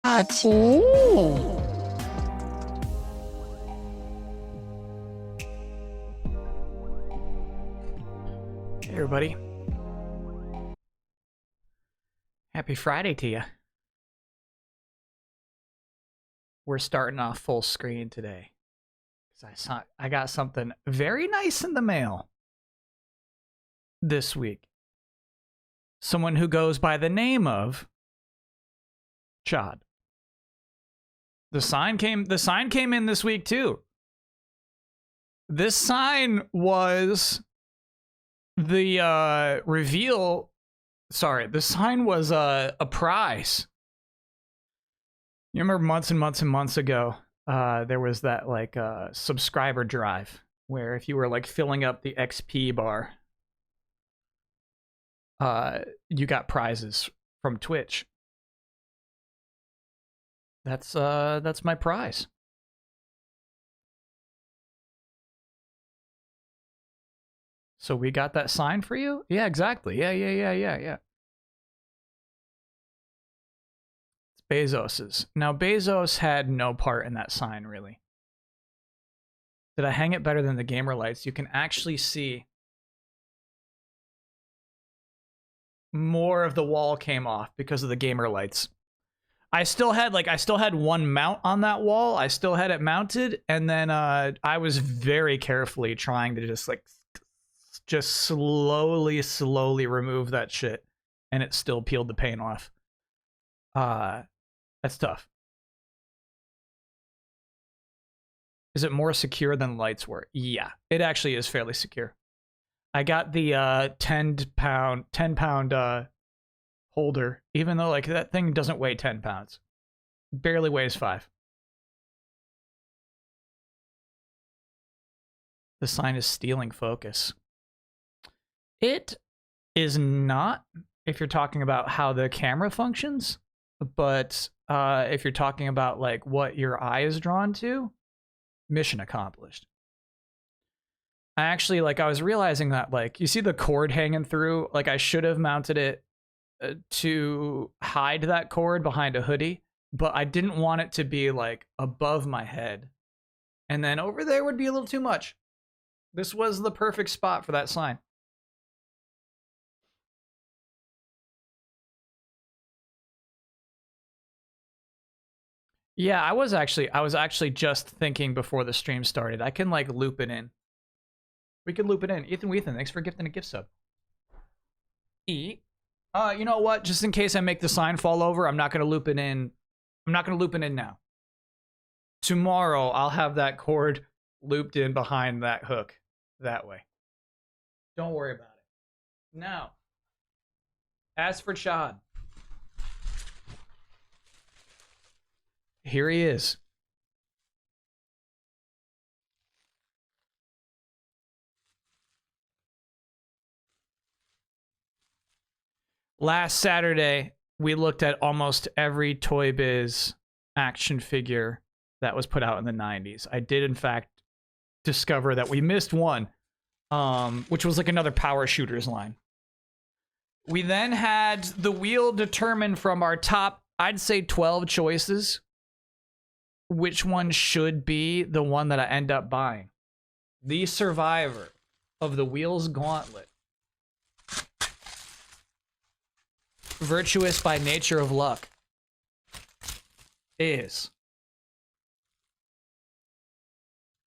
아치. Hey everybody. Happy Friday to you. We're starting off full screen today. I got something very nice in the mail this week. Someone who goes by the name of Chad. The sign came in this week too. This sign was the reveal. Sorry, the sign was a prize. You remember months and months and months ago, there was that like subscriber drive where if you were like filling up the XP bar, you got prizes from Twitch. That's my prize. So we got that sign for you? Yeah, exactly. Yeah. It's Bezos's. Now Bezos had no part in that sign, really. Did I hang it better than the gamer lights? You can actually see more of the wall came off because of the gamer lights. I still had one mount on that wall. I still had it mounted, and then I was very carefully trying to just slowly remove that shit, and it still peeled the paint off. That's tough. Is it more secure than lights were? Yeah, it actually is fairly secure. I got the 10 pound holder, even though like that thing doesn't weigh 10 pounds. Barely weighs 5. The sign is stealing focus. It is not, if you're talking about how the camera functions, but if you're talking about like what your eye is drawn to, mission accomplished. I actually I was realizing that like you see the cord hanging through, like I should have mounted it to hide that cord behind a hoodie, but I didn't want it to be like above my head, and then over there would be a little too much. This was the perfect spot for that sign. Yeah, I was actually just thinking before the stream started. I can like loop it in. We can loop it in. Ethan, thanks for gifting a gift sub. You know what? Just in case I make the sign fall over, I'm not gonna loop it in. I'm not gonna loop it in now. Tomorrow, I'll have that cord looped in behind that hook. That way. Don't worry about it. Now, as for Chad, here he is. Last Saturday, we looked at almost every Toy Biz action figure that was put out in the 90s. I did, in fact, discover that we missed one, which was like another Power Shooters line. We then had the wheel determine from our top, I'd say 12 choices, which one should be the one that I end up buying. The survivor of the Wheels Gauntlet, virtuous by nature of luck, is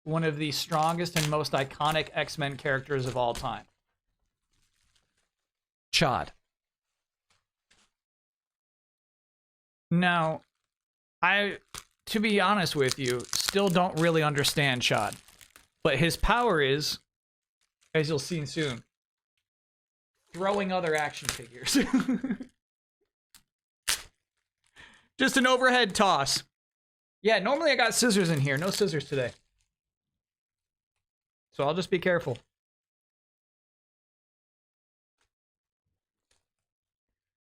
one of the strongest and most iconic X-Men characters of all time. Chad. Now, to be honest with you, still don't really understand Chad. But his power is, as you'll see soon, throwing other action figures. Just an overhead toss. Yeah, normally I got scissors in here. No scissors today. So I'll just be careful.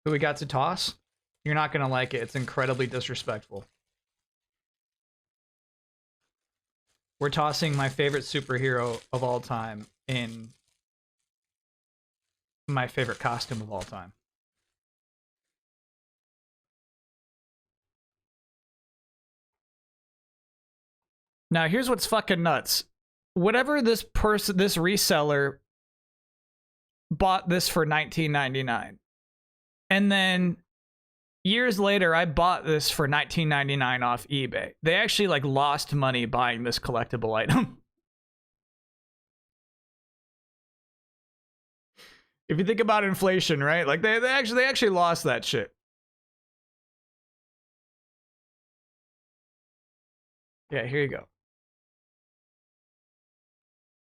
Who we got to toss? You're not going to like it. It's incredibly disrespectful. We're tossing my favorite superhero of all time in my favorite costume of all time. Now, here's what's fucking nuts. Whatever this reseller bought this for $19.99. And then years later, I bought this for $19.99 off eBay. They actually like lost money buying this collectible item. If you think about inflation, right? Like they actually lost that shit. Yeah, here you go.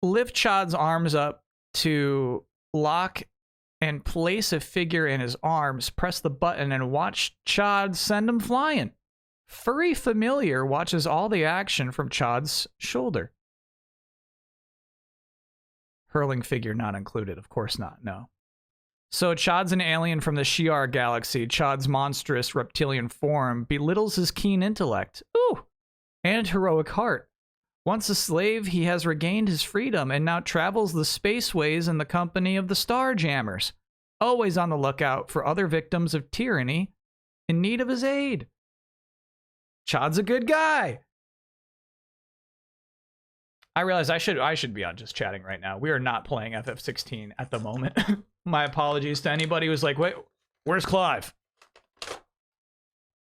Lift Chod's arms up to lock and place a figure in his arms. Press the button and watch Chod send him flying. Furry Familiar watches all the action from Chod's shoulder. Hurling figure not included. Of course not, no. So Chod's an alien from the Shi'ar galaxy. Chod's monstrous reptilian form belittles his keen intellect. Ooh! And heroic heart. Once a slave, he has regained his freedom and now travels the spaceways in the company of the Starjammers, always on the lookout for other victims of tyranny in need of his aid. Chod's a good guy. I realize I should be on just chatting right now. We are not playing FF16 at the moment. My apologies to anybody who's like, wait, where's Clive?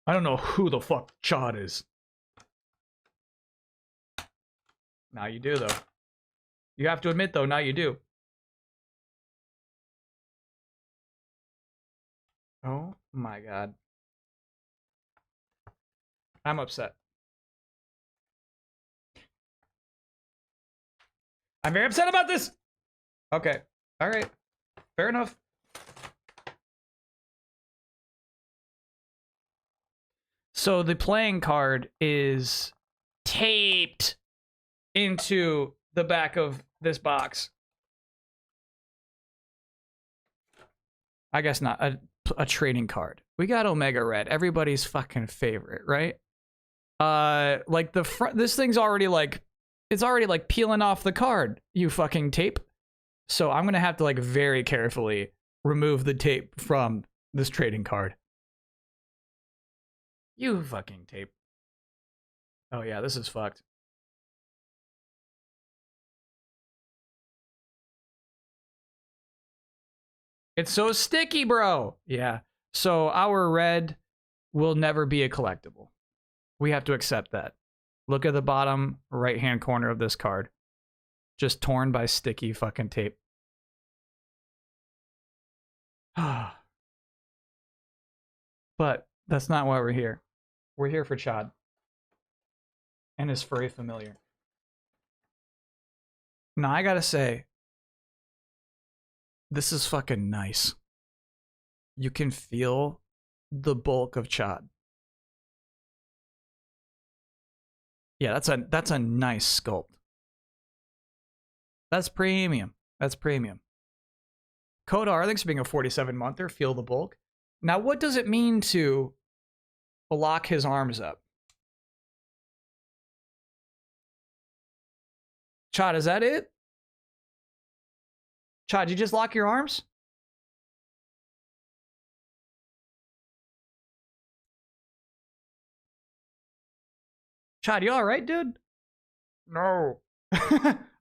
I don't know who the fuck Chod is. Now you do, though. You have to admit, though, now you do. Oh my god. I'm upset. I'm very upset about this! Okay. Alright. Fair enough. So the playing card is taped into the back of this box. I guess not. A trading card. We got Omega Red, everybody's fucking favorite, right? Like the front, this thing's already like, it's already like peeling off the card, you fucking tape. So I'm gonna have to like very carefully remove the tape from this trading card. You fucking tape. Oh yeah, this is fucked. It's so sticky, bro. Yeah. So our red will never be a collectible. We have to accept that. Look at the bottom right-hand corner of this card. Just torn by sticky fucking tape. But that's not why we're here. We're here for Chod. And his furry familiar. Now, I gotta say, this is fucking nice. You can feel the bulk of Chod. Yeah, that's a nice sculpt. That's premium. That's premium. Kodar, thanks for being a 47-monther. Feel the bulk. Now, what does it mean to lock his arms up? Chod, is that it? Chod, you just lock your arms? Chod, you alright, dude? No.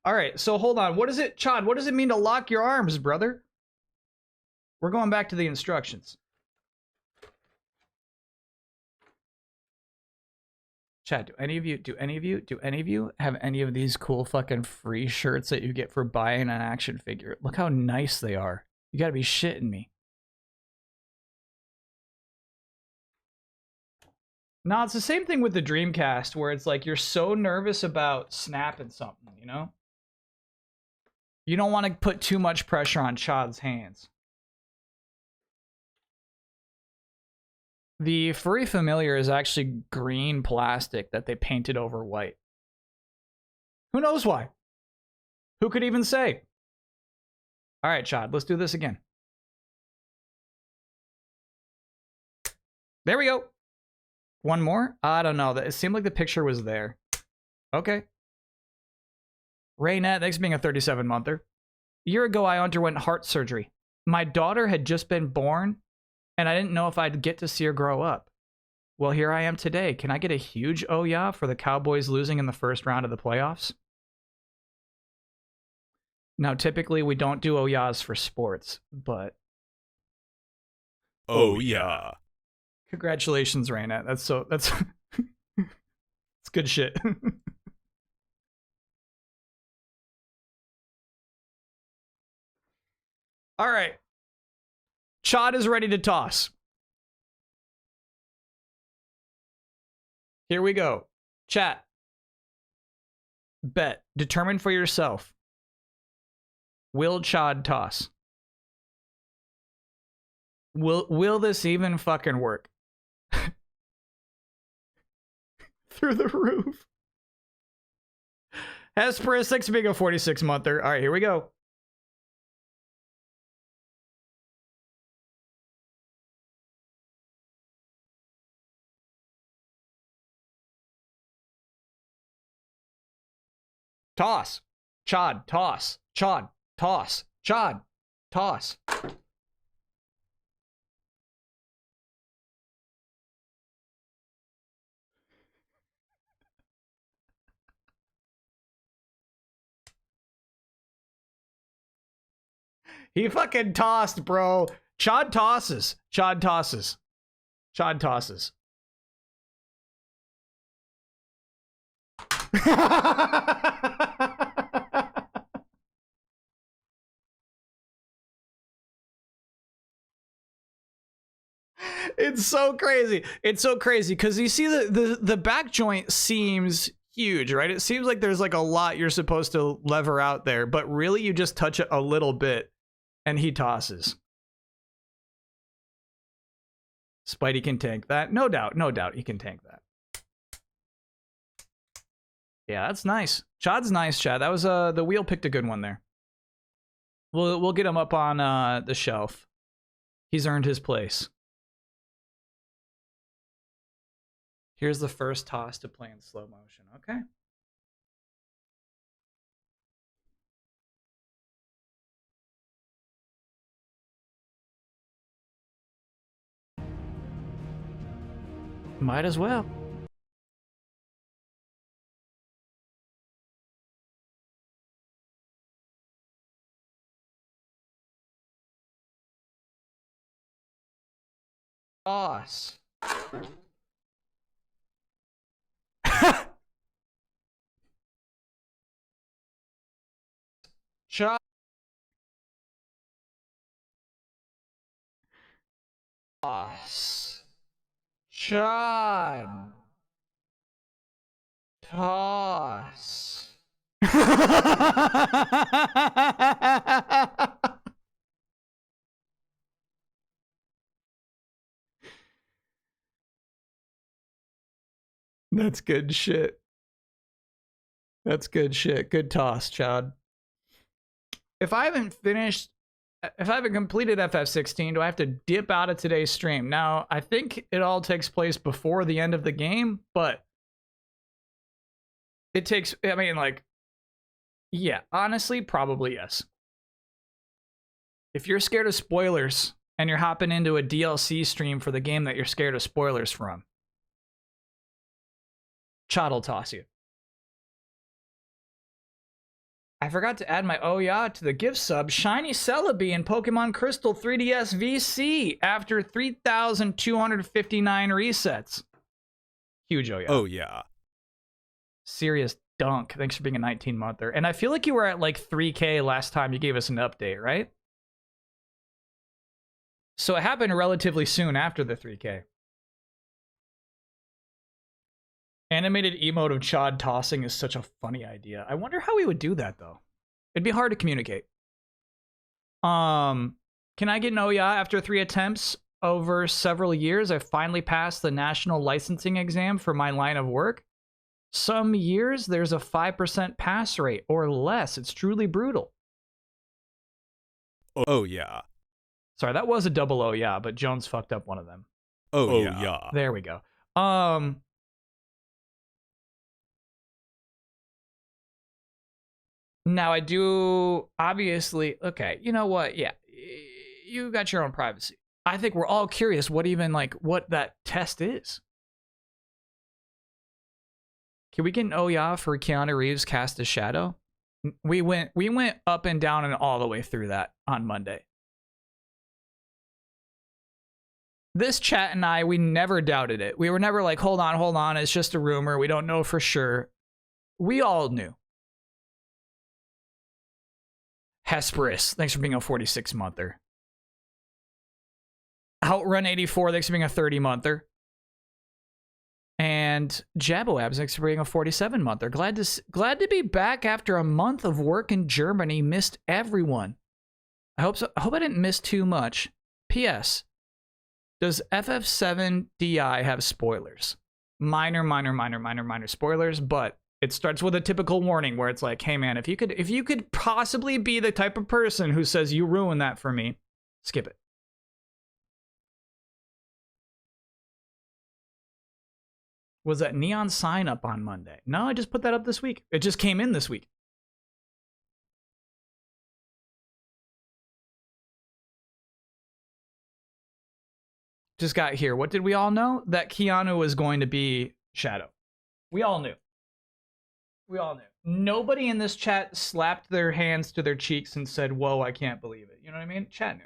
Alright, so hold on. What is it, Chod, what does it mean to lock your arms, brother? We're going back to the instructions. Chad, do any of you have any of these cool fucking free shirts that you get for buying an action figure? Look how nice they are. You gotta be shitting me. No, it's the same thing with the Dreamcast, where it's like you're so nervous about snapping something, you know? You don't want to put too much pressure on Chod's hands. The furry familiar is actually green plastic that they painted over white. Who knows why? Who could even say? All right, Chod, let's do this again. There we go. One more? I don't know. It seemed like the picture was there. Okay. Raynette, thanks for being a 37-monther. A year ago, I underwent heart surgery. My daughter had just been born, and I didn't know if I'd get to see her grow up. Well, here I am today. Can I get a huge oh yeah for the Cowboys losing in the first round of the playoffs? Now, typically we don't do oh yeahs for sports, but oh yeah. Congratulations, Raina. That's it's good shit. All right. Chad is ready to toss. Here we go. Chat. Bet. Determine for yourself. Will Chad toss? Will this even fucking work? Through the roof. Hesperus being a 46 monther. All right, here we go. Toss. Chad, toss. Chad, toss. Chad, toss. He fucking tossed, bro. Chad tosses. Chad tosses. Chad tosses. It's so crazy. It's so crazy because you see the back joint seems huge, right? It seems like there's like a lot you're supposed to lever out there, but really you just touch it a little bit and he tosses. Spidey can tank that. No doubt. No doubt he can tank that. Yeah, that's nice. Chad's nice, Chad. That was the wheel picked a good one there. We'll get him up on the shelf. He's earned his place. Here's the first toss to play in slow motion. Okay. Might as well. Toss. Shot. Toss. Shot. Toss. That's good shit. That's good shit. Good toss, Chad. If I haven't completed FF16, do I have to dip out of today's stream? Now, I think it all takes place before the end of the game, but it takes, I mean, like, yeah, honestly, probably yes. If you're scared of spoilers and you're hopping into a DLC stream for the game that you're scared of spoilers from, Chad will toss you. I forgot to add my oh yeah to the gift sub. Shiny Celebi in Pokemon Crystal 3DS VC after 3,259 resets. Huge oh yeah. Oh yeah. Serious dunk. Thanks for being a 19-monther. And I feel like you were at like 3K last time you gave us an update, right? So it happened relatively soon after the 3K. Animated emote of Chad tossing is such a funny idea. I wonder how we would do that, though. It'd be hard to communicate. Can I get an oh yeah after 3 attempts over several years? I finally passed the national licensing exam for my line of work. Some years, there's a 5% pass rate or less. It's truly brutal. Oh yeah. Sorry, that was a double oh yeah, but Jones fucked up one of them. Oh yeah. There we go. Now I do obviously, okay, you know what? Yeah, you got your own privacy. I think we're all curious what that test is. Can we get an oh yeah for Keanu Reeves cast as Shadow? We went up and down and all the way through that on Monday. This chat and I, we never doubted it. We were never like, hold on, it's just a rumor. We don't know for sure. We all knew. Hesperus, thanks for being a 46-monther. Outrun 84, thanks for being a 30-monther. And Jaboabs, thanks for being a 47-monther. Glad to be back after a month of work in Germany. Missed everyone. I hope so. I hope I didn't miss too much. P.S. Does FF7 DI have spoilers? Minor spoilers, but it starts with a typical warning where it's like, hey man, if you could possibly be the type of person who says you ruined that for me, skip it. Was that neon sign up on Monday? No, I just put that up this week. It just came in this week. Just got here. What did we all know? That Keanu was going to be Shadow. We all knew. We all knew. Nobody in this chat slapped their hands to their cheeks and said, whoa, I can't believe it. You know what I mean? Chat knew.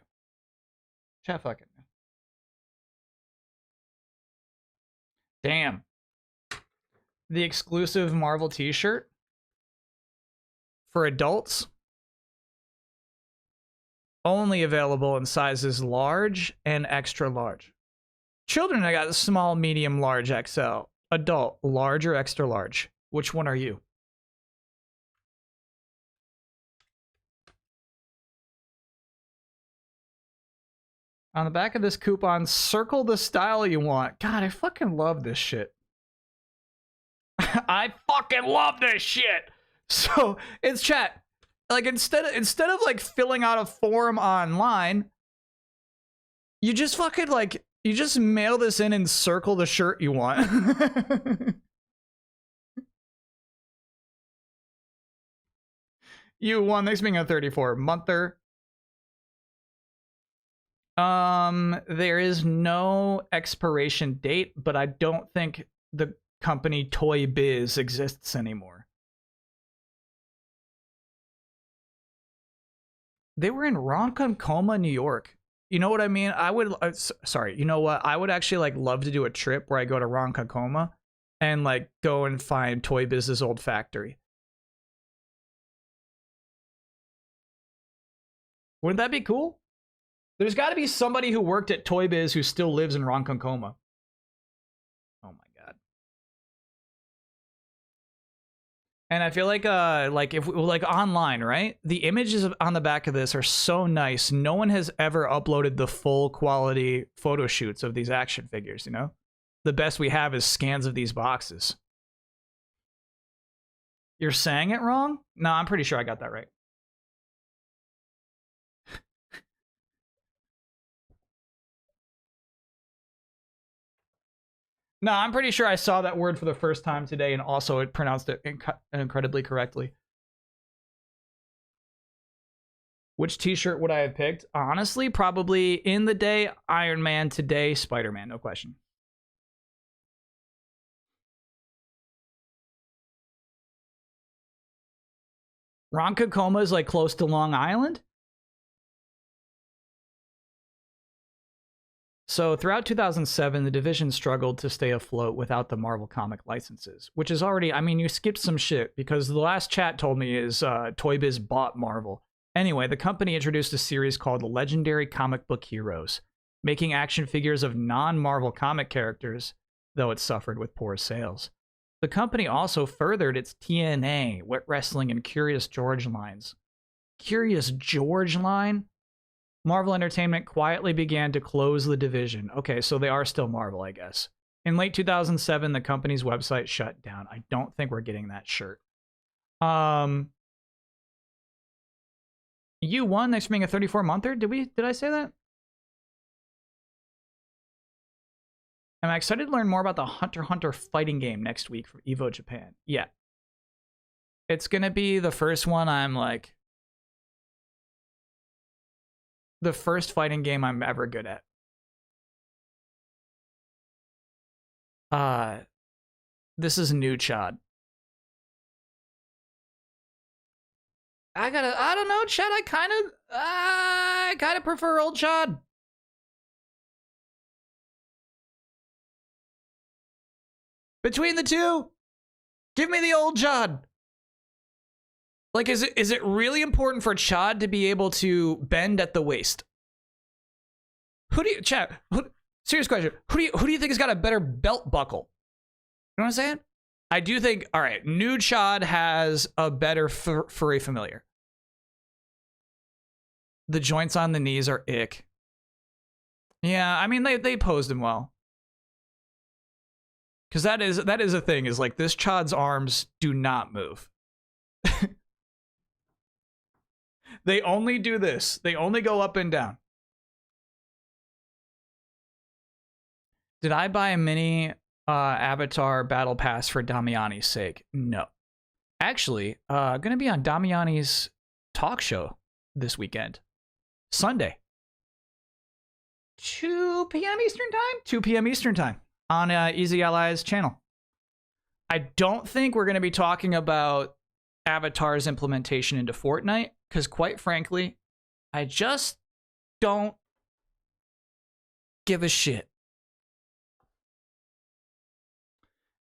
Chat fucking knew. Damn. The exclusive Marvel t-shirt for adults. Only available in sizes large and extra large. Children, I got small, medium, large, XL. Adult, large or extra large. Which one are you? On the back of this coupon, circle the style you want. God, I fucking love this shit. I fucking love this shit. So it's chat. Like instead of like filling out a form online, you just fucking like you just mail this in and circle the shirt you want. You won. Thanks for being a 34-monther. There is no expiration date, but I don't think the company Toy Biz exists anymore. They were in Ronkonkoma, New York. You know what I mean? I would, sorry, you know what? I would actually like love to do a trip where I go to Ronkonkoma and like go and find Toy Biz's old factory. Wouldn't that be cool? There's got to be somebody who worked at Toy Biz who still lives in Ronkonkoma. Oh my god. And I feel like if like online, right? The images on the back of this are so nice. No one has ever uploaded the full quality photo shoots of these action figures, you know? The best we have is scans of these boxes. You're saying it wrong? No, I'm pretty sure I got that right. No, I'm pretty sure I saw that word for the first time today and also it pronounced it incredibly correctly. Which t-shirt would I have picked? Honestly, probably in the day, Iron Man, today, Spider-Man, no question. Ronkonkoma is like close to Long Island? So throughout 2007, the division struggled to stay afloat without the Marvel comic licenses, which is already, I mean, you skipped some shit because the last chat told me is Toy Biz bought Marvel. Anyway, the company introduced a series called Legendary Comic Book Heroes, making action figures of non-Marvel comic characters, though it suffered with poor sales. The company also furthered its TNA, Wet Wrestling, and Curious George lines. Curious George line? Marvel Entertainment quietly began to close the division. Okay, so they are still Marvel, I guess. In late 2007, the company's website shut down. I don't think we're getting that shirt. You won next for being a 34-monther? Did I say that? Am I excited to learn more about the Hunter x Hunter fighting game next week from Evo Japan? Yeah. It's gonna be the first one I'm like... the first fighting game I'm ever good at. This is new, Chad. I don't know, Chad. I kind of prefer old Chad. Between the two, give me the old Chad. Like, is it really important for Chad to be able to bend at the waist? Serious question. Who do you think has got a better belt buckle? You know what I'm saying? I do think, all right, new Chad has a better furry familiar. The joints on the knees are ick. Yeah, I mean, they posed him well. Because that is a thing, is like, this Chad's arms do not move. They only do this. They only go up and down. Did I buy a mini Avatar Battle Pass for Damiani's sake? No. Actually, gonna be on Damiani's talk show this weekend. Sunday. 2 p.m. Eastern time? 2 p.m. Eastern time on Easy Allies channel. I don't think we're gonna be talking about Avatar's implementation into Fortnite, because quite frankly, I just don't give a shit.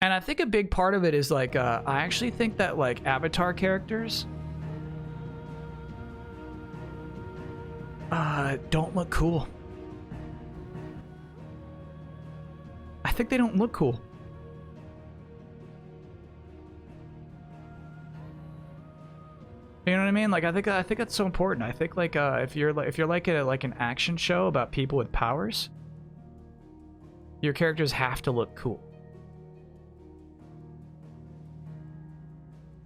And I think a big part of it is like, I actually think that like Avatar characters don't look cool. I think they don't look cool. You know what I mean? Like, I think that's so important. I think like if you're like an action show about people with powers, your characters have to look cool.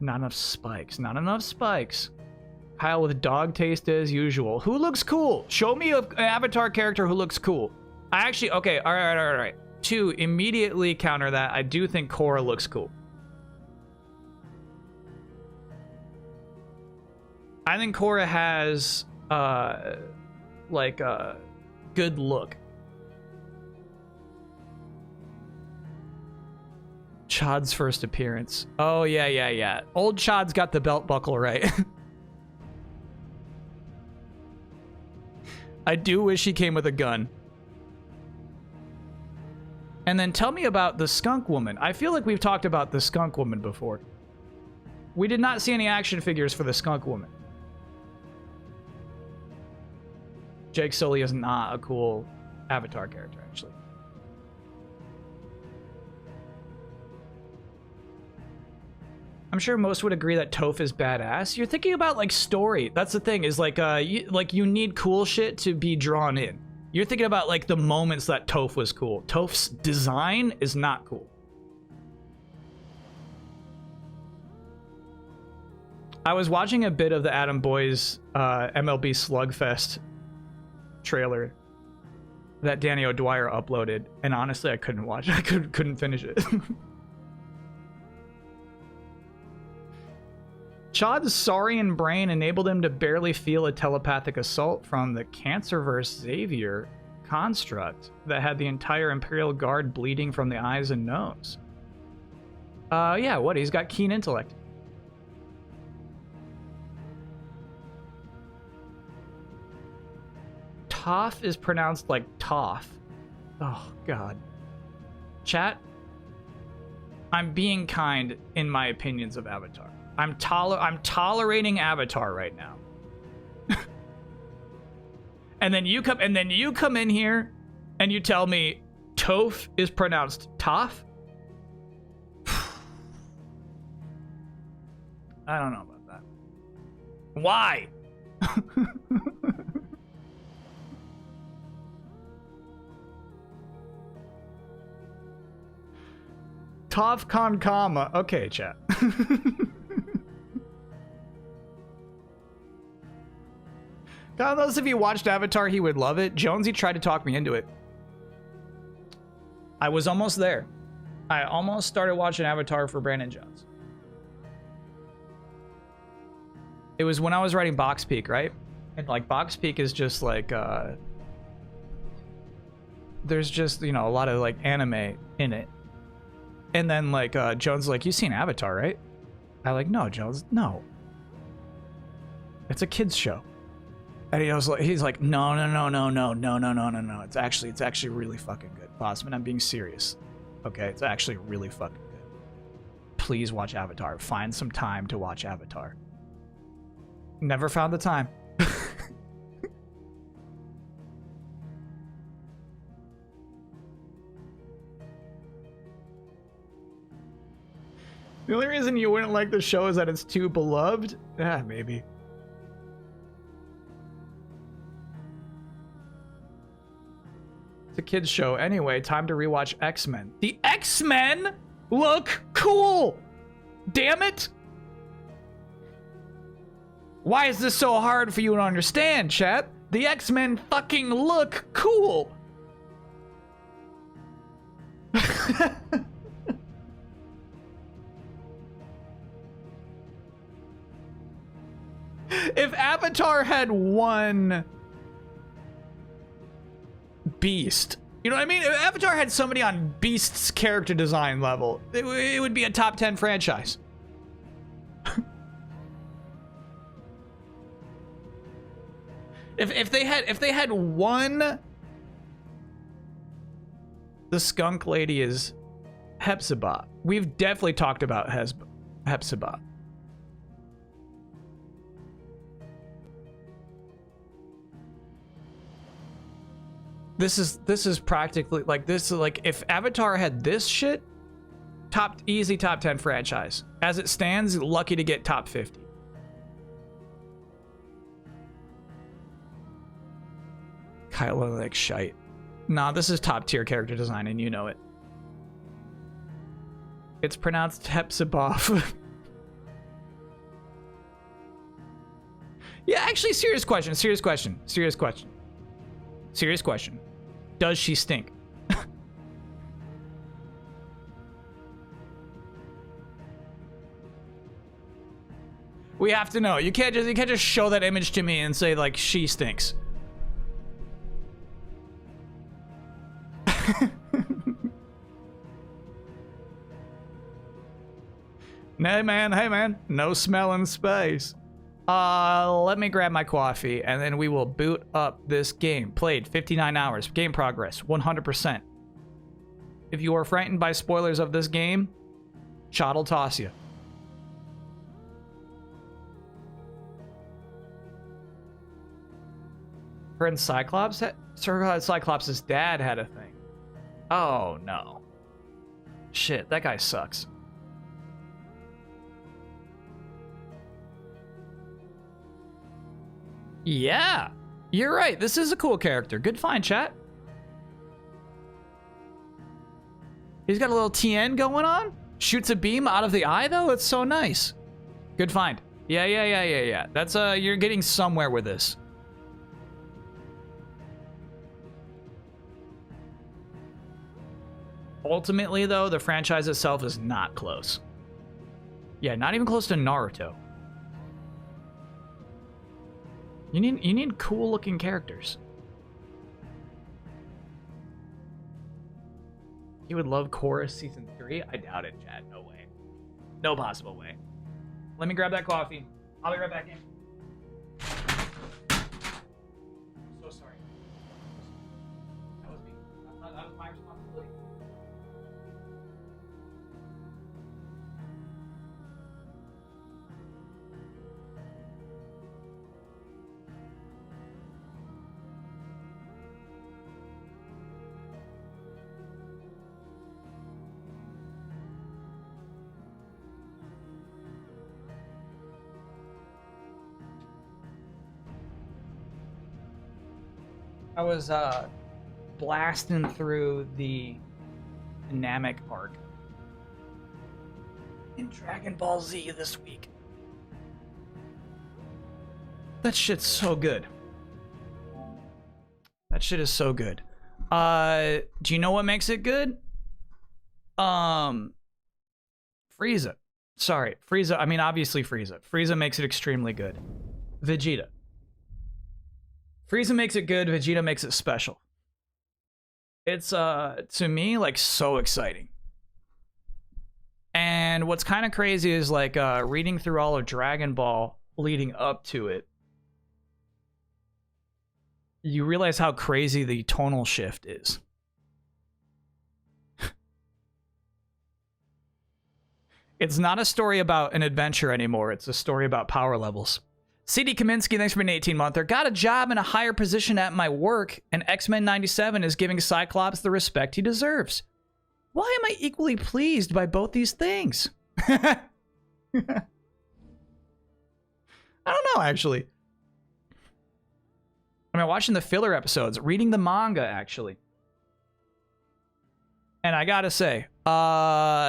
Not enough spikes. Not enough spikes. Kyle with dog taste as usual. Who looks cool? Show me an Avatar character who looks cool. I actually, okay, all right. To immediately counter that, I do think Korra looks cool. I think Korra has, like a good look. Chad's first appearance. Oh, yeah. Old Chad's got the belt buckle right. I do wish he came with a gun. And then tell me about the skunk woman. I feel like we've talked about the skunk woman before. We did not see any action figures for the skunk woman. Jake Sully is not a cool Avatar character, actually. I'm sure most would agree that Toph is badass. You're thinking about like story. That's the thing, is like you need cool shit to be drawn in. You're thinking about like the moments that Toph was cool. Toph's design is not cool. I was watching a bit of the Adam Boyes MLB Slugfest trailer that Danny O'Dwyer uploaded, and honestly, I couldn't watch it. I couldn't finish it. Chad's Saurian brain enabled him to barely feel a telepathic assault from the Cancerverse Xavier construct that had the entire Imperial Guard bleeding from the eyes and nose. Yeah, what? He's got keen intellect. Toph is pronounced like Toph. Oh, God. Chat, I'm being kind in my opinions of Avatar. I'm tolerating Avatar right now. and then you come in here and you tell me Toph is pronounced Toph? I don't know about that. Why? Toph Con Kama. Okay, chat. God knows if he watched Avatar, he would love it. Jonesy tried to talk me into it. I was almost there. I almost started watching Avatar for Brandon Jones. It was when I was writing Box Peak, right? And like Box Peak is just like, there's just, you know, a lot of like anime in it. And then like Jones like, you've seen Avatar, right? I like, no, Jones, no. It's a kids show. And he's like, no. It's actually really fucking good. Bosman, I'm being serious. Okay, it's actually really fucking good. Please watch Avatar. Find some time to watch Avatar. Never found the time. The only reason you wouldn't like the show is that it's too beloved? Yeah, maybe. It's a kid's show. Anyway, time to rewatch X-Men. The X-Men look cool! Damn it! Why is this so hard for you to understand, chat? The X-Men fucking look cool! If Avatar had one Beast, you know what I mean? If Avatar had somebody on Beast's character design level, it would be a top 10 franchise. If they had one, the skunk lady is Hepzibah. We've definitely talked about Hepzibah. This is practically like this. Like if Avatar had this shit, easy top 10 franchise. As it stands, lucky to get top 50. Kylo like shite. Nah, this is top tier character design, and you know it. It's pronounced Hepzibah. Yeah, actually, serious question. Does she stink? We have to know. You can't just show that image to me and say like she stinks. Hey man, no smell in space. Let me grab my coffee and then we will boot up this game. Played 59 hours. Game progress 100%. If you are frightened by spoilers of this game, shot'll toss you. Her and Cyclops? Cyclops' dad had a thing. Oh no. Shit, that guy sucks. Yeah, you're right. This is a cool character. Good find, chat. He's got a little TN going on. Shoots a beam out of the eye, though. It's so nice. Good find. Yeah. That's you're getting somewhere with this. Ultimately, though, the franchise itself is not close. Yeah, not even close to Naruto. You need cool looking characters. You would love Chorus Season 3? I doubt it, Chad. No way. No possible way. Let me grab that coffee. I'll be right back in. I'm so sorry. That was me. That was my responsibility. I was blasting through the Namek arc in Dragon Ball Z this week. That shit's so good. That shit is so good. Do you know what makes it good? Frieza. Sorry, Frieza. I mean, obviously Frieza. Frieza makes it extremely good. Vegeta. Frieza makes it good, Vegeta makes it special. It's, to me, like, so exciting. And what's kind of crazy is, like, reading through all of Dragon Ball leading up to it, you realize how crazy the tonal shift is. It's not a story about an adventure anymore. It's a story about power levels. CD Kaminsky, thanks for being an 18-monther. Got a job in a higher position at my work, and X-Men 97 is giving Cyclops the respect he deserves. Why am I equally pleased by both these things? I don't know, actually. I mean, watching the filler episodes, reading the manga, actually. And I gotta say,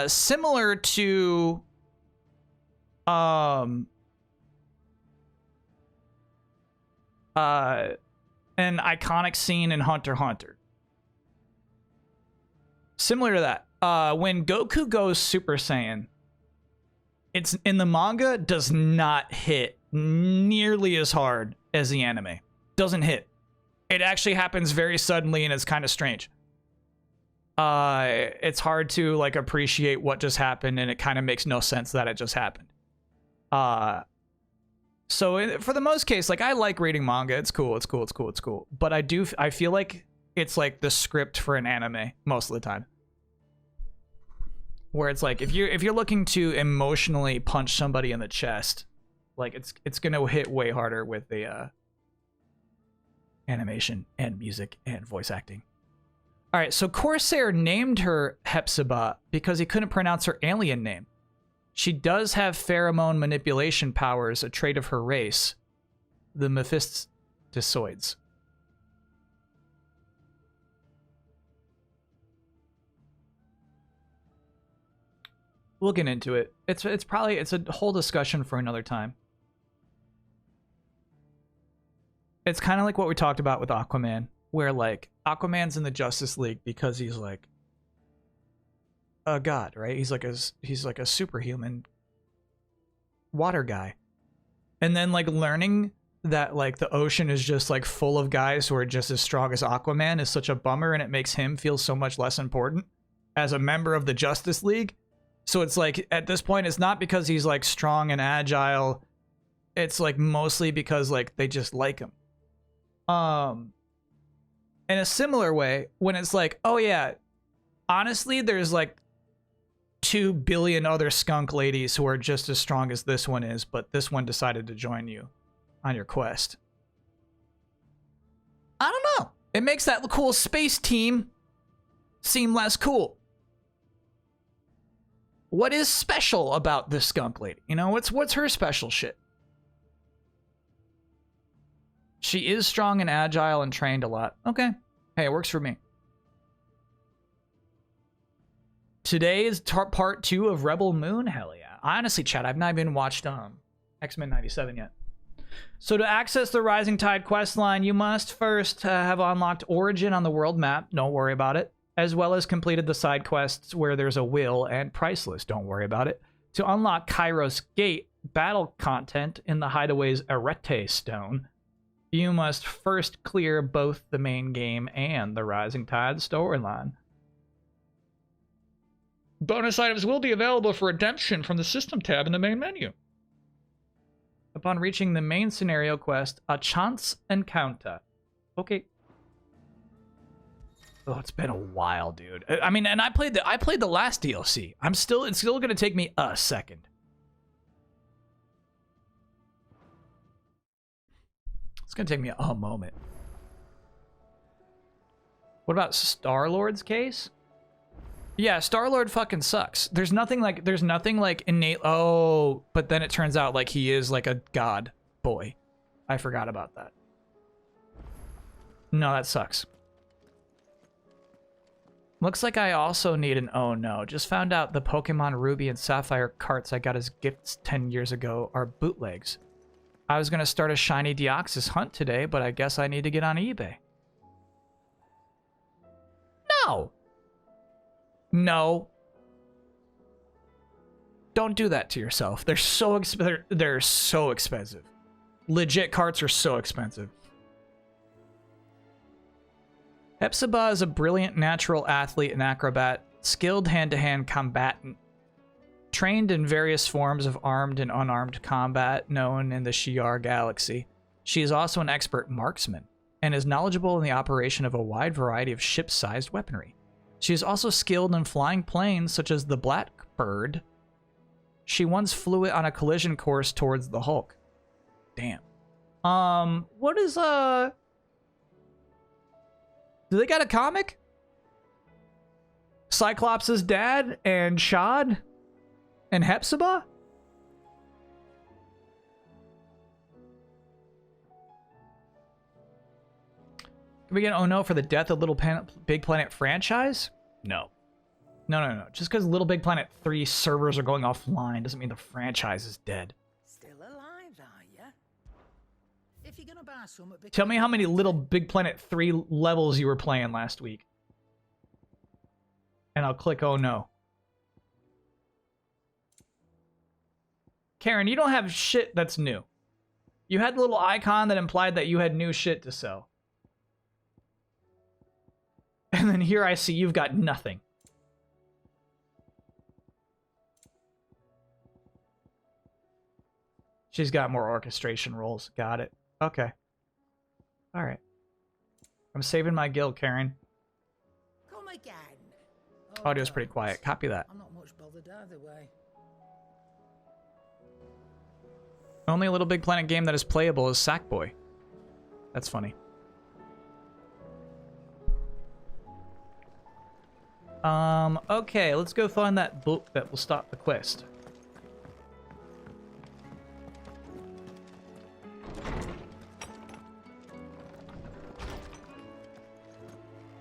similar to, an iconic scene in Hunter x Hunter. Similar to that, when Goku goes Super Saiyan, it's in the manga does not hit nearly as hard as the anime. Doesn't hit. It actually happens very suddenly and it's kind of strange. It's hard to like appreciate what just happened, and it kind of makes no sense that it just happened. So for the most case, like I like reading manga. It's cool. It's cool. It's cool. It's cool. But I feel like it's like the script for an anime most of the time. Where it's like if you're looking to emotionally punch somebody in the chest, like it's gonna hit way harder with the animation and music and voice acting. All right, so Corsair named her Hepzibah because he couldn't pronounce her alien name. She does have pheromone manipulation powers, a trait of her race, the Mephistoids. We'll get into it. It's a whole discussion for another time. It's kind of like what we talked about with Aquaman, where like Aquaman's in the Justice League because he's like a god, right? He's like a superhuman water guy. And then like learning that like the ocean is just like full of guys who are just as strong as Aquaman is such a bummer, and it makes him feel so much less important as a member of the Justice League. So it's like at this point it's not because he's like strong and agile. It's like mostly because like they just like him. In a similar way, when it's like, oh yeah, honestly, there's like 2 billion other skunk ladies who are just as strong as this one is, but this one decided to join you on your quest. I don't know. It makes that cool space team seem less cool. What is special about this skunk lady? You know, what's her special shit? She is strong and agile and trained a lot. Okay. Hey, it works for me. Today is part 2 of Rebel Moon. Hell yeah. Honestly, chat, I've not even watched X-Men 97 yet. So to access the Rising Tide questline, you must first have unlocked Origin on the world map. Don't worry about it. As well as completed the side quests where there's a will and Priceless. Don't worry about it. To unlock Kairos Gate battle content in the Hideaway's Arete Stone, you must first clear both the main game and the Rising Tide storyline. Bonus items will be available for redemption from the System tab in the main menu. Upon reaching the main scenario quest, a chance encounter. Okay. Oh, it's been a while, dude. I mean, and I played the last DLC. It's still gonna take me a second. It's gonna take me a moment. What about Star-Lord's case? Yeah, Star-Lord fucking sucks. There's nothing like innate. Oh, but then it turns out like he is like a god boy. I forgot about that. No, that sucks. Looks like I also need an oh no. Just found out the Pokemon Ruby and Sapphire carts I got as gifts 10 years ago are bootlegs. I was going to start a shiny Deoxys hunt today, but I guess I need to get on eBay. No. No. Don't do that to yourself. They're so they're so expensive. Legit carts are so expensive. Hepzibah is a brilliant natural athlete and acrobat, skilled hand-to-hand combatant, trained in various forms of armed and unarmed combat known in the Shi'ar galaxy. She is also an expert marksman. and is knowledgeable in the operation of a wide variety of ship-sized weaponry. She is also skilled in flying planes such as the Blackbird. She once flew it on a collision course towards the Hulk. Damn. What is, do they got a comic? Cyclops' dad and Shad and Hepzibah? Can we get an oh no for the death of Big Planet franchise? No. No. Just because Little Big Planet 3 servers are going offline doesn't mean the franchise is dead. Still alive, are ya? If you're gonna buy some, Tell me how many Little Big Planet 3 levels you were playing last week. And I'll click oh no. Karen, you don't have shit that's new. You had the little icon that implied that you had new shit to sell. And then here I see you've got nothing. She's got more orchestration roles. Got it. Okay. All right. I'm saving my guild, Karen. Come again. Audio's pretty quiet. Copy that. I'm not much bothered either way. Only Little Big Planet game that is playable is Sackboy. That's funny. Okay, let's go find that book that will stop the quest.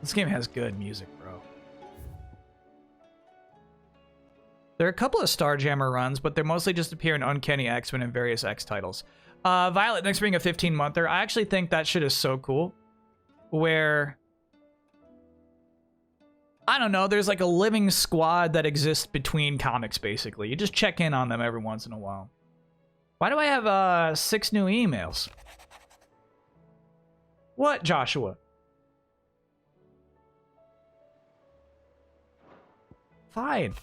This game has good music, bro. There are a couple of Starjammer runs, but they mostly just appear in Uncanny X-Men and various X titles. Violet, next being a 15-monther. I actually think that shit is so cool. Where... I don't know, there's like a living squad that exists between comics, basically. You just check in on them every once in a while. Why do I have 6 new emails? What, Joshua? Fine.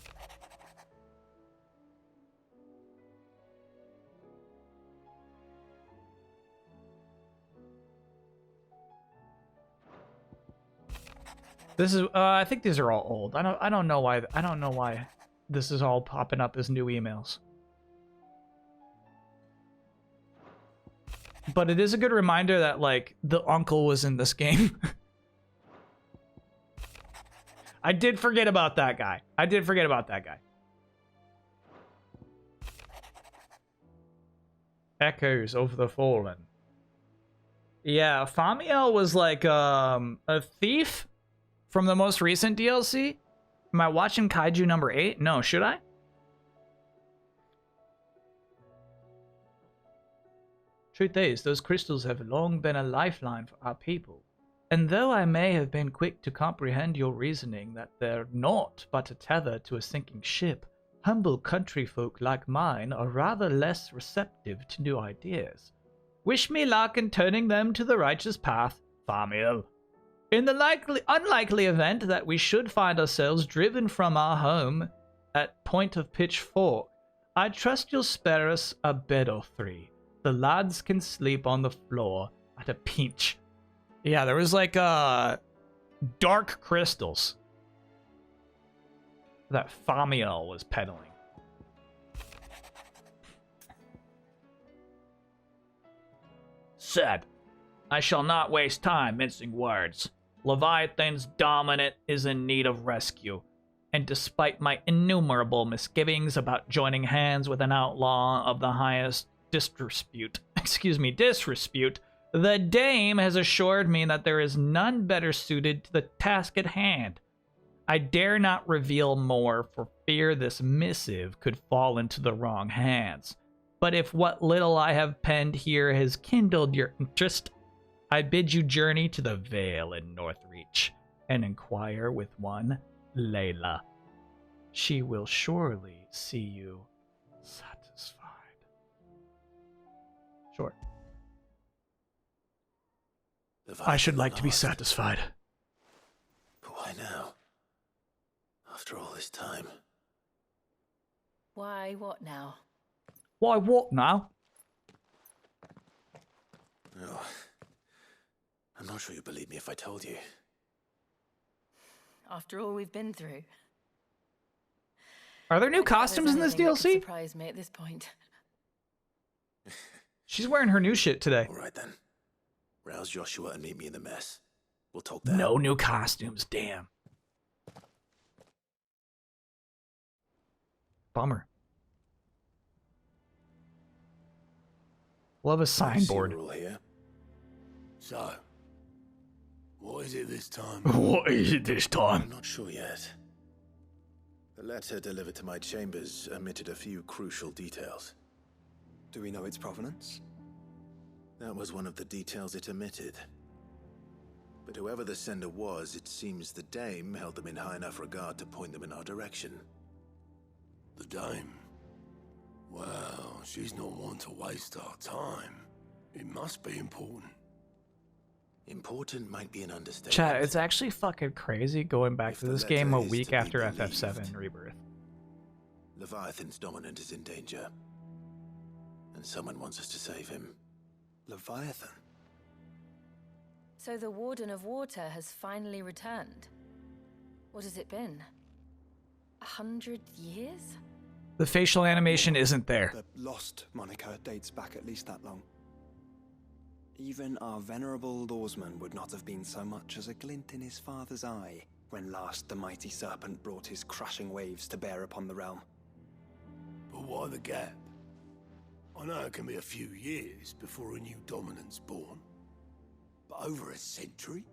This is I think these are all old. I don't know why this is all popping up as new emails. But it is a good reminder that like the uncle was in this game. I did forget about that guy. Echoes of the Fallen. Yeah, Famiel was like a thief from the most recent DLC. Am I watching Kaiju number 8? No, should I? Truth is, those crystals have long been a lifeline for our people. And though I may have been quick to comprehend your reasoning that they're naught but a tether to a sinking ship, humble country folk like mine are rather less receptive to new ideas. Wish me luck in turning them to the righteous path, Famiel. In the unlikely event that we should find ourselves driven from our home at point of pitchfork, I trust you'll spare us a bed or 3. The lads can sleep on the floor at a pinch. Yeah, there was like dark crystals that Famiel was peddling. Said, I shall not waste time mincing words. Leviathan's dominant is in need of rescue, and despite my innumerable misgivings about joining hands with an outlaw of the highest disrepute, the dame has assured me that there is none better suited to the task at hand. I dare not reveal more for fear this missive could fall into the wrong hands. But if what little I have penned here has kindled your interest, I bid you journey to the Vale in Northreach and inquire with one Layla. She will surely see you satisfied. Sure. I should like to be satisfied. But why now? After all this time. Why, what now? Why, what now? Oh, I'm not sure you'd believe me if I told you. After all we've been through. Are there new costumes in this DLC? Surprise me at this point. She's wearing her new shit today. All right then. Rouse Joshua and meet me in the mess. We'll talk there. No new costumes, damn. Bummer. Love a signboard. We're all here. So, what is it this time? What is it this time? I'm not sure yet. The letter delivered to my chambers omitted a few crucial details. Do we know its provenance? That was one of the details it omitted. But whoever the sender was, it seems the dame held them in high enough regard to point them in our direction. The dame? Well, she's not one to waste our time. It must be important. Important might be an understatement. Chat, it's actually fucking crazy going back If to the this game a letter is week to be after believed. FF7 Rebirth. Leviathan's dominant is in danger. And someone wants us to save him. Leviathan? So the Warden of Water has finally returned. What has it been? 100 years? The facial animation isn't there. The lost moniker dates back at least that long. Even our venerable lawsman would not have been so much as a glint in his father's eye when last the mighty serpent brought his crushing waves to bear upon the realm. But why the gap? I know it can be a few years before a new dominant's born. But over a century?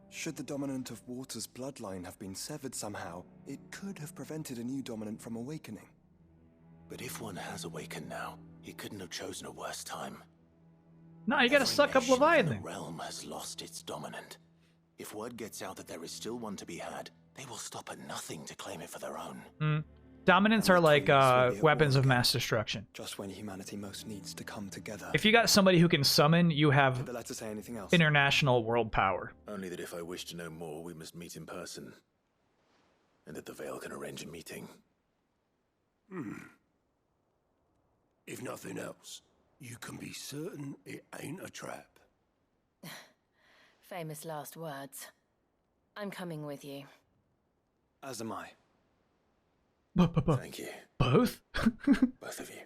Should the dominant of Water's bloodline have been severed somehow, it could have prevented a new dominant from awakening. But if one has awakened now, he couldn't have chosen a worse time. No, you gotta Every suck up nation in the Leviathan. realm has lost its dominant. If word gets out that there is still one to be had, they will stop at nothing to claim it for their own. Dominants are like weapons of mass destruction. Just when humanity most needs to come together. If you got somebody who can summon, you Did have the letter say anything else? international world power. Only that if I wish to know more, we must meet in person. And that the Veil can arrange a meeting. If nothing else, you can be certain it ain't a trap. Famous last words. I'm coming with you. As am I. Thank you, Both? both of you.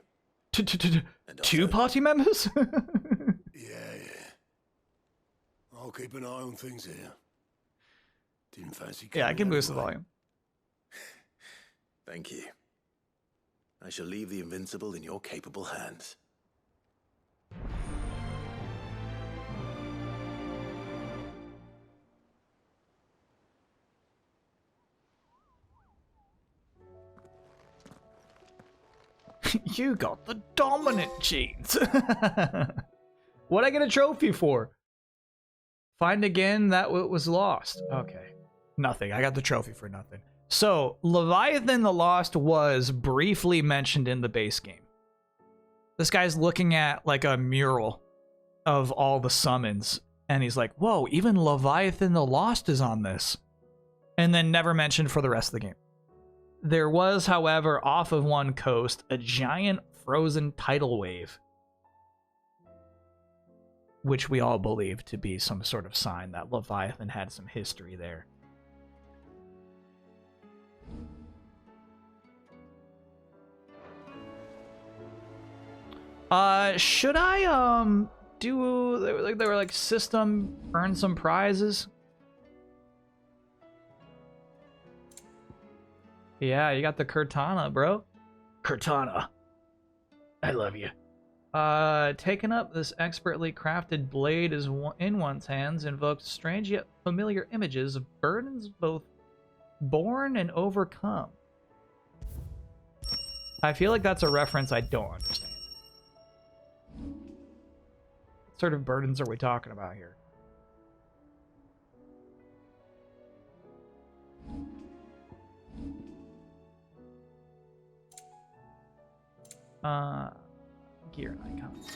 And Two also- party members? Yeah. I'll keep an eye on things here. Didn't fancy Yeah, I coming can boost the anyway. volume. Thank you. I shall leave the Invincible in your capable hands. You got the dominant genes. What'd I get a trophy for? Find again that what was lost. Okay. Nothing. I got the trophy for nothing. So, Leviathan the Lost was briefly mentioned in the base game. This guy's looking at like a mural of all the summons, and he's like, whoa, even Leviathan the Lost is on this. And then never mentioned for the rest of the game. There was, however, off of one coast, a giant frozen tidal wave, which we all believe to be some sort of sign that Leviathan had some history there. Should I, do, they were like system, earn some prizes? Yeah, you got the Cortana, bro. Cortana. I love you. Taking up this expertly crafted blade is in one's hands invokes strange yet familiar images of burdens both born and overcome. I feel like that's a reference I don't understand. What sort of burdens are we talking about here? Gear icons.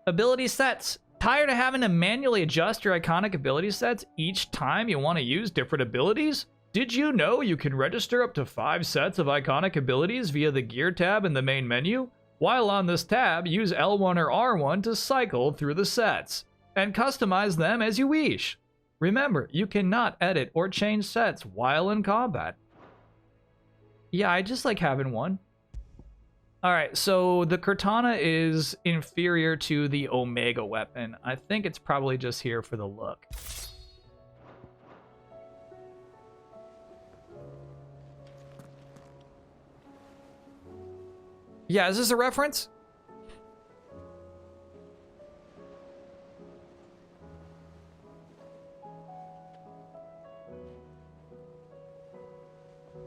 Ability sets. Tired of having to manually adjust your iconic ability sets each time you want to use different abilities? Did you know you can register up to 5 sets of iconic abilities via the gear tab in the main menu? While on this tab, use L1 or R1 to cycle through the sets. and customize them as you wish. Remember, you cannot edit or change sets while in combat. Yeah, I just like having one. Alright, so the Cortana is inferior to the Omega weapon. I think it's probably just here for the look. Yeah, is this a reference?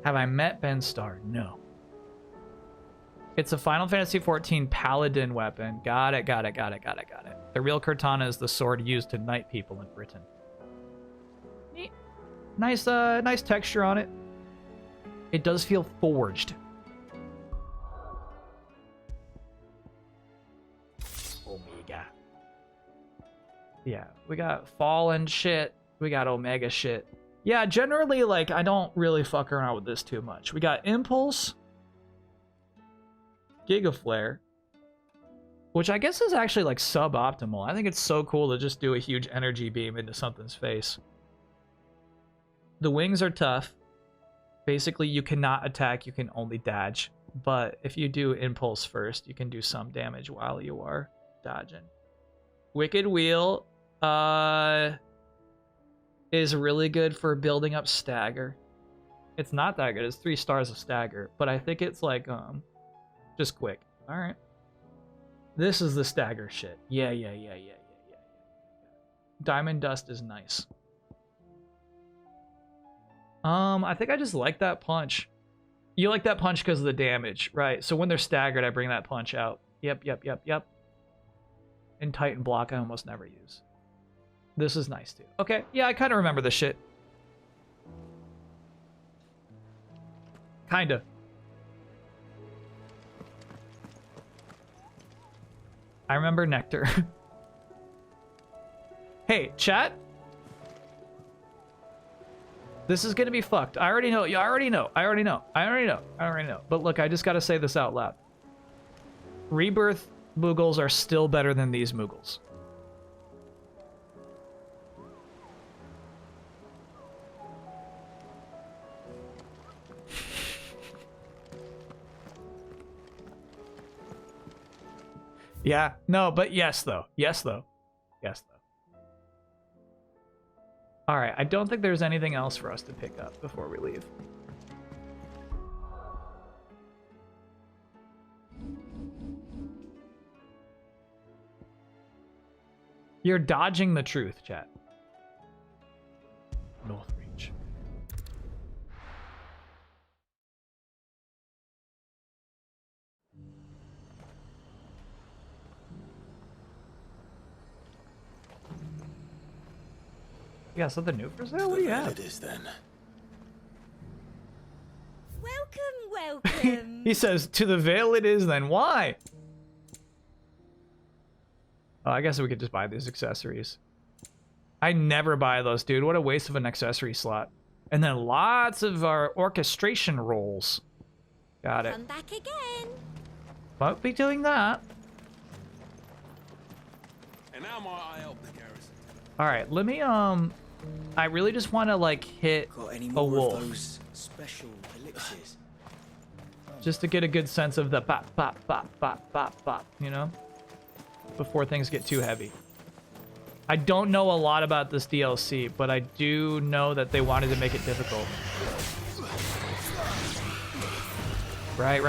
Have I met Ben Starr? No. It's a Final Fantasy XIV Paladin weapon. Got it. The real Cortana is the sword used to knight people in Britain. Neat. Nice texture on it. It does feel forged. Omega. Yeah, we got fallen shit. We got Omega shit. Yeah, generally, like, I don't really fuck around with this too much. We got Impulse, Giga Flare, which I guess is actually, like, suboptimal. I think it's so cool to just do a huge energy beam into something's face. The wings are tough. Basically, you cannot attack, you can only dodge. But if you do Impulse first, you can do some damage while you are dodging. Wicked Wheel, is really good for building up stagger. It's not that good. It's 3 stars of stagger, but I think it's like just quick. All right. This is the stagger shit. Yeah. Diamond Dust is nice. I think I just like that punch. You like that punch because of the damage, right? So when they're staggered, I bring that punch out. Yep. And Titan Block I almost never use. This is nice too. Okay, yeah, I kind of remember this shit. Kinda. I remember Nectar. Hey, chat. This is gonna be fucked. I already know. I already know. But look, I just gotta say this out loud. Rebirth Moogles are still better than these Moogles. Yeah, no, but yes, though. All right, I don't think there's anything else for us to pick up before we leave. You're dodging the truth, chat. North Reach. You got something new for sale? What do you have? It is then. Welcome. He says, to the veil it is then. Why? Oh, I guess we could just buy these accessories. I never buy those, dude. What a waste of an accessory slot. And then lots of our orchestration rolls. Got it. Come back again. Won't be doing that. And now I help the garrison. All right, let me, I really just want to, like, hit Got any a more wolf. of those special elixirs? Just to get a good sense of the bop, bop, bop, bop, bop, bop, you know? Before things get too heavy. I don't know a lot about this DLC, but I do know that they wanted to make it difficult. Right.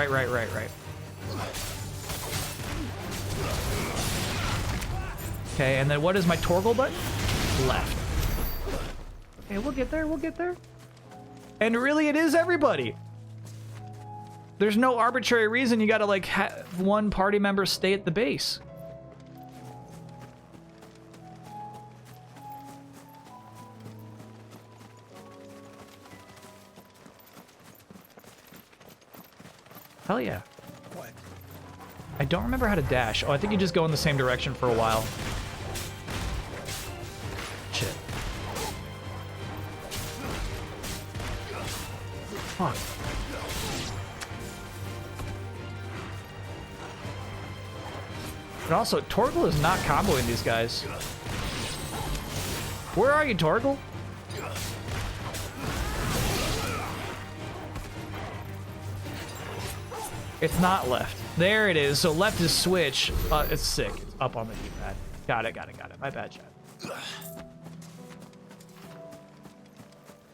Okay, and then what is my toggle button? Left. Okay, we'll get there. And really, it is everybody. There's no arbitrary reason you gotta, like, have one party member stay at the base. Hell yeah. What? I don't remember how to dash. Oh, I think you just go in the same direction for a while. Shit. Fuck. But also, Torgal is not comboing these guys. Where are you, Torgal? It's not left. There it is. So left is switch. It's sick. It's up on the D-pad. Got it. My bad, chat.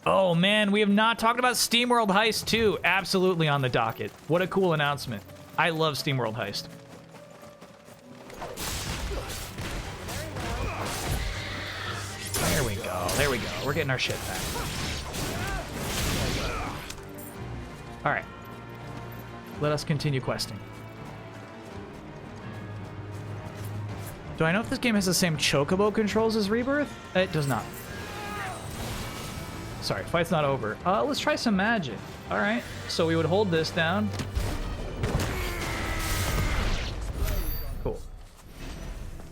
Oh, man. We have not talked about SteamWorld Heist 2. Absolutely on the docket. What a cool announcement. I love SteamWorld Heist. There we go. There we go. We're getting our shit back. All right. Let us continue questing. Do I know if this game has the same chocobo controls as Rebirth? It does not. Sorry, fight's not over. Let's try some magic. All right. So we would hold this down. Cool.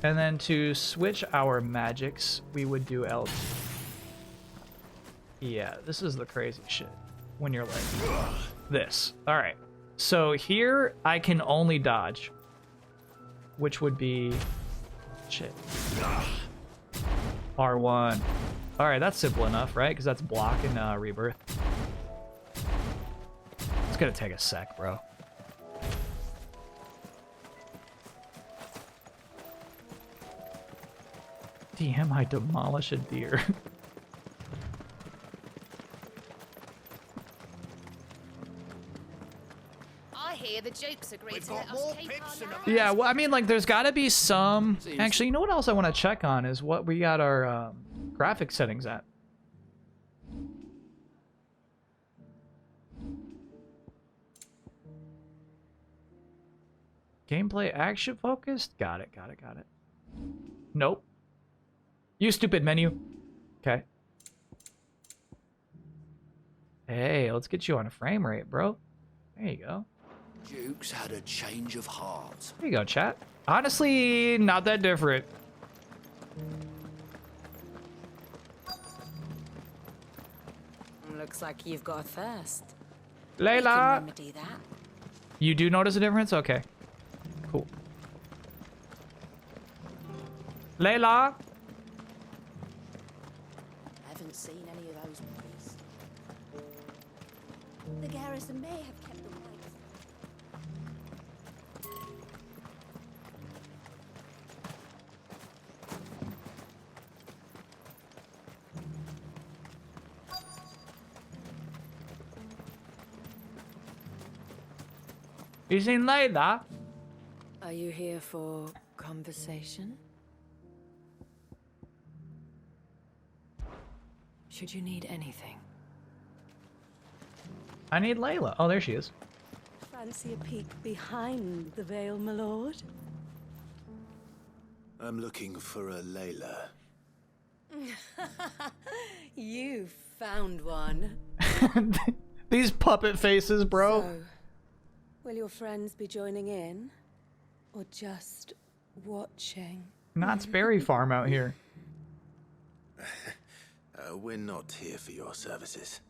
And then to switch our magics, we would do LT. Yeah, this is the crazy shit. When you're like this. All right. So here I can only dodge, which would be shit. R1. All right, that's simple enough, right? Because that's block and Rebirth. It's gonna take a sec, bro. Damn, I demolish a deer. The jokes agree to let us keep our Yeah, well, I mean, like, there's got to be some... Actually, you know what else I want to check on is what we got our graphic settings at. Gameplay action focused? Got it. Nope. You stupid menu. Okay. Hey, let's get you on a frame rate, bro. There you go. Duke's had a change of heart. There you go, chat. Honestly, not that different. Looks like you've got a thirst. Layla! Remedy that. You do notice a difference? Okay. Cool. Layla! Haven't seen any of those movies. The garrison may have kept the lights. You seen Layla? Are you here for conversation? Should you need anything? I need Layla. Oh, there she is. Fancy a peek behind the veil, my lord? I'm looking for a Layla. You found one. These puppet faces, bro. So, will your friends be joining in? Or just watching? Knott's Berry Farm out here. We're not here for your services.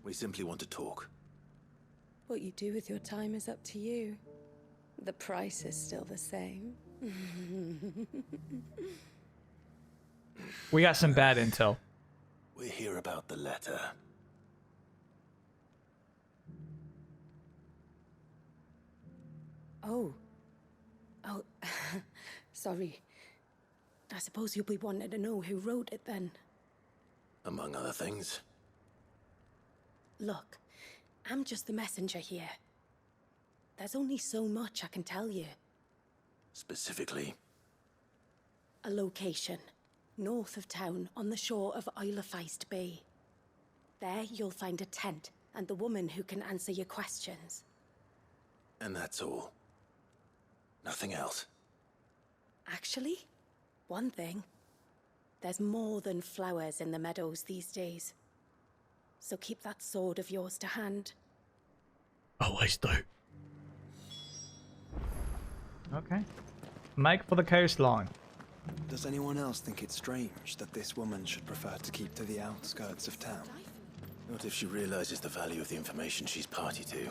We simply want to talk. What you do with your time is up to you. The price is still the same. We got some bad intel. We're here about the letter. Oh, sorry. I suppose you'll be wanting to know who wrote it then. Among other things. Look, I'm just the messenger here. There's only so much I can tell you. Specifically? A location, north of town, on the shore of Isle of Feist Bay. There you'll find a tent and the woman who can answer your questions. And that's all. Nothing else. Actually, one thing. There's more than flowers in the meadows these days. So keep that sword of yours to hand. Always do. Okay. Make for the coastline. Does anyone else think it's strange that this woman should prefer to keep to the outskirts of town? What if she realizes the value of the information she's party to?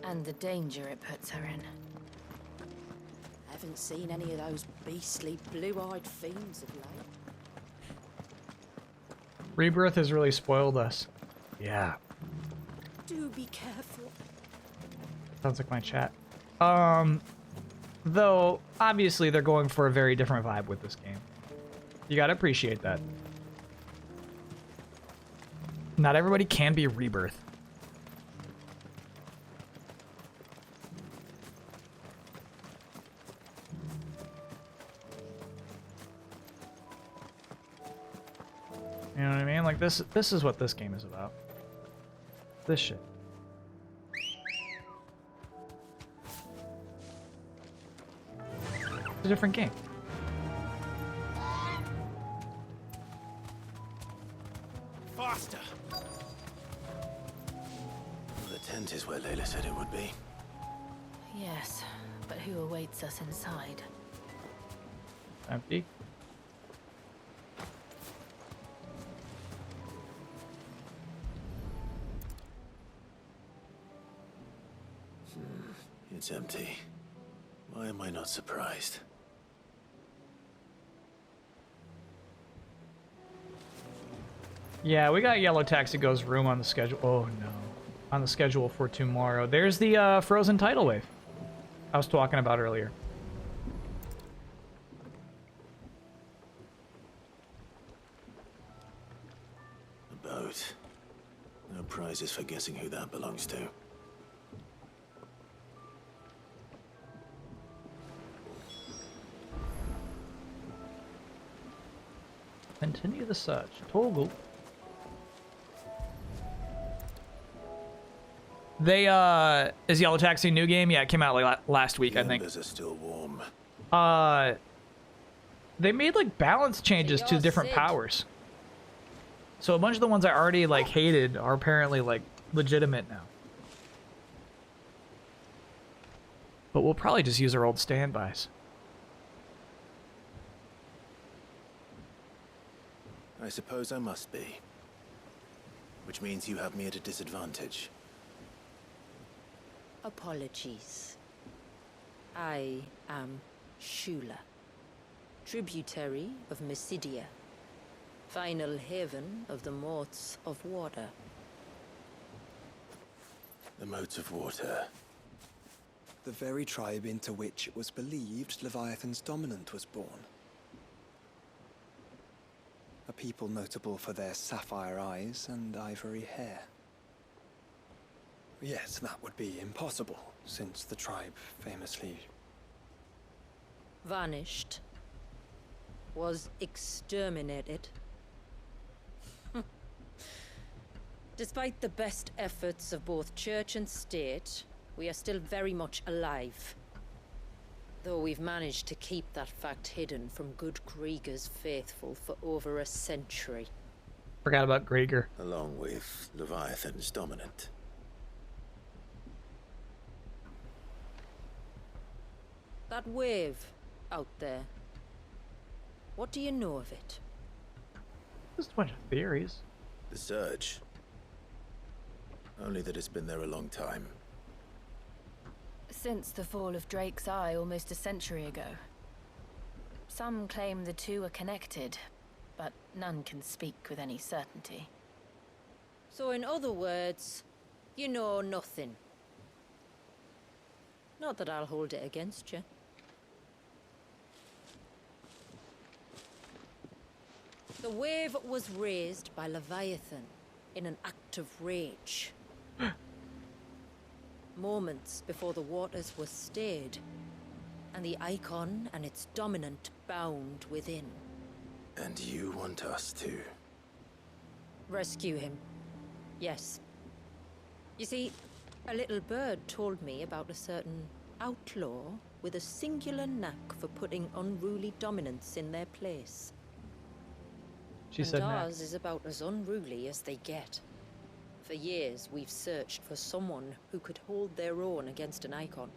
And the danger it puts her in. Haven't seen any of those beastly blue-eyed fiends of late. Rebirth has really spoiled us. Yeah. Do be careful. Sounds like my chat. Though, obviously, they're going for a very different vibe with this game. You gotta appreciate that. Not everybody can be Rebirth. You know what I mean? Like, this is what this game is about. This shit. It's a different game. Faster! The tent is where Layla said it would be. Yes, but who awaits us inside? Empty. It's empty. Why am I not surprised? Yeah, we got Yellow Taxi Go's room on the schedule. Oh no. On the schedule for tomorrow. There's the Frozen tidal wave I was talking about earlier. A boat. No prizes for guessing who that belongs to. Continue the search. Toggle. They, is Yellow Taxi a new game? Yeah, it came out like last week, I think. Embers are still warm. They made like balance changes to different powers. So a bunch of the ones I already like hated are apparently like legitimate now. But we'll probably just use our old standbys. I suppose I must be. Which means you have me at a disadvantage. Apologies. I am Shula, tributary of Mysidia, final haven of the Moats of Water. The Moats of Water. The very tribe into which it was believed Leviathan's dominant was born. A people notable for their sapphire eyes and ivory hair. Yet that would be impossible, since the tribe famously Vanished. Was exterminated. Despite the best efforts of both church and state, we are still very much alive. Though we've managed to keep that fact hidden from good Krieger's faithful for over a century. Forgot about Grieger. Along with Leviathan's dominant. That wave out there. What do you know of it? Just a bunch of theories. The Surge. Only that it's been there a long time. Since the fall of Drake's Eye almost a century ago. Some claim the two are connected, but none can speak with any certainty. So in other words, you know nothing. Not that I'll hold it against you. The wave was raised by Leviathan in an act of rage. Moments before the waters were stayed, and the icon and its dominant bound within. And you want us to? Rescue him. Yes. You see, a little bird told me about a certain outlaw with a singular knack for putting unruly dominants in their place. She And said ours next. is about as unruly as they get. For years, we've searched for someone who could hold their own against an icon.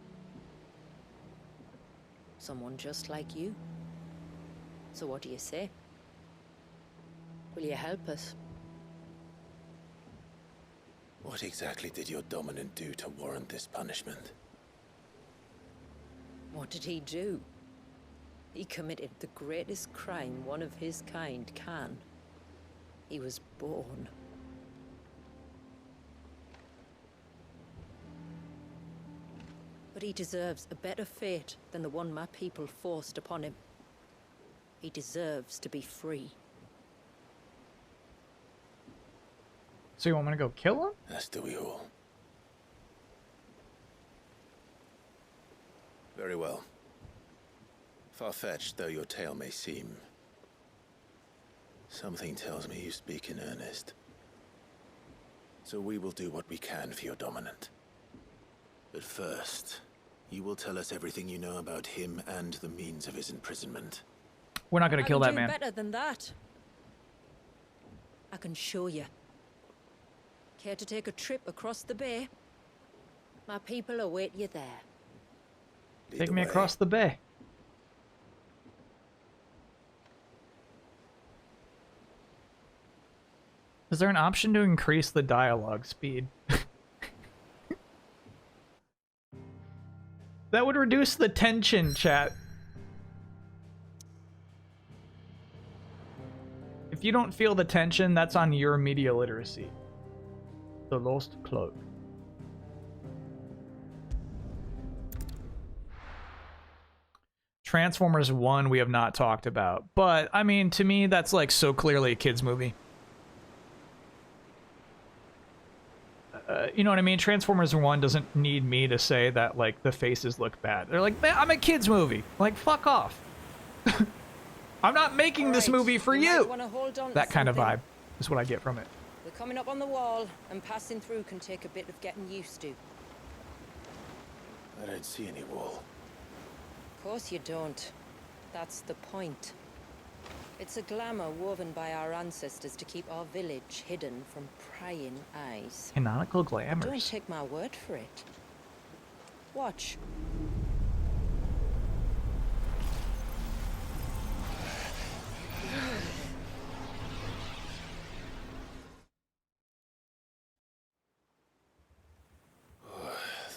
Someone just like you. So what do you say? Will you help us? What exactly did your dominant do to warrant this punishment? What did he do? He committed the greatest crime one of his kind can. he was born. But he deserves a better fate than the one my people forced upon him. He deserves to be free. So you want me to go kill him? As do we all. Very well. Far-fetched though your tale may seem, something tells me you speak in earnest. So we will do what we can for your dominant. But first, you will tell us everything you know about him and the means of his imprisonment. We're not gonna kill that I man. can do better than that. I can show you. Care to take a trip across the bay? My people await you there. Take me across the bay. Is there an option to increase the dialogue speed? That would reduce the tension, chat. If you don't feel the tension, that's on your media literacy. The Lost Cloak. Transformers 1 we have not talked about, but I mean, to me that's like so clearly a kids movie. You know what I mean? Transformers 1 doesn't need me to say that like the faces look bad. They're like, man, I'm a kids movie. Like, fuck off. I'm not making this movie for you. That kind of vibe is what I get from it. We're coming up on the wall, and passing through can take a bit of getting used to. I don't see any wall. Of course you don't. That's the point. It's a glamour woven by our ancestors to keep our village hidden from prying eyes. Canonical glamours. Don't take my word for it. Watch.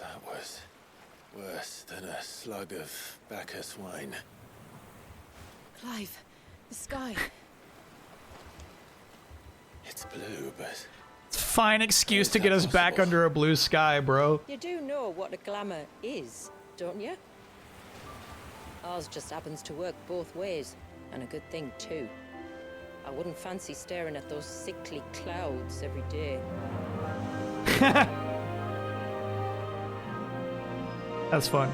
That was worse than a slug of Bacchus wine. Clive, the sky. It's blue, but It's a fine excuse to get us back under a blue sky, bro. You do know what a glamour is, don't you? Ours just happens to work both ways, and a good thing too. I wouldn't fancy staring at those sickly clouds every day. That's fun.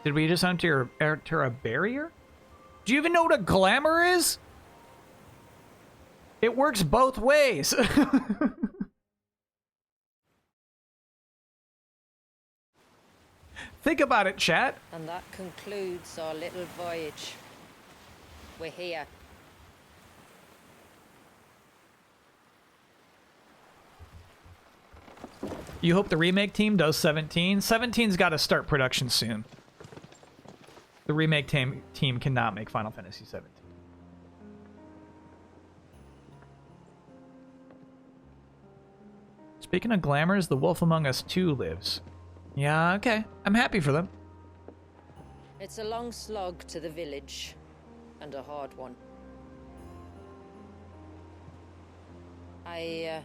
Did we just enter a barrier? Do you even know what a glamour is? It works both ways. Think about it, chat. And that concludes our little voyage. We're here. You hope the remake team does 17? 17's got to start production soon. The remake team cannot make Final Fantasy 17. Speaking of glamours, The Wolf Among Us 2 lives. Yeah, okay. I'm happy for them. It's a long slog to the village, and a hard one. I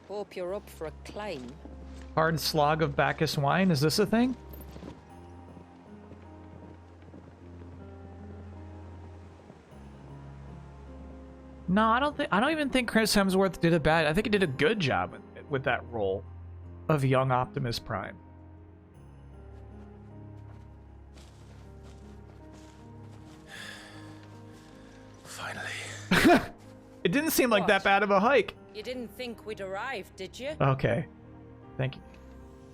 hope you're up for a climb. Hard slog of Bacchus wine, is this a thing? No, I don't even think Chris Hemsworth did a bad. I think he did a good job with that role of young Optimus Prime. Finally. It didn't seem like that bad of a hike. You didn't think we'd arrive, did you? Okay. Thank you.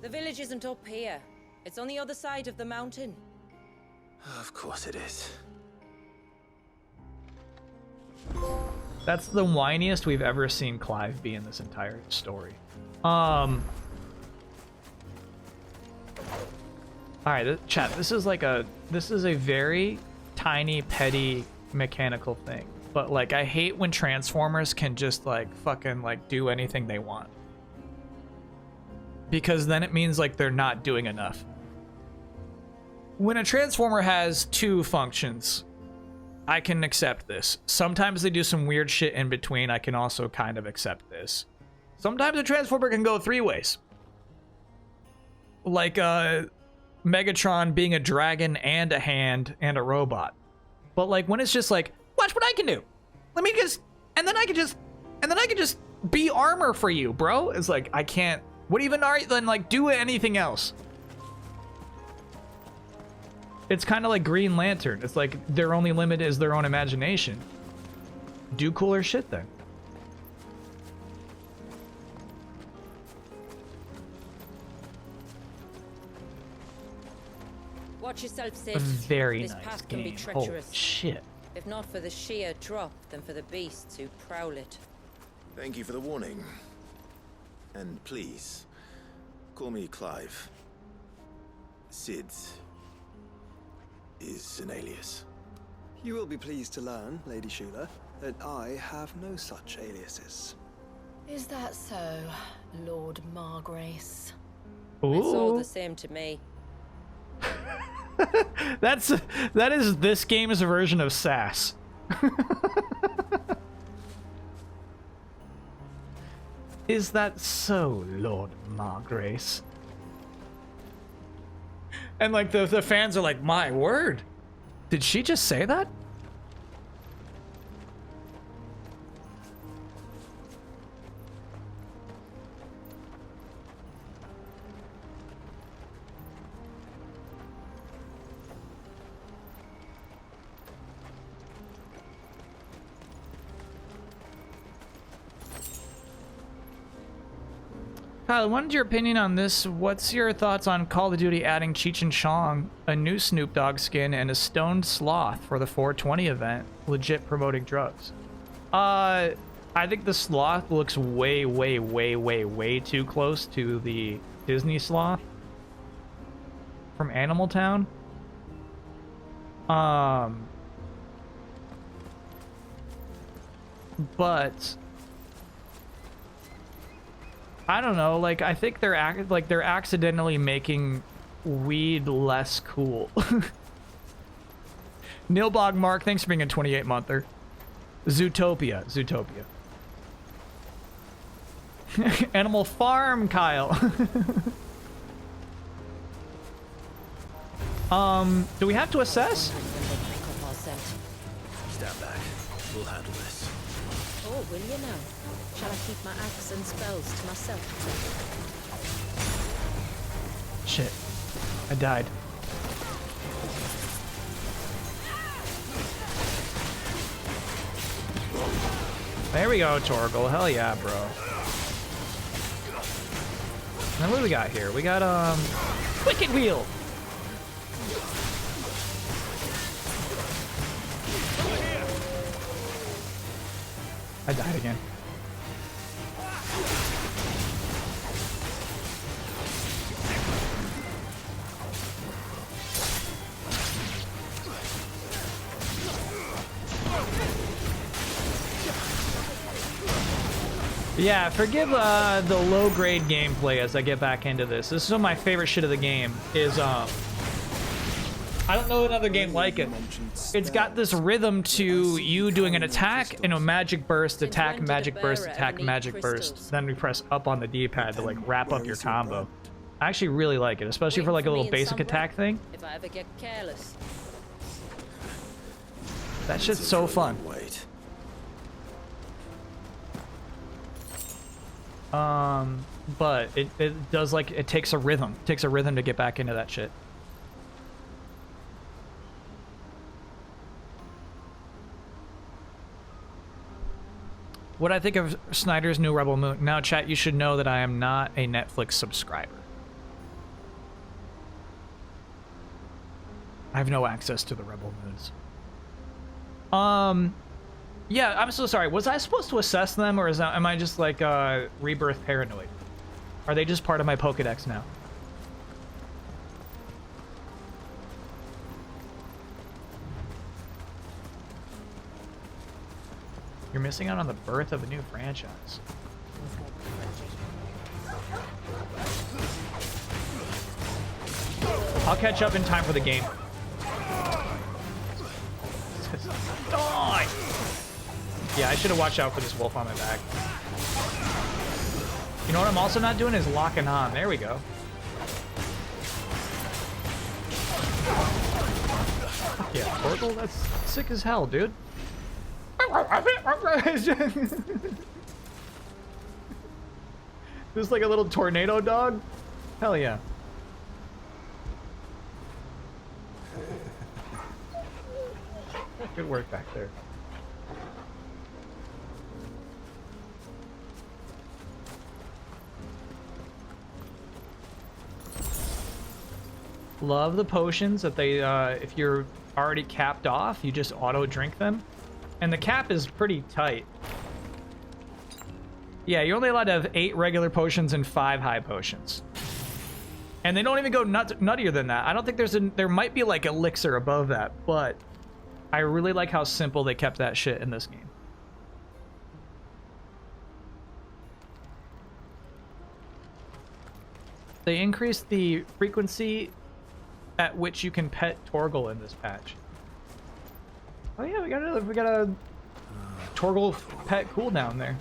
The village isn't up here. It's on the other side of the mountain. Of course it is. That's the whiniest we've ever seen Clive be in this entire story. Alright, chat, this is a very tiny, petty, mechanical thing. But, like, I hate when Transformers can just, like, fucking, like, do anything they want. Because then it means, like, they're not doing enough. When a Transformer has two functions, I can accept this. Sometimes they do some weird shit in between. I can also kind of accept this. Sometimes a Transformer can go 3 ways. Like Megatron being a dragon and a hand and a robot. But like when it's just like, watch what I can do. Let me just, and then I can just be armor for you, bro. It's like, I can't, what even are you, then like do anything else. It's kind of like Green Lantern. It's like their only limit is their own imagination. Do cooler shit then. Watch yourself, Sid. A very This nice path can be game. Holy treacherous. shit. If not for the sheer drop, then for the beasts who prowl it. Thank you for the warning. And please, call me Clive. Sid is an alias. You will be pleased to learn, Lady Shula, that I have no such aliases. Is that so, Lord Margrace? It's all Ooh. the same to me. That is this game's version of sass. Is that so, Lord Margrace? And like the fans are like, my word. Did she just say that? Kyle, I wanted your opinion on this. What's your thoughts on Call of Duty adding Cheech and Chong, a new Snoop Dogg skin, and a stoned sloth for the 420 event, legit promoting drugs? I think the sloth looks way, way, way, way, way too close to the Disney sloth from Animal Town. But I don't know, like I think they're accidentally making weed less cool. Nilbog Mark, thanks for being a 28-monther. Zootopia. Animal Farm, Kyle. Do we have to assess? Stand back. We'll handle this. Oh, will you now? Shall I keep my axe and spells to myself? Shit. I died. There we go, Torgal. Hell yeah, bro. Now what do we got here? We got, Wicked Wheel! I died again. Yeah, forgive the low-grade gameplay as I get back into this. This is one of my favorite shit of the game, is, I don't know another game like it. It's got this rhythm to you doing an attack and a magic burst, attack, magic burst, attack, magic burst. Then we press up on the D-pad to, like, wrap up your combo. I actually really like it, especially for, like, a little basic attack thing. If I ever get careless. That shit's so fun. Wait. But it does, like, it takes a rhythm. It takes a rhythm to get back into that shit. What I think of Snyder's new Rebel Moon. Now, chat, you should know that I am not a Netflix subscriber. I have no access to the Rebel Moons. Yeah, I'm so sorry. Was I supposed to assess them, or am I just like rebirth paranoid? Are they just part of my Pokedex now? You're missing out on the birth of a new franchise. I'll catch up in time for the game. Yeah, I should have watched out for this wolf on my back. You know what I'm also not doing is locking on. There we go. Fuck yeah, Torgal, that's sick as hell, dude. This is like a little tornado dog? Hell yeah. Good work back there. Love the potions that they, if you're already capped off, you just auto drink them. And the cap is pretty tight. Yeah, you're only allowed to have 8 regular potions and 5 high potions. And they don't even go nuttier than that. I don't think there might be like elixir above that, but I really like how simple they kept that shit in this game. They increased the frequency at which you can pet Torgal in this patch. Oh yeah, we got a Torgal pet cooldown there.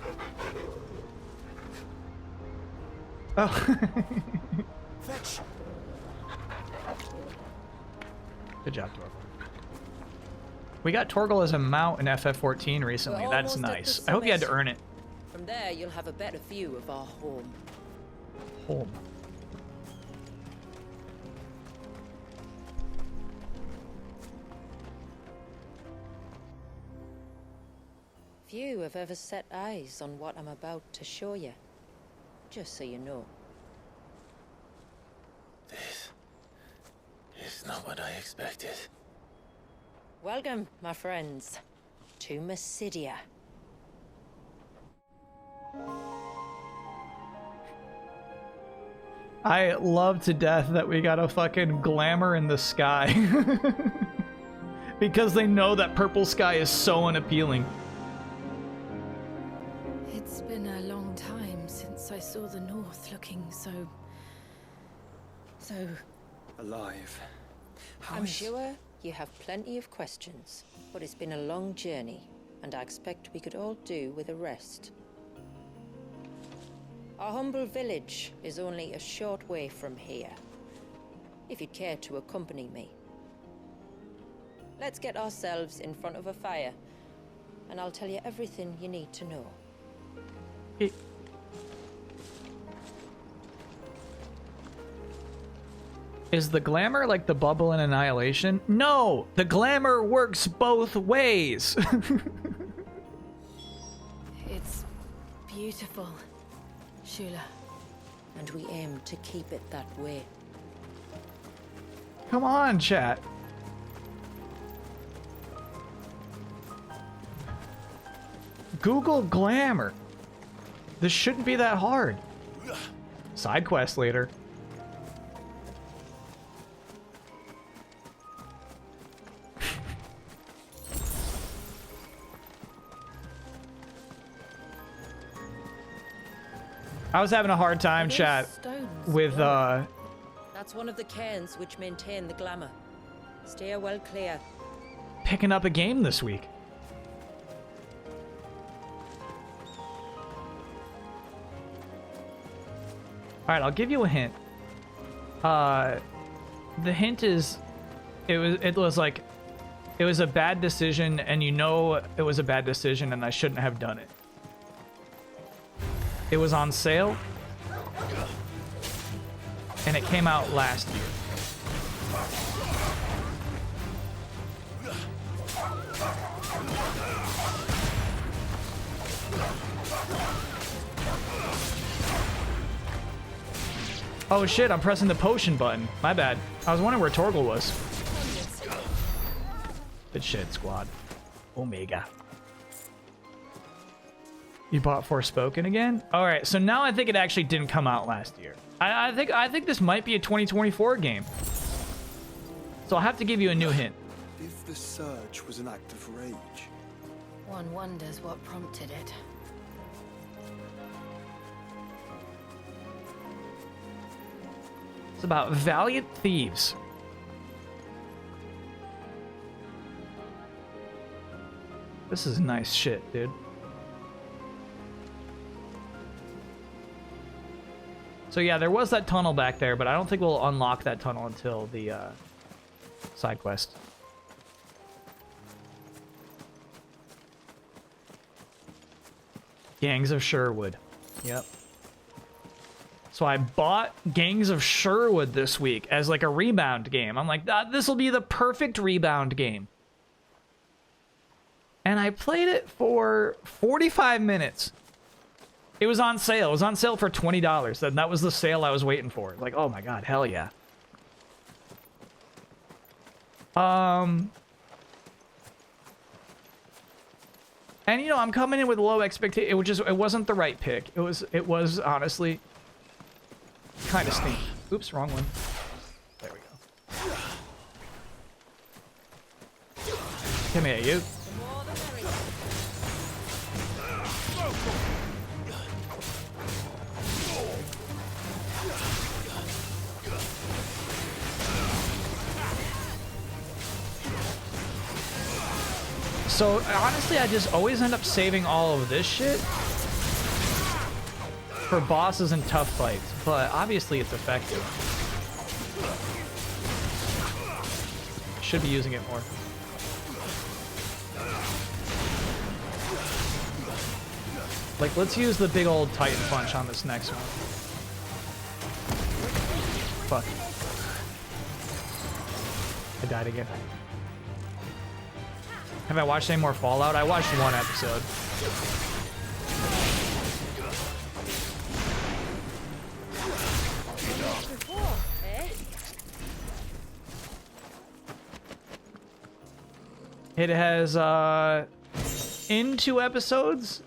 Oh. Fetch. Good job, Torgal. We got Torgal as a mount in FF14 recently. That's nice. I hope you had to earn it. From there, you'll have a better view of our home. Home. Few have ever set eyes on what I'm about to show you. Just so you know. This is not what I expected. Welcome, my friends, to Mysidia. I love to death that we got a fucking glamour in the sky. Because they know that purple sky is so unappealing. It's been a long time since I saw the North looking so Alive. I'm sure you have plenty of questions, but it's been a long journey, and I expect we could all do with a rest. Our humble village is only a short way from here, if you'd care to accompany me. Let's get ourselves in front of a fire, and I'll tell you everything you need to know. Is the glamour like the bubble in Annihilation? No! The glamour works both ways! it's beautiful, Shula. And we aim to keep it that way. Come on, chat. Google glamour. This shouldn't be that hard. Side quest later. I was having a hard time, chat, with That's one of the cairns which maintain the glamour. Steer well clear. picking up a game this week. Alright, I'll give you a hint. The hint is it was a bad decision, and you know it was a bad decision and I shouldn't have done it. It was on sale, and it came out last year. Oh shit, I'm pressing the potion button. My bad. I was wondering where Torgal was. Good shit, squad. Omega. You bought Forspoken again? Alright, so now I think it actually didn't come out last year. I think this might be a 2024 game. So I'll have to give you a new hint. If the surge was an act of rage. One wonders what prompted it. It's about valiant thieves. This is nice shit, dude. So yeah, there was that tunnel back there, but I don't think we'll unlock that tunnel until the side quest. Gangs of Sherwood. Yep. So I bought Gangs of Sherwood this week as like a rebound game. I'm like, this will be the perfect rebound game. And I played it for 45 minutes. It was on sale. It was on sale for $20. And that was the sale I was waiting for. Like, oh my god, hell yeah. And you know, I'm coming in with low expectation. It wasn't the right pick. It was honestly kind of stinky. Oops, wrong one. There we go. Come here, you. So, honestly, I just always end up saving all of this shit for bosses and tough fights, but obviously it's effective. Should be using it more. Like, let's use the big old Titan Punch on this next one. Fuck. I died again. Have I watched any more Fallout? I watched one episode. It has, in 2 episodes,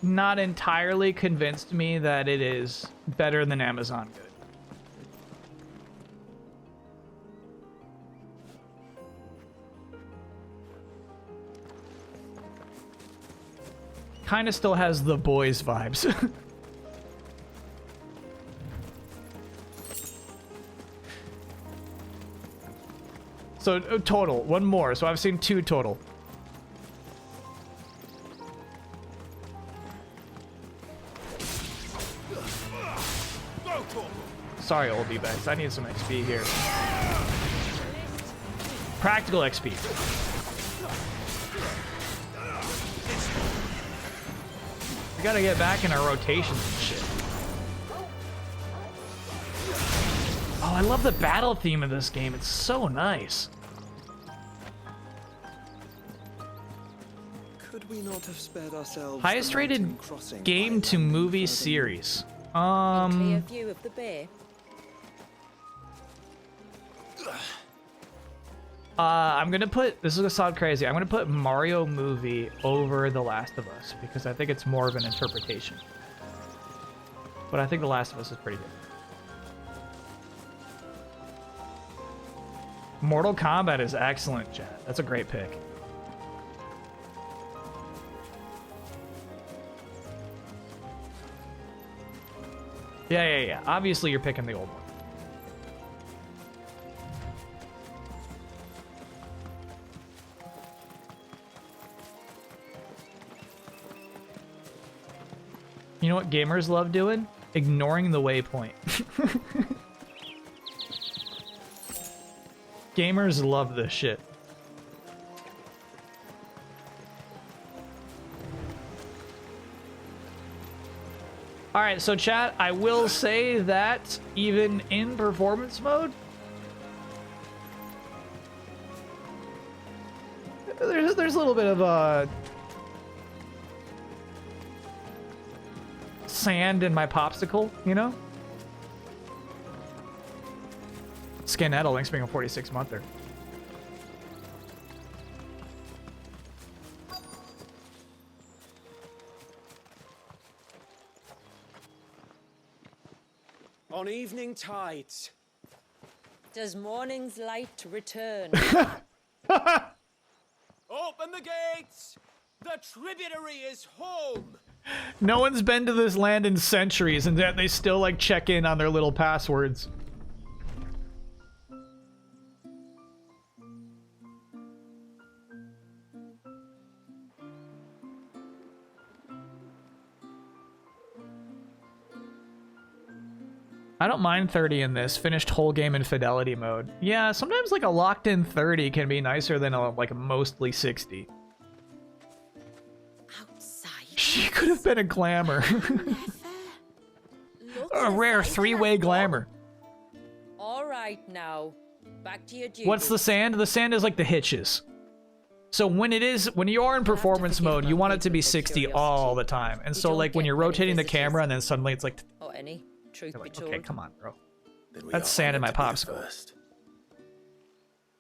not entirely convinced me that it is better than Amazon Good. Kind of still has The Boys vibes. So total, one more. So I've seen 2 total. Sorry, old D-bags. I need some XP here. Practical XP. We gotta get back in our rotations and shit. Oh, I love the battle theme of this game. It's so nice. Could we not have spared ourselves Highest rated game to movie series. Clear view of the bay. I'm gonna put, this is gonna sound crazy, I'm gonna put Mario movie over The Last of Us because I think it's more of an interpretation. But I think The Last of Us is pretty good. Mortal Kombat is excellent, chat. That's a great pick. Yeah. Obviously, you're picking the old one. You know what gamers love doing? Ignoring the waypoint. Gamers love this shit. Alright, so chat, I will say that even in performance mode, there's a little bit of sand in my popsicle, you know? Skinettle, thanks for being a 46-monther. On evening tides. Does morning's light return? Open the gates! The tributary is home! No one's been to this land in centuries, and yet they still, like, check in on their little passwords. I don't mind 30 in this. Finished whole game in fidelity mode. Yeah, sometimes like a locked in 30 can be nicer than like a mostly 60. Outside. She could have been a glamour. A rare 3-way glamour. All right now, back to your duties. What's the sand? The sand is like the hitches. So when you are in performance mode, you want it to be 60 all the time. And so like when you're rotating the camera and then suddenly it's like, or any truth be like, told. okay, come on, bro. Then That's sand in my popsicle. First.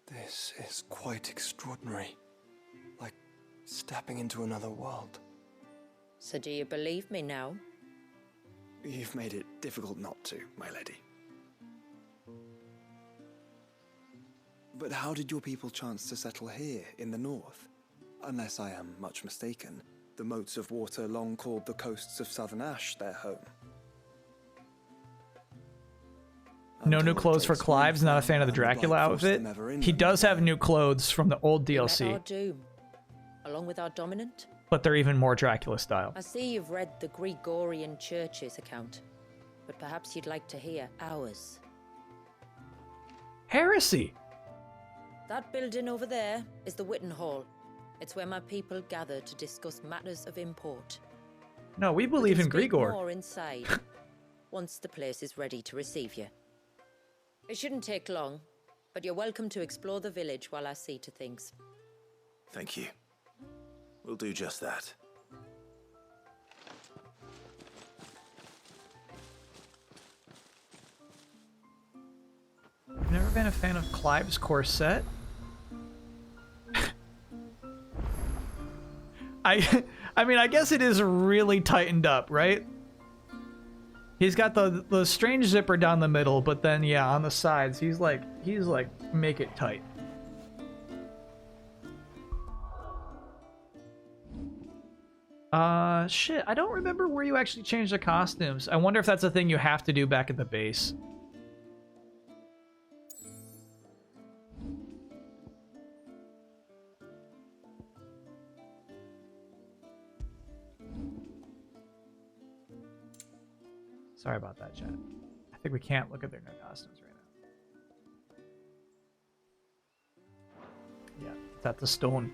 This is quite extraordinary. Like stepping into another world. So do you believe me now? You've made it difficult not to, my lady. But how did your people chance to settle here in the north? Unless I am much mistaken, the moats of water long called the coasts of Southern Ash their home. No new clothes for Clive's, not a fan of the Dracula outfit. He does have new clothes from the old We met our DLC, doom, along with our dominant. but they're even more Dracula style. I see you've read the Gregorian Church's account, but perhaps you'd like to hear ours. Heresy! That building over there is the Witten Hall. It's where my people gather to discuss matters of import. No, we believe We in can speak Grigor. more inside, once the place is ready to receive you. It shouldn't take long, but you're welcome to explore the village while I see to things. Thank you. We'll do just that. I've never been a fan of Clive's corset. I mean, I guess it is really tightened up, right? He's got the strange zipper down the middle, but then yeah, on the sides, he's like make it tight. Shit, I don't remember where you actually changed the costumes. I wonder if that's a thing you have to do back at the base. Sorry about that, chat. I think we can't look at their new costumes right now. Yeah, that's a stone.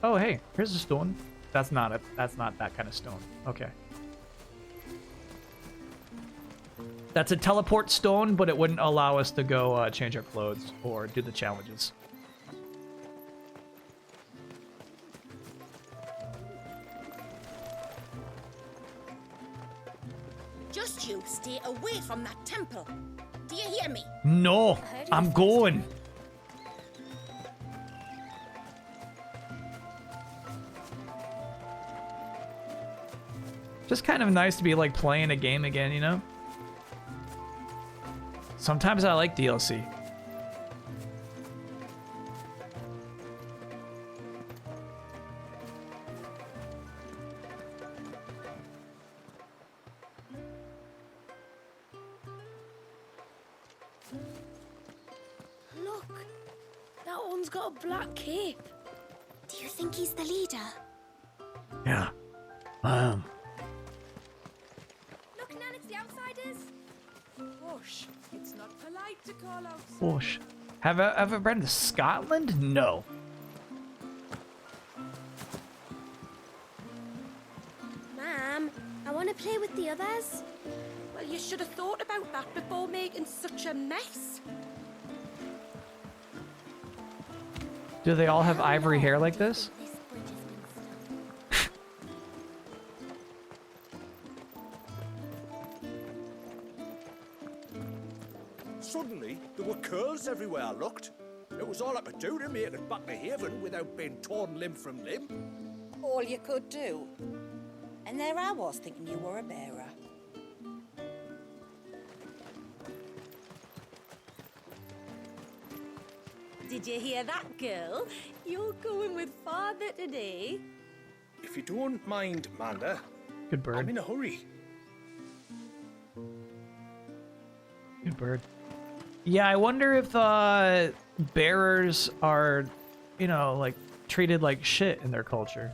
Oh, hey, here's a stone. That's not that kind of stone. Okay. That's a teleport stone, but it wouldn't allow us to go change our clothes or do the challenges. Just you stay away from that temple. Do you hear me? No, I'm going. Just kind of nice to be like playing a game again, you know? Sometimes I like DLC. Look, that one's got a black cape. Do you think he's the leader? Yeah. Look, Nan, it's the outsiders. Whoosh. It's not polite to call out. Whoosh. Have I ever been to Scotland? No. Ma'am, I want to play with the others. Well, you should have thought about that before making such a mess. Do they all have ivory hair like this? This bridge has been stuck. Suddenly, there were curls everywhere I looked. It was all I could do to make it back to Haven without being torn limb from limb. All you could do. And there I was thinking you were a bearer. Did you hear that, girl? You're going with father today. If you don't mind, Manda, Good I'm bird. in a hurry. Good bird. Yeah, I wonder if bearers are, you know, like treated like shit in their culture.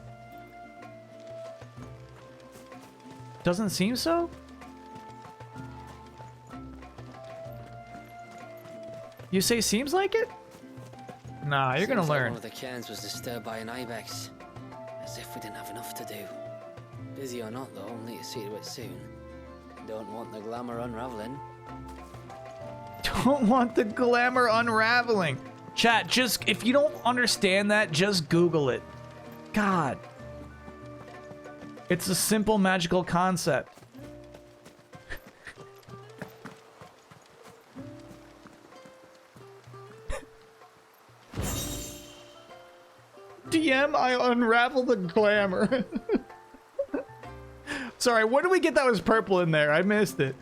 Doesn't seem so? You say seems like it? Nah, you're gonna Seems like learn. one of the cairns was disturbed by an ibex. As if we didn't have enough to do. Busy or not, though, need to see to it soon. Don't want the glamour unraveling. Don't want the glamour unraveling. Chat, just, if you don't understand that, just Google it. God. It's a simple magical concept. DM, I unravel the glamour. Sorry, where did we get that was purple in there? I missed it.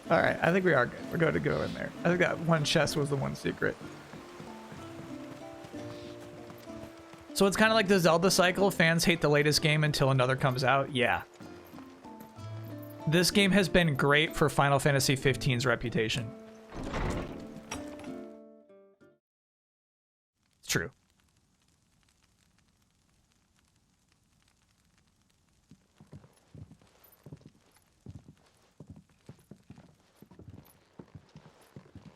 Alright, I think we are good. We're going to go in there. I think that one chest was the one secret. So it's kind of like the Zelda cycle. Fans hate the latest game until another comes out. Yeah. This game has been great for Final Fantasy XV's reputation. It's true.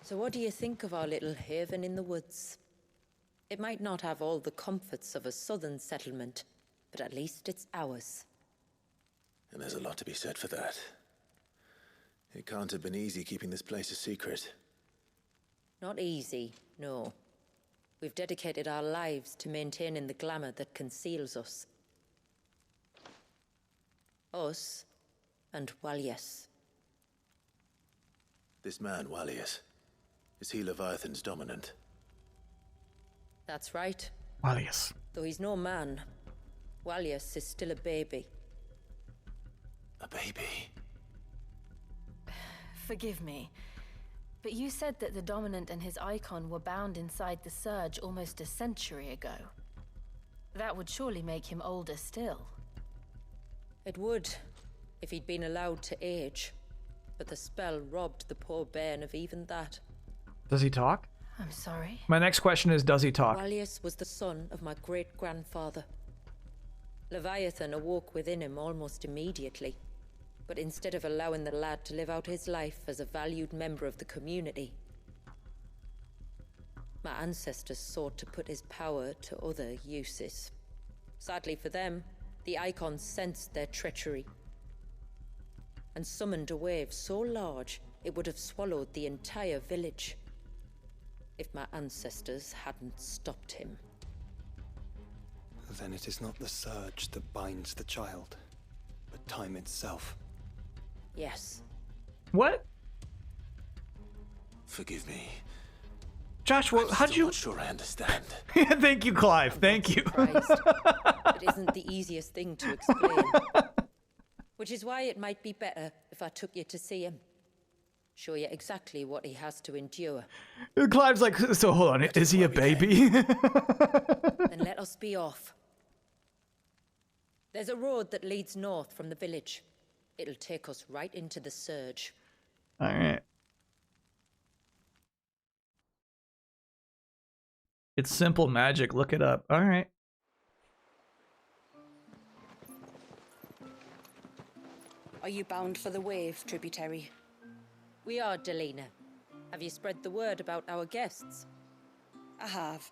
So what do you think of our little haven in the woods? It might not have all the comforts of a southern settlement, but at least it's ours. And there's a lot to be said for that. It can't have been easy keeping this place a secret. Not easy, no. We've dedicated our lives to maintaining the glamour that conceals us. Us and Walias. This man, Walias, is he Leviathan's dominant? That's right. Walias. Though he's no man, Walias is still a baby. A baby? Forgive me, but you said that the Dominant and his icon were bound inside the Surge almost a century ago. That would surely make him older still. It would, if he'd been allowed to age. But the spell robbed the poor bairn of even that. Does he talk? I'm sorry. My next question is, does he talk? Walias was the son of my great-grandfather. Leviathan awoke within him almost immediately. But instead of allowing the lad to live out his life as a valued member of the community, my ancestors sought to put his power to other uses. Sadly for them, the icons sensed their treachery and summoned a wave so large it would have swallowed the entire village if my ancestors hadn't stopped him. Then it is not the surge that binds the child, but time itself. Yes. What? Forgive me. Joshua, how'd you... I'm not sure I understand. Thank you, Clive. Thank you. It isn't the easiest thing to explain. Which is why it might be better if I took you to see him. Show you exactly what he has to endure. Clive's like, so hold on, is he a baby? Then let us be off. There's a road that leads north from the village. It'll take us right into the Surge. All right. It's simple magic. Look it up. All right. Are you bound for the wave, tributary? We are, Delina. Have you spread the word about our guests? I have.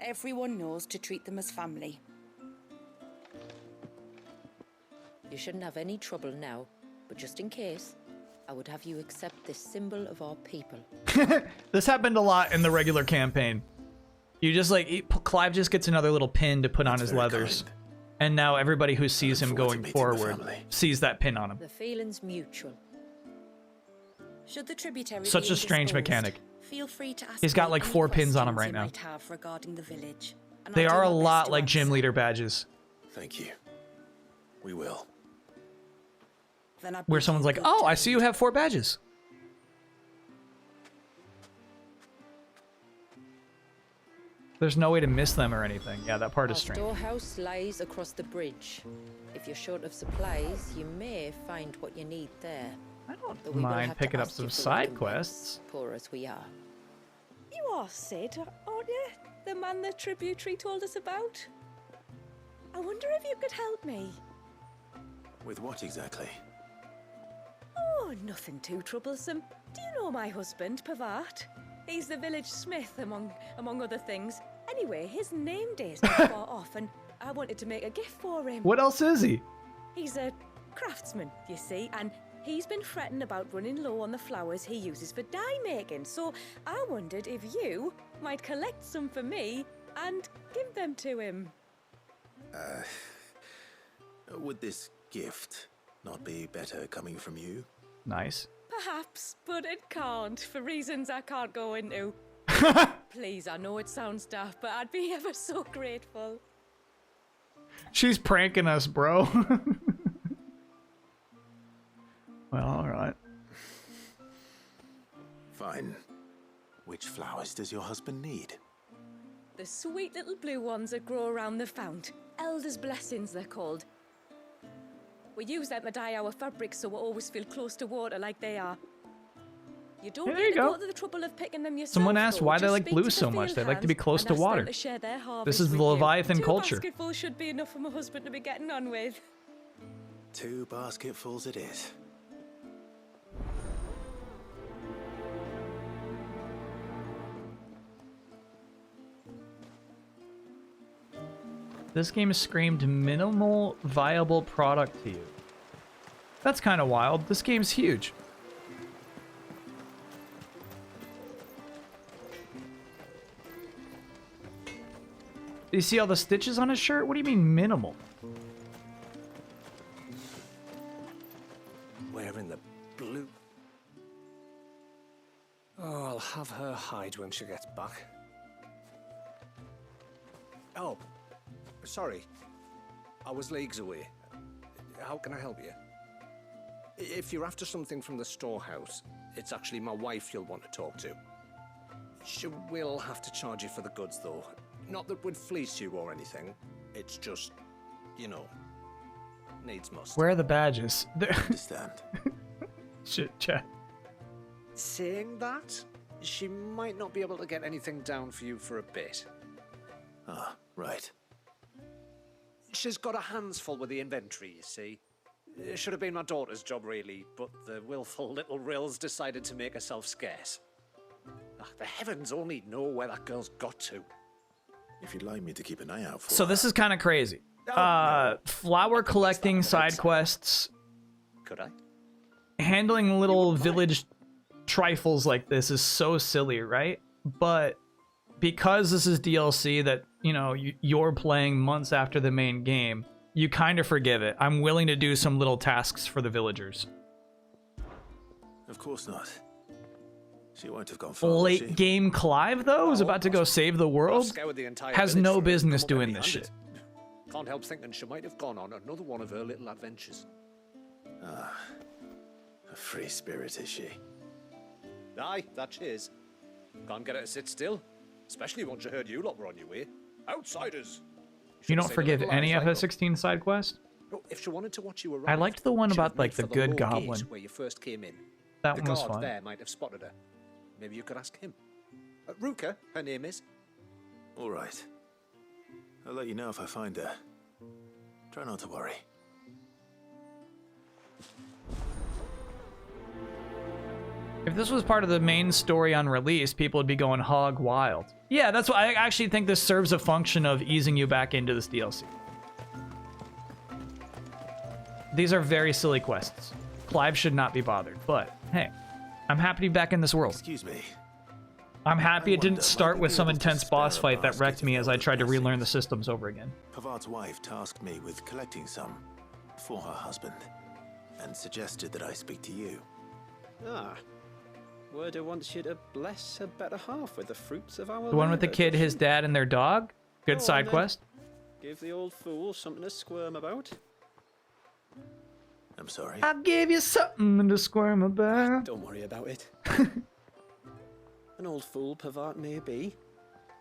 Everyone knows to treat them as family. You shouldn't have any trouble now, but just in case, I would have you accept this symbol of our people. This happened a lot in the regular campaign. You just like, Clive just gets another little pin to put on his leathers. Kind. And now everybody who sees him going forward sees that pin on him. The feeling's mutual. Should the tributary Such a strange mechanic. Feel free to ask. He's got like 4 pins on him right now. Regarding the village, they are a lot like gym leader badges. Thank you. We will. Where someone's like, oh, I see you have 4 badges. There's no way to miss them or anything. Yeah, that part is strange. Our storehouse lies across the bridge. If you're short of supplies, you may find what you need there. I don't mind picking up some side quests. Poor as we are. are Sid, aren't you? The man the tributary told us about? I wonder if you could help me. With what exactly? Oh, nothing too troublesome. Do you know my husband, Pavat? He's the village smith, among other things. Anyway, his name day's not far off, and I wanted to make a gift for him. What else is he? He's a craftsman, you see, and he's been fretting about running low on the flowers he uses for dye making. So I wondered if you might collect some for me and give them to him. Would this gift not be better coming from you? Nice. Perhaps, but it can't, for reasons I can't go into. Please, I know it sounds daft, but I'd be ever so grateful. She's pranking us, bro. Well, alright. Fine. Which flowers does your husband need? The sweet little blue ones that grow around the fount. Elder's blessings, they're called. We use them to dye our fabrics so we always feel close to water like they are. You don't Hey, there need you to go. go to the trouble of picking them yourself. Someone asked though. why they Just like speak blue to the so much. field They like to be hands close and to ask them water. to share their This harvest is the with you. Leviathan 2 culture. basketfuls should be enough for my husband to be getting on with. 2 basketfuls it is. This game screamed minimal viable product to you. That's kind of wild. This game's huge. Do you see all the stitches on his shirt? What do you mean minimal? Wearing the blue. Oh, I'll have her hide when she gets back. Oh, sorry. I was leagues away. How can I help you? If you're after something from the storehouse, it's actually my wife you'll want to talk to. She will have to charge you for the goods, though. Not that we'd fleece you or anything. It's just, you know, needs must. Where are the badges? Understand. Shit, chat. Saying that, she might not be able to get anything down for you for a bit. Ah, right. She's got her hands full with the inventory, you see. It should have been my daughter's job, really, but the willful little Rills decided to make herself scarce. The heavens only know where that girl's got to. If you'd like me to keep an eye out for So her. this is kind of crazy. Flower collecting side quests, Could I? handling little village trifles like this is so silly, right? But because this is DLC that, you know, you're playing months after the main game, you kind of forgive it. I'm willing to do some little tasks for the villagers. Of course not. She won't have gone far, will she? Late game Clive, though, is about to go save the world, has no business doing this shit. Can't help thinking she might have gone on another one of her little adventures. Ah, a free spirit is she? Aye, that she is. Can't get her to sit still, especially once you heard you lot were on your way. Outsiders! You don't forgive any FS16 side quest? If she wanted to watch you arrive, I liked the one she'd about, have like, made the for good low goblin. gate where you first came in. That the one was guard fun. there might have spotted her. Maybe you could ask him. Ruka, her name is. All right. I'll let you know if I find her. Try not to worry. If this was part of the main story on release, people would be going hog wild. Yeah, that's why I actually think this serves a function of easing you back into this DLC. These are very silly quests. Clive should not be bothered, but hey, I'm happy to be back in this world. Excuse me. I'm happy it didn't wonder, start might with we be some able to intense spare boss a fight that basket wrecked me of as I elder tried to relearn the blessings? systems over again. Pavard's wife tasked me with collecting some for her husband and suggested that I speak to you. Ah. Werder wants you to bless her better half with the fruits of our The one with the labour, kid, does his she? dad, and their dog? Good Go on side then. quest. Give the old fool something to squirm about. I'm sorry. I'll give you something to squirm about. Don't worry about it. An old fool Pavard may be,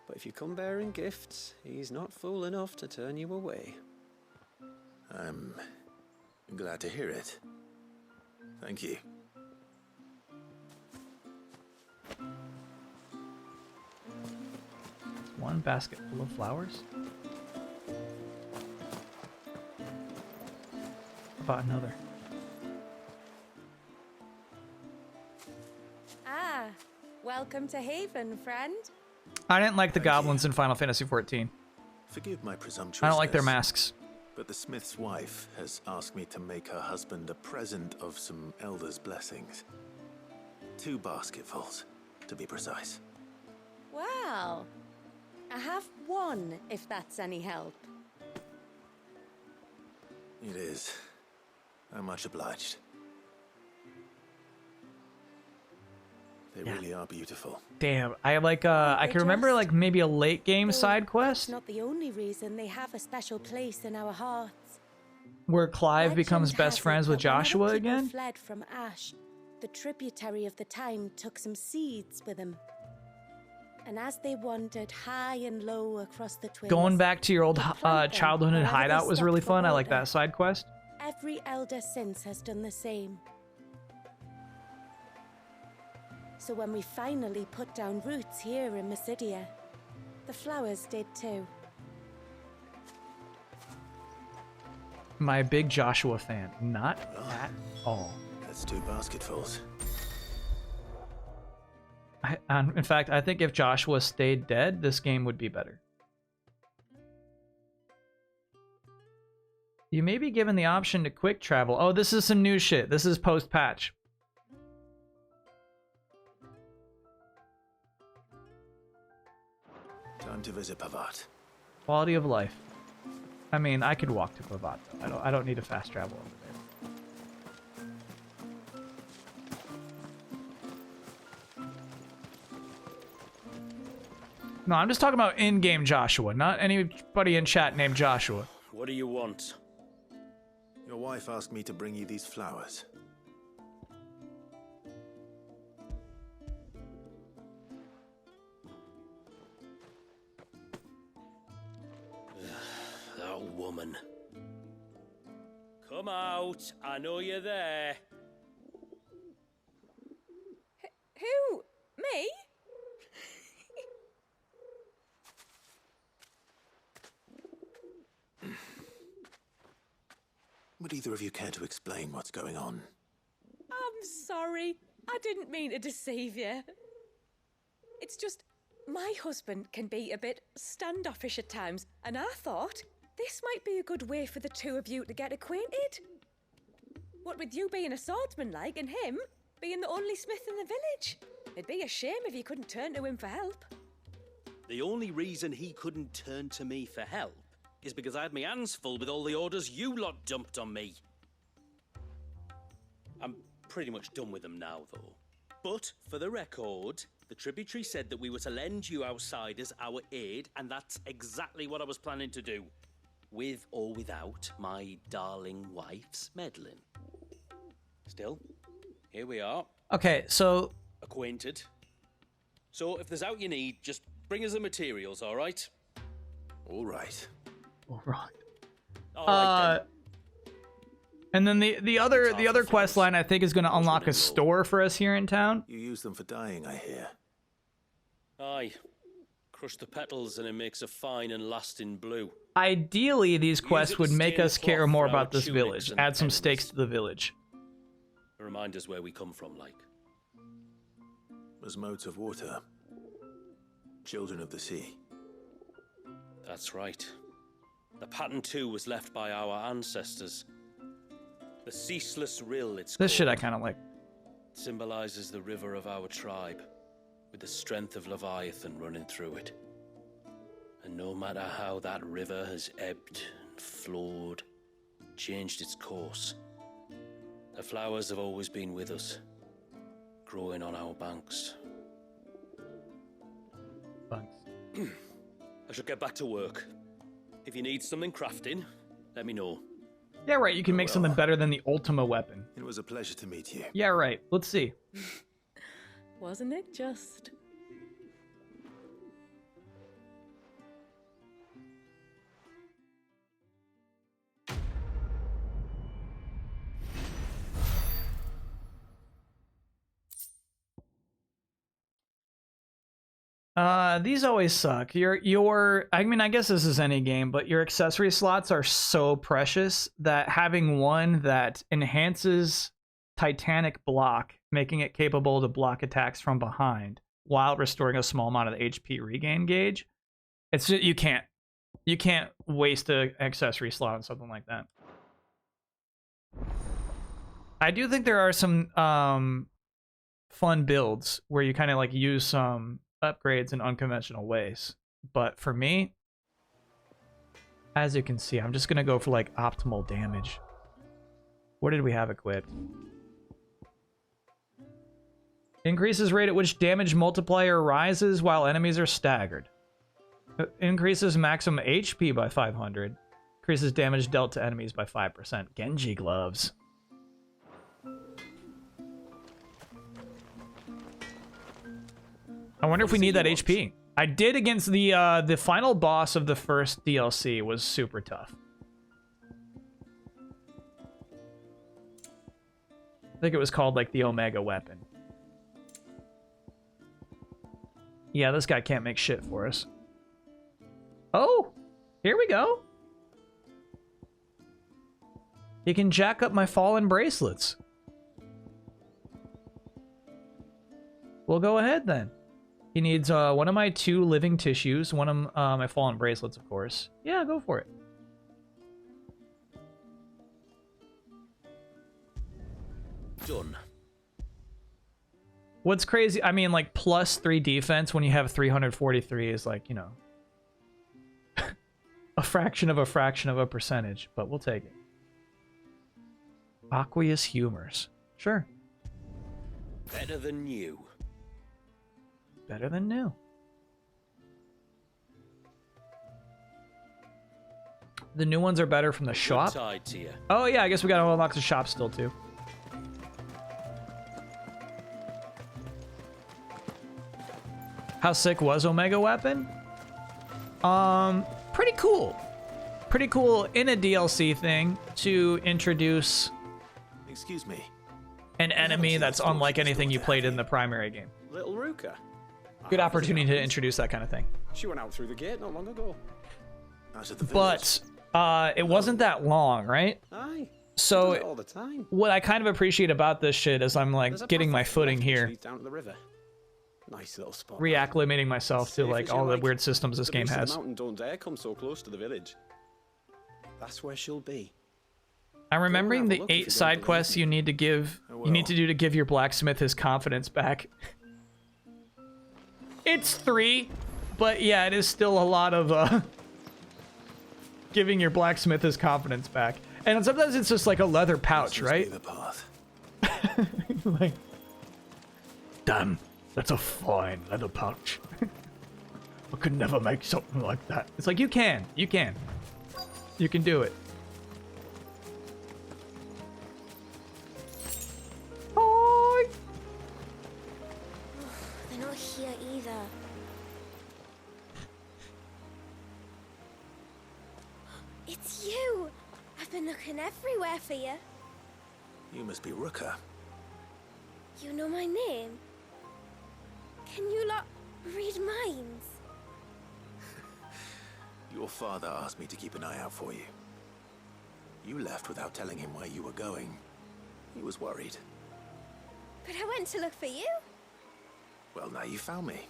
but if you come bearing gifts, he's not fool enough to turn you away. I'm glad to hear it. Thank you. one basket full of flowers. How about another? Ah, welcome to Haven, friend. I didn't like the Thank goblins you. in Final Fantasy XIV. Forgive my presumptuousness. I don't like their masks. But the smith's wife has asked me to make her husband a present of some elder's blessings. 2 basketfuls, to be precise. Well, I have one, if that's any help. It is. I'm much obliged. They really are beautiful. Damn, I like I can remember like maybe a late game Though side That's quest not the only reason they have a special place in our hearts. where Clive becomes Legend best has it friends with that whenever Joshua people again. fled from Ash, the tributary of the time took some seeds with them. And as they wandered high and low across the twins, Going back to your old they plant them childhood wherever they hideout was stopped really for fun. I like water. that side quest. Every elder since has done the same. So when we finally put down roots here in Mysidia, the flowers did too. My a big Joshua fan. Not at all. That's 2 basketfuls. In fact, I think if Joshua stayed dead, this game would be better. You may be given the option to quick travel. Oh, this is some new shit. This is post-patch. Time to visit Pavat. Quality of life. I mean, I could walk to Pavat. I don't need to fast travel over there. No, I'm just talking about in-game Joshua, not anybody in chat named Joshua. What do you want? Your wife asked me to bring you these flowers. That woman. Come out. I know you're there. Who? Me? Would either of you care to explain what's going on? I'm sorry. I didn't mean to deceive you. It's just, my husband can be a bit standoffish at times, and I thought this might be a good way for the two of you to get acquainted. What with you being a swordsman like, and him being the only smith in the village. It'd be a shame if you couldn't turn to him for help. The only reason he couldn't turn to me for help is because I had my hands full with all the orders you lot dumped on me. I'm pretty much done with them now, though. But, for the record, the tributary said that we were to lend you outsiders our aid, and that's exactly what I was planning to do. With or without my darling wife's meddling. Still, here we are. Okay, so... Acquainted. So, if there's out you need, just bring us the materials, all right? All right. All right. All right, then. And then the other quest line I think is going to unlock a store for us here in town. You use them for dyeing, I hear. Aye. Crush the petals and it makes a fine and lasting blue. Ideally, these quests would make us care more for our about this tunics village. and Add some pennons. stakes to the village. Remind us where we come from, like. As modes of water. Children of the sea. That's right. The pattern too was left by our ancestors. The ceaseless rill, it's This shit I called, kind of like. symbolizes the river of our tribe, with the strength of Leviathan running through it. And no matter how that river has ebbed and flowed, changed its course, the flowers have always been with us, growing on our banks. Thanks. I should get back to work. If you need something crafting, let me know. Yeah, right. You can make something better than the Ultima weapon. It was a pleasure to meet you. Yeah, right. Let's see. Wasn't it just? These always suck. I mean, I guess this is any game, but your accessory slots are so precious that having one that enhances Titanic block, making it capable to block attacks from behind while restoring a small amount of the HP regain gauge, it's just, you can't waste an accessory slot on something like that. I do think there are some fun builds where you kind of like use some upgrades in unconventional ways, but for me, as you can see, I'm just gonna go for like optimal damage. What did we have equipped? Increases rate at which damage multiplier rises while enemies are staggered. Increases maximum HP by 500. Increases damage dealt to enemies by 5%. Genji gloves. I wonder if we need that HP. I did against the final boss of the first DLC was super tough. I think it was called like the Omega weapon. Yeah, this guy can't make shit for us. Oh, here we go. He can jack up my fallen bracelets. We'll go ahead then. He needs one of my 2 living tissues, one of my fallen bracelets, of course. Yeah, go for it. Done. What's crazy, I mean, like, plus 3 defense when you have 343 is like, you know, a fraction of a percentage, but we'll take it. Aqueous humors. Sure. Better than new. Better than new. The new ones are better from the shop. Tied to you. Oh yeah, I guess we gotta unlock the shop still too. How sick was Omega Weapon? Pretty cool. Pretty cool in a DLC thing to introduce. Excuse me. An enemy that's unlike anything you played in the primary game. Little Ruka. Good opportunity to introduce that kind of thing. She went out through the gate not long ago. But it wasn't that long, right? Aye. So all the time. What I kind of appreciate about this shit is I'm like getting my footing here, Down to the river. Nice little spot. reacclimating myself to like all the weird systems this game has. The mountain don't dare come so close to the village. That's where she'll be. I'm remembering the 8 side quests you need to give. You need to do to give your blacksmith his confidence back. It's 3, but yeah, it is still a lot of giving your blacksmith his confidence back. And sometimes it's just like a leather pouch, right? Like, damn, that's a fine leather pouch. I could never make something like that. It's like, you can do it. Hi. They're not here either. It's you! I've been looking everywhere for you. You must be Ruka. You know my name? Can you lot read minds? Your father asked me to keep an eye out for you. You left without telling him where you were going. He was worried. But I went to look for you. Well, now you found me.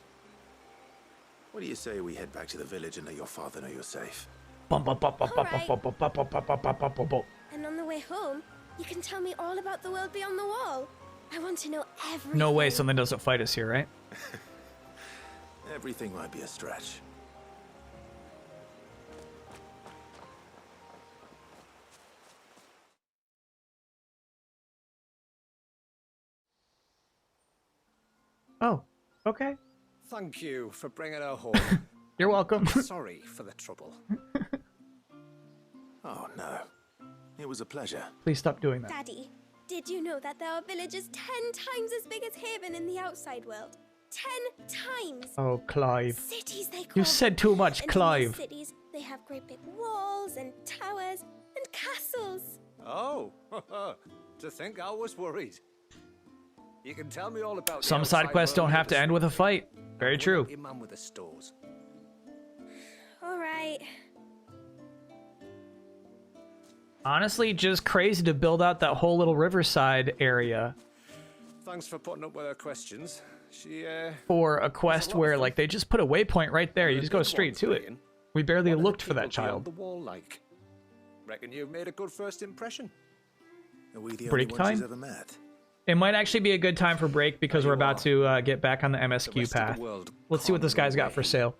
What do you say we head back to the village and let your father know you're safe? And on the way home, you can tell me all about the world beyond the wall. I want to know everything. No way something doesn't fight us here, right? Everything might be a stretch. Oh, okay. Thank you for bringing her home. You're welcome. Sorry for the trouble. Oh, no. It was a pleasure. Please stop doing that. Daddy, did you know that there are villages 10 times as big as Haven in the outside world? 10 times! Oh, Clive. Cities they call You said too much, and in Clive. these cities, they have great big walls and towers and castles. Oh, to think I was worried. You can tell me all about Some side quests don't have to end with a fight. Very true. Your man with the stores. All right. Honestly, just crazy to build out that whole little riverside area. Thanks for putting up with her questions. She, for a quest where, like, they just put a waypoint right there. You just go straight to it. We barely looked for that child. The wall, like. Reckon you've made a good first impression. Are we the Break only ones she's time? ever met? It might actually be a good time for break because we're about to get back on the MSQ path. Let's see what this guy's got for sale.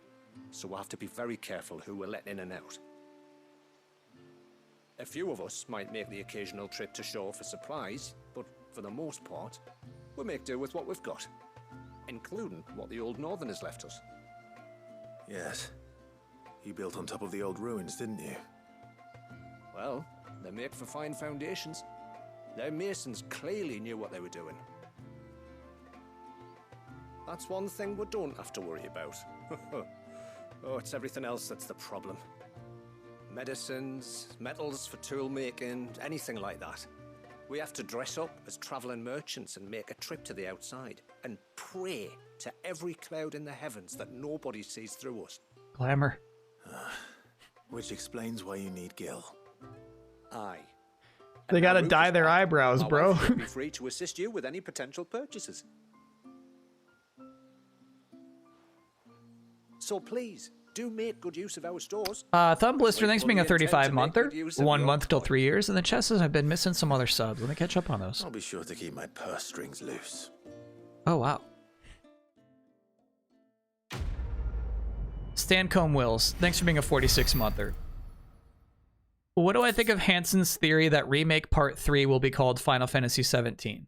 So we'll have to be very careful who we're letting in and out. A few of us might make the occasional trip to shore for supplies, but for the most part, we'll make do with what we've got, including what the old Northerners left us. Yes. You built on top of the old ruins, didn't you? Well, they make for fine foundations. Their masons clearly knew what they were doing. That's one thing we don't have to worry about. Oh, it's everything else that's the problem. Medicines, metals for tool making, anything like that. We have to dress up as traveling merchants and make a trip to the outside and pray to every cloud in the heavens that nobody sees through us. Glamour. Which explains why you need Gil. Aye. They gotta dye their eyebrows, bro. I'll be free to assist you with any potential purchases. So please, do make good use of our stores. Thumb Blister, thanks for being a 35-monther. 1 month till 3 years, and the chest says I've been missing some other subs. Let me catch up on those. I'll be sure to keep my purse strings loose. Oh, wow. Stancombe Wills, thanks for being a 46-monther. What do I think of Hansen's theory that Remake Part 3 will be called Final Fantasy 17?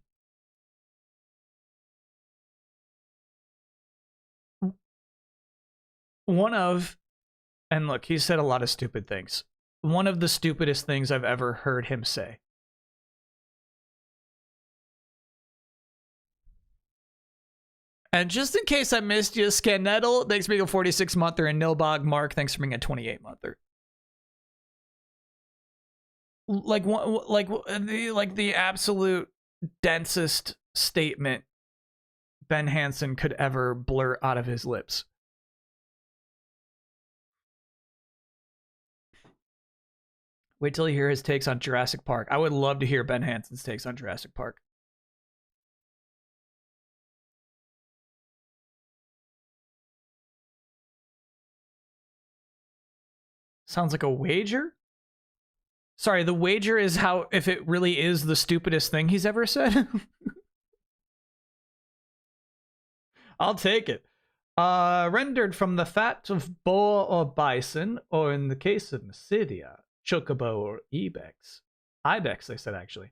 One of, and look, he said a lot of stupid things. One of the stupidest things I've ever heard him say. And just in case I missed you, Scanettle, thanks for being a 46-monther, and Nilbog Mark, thanks for being a 28-monther. Like the absolute densest statement Ben Hansen could ever blurt out of his lips. Wait till you hear his takes on Jurassic Park. I would love to hear Ben Hansen's takes on Jurassic Park. Sounds like a wager? Sorry, the wager is how if it really is the stupidest thing he's ever said. I'll take it. Rendered from the fat of boar or bison, or in the case of Mysidia, chocobo or ibex. Ibex, they said actually.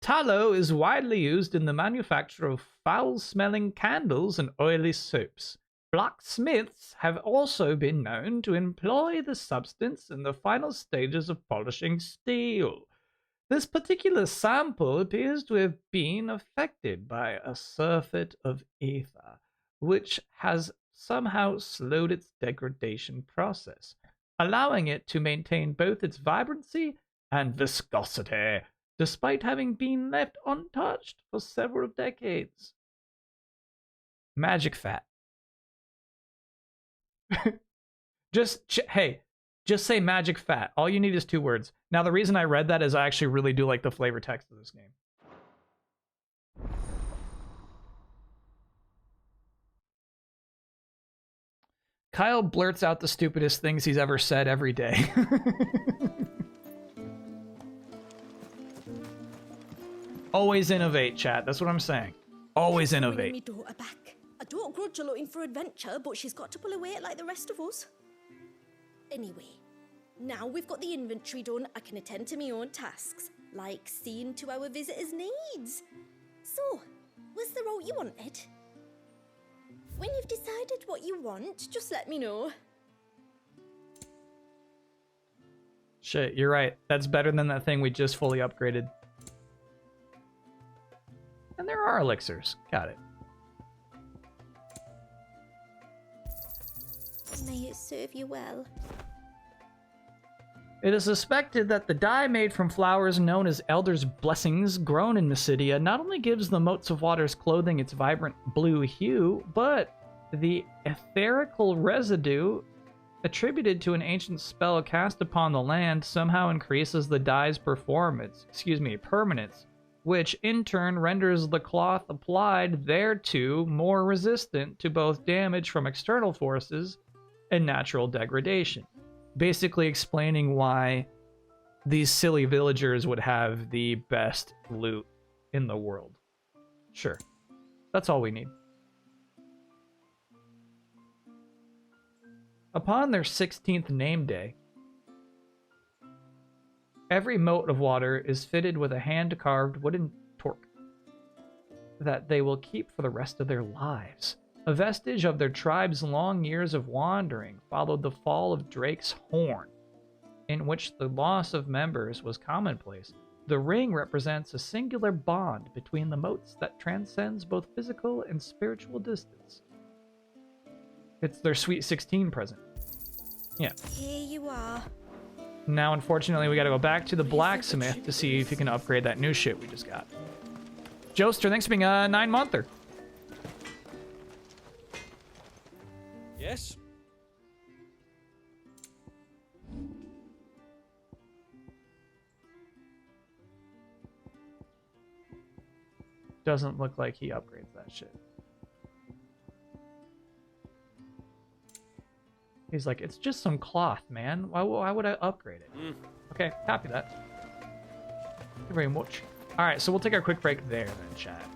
Tallow is widely used in the manufacture of foul-smelling candles and oily soaps. Blacksmiths have also been known to employ the substance in the final stages of polishing steel. This particular sample appears to have been affected by a surfeit of ether, which has somehow slowed its degradation process, allowing it to maintain both its vibrancy and viscosity, despite having been left untouched for several decades. Magic fat. Just say magic fat. All you need is 2 words. Now, the reason I read that is I actually really do like the flavor text of this game. Kyle blurts out the stupidest things he's ever said every day. Always innovate, chat. That's what I'm saying. Always innovate. Me daughter back. I don't grudge her looking for adventure, but she's got to pull her weight like the rest of us. Anyway, now we've got the inventory done, I can attend to my own tasks, like seeing to our visitors' needs. So, what's the route you wanted? When you've decided what you want, just let me know. Shit, you're right. That's better than that thing we just fully upgraded. And there are elixirs. Got it. May it serve you well. It is suspected that the dye made from flowers known as Elder's Blessings, grown in Mysidia, not only gives the motes of water's clothing its vibrant blue hue, but the etherical residue attributed to an ancient spell cast upon the land somehow increases the dye's permanence, which in turn renders the cloth applied thereto more resistant to both damage from external forces and natural degradation. Basically explaining why these silly villagers would have the best loot in the world. Sure. That's all we need. Upon their 16th name day, every mote of water is fitted with a hand-carved wooden torque that they will keep for the rest of their lives. A vestige of their tribe's long years of wandering followed the fall of Drake's Horn, in which the loss of members was commonplace. The ring represents a singular bond between the motes that transcends both physical and spiritual distance. It's their Sweet 16 present. Yeah. Here you are. Now, unfortunately, we gotta go back to the blacksmith to see if he can upgrade that new shit we just got. Joester, thanks for being a 9-monther. Yes? Doesn't look like he upgrades that shit. He's like, it's just some cloth, man. Why would I upgrade it? Okay, copy that. Thank you very much. Alright, so we'll take our quick break there then, chat.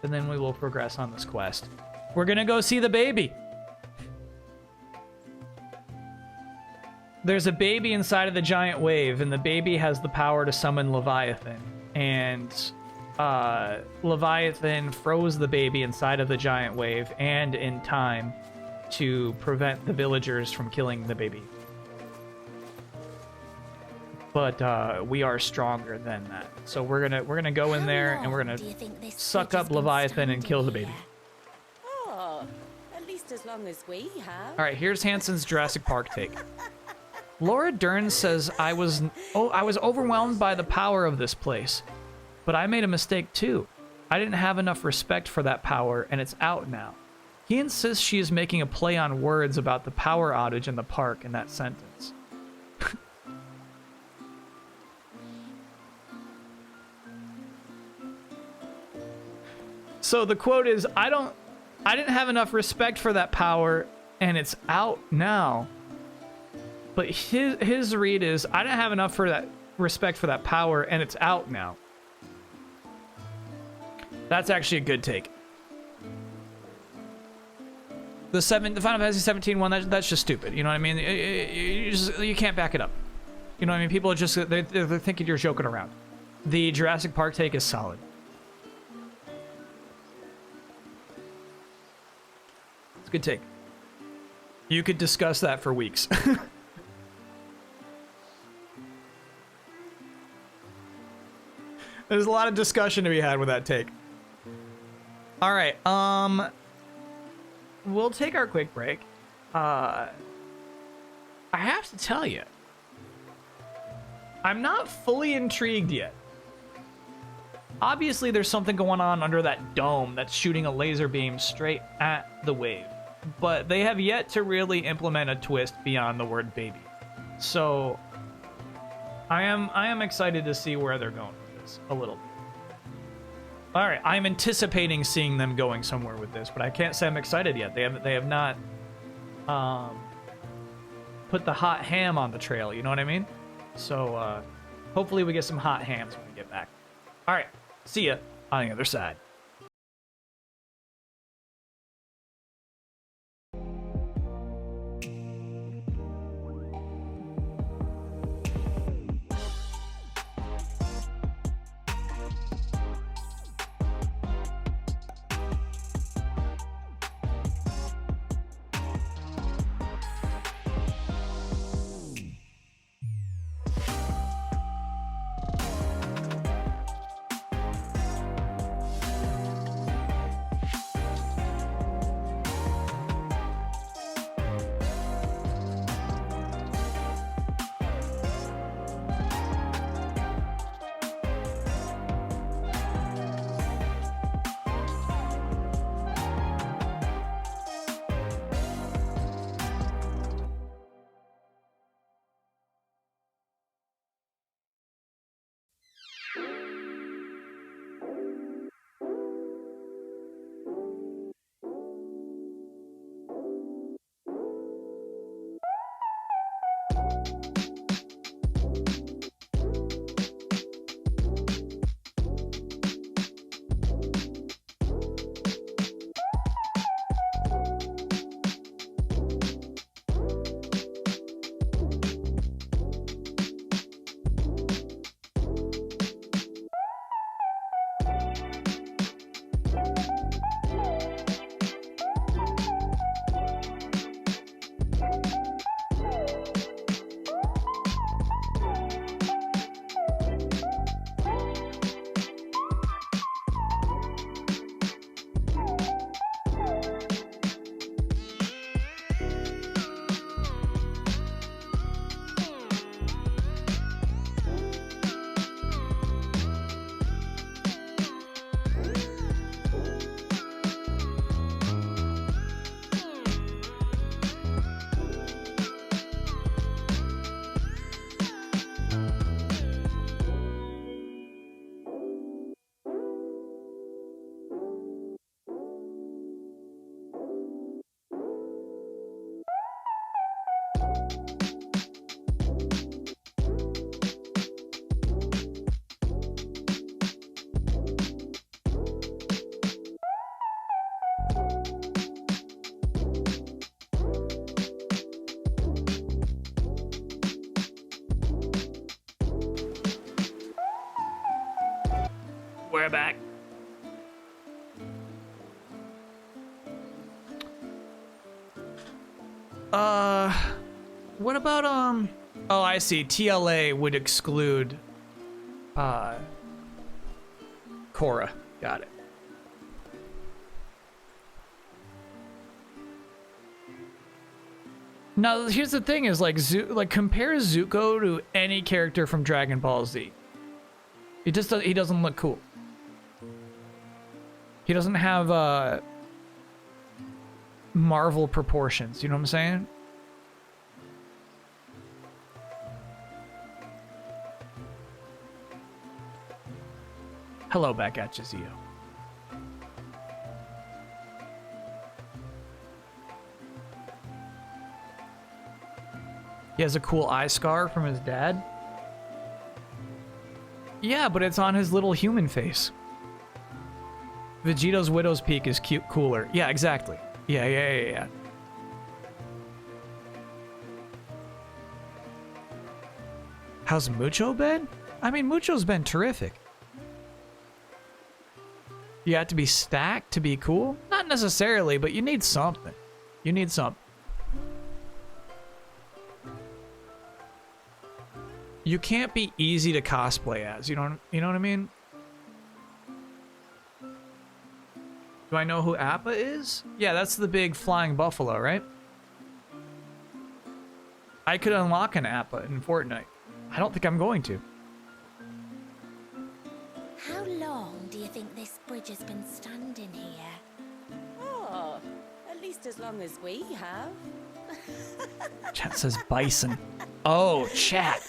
And then we will progress on this quest. We're gonna go see the baby. There's a baby inside of the giant wave, and the baby has the power to summon Leviathan. And Leviathan froze the baby inside of the giant wave, and in time, to prevent the villagers from killing the baby. But we are stronger than that. So we're gonna go in there and we're gonna suck up Leviathan and kill the baby. Oh, at least as long as we have. All right, here's Hanson's Jurassic Park take. Laura Dern says, I was overwhelmed by the power of this place, but I made a mistake too. I didn't have enough respect for that power, and it's out now. He insists she is making a play on words about the power outage in the park in that sentence. So the quote is, I didn't have enough respect for that power, and it's out now. But his read is, I didn't have enough for that respect for that power, and it's out now. That's actually a good take. The Final Fantasy 17 one, that's just stupid. You know what I mean? You can't back it up. You know what I mean? People are just, they're thinking you're joking around. The Jurassic Park take is solid. It's a good take. You could discuss that for weeks. There's a lot of discussion to be had with that take. All right, we'll take our quick break. I have to tell you, I'm not fully intrigued yet. Obviously, there's something going on under that dome that's shooting a laser beam straight at the wave, but they have yet to really implement a twist beyond the word baby. So, I am excited to see where they're going with this a little bit. All right, I'm anticipating seeing them going somewhere with this, but I can't say I'm excited yet. They have not put the hot ham on the trail, you know what I mean? So hopefully we get some hot hams when we get back. All right, see ya on the other side. we're back. What about, oh, I see. TLA would exclude, Korra. Got it. Now, here's the thing is, like, compare Zuko to any character from Dragon Ball Z. He doesn't look cool. He doesn't have, Marvel proportions, you know what I'm saying? Hello back at you, Zio. He has a cool eye scar from his dad. Yeah, but it's on his little human face. Vegeto's Widow's Peak is cooler. Yeah, exactly. Yeah. How's Mucho been? I mean, Mucho's been terrific. You have to be stacked to be cool? Not necessarily, but you need something. You need something. You can't be easy to cosplay as. You know what I mean? Do I know who Appa is? Yeah, that's the big flying buffalo, right? I could unlock an Appa in Fortnite. I don't think I'm going to. How long do you think this bridge has been standing here? Oh, at least as long as we have. Chat says bison. Oh, chat.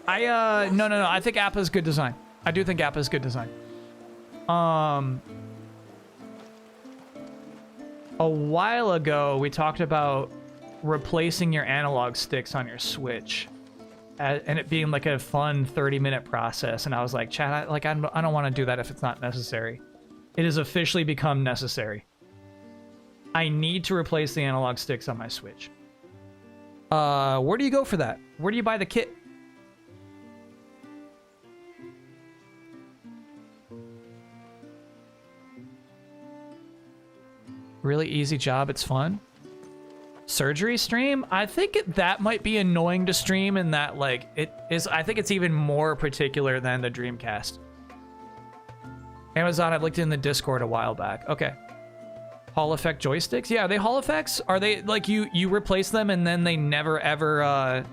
No. I think Appa's good design. I do think Appa's good design. A while ago, we talked about replacing your analog sticks on your Switch, and it being like a fun 30-minute process. And I was like, chat, I don't want to do that if it's not necessary. It has officially become necessary. I need to replace the analog sticks on my Switch. Where do you go for that? Where do you buy the kit? Really easy job, it's fun. Surgery stream? I think that might be annoying to stream in that, like, I think it's even more particular than the Dreamcast. Amazon, I've looked in the Discord a while back. Okay. Hall effect joysticks? Yeah, are they Hall effects? Are they, like, you replace them and then they never ever,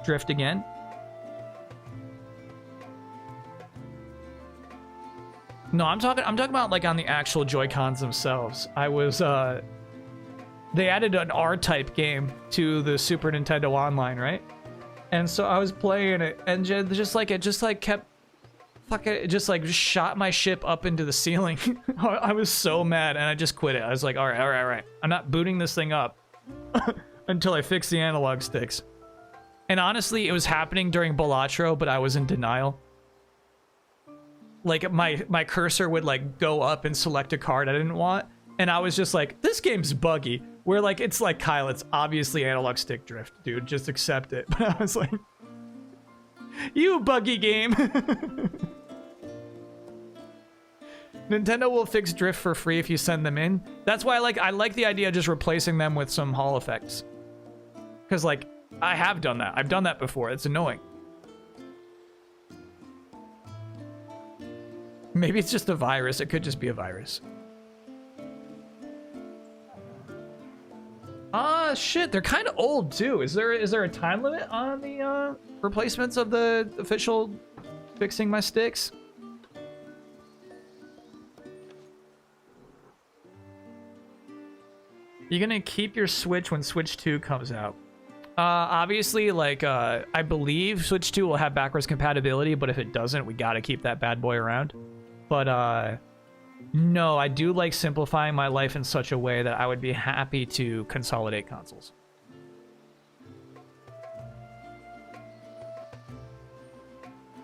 drift again? No, I'm talking about like on the actual Joy-Cons themselves. I was they added an R-type game to the Super Nintendo Online, right? And so I was playing it and it just shot my ship up into the ceiling. I was so mad and I just quit it. I was like, all right. I'm not booting this thing up until I fix the analog sticks. And honestly, it was happening during Balatro, but I was in denial. Like, my cursor would, like, go up and select a card I didn't want. And I was just like, this game's buggy. Where, like, it's like, Kyle, it's obviously analog stick drift, dude. Just accept it. But I was like, you buggy game. Nintendo will fix drift for free if you send them in. That's why I like the idea of just replacing them with some Hall effects. Because, like, I have done that. I've done that before. It's annoying. Maybe it's just a virus. It could just be a virus. Shit. They're kind of old, too. Is there a time limit on the replacements of the official fixing my sticks? You're gonna keep your Switch when Switch 2 comes out. Obviously, like, I believe Switch 2 will have backwards compatibility, but if it doesn't, we gotta keep that bad boy around. But, no, I do like simplifying my life in such a way that I would be happy to consolidate consoles.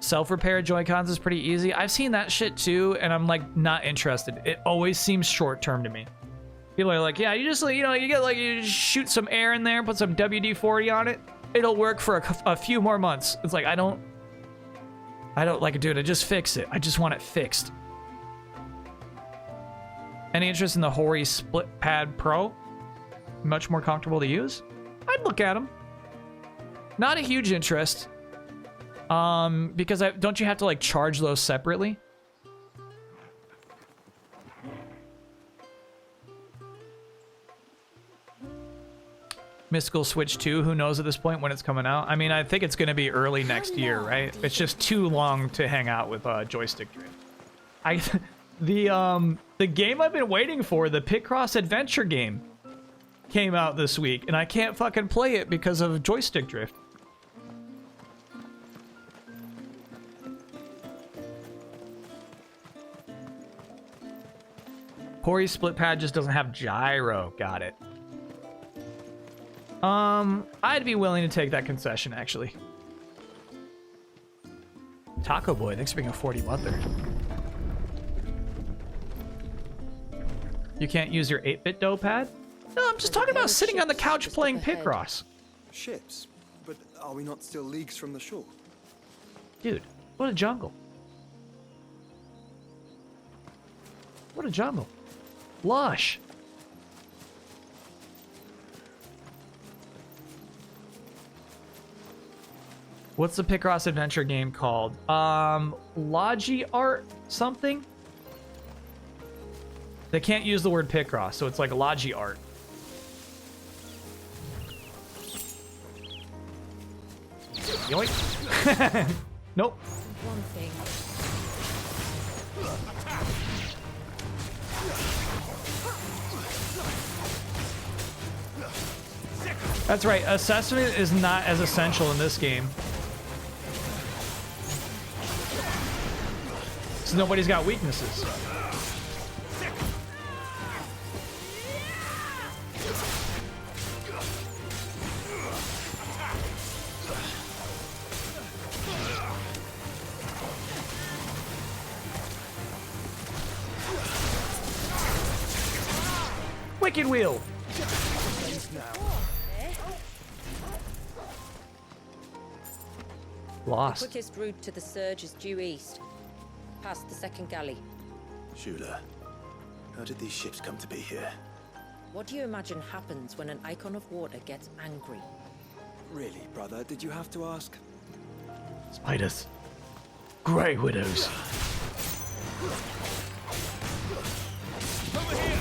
Self-repair Joy-Cons is pretty easy. I've seen that shit too, and I'm, like, not interested. It always seems short-term to me. People are like, yeah, you just, you know, you just shoot some air in there, put some WD-40 on it. It'll work for a few more months. It's like, I don't like, dude, I just fix it. I just want it fixed. Any interest in the Hori Split Pad Pro? Much more comfortable to use? I'd look at them. Not a huge interest. Because don't you have to like charge those separately? Mystical Switch 2, who knows at this point when it's coming out? I mean, I think it's going to be early next year, right? It's just too long to hang out with joystick drift. The game I've been waiting for, the Picross Adventure game, came out this week, and I can't fucking play it because of joystick drift. Hori Split Pad just doesn't have gyro. Got it. I'd be willing to take that concession, actually. Taco Boy, thanks for being a 40 mother. You can't use your 8-bit dough pad? No, I'm just talking about sitting on the couch playing Picross. Ships? But are we not still leagues from the shore? Dude, what a jungle. What a jungle. Lush. What's the Picross adventure game called? Logi Art something? They can't use the word Picross, so it's like Logi Art. Yoink. Nope. One thing. That's right, assessment is not as essential in this game. So nobody's got weaknesses. Wicked Wheel. Lost. The quickest route to the surge is due east, past the second galley. Shula, how did these ships come to be here? What do you imagine happens when an icon of water gets angry? Really, brother? Did you have to ask? Spiders. Grey Widows. Over here!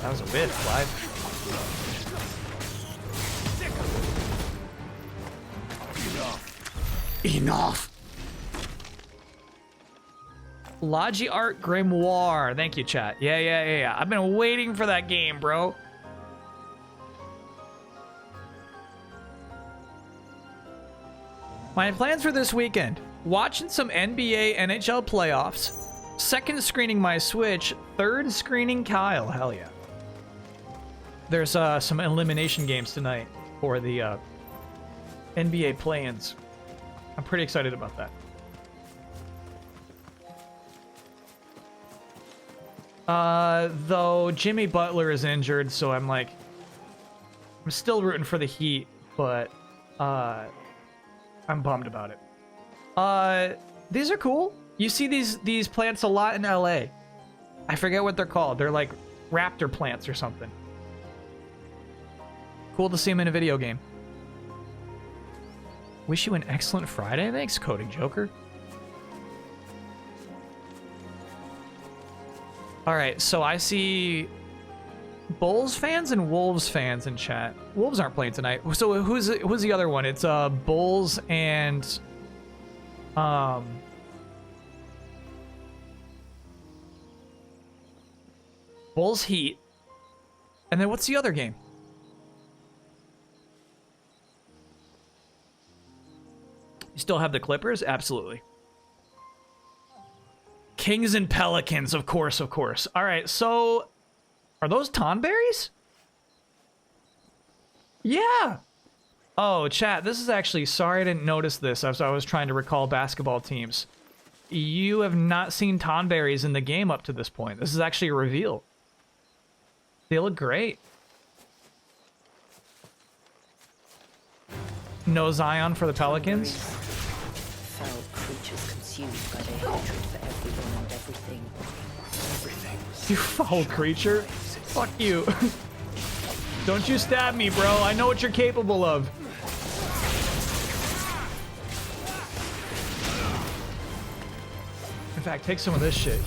That was a whiff, Clive. Enough. Logi Art Grimoire. Thank you, chat. Yeah. I've been waiting for that game, bro. My plans for this weekend. Watching some NBA NHL playoffs. Second screening my Switch. Third screening Kyle. Hell yeah. There's some elimination games tonight for the NBA play-ins. I'm pretty excited about that. Though Jimmy Butler is injured, so I'm still rooting for the Heat, but I'm bummed about it. These are cool. You see these plants a lot in LA. I forget what they're called. They're like raptor plants or something. Cool to see them in a video game. Wish you an excellent Friday. Thanks, Coding Joker. Alright, so I see Bulls fans and Wolves fans in chat. Wolves aren't playing tonight. So who's the other one? It's Bulls and Bulls Heat. And then what's the other game? You still have the Clippers? Absolutely. Kings and Pelicans, of course. All right, so are those Tonberries? Yeah. Oh, chat, this is actually, sorry I didn't notice this as I was trying to recall basketball teams. You have not seen Tonberries in the game up to this point. This is actually a reveal. They look great. No Zion for the Pelicans. Foul creatures consumed by their hatred for everyone and everything. You foul creature. Fuck you. Don't you stab me, bro. I know what you're capable of. In fact, take some of this shit.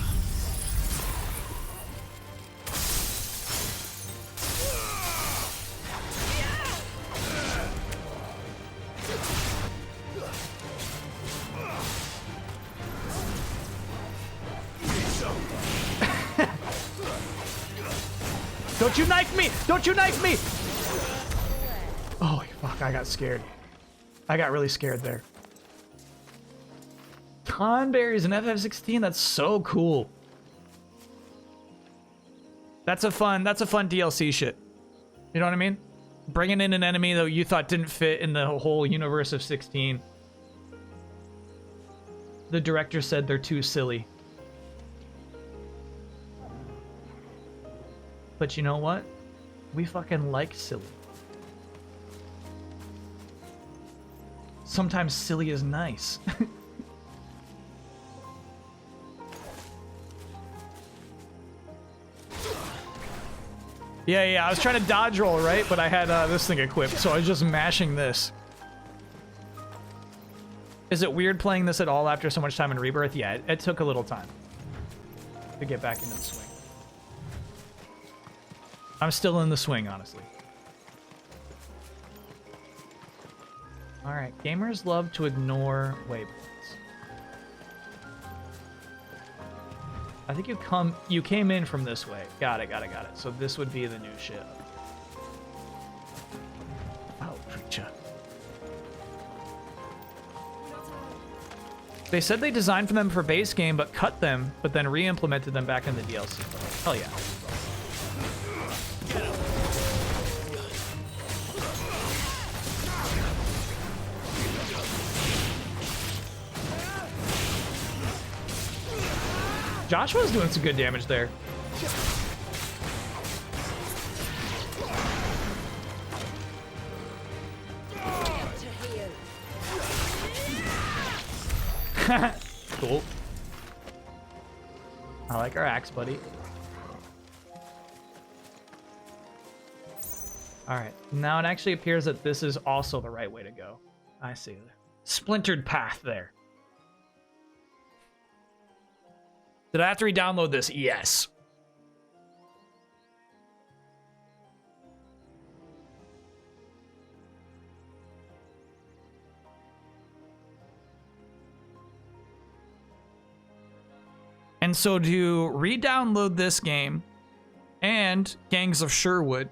Don't you knife me! Don't you knife me! Oh, fuck, I got scared. I got really scared there. Conberries and FF16, that's so cool. That's a fun DLC shit. You know what I mean? Bringing in an enemy that you thought didn't fit in the whole universe of 16. The director said they're too silly. But you know what? We fucking like silly. Sometimes silly is nice. Yeah, I was trying to dodge roll, right? But I had this thing equipped, so I was just mashing this. Is it weird playing this at all after so much time in Rebirth? Yeah, it took a little time to get back into the swing. I'm still in the swing, honestly. Alright, gamers love to ignore waypoints. I think you came in from this way. Got it. So this would be the new ship. Oh, creature. They said they designed for them for base game, but cut them, but then re-implemented them back in the DLC. Hell yeah. Joshua's doing some good damage there. Cool. I like our axe, buddy. Alright, now it actually appears that this is also the right way to go. I see. Splintered path there. Did I have to re-download this? Yes. And so to re-download this game and Gangs of Sherwood,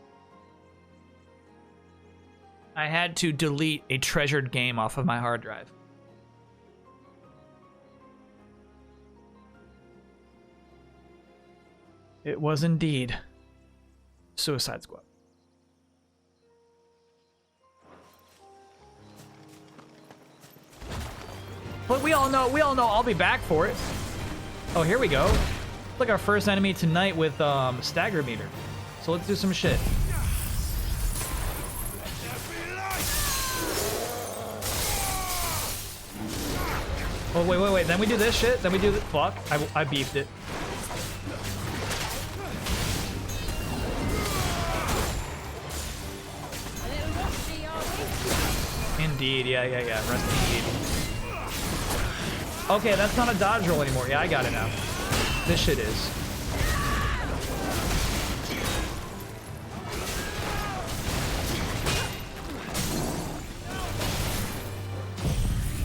I had to delete a treasured game off of my hard drive. It was indeed Suicide Squad. But we all know I'll be back for it. Oh, here we go. It's like our first enemy tonight with stagger meter. So let's do some shit. Oh, wait. Then we do this shit. Then we do the fuck. I beefed it. Indeed, yeah. Rest indeed. Okay, that's not a dodge roll anymore. Yeah, I got it now. This shit is.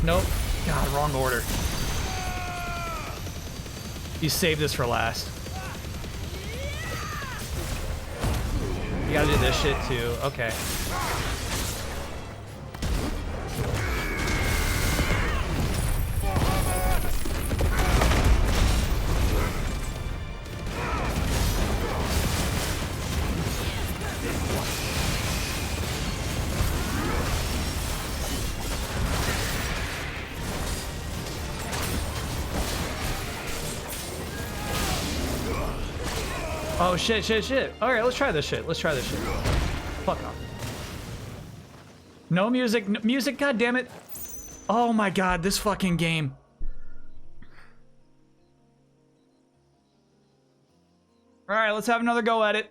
Nope. God, wrong order. You saved this for last. You gotta do this shit too. Okay. Oh, shit. Alright, let's try this shit. Fuck off. No music. No music, god damn it. Oh my god, this fucking game. Alright, let's have another go at it.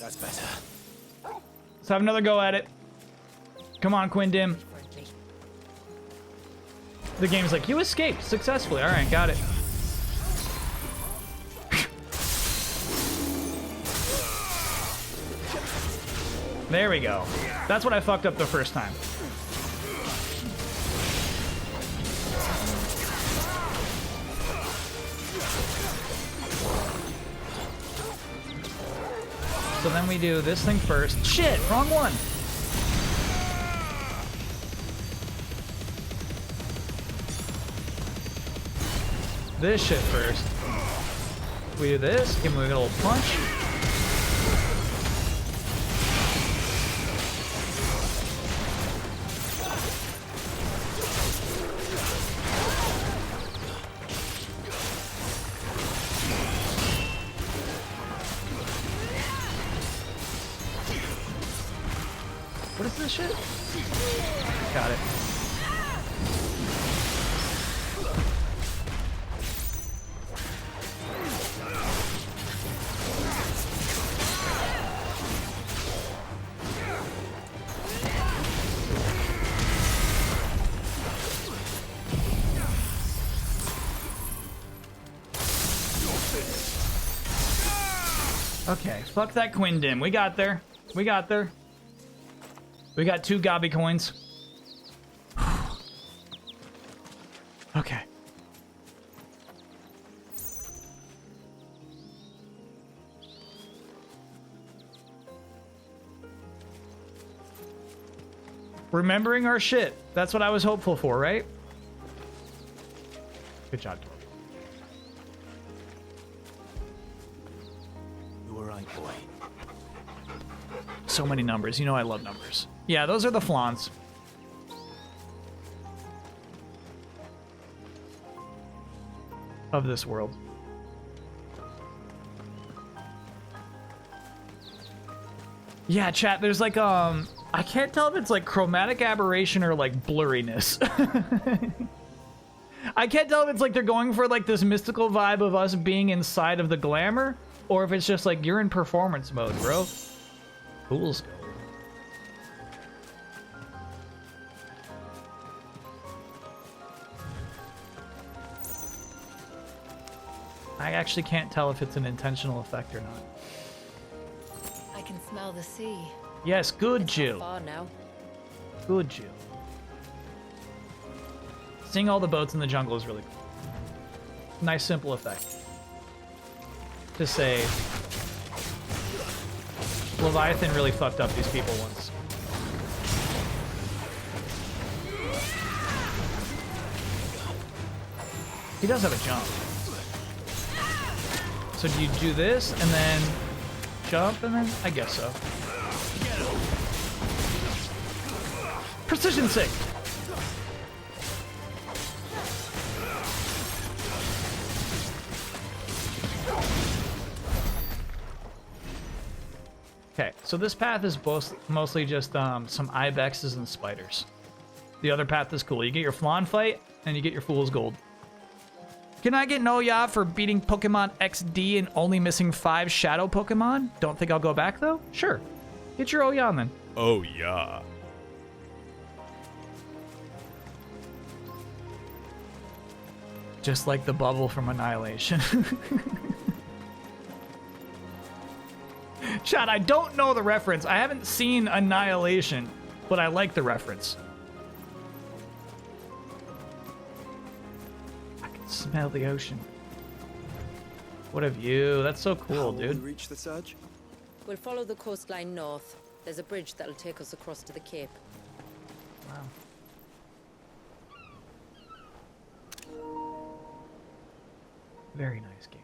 That's better. Let's have another go at it. Come on, Quindim. The game's like, you escaped successfully. Alright, got it. There we go. That's what I fucked up the first time. So then we do this thing first. Shit, wrong one. This shit first. We do this, give him a little punch. What is this shit? Got it. Okay, fuck that Quindim. We got there. We got there. We got 2 gobby coins. Okay. Remembering our shit. That's what I was hopeful for, right? Good job, Tor. You were right, boy. So many numbers. You know I love numbers. Yeah, those are the flans. Of this world. Yeah, chat, there's like, I can't tell if it's like chromatic aberration or like blurriness. I can't tell if it's like they're going for like this mystical vibe of us being inside of the glamour, or if it's just like you're in performance mode, bro. Fools. I actually can't tell if it's an intentional effect or not. I can smell the sea. Yes, good It's Jill. not far now. Good Jill. Seeing all the boats in the jungle is really cool. Nice, simple effect. To say, Leviathan really fucked up these people once. He does have a jump. So do you do this and then jump and then? I guess so. Precision sake. Okay, so this path is mostly just some ibexes and spiders. The other path is cool. You get your flan fight and you get your fool's gold. Can I get no ya for beating Pokemon XD and only missing 5 shadow Pokemon? Don't think I'll go back though? Sure. Get your Oyan then. Oh yeah. Just like the bubble from Annihilation. Chad, I don't know the reference. I haven't seen Annihilation, but I like the reference. I can smell the ocean. What a view. That's so cool, dude. How will we reach the surge? We'll follow the coastline north. There's a bridge that'll take us across to the cape. Wow. Very nice game.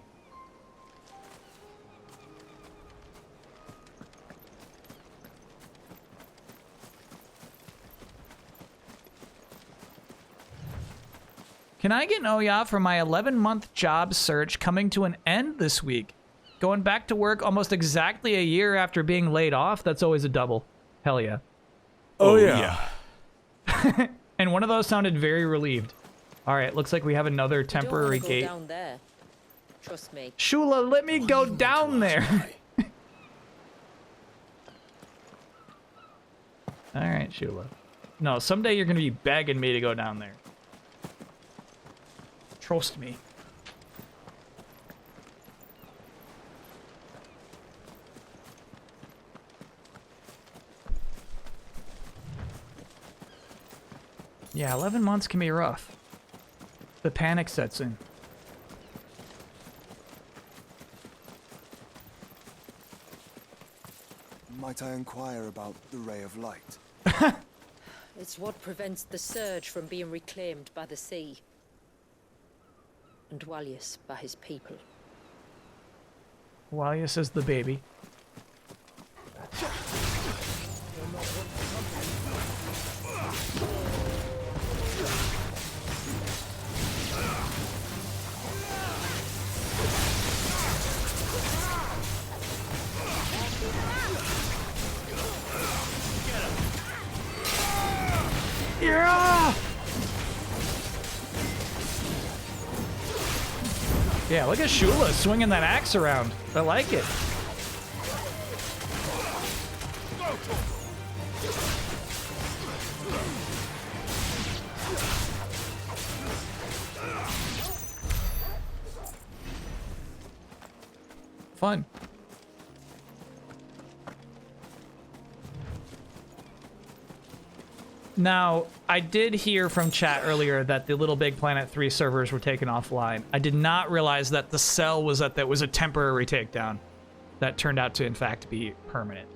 Can I get an Oya for my 11-month job search coming to an end this week? Going back to work almost exactly a year after being laid off. That's always a double. Hell yeah. Oh yeah. And one of those sounded very relieved. All right, looks like we have another temporary Go gate. down there. Trust me. Shula, let me go down there. All right, Shula. No, someday you're going to be begging me to go down there. Trust me. Yeah, 11 months can be rough. The panic sets in. Might I inquire about the ray of light? It's what prevents the surge from being reclaimed by the sea. And Walius by his people. Walius is the baby. Yeah! Yeah, look at Shula swinging that axe around. I like it. Fun. Now, I did hear from chat earlier that the Little Big Planet 3 servers were taken offline. I did not realize that the cell was that was a temporary takedown that turned out to, in fact, be permanent.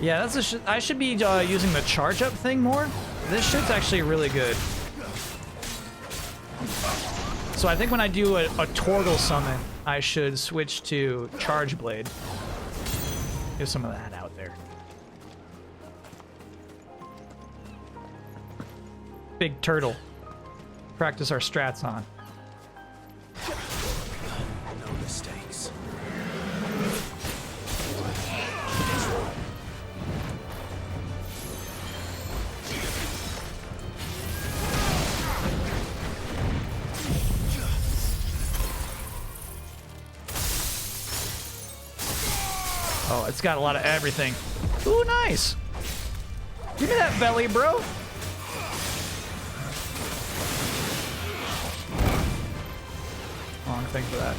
Yeah, that's I should be using the charge up thing more. This shit's actually really good. So I think when I do a Torgal summon, I should switch to Charge Blade. Get some of that out there. Big turtle. Practice our strats on. No mistakes. Oh, it's got a lot of everything. Ooh, nice. Give me that belly, bro. Long thing for that.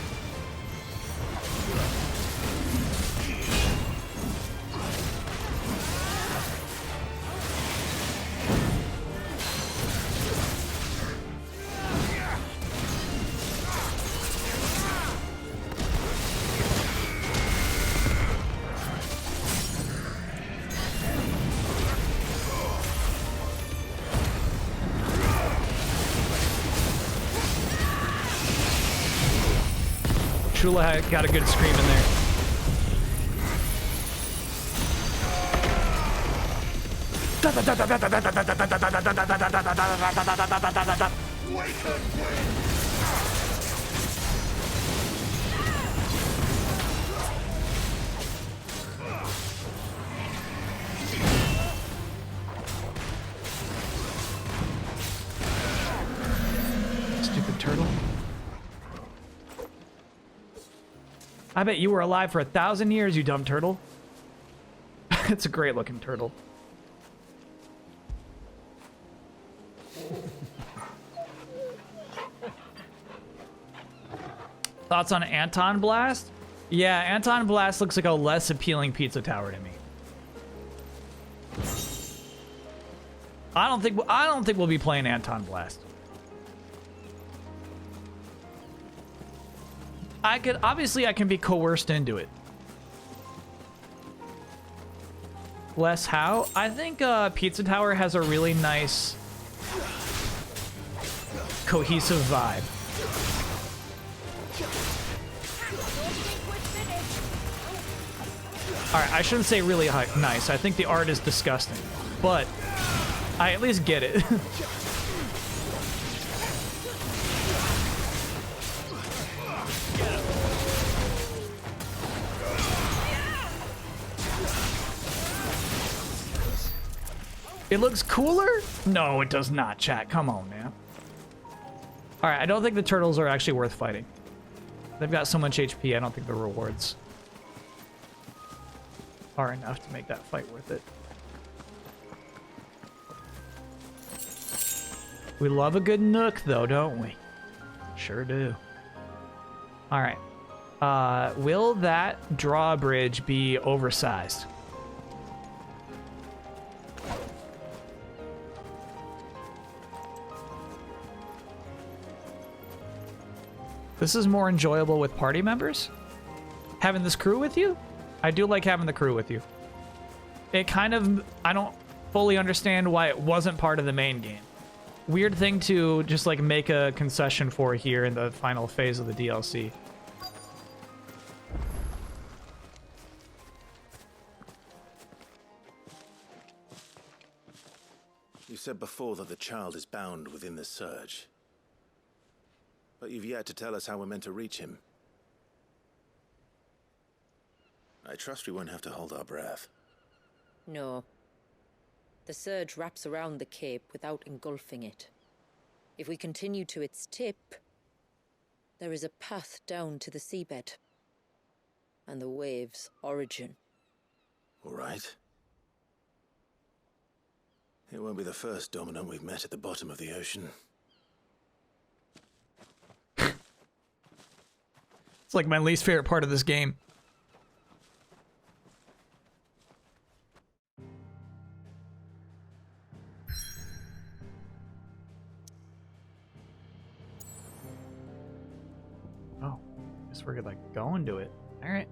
Shula got a good scream in there. Stupid turtle. I bet you were alive for 1,000 years, you dumb turtle. It's a great looking turtle. Thoughts on Anton Blast? Yeah, Anton Blast looks like a less appealing pizza tower to me. I don't think we'll be playing Anton Blast. I can be coerced into it. less how. I think Pizza Tower has a really nice cohesive vibe. Alright, I shouldn't say really nice. I think the art is disgusting. But I at least get it. It looks cooler? No, it does not, chat. Come on, man. Alright, I don't think the turtles are actually worth fighting. They've got so much HP, I don't think the rewards are enough to make that fight worth it. We love a good nook, though, don't we? Sure do. Alright. Will that drawbridge be oversized? This is more enjoyable with party members? Having this crew with you? I do like having the crew with you. It kind of... I don't fully understand why it wasn't part of the main game. Weird thing to just, like, make a concession for here in the final phase of the DLC. You said before that the child is bound within the surge. But you've yet to tell us how we're meant to reach him. I trust we won't have to hold our breath. No. The surge wraps around the cape without engulfing it. If we continue to its tip, there is a path down to the seabed. And the wave's origin. All right. It won't be the first dominant we've met at the bottom of the ocean. It's like my least favorite part of this game. Oh, guess we're like going to it. All right.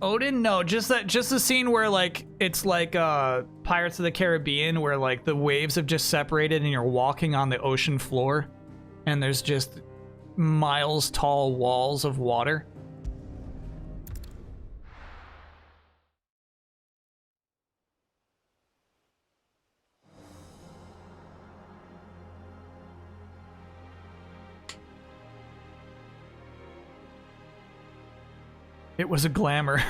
Odin, no, just the scene where like it's like Pirates of the Caribbean, where like the waves have just separated and you're walking on the ocean floor. And there's just miles tall walls of water. It was a glamour.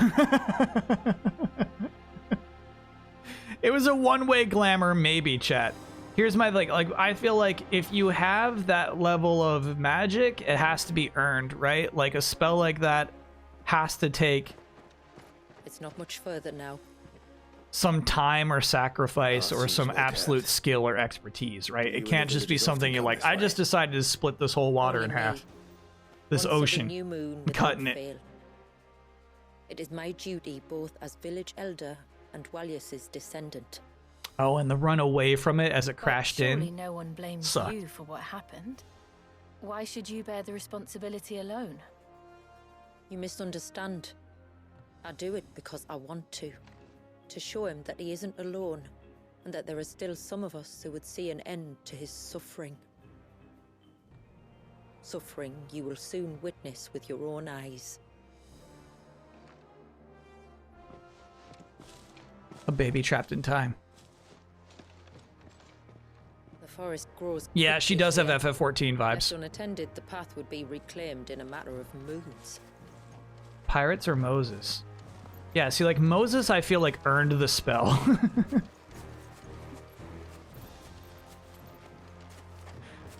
It was a one-way glamour, maybe, chat. Here's my, like, I feel like if you have that level of magic, it has to be earned, right? Like, a spell like that has to take... It's not much further now. Some time or sacrifice or some absolute skill or expertise, right? It can't just be something you're like, I just decided to split this whole water in half. This ocean. Cutting it. It is my duty both as village elder and Walius's descendant. Oh, and the run away from it as it crashed in. Surely no one blames Sucked. you for what happened. Why should you bear the responsibility alone? You misunderstand. I do it because I want to. To show him that he isn't alone, and that there are still some of us who would see an end to his suffering. Suffering you will soon witness with your own eyes. A baby trapped in time. The forest grows. Yeah, she does have FF14 vibes. Left unattended, the path would be reclaimed in a matter of moons. Pirates or Moses? Yeah, see, like, Moses, I feel like, earned the spell.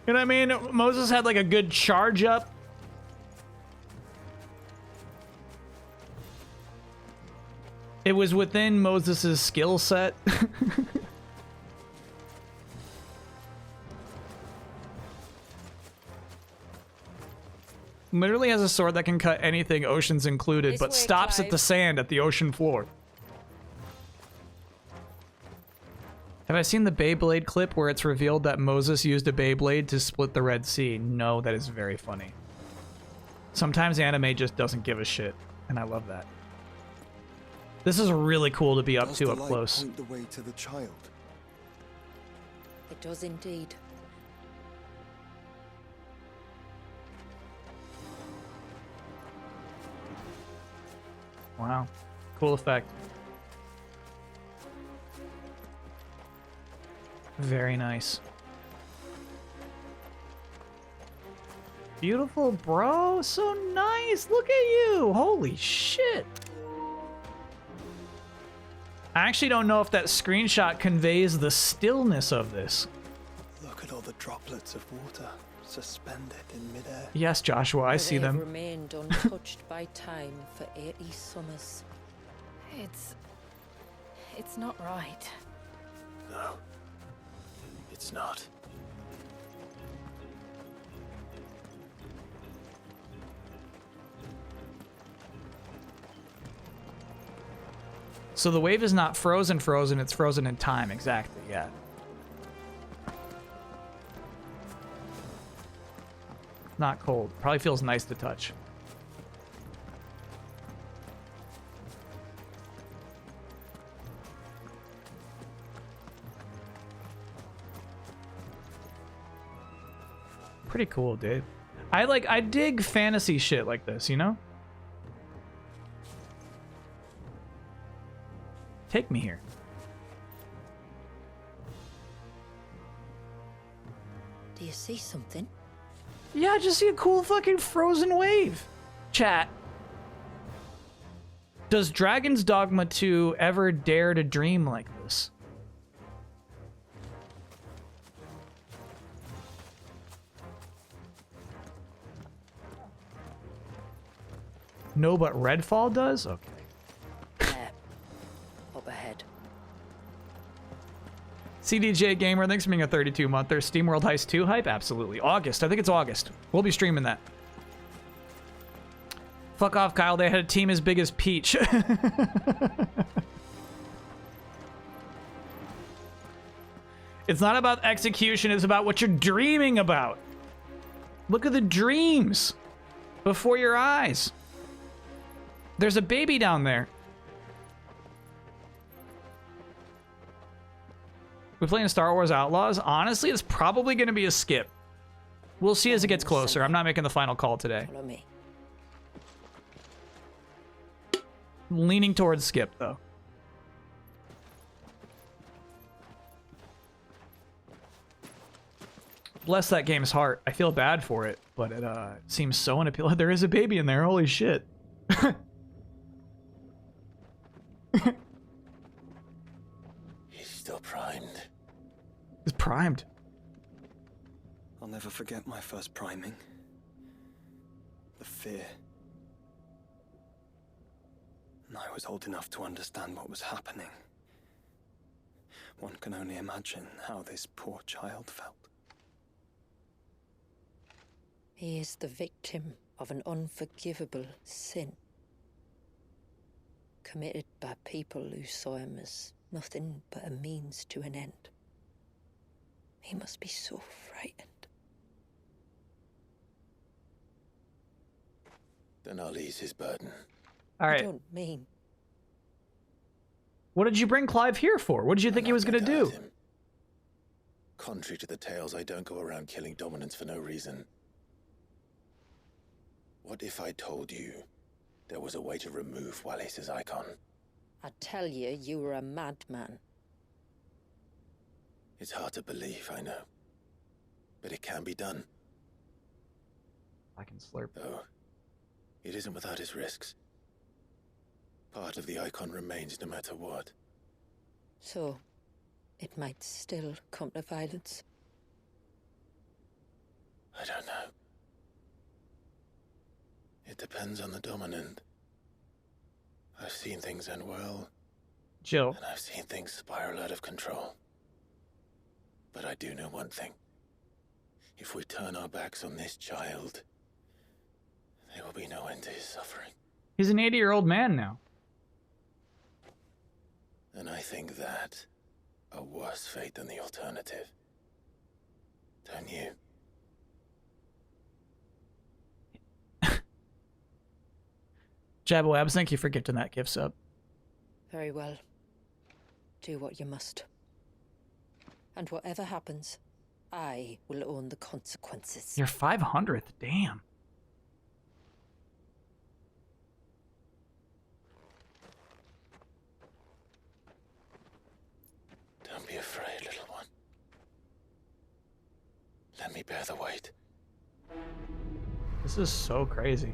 You know what I mean? Moses had, like, a good charge up. It was within Moses' skill set. Literally has a sword that can cut anything, oceans included, but stops at the sand at the ocean floor. Have I seen the Beyblade clip where it's revealed that Moses used a Beyblade to split the Red Sea? No, that is very funny. Sometimes anime just doesn't give a shit, and I love that. This is really cool to be up Does to the up light close. point the way to the child? It does indeed. Wow. Cool effect. Very nice. Beautiful, bro. So nice. Look at you. Holy shit. I actually don't know if that screenshot conveys the stillness of this. Look at all the droplets of water suspended in midair. Yes, Joshua, I see They have them. remained untouched by time for 80 summers. It's not right. No. It's not. So the wave is not frozen, it's frozen in time. Exactly, yeah. Not cold. Probably feels nice to touch. Pretty cool, dude. I dig fantasy shit like this, you know? Take me here. Do you see something? Yeah, I just see a cool fucking frozen wave. Chat. Does Dragon's Dogma 2 ever dare to dream like this? No, but Redfall does? Okay. There. Up ahead. CDJ Gamer, thanks for being a 32-monther. SteamWorld Heist 2 hype? Absolutely. August. I think it's August. We'll be streaming that. Fuck off, Kyle. They had a team as big as Peach. It's not about execution. It's about what you're dreaming about. Look at the dreams before your eyes. There's a baby down there. We playing Star Wars Outlaws? Honestly, it's probably going to be a skip. We'll see as it gets closer. I'm not making the final call today. Follow me. Leaning towards skip, though. Bless that game's heart. I feel bad for it, but it seems so unappealing. There is a baby in there. Holy shit. He's still primed. He's primed. I'll never forget my first priming. The fear. And I was old enough to understand what was happening. One can only imagine how this poor child felt. He is the victim of an unforgivable sin. Committed by people who saw him as nothing but a means to an end. He must be so frightened. Then I'll ease his burden. All right. I don't mean. What did you bring Clive here for? What did you think he was going to do? Contrary to the tales, I don't go around killing dominants for no reason. What if I told you there was a way to remove Wallace's icon? I tell you, you were a madman. It's hard to believe, I know. But it can be done. I can slurp. Though, it isn't without its risks. Part of the icon remains no matter what. So, it might still come to violence. I don't know. It depends on the dominant. I've seen things end well. Jill. And I've seen things spiral out of control. But I do know one thing. If we turn our backs on this child, there will be no end to his suffering. He's an 80-year-old man now. And I think that a worse fate than the alternative. Don't you? Jabbo Abs, thank you for gifting that gift sub. Very well. Do what you must. And whatever happens, I will own the consequences. Your 500th, damn. Don't be afraid, little one. Let me bear the weight. This is so crazy.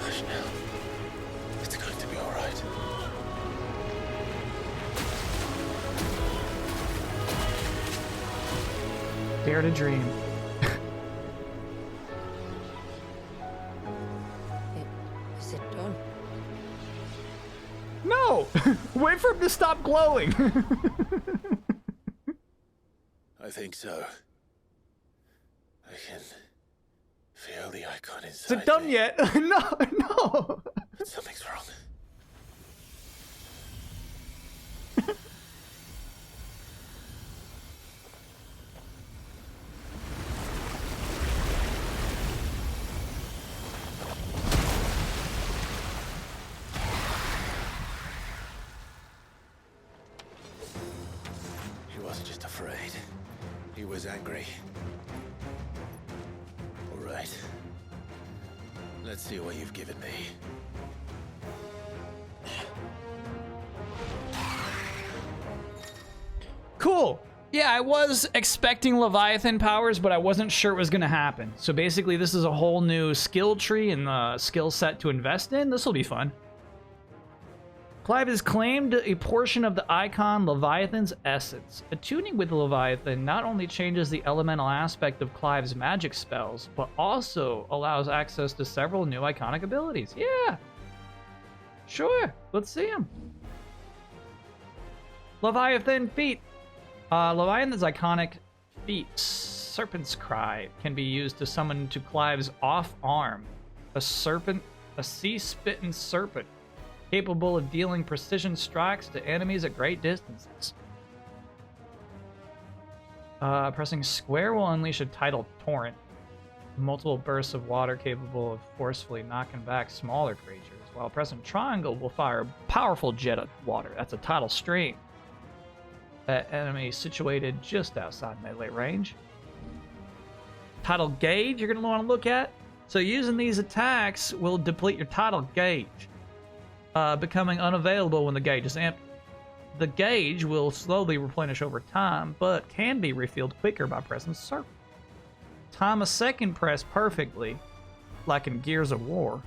Hush now. It's going to be all right. Dare to dream. Is it done? No! Wait for him to stop glowing. I think so. I can feel the icon Is inside it done me. yet? No, no. But something's wrong. He wasn't just afraid. He was angry. All right. Let's see what you've given me. Cool. Yeah, I was expecting Leviathan powers, but I wasn't sure it was going to happen. So basically, this is a whole new skill tree and the skill set to invest in. This will be fun. Clive has claimed a portion of the icon Leviathan's essence. Attuning with Leviathan not only changes the elemental aspect of Clive's magic spells, but also allows access to several new iconic abilities. Yeah. Sure. Let's see them. Leviathan feat. Leviathan's iconic feat, Serpent's Cry, can be used to summon to Clive's off arm a sea-spitting serpent, capable of dealing precision strikes to enemies at great distances. Pressing square will unleash a tidal torrent, multiple bursts of water capable of forcefully knocking back smaller creatures, while pressing triangle will fire a powerful jet of water. That's a tidal stream. At enemies situated just outside melee range. Tidal gauge you're going to want to look at. So using these attacks will deplete your tidal gauge, becoming unavailable when the gauge is empty. The gauge will slowly replenish over time, but can be refilled quicker by pressing circle. Time a second press perfectly, like in Gears of War,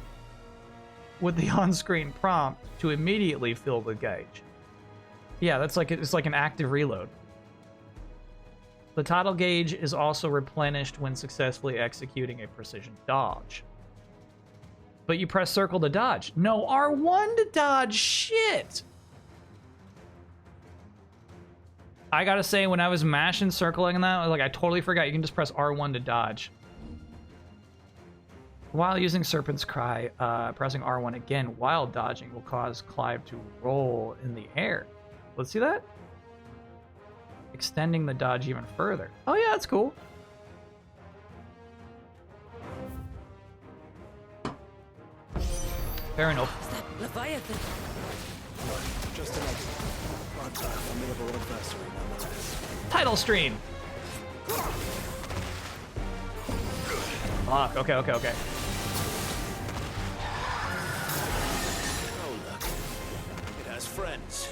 with the on-screen prompt to immediately fill the gauge. Yeah, it's like an active reload. The tidal gauge is also replenished when successfully executing a precision dodge. But you press circle to dodge. No, R1 to dodge. Shit. I gotta say, when I was mashing circling that, like I totally forgot you can just press R1 to dodge. While using Serpent's Cry, pressing R1 again while dodging will cause Clive to roll in the air. Let's see that. Extending the dodge even further. Oh yeah, that's cool. Fair enough. Is that Leviathan? Just an exit, but a formidable adversary nonetheless. Tidal stream. Fuck. Okay. Oh, look. It has friends.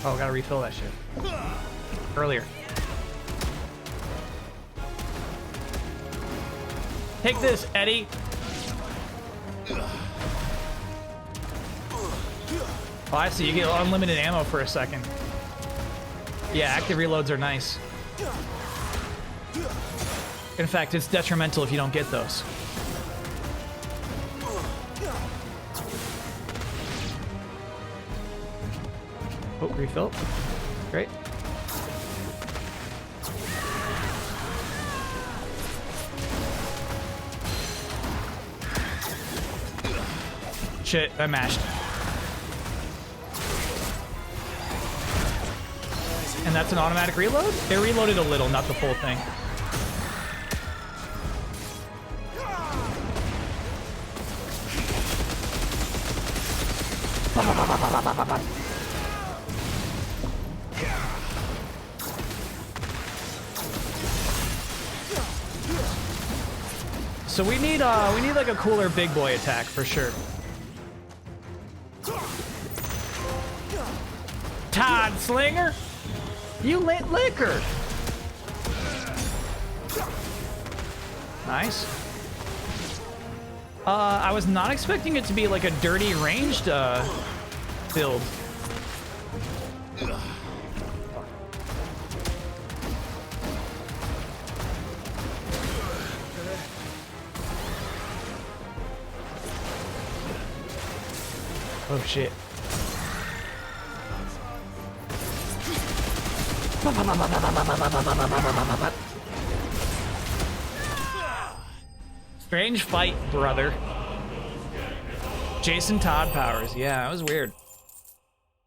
Oh, gotta refill that shit. Earlier. Take this, Eddie. Oh, I see. You get unlimited ammo for a second. Yeah, active reloads are nice. In fact, it's detrimental if you don't get those. Oh, refill. Great. Shit, I mashed. And that's an automatic reload? It reloaded a little, not the full thing. So we need like a cooler big boy attack for sure. Todd Slinger, you lit liquor. Nice. I was not expecting it to be like a dirty ranged build. Oh shit. Strange fight, brother. Jason Todd powers. Yeah, that was weird.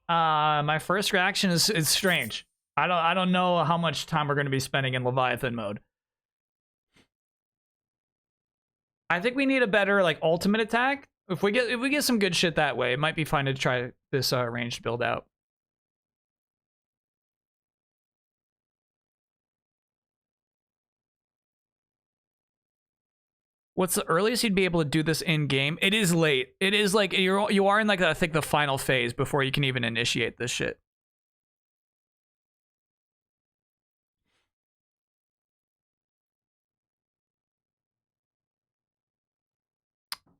My first reaction is strange. I don't know how much time we're going to be spending in Leviathan mode. I think we need a better like ultimate attack. If we get some good shit that way, it might be fun to try this ranged build out. What's the earliest you'd be able to do this in game? It is late. It is like you are in like I think the final phase before you can even initiate this shit.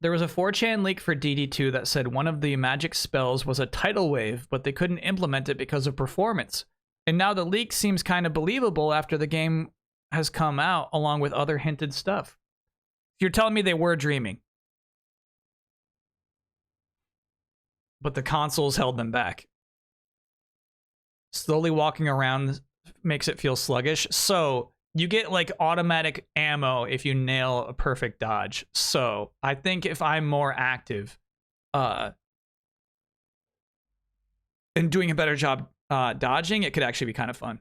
There was a 4chan leak for DD2 that said one of the magic spells was a tidal wave, but they couldn't implement it because of performance. And now the leak seems kind of believable after the game has come out, along with other hinted stuff. You're telling me they were dreaming. But the consoles held them back. Slowly walking around makes it feel sluggish. So you get like automatic ammo if you nail a perfect dodge. So I think if I'm more active and doing a better job dodging, it could actually be kind of fun.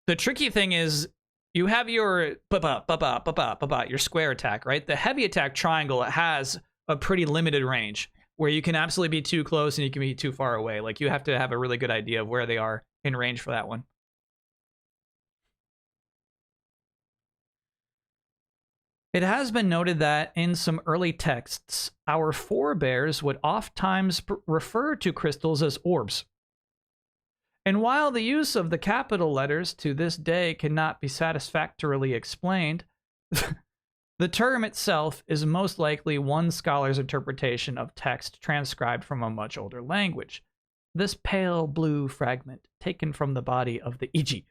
The tricky thing is you have your your square attack, right? The heavy attack triangle has a pretty limited range where you can absolutely be too close and you can be too far away. Like you have to have a really good idea of where they are in range for that one. It has been noted that in some early texts, our forebears would oftentimes refer to crystals as orbs. And while the use of the capital letters to this day cannot be satisfactorily explained, the term itself is most likely one scholar's interpretation of text transcribed from a much older language. This pale blue fragment, taken from the body of the Iji,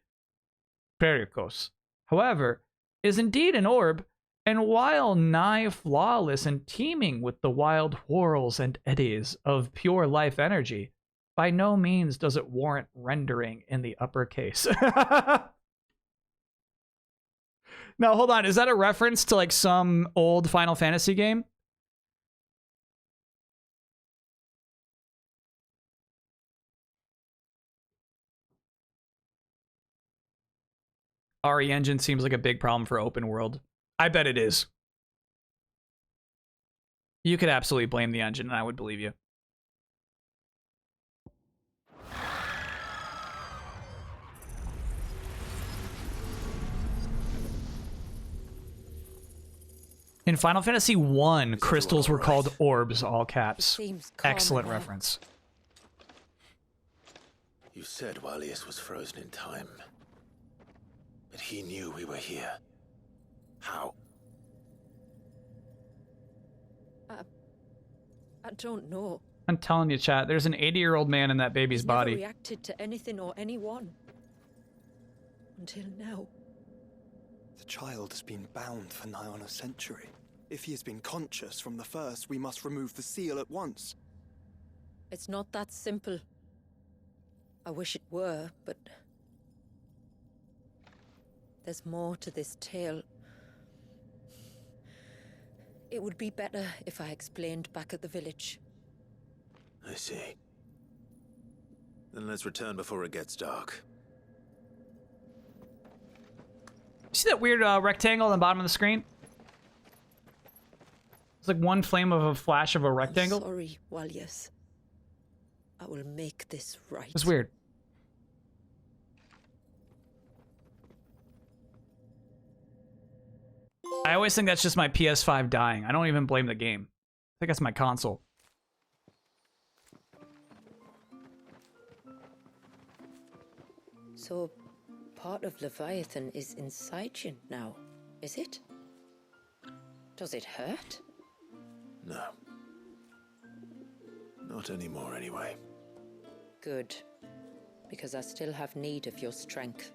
Pericos, however, is indeed an orb, and while nigh flawless and teeming with the wild whirls and eddies of pure life energy, by no means does it warrant rendering in the uppercase. Now, hold on. Is that a reference to like some old Final Fantasy game? RE Engine seems like a big problem for open world. I bet it is. You could absolutely blame the engine, and I would believe you. In Final Fantasy I, crystals were called orbs, all caps. Excellent reference. You said Walius was frozen in time. But he knew we were here. How? I don't know. I'm telling you, chat, there's an 80-year-old man in that baby's body. Never reacted to anything or anyone. Until now. The child has been bound for nigh on a century. If he has been conscious from the first, we must remove the seal at once. It's not that simple. I wish it were, but there's more to this tale. It would be better if I explained back at the village. I see. Then let's return before it gets dark. See that weird rectangle on the bottom of the screen? It's like one flame of a flash of a rectangle. I'm sorry, Walyas. I will make this right. It's weird. I always think that's just my PS5 dying. I don't even blame the game. I think that's my console. So, part of Leviathan is inside you now, is it? Does it hurt? No. Not anymore, anyway. Good. Because I still have need of your strength.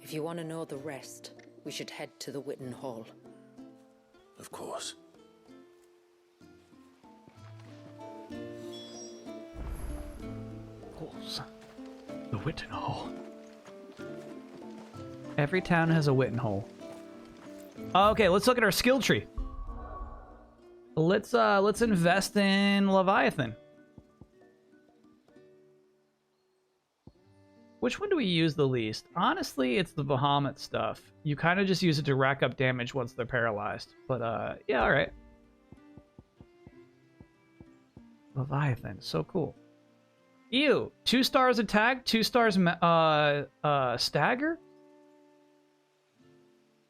If you want to know the rest, we should head to the Witten Hall. Of course. The Witten Hall. Every town has a Witten Hall. Okay, let's look at our skill tree. Let's invest in Leviathan. Which one do we use the least? Honestly, it's the Bahamut stuff. You kind of just use it to rack up damage once they're paralyzed. But, yeah, alright. Leviathan, so cool. Ew, 2 stars attack, 2 stars, stagger?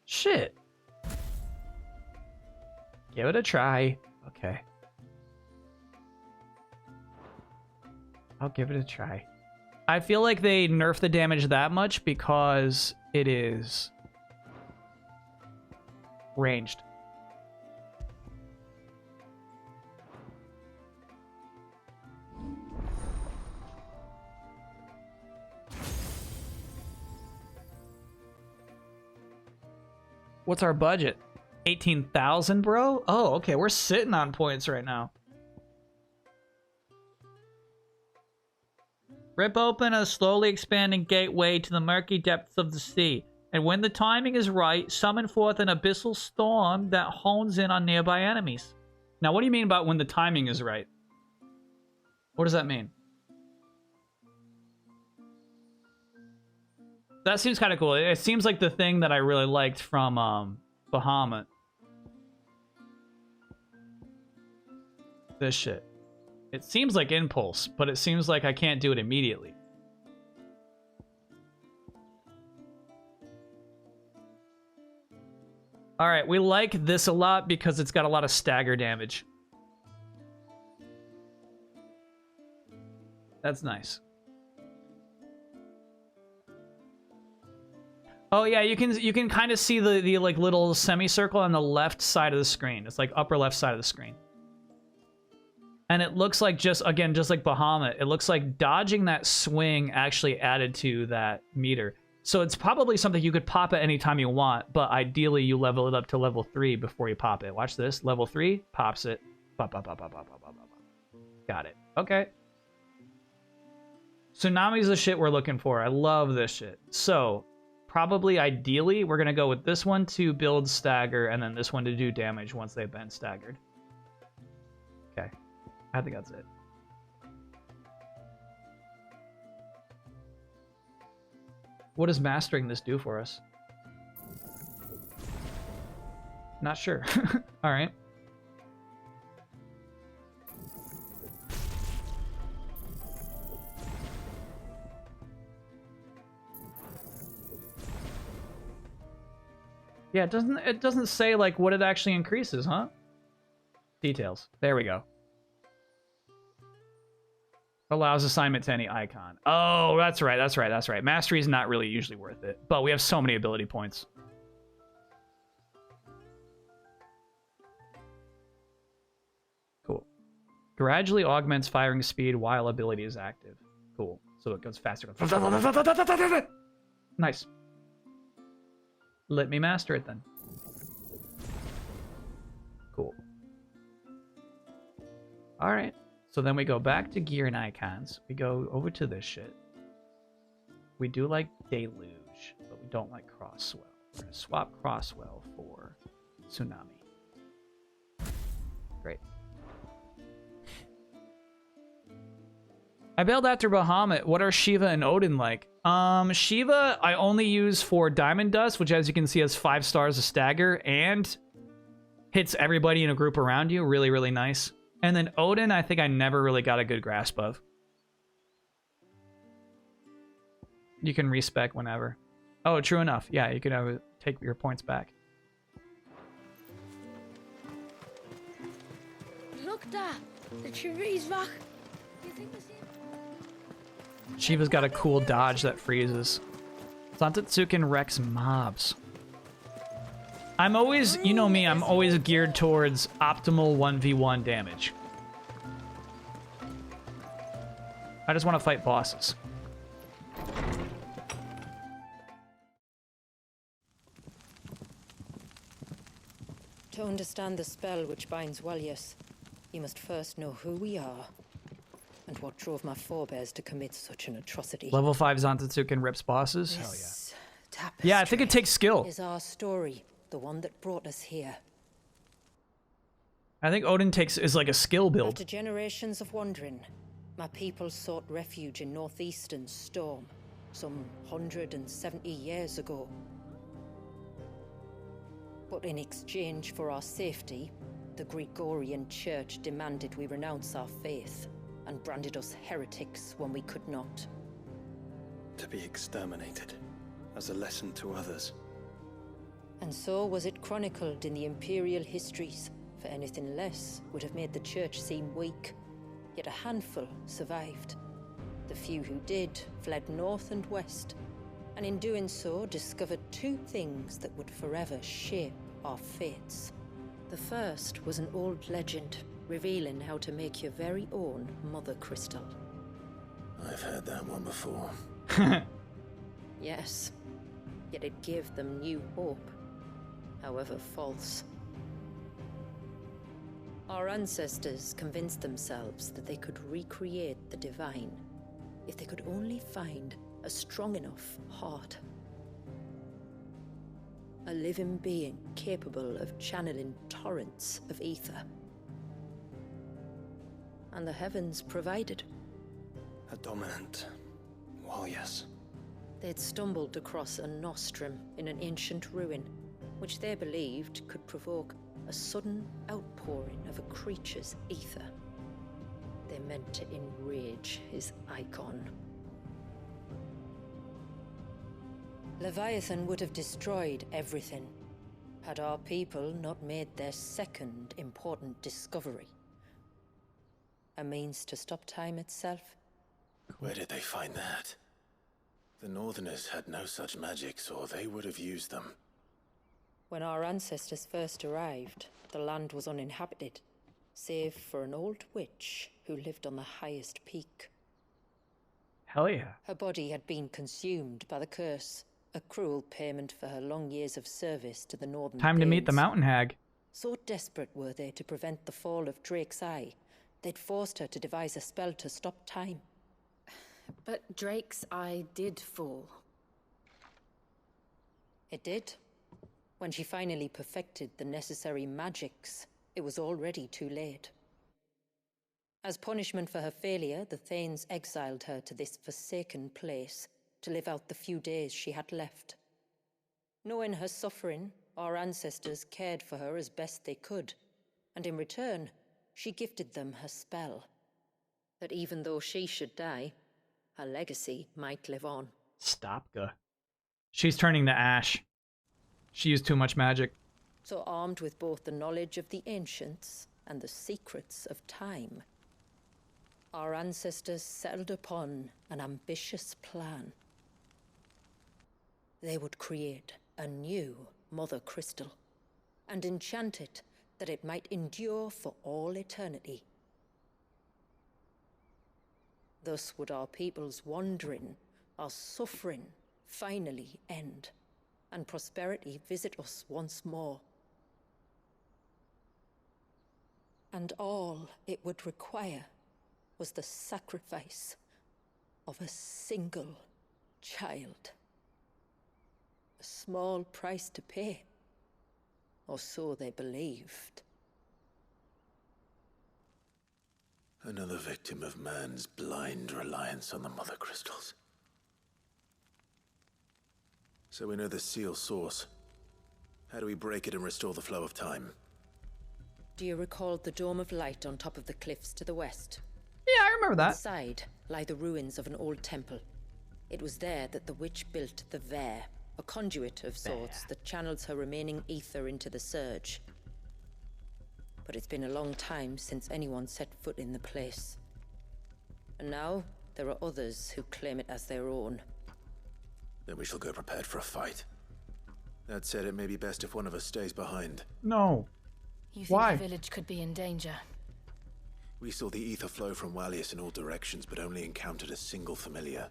Shit. Give it a try. Okay. I'll give it a try. I feel like they nerf the damage that much because it is ranged. What's our budget? 18,000, bro? Oh, okay. We're sitting on points right now. Rip open a slowly expanding gateway to the murky depths of the sea, and when the timing is right, summon forth an abyssal storm that hones in on nearby enemies. Now, what do you mean about when the timing is right? What does that mean? That seems kind of cool. It seems like the thing that I really liked from Bahamut. This shit. It seems like Impulse, but it seems like I can't do it immediately. Alright, we like this a lot because it's got a lot of stagger damage. That's nice. Oh yeah, you can kind of see the like little semicircle on the left side of the screen. It's like upper left side of the screen. And it looks like just like Bahamut, it looks like dodging that swing actually added to that meter. So it's probably something you could pop at any time you want, but ideally you level it up to level 3 before you pop it. Watch this. Level 3, pops it. Pop, pop, pop, pop, pop, pop, pop, pop. Got it. Okay. Tsunami's the shit we're looking for. I love this shit. So, probably ideally, we're going to go with this one to build stagger, and then this one to do damage once they've been staggered. Okay. I think that's it. What does mastering this do for us? Not sure. All right. Yeah, it doesn't say like what it actually increases, huh? Details. There we go. Allows assignment to any icon. Oh, that's right, that's right, that's right. Mastery is not really usually worth it, but we have so many ability points. Cool. Gradually augments firing speed while ability is active. Cool. So it goes faster. Nice. Let me master it then. Cool. All right. So then we go back to gear and icons. We go over to this shit. We do like Deluge, but we don't like Crosswell. We're going to swap Crosswell for Tsunami. Great. I bailed after Bahamut. What are Shiva and Odin like? Shiva I only use for Diamond Dust, which as you can see has 5 stars of stagger and hits everybody in a group around you. Really, really nice. And then Odin, I think I never really got a good grasp of. You can respec whenever. Oh, true enough. Yeah, you can take your points back. Look, Dad. The tree's back. You think this Shiva's got a cool dodge that freezes. Santetsuken wrecks mobs. I'm always, you know me, I'm always geared towards optimal 1v1 damage. I just want to fight bosses. To understand the spell which binds Walyas, you must first know who we are and what drove my forebears to commit such an atrocity. Level 5 Zantetsuken rips bosses? Hell This yeah. tapestry Yeah, I think it takes skill. Is our story, the one that brought us here. I think Odin is like a skill build. After generations of wandering, my people sought refuge in northeastern Storm, some 170 years ago. But in exchange for our safety, the Gregorian Church demanded we renounce our faith and branded us heretics when we could not. To be exterminated, as a lesson to others. And so was it chronicled in the imperial histories, for anything less would have made the Church seem weak. Yet a handful survived. The few who did fled north and west, and in doing so discovered 2 things that would forever shape our fates. The first was an old legend, revealing how to make your very own Mother Crystal. I've heard that one before. Yes, yet it gave them new hope, however false. Our ancestors convinced themselves that they could recreate the divine if they could only find a strong enough heart. A living being capable of channeling torrents of ether. And the heavens provided. A dominant. Well, yes. They'd stumbled across a nostrum in an ancient ruin, which they believed could provoke a sudden outpouring of a creature's ether. They meant to enrage his icon. Leviathan would have destroyed everything, had our people not made their second important discovery. A means to stop time itself. Where did they find that? The Northerners had no such magics, or they would have used them. When our ancestors first arrived, the land was uninhabited, save for an old witch who lived on the highest peak. Hell yeah. Her body had been consumed by the curse, a cruel payment for her long years of service to the Northern Time to meet the Plains. Mountain Hag. So desperate were they to prevent the fall of Drake's Eye, they'd forced her to devise a spell to stop time. But Drake's Eye did fall. It did. When she finally perfected the necessary magics, it was already too late. As punishment for her failure, the Thanes exiled her to this forsaken place to live out the few days she had left. Knowing her suffering, our ancestors cared for her as best they could, and in return, she gifted them her spell. That even though she should die, her legacy might live on. Stopka. She's turning to ash. She used too much magic. So armed with both the knowledge of the ancients and the secrets of time, our ancestors settled upon an ambitious plan. They would create a new Mother Crystal and enchant it that it might endure for all eternity. Thus would our people's wandering, our suffering, finally end, and prosperity visit us once more. And all it would require was the sacrifice of a single child. A small price to pay, or so they believed. Another victim of man's blind reliance on the Mother Crystals. So we know the seal source. How do we break it and restore the flow of time? Do you recall the Dome of Light on top of the cliffs to the west? Yeah, I remember that. Inside lie the ruins of an old temple. It was there that the witch built the Vare, a conduit of sorts that channels her remaining ether into the Surge. But it's been a long time since anyone set foot in the place. And now, there are others who claim it as their own. Then we shall go prepared for a fight. That said, it may be best if one of us stays behind. No. You think Why? the village could be in danger? We saw the ether flow from Wallius in all directions, but only encountered a single familiar.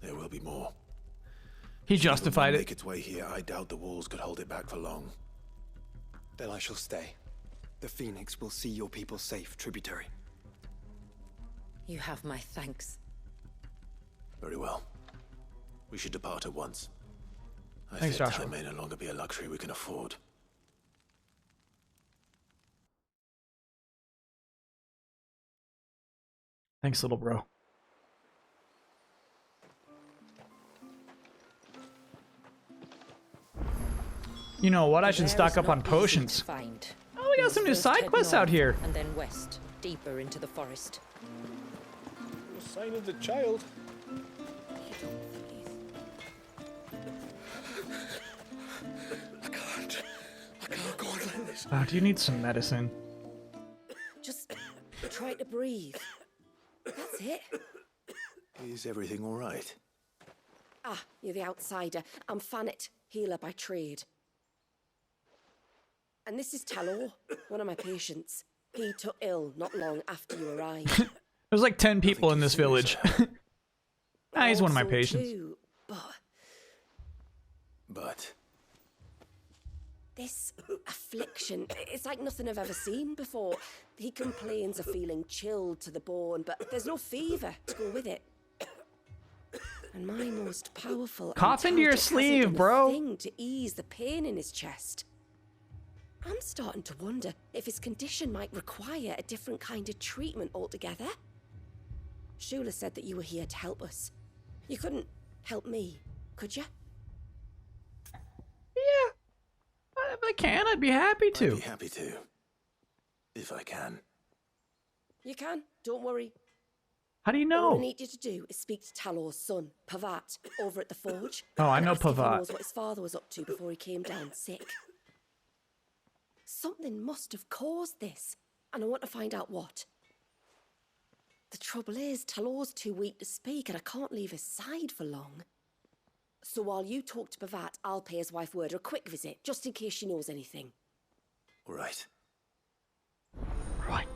There will be more. He justified it. Make its way here, I doubt the walls could hold it back for long. Then I shall stay. The Phoenix will see your people safe, tributary. You have my thanks. Very well. We should depart at once. I Thanks, fear Joshua. time may no longer be a luxury we can afford. Thanks, little bro. You know what? I should stock up on potions. Oh, we got some new side quests out here. And then west, deeper into the forest. A sign of the child. I can't go on like this. Oh, do you need some medicine? Just try to breathe. That's it. Is everything all right? Ah, you're the outsider. I'm Fannet, healer by trade. And this is Talor, one of my patients. He took ill not long after you arrived. There's like 10 people in this village. He's one of my Also patients. too, But this affliction, it's like nothing I've ever seen before. He complains of feeling chilled to the bone, but there's no fever to go with it. And my most powerful Cough into your antalgic hasn't sleeve, done a bro. thing to ease the pain in his chest. I'm starting to wonder if his condition might require a different kind of treatment altogether. Shula said that you were here to help us. You couldn't help me, could you? Yeah. If I can, I'd be happy to. I'd be happy to. If I can. You can, don't worry. How do you All I know? need you to do is speak to Talor's son, Pavat, over at the forge. Oh, I and know ask if he Pavat. knows what his father was up to before he came down sick. Something must have caused this, and I want to find out what. The trouble is, Talor's too weak to speak, and I can't leave his side for long. So while you talk to Pavat, I'll pay his wife word a quick visit, just in case she knows anything. All right. Right.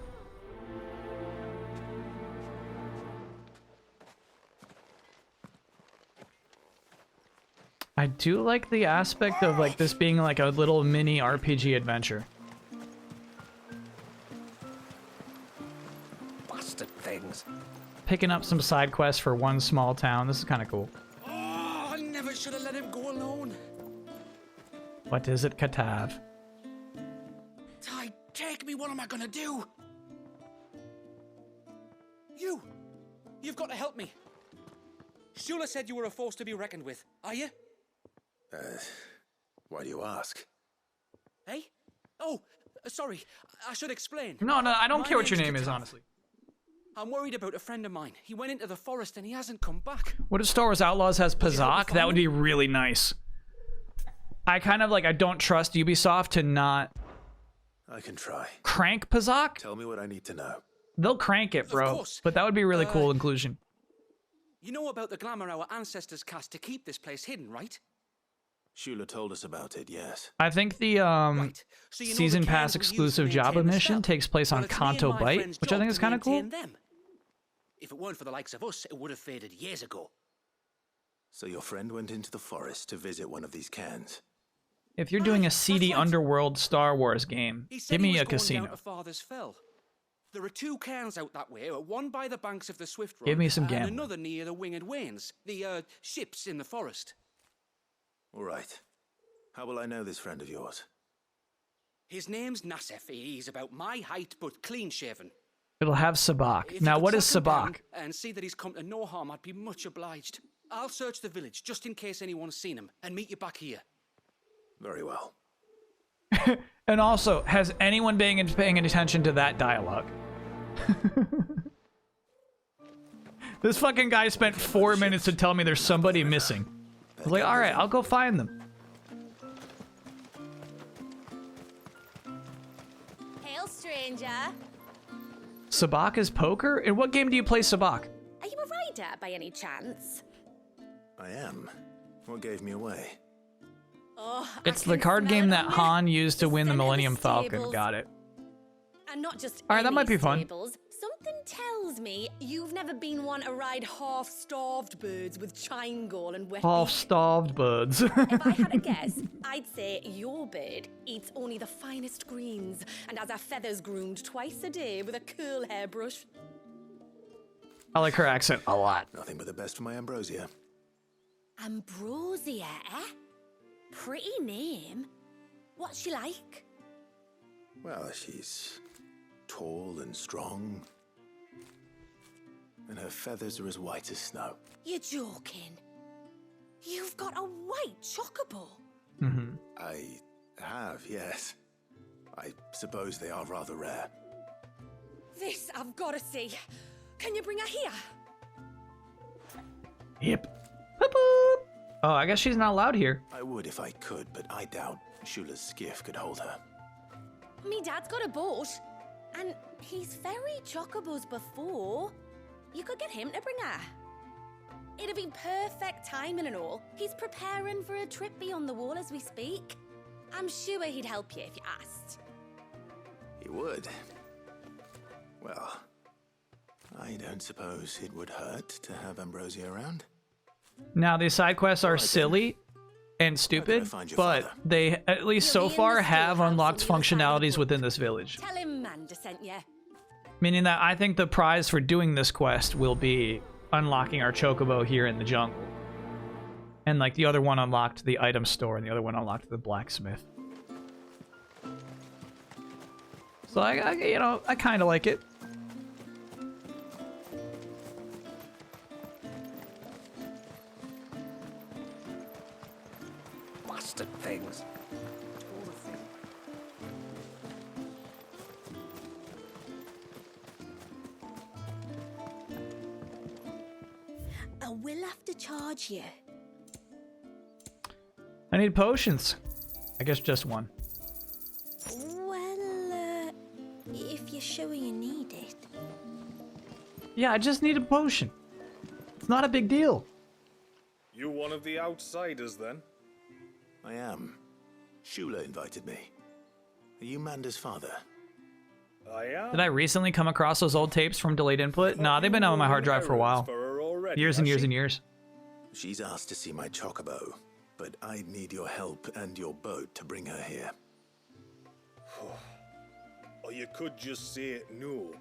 I do like the aspect of like this being like a little mini RPG adventure. Bastard things. Picking up some side quests for one small town. This is kind of cool. Oh, I never should have let him go alone. What is it, Katav? Ty, take me. What am I gonna do? You've got to help me. Shula said you were a force to be reckoned with. Are you? Why do you ask? Hey? Oh, sorry. I should explain. No, I don't My care what your name's name is, Katav. honestly. I'm worried about a friend of mine. He went into the forest and he hasn't come back. What if Star Wars Outlaws has Pazak? That would be really nice. I kind of like, I don't trust Ubisoft to not I can try. crank Pazak. Tell me what I need to know. They'll crank it, bro. course. But that would be really cool inclusion. You know about the glamour our ancestors cast to keep this place hidden, right? Shula told us about it, yes. I think the So you know season the pass cairns we used to exclusive Jabba maintain the mission spell? takes place on Well, it's me and Kanto my Bight, friend's which I job think to is kind of cool. maintain them. If it weren't for the likes of us, it would have faded years ago. So your friend went into the forest to visit one of these cairns. If you're doing a seedy underworld Star Wars game, He said give he me was a going down casino. to Father's Fell. There are 2 cairns out that way, one by the banks of the Swift Run, Give me some and gambling. another near the Winged Wains, the ships in the forest. All right. How will I know this friend of yours? His name's Nassef. He's about my height, but clean-shaven. It'll have Sabak. If Now, you could what is track him down Sabak? and see that he's come to no harm, I'd be much obliged. I'll search the village, just in case anyone's seen him, and meet you back here. Very well. And also, has anyone been paying attention to that dialogue? This fucking guy spent 4 minutes to tell me there's somebody missing. I was like, alright, I'll go find them. Hail, stranger. Sabak is poker? In what game do you play Sabak? Are you a rider by any chance? I am. What gave me away? Oh, It's the card game that Han used to win the Millennium Falcon. stables. Got it. And not just All right, that any might be fun. stables. Something tells me you've never been one to ride half-starved birds with chine-gall and wet Half-starved birds. If I had to guess, I'd say your bird eats only the finest greens and has her feathers groomed twice a day with a curl hairbrush. I like her accent a lot. Nothing but the best for my Ambrosia. Ambrosia, eh? Pretty name. What's she like? Well, she's tall and strong. And her feathers are as white as snow. You're joking. You've got a white chocobo. Mm-hmm. I have, yes. I suppose they are rather rare. This I've got to see. Can you bring her here? Yep. Boop, boop. Oh, I guess she's not allowed here. I would if I could, but I doubt Shula's skiff could hold her. Me dad's got a boat. And he's ferried chocobos before. You could get him to bring her. It'd be perfect timing and all. He's preparing for a trip beyond the wall as we speak. I'm sure he'd help you if you asked. He would. Well, I don't suppose it would hurt to have Ambrosia around. Now, these side quests are silly and stupid, but they, at least so far, have unlocked functionalities within this village. Tell him Manda sent you. Meaning that I think the prize for doing this quest will be unlocking our chocobo here in the jungle. And like the other one unlocked the item store and the other one unlocked the blacksmith. So I kind of like it. Bastard things. I will have to charge you. I need potions. I guess just one. Well, if you're sure you need it. Yeah, I just need a potion. It's not a big deal. You one of the outsiders, then? I am. Shula invited me. Are you Manda's father? I am. Did I recently come across those old tapes from Delayed Input? Nah, they've been on my hard drive for a while. Years and years and years. She's asked to see my chocobo, but I'd need your help and your boat to bring her here. Or you could just say no.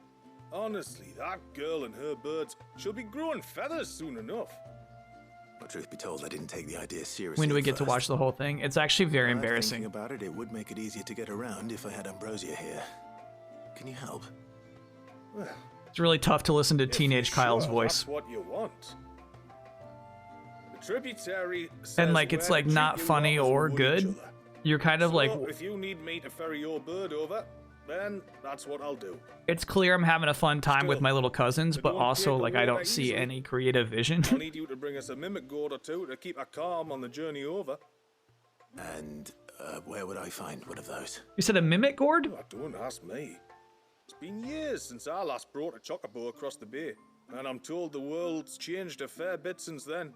Honestly, that girl and her birds, she'll be growing feathers soon enough. But truth be told, I didn't take the idea seriously. When do we get to watch the whole thing? It's actually very embarrassing. Thinking about it, it would make it easier to get around if I had Ambrosia here. Can you help? It's really tough to listen to teenage Kyle's voice. That's what you want. The tributary And like it's like not funny or good. You're kind of like, if you need me to ferry your bird over, then that's what I'll do. it's clear I'm having a fun time with my little cousins, but also like I don't see any creative vision. I'll need you to bring us a mimic gourd or two to keep her calm on the journey over. And where would I find one of those? You said a mimic gourd? Oh, don't ask me. It's been years since I last brought a chocobo across the bay, and I'm told the world's changed a fair bit since then.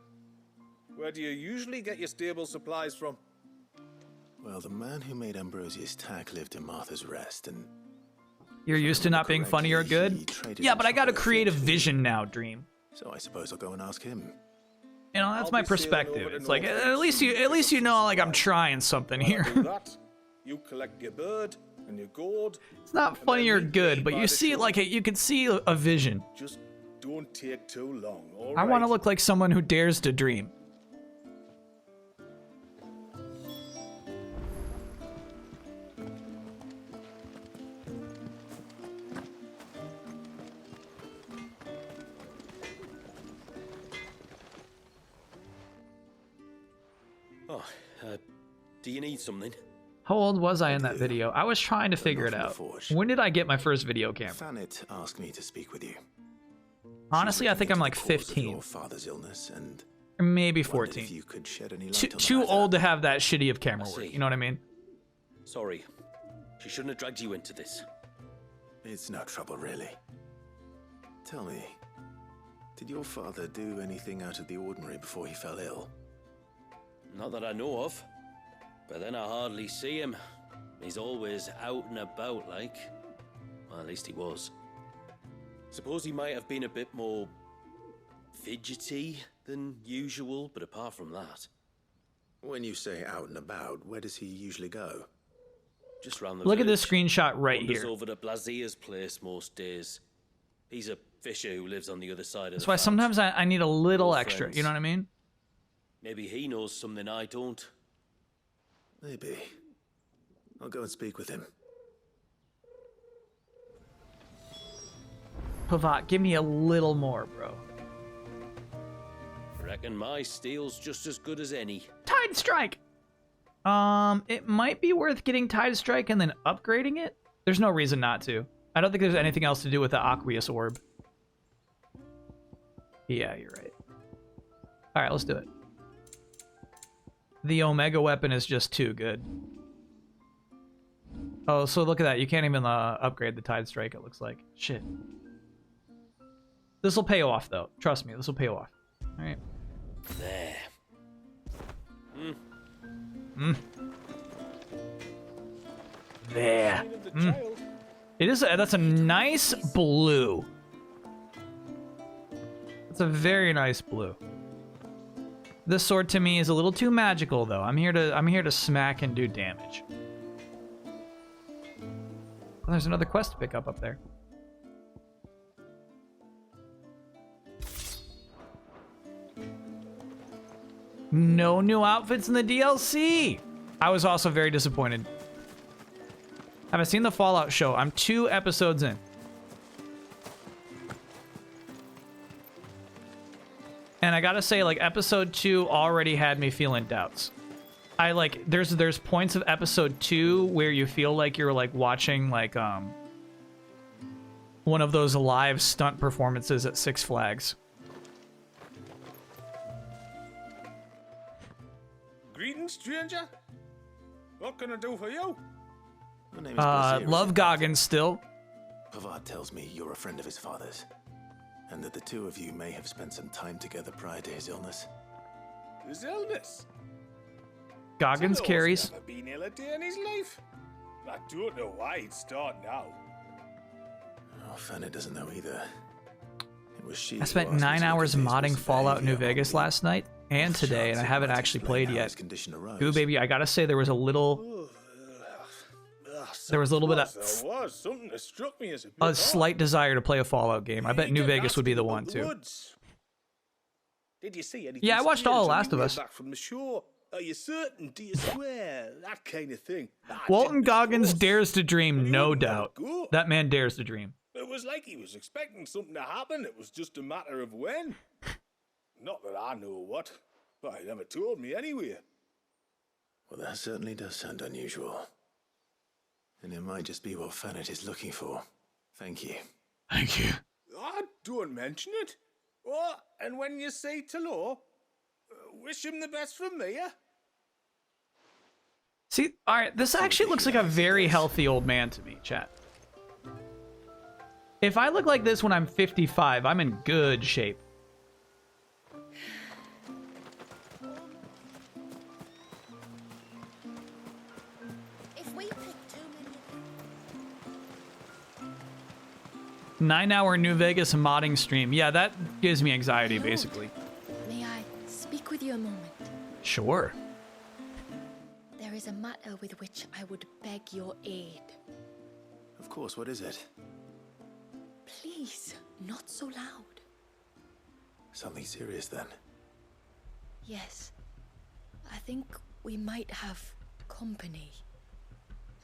Where do you usually get your stable supplies from? Well, the man who made Ambrosia's tack lived in Martha's Rest, and... You're used to not being funny or good? Yeah, but I got a creative vision now, Dream. So I suppose I'll go and ask him. You know, that's my perspective. It's like, at least you know, like I'm trying something here. Do that. You collect your bird, and you're good. It's not funny or good, but you see like you can see a vision. Just don't take too long, all I want to right? look like someone who dares to dream. Oh, do you need something? How old was I in that video? I was trying to figure it out. When did I get my first video camera? Fanet asked me to speak with you. Honestly, I think I'm like 15. Your father's illness and Or maybe 14. if you could shed any light Too, on the too matter. old to have that shitty of camera work. You know what I mean? Sorry. She shouldn't have dragged you into this. It's no trouble, really. Tell me, did your father do anything out of the ordinary before he fell ill? Not that I know of. But then I hardly see him. He's always out and about, like. Well, at least he was. Suppose he might have been a bit more fidgety than usual, but apart from that. When you say out and about, where does he usually go? Just round the Look at village. this screenshot right Wanders here. over to Blazier's place most days. He's a fisher who lives on the other side of That's the why fount. sometimes I need a little Old extra. friends. You know what I mean? Maybe he knows something I don't. Maybe. I'll go and speak with him. Pavat, give me a little more, bro. Reckon my steel's just as good as any. Tide Strike! It might be worth getting Tide Strike and then upgrading it. There's no reason not to. I don't think there's anything else to do with the Aqueous Orb. Yeah, you're right. Alright, let's do it. The Omega weapon is just too good. Oh, so look at that. You can't even upgrade the Tide Strike, it looks like. Shit. This will pay off, though. Trust me, this will pay off. Alright. There. There. It is. That's a nice blue. That's a very nice blue. This sword to me is a little too magical, though. I'm here to smack and do damage. Oh, there's another quest to pick up there. No new outfits in the DLC. I was also very disappointed. Haven't seen the Fallout show. I'm 2 episodes in. And I gotta say, like, episode 2 already had me feeling doubts. I like there's points of episode 2 where you feel like you're like watching like one of those live stunt performances at Six Flags. Greetings, stranger. What can I do for you? My name is Blazir. Love Goggins still. Pavad tells me you're a friend of his father's, and that the two of you may have spent some time together prior to his illness. His illness? Goggins Talos carries. never been ill a day in his life. I don't know why he'd start now. Oh, Fanet doesn't know either. It was she I spent who asked me 9 to look hours at his modding Fallout New behavior. Vegas last night and today, and I haven't actually played yet. Ooh, baby, I gotta say there was a little bit of There was something that struck me as a bit a odd. slight desire to play a Fallout game. I bet New Kept Vegas would be asking the about one too. woods. Did you see anything? Yeah, I watched all of strange Last on of your way Us. Back from the shore. Are you certain? Do you swear? That kind of thing. Walton Goggins dares to dream, no doubt. go. That man dares to dream. It was like he was expecting something to happen. It was just a matter of when. Not that I know what, but he never told me anyway. Well, that certainly does sound unusual. And it might just be what Fanet is looking for. Thank you. Thank you. Ah, don't mention it. Oh, and when you say hello, wish him the best from me, yeah? See, all right, this actually looks like a very healthy old man to me, chat. If I look like this when I'm 55, I'm in good shape. If we pick too many... 9-hour New Vegas modding stream. Yeah, that gives me anxiety, basically. May I speak with you a moment? Sure. There is is a matter with which I would beg your aid. Of course, what is it? Please, not so loud. Something serious then? Yes. I think we might have company.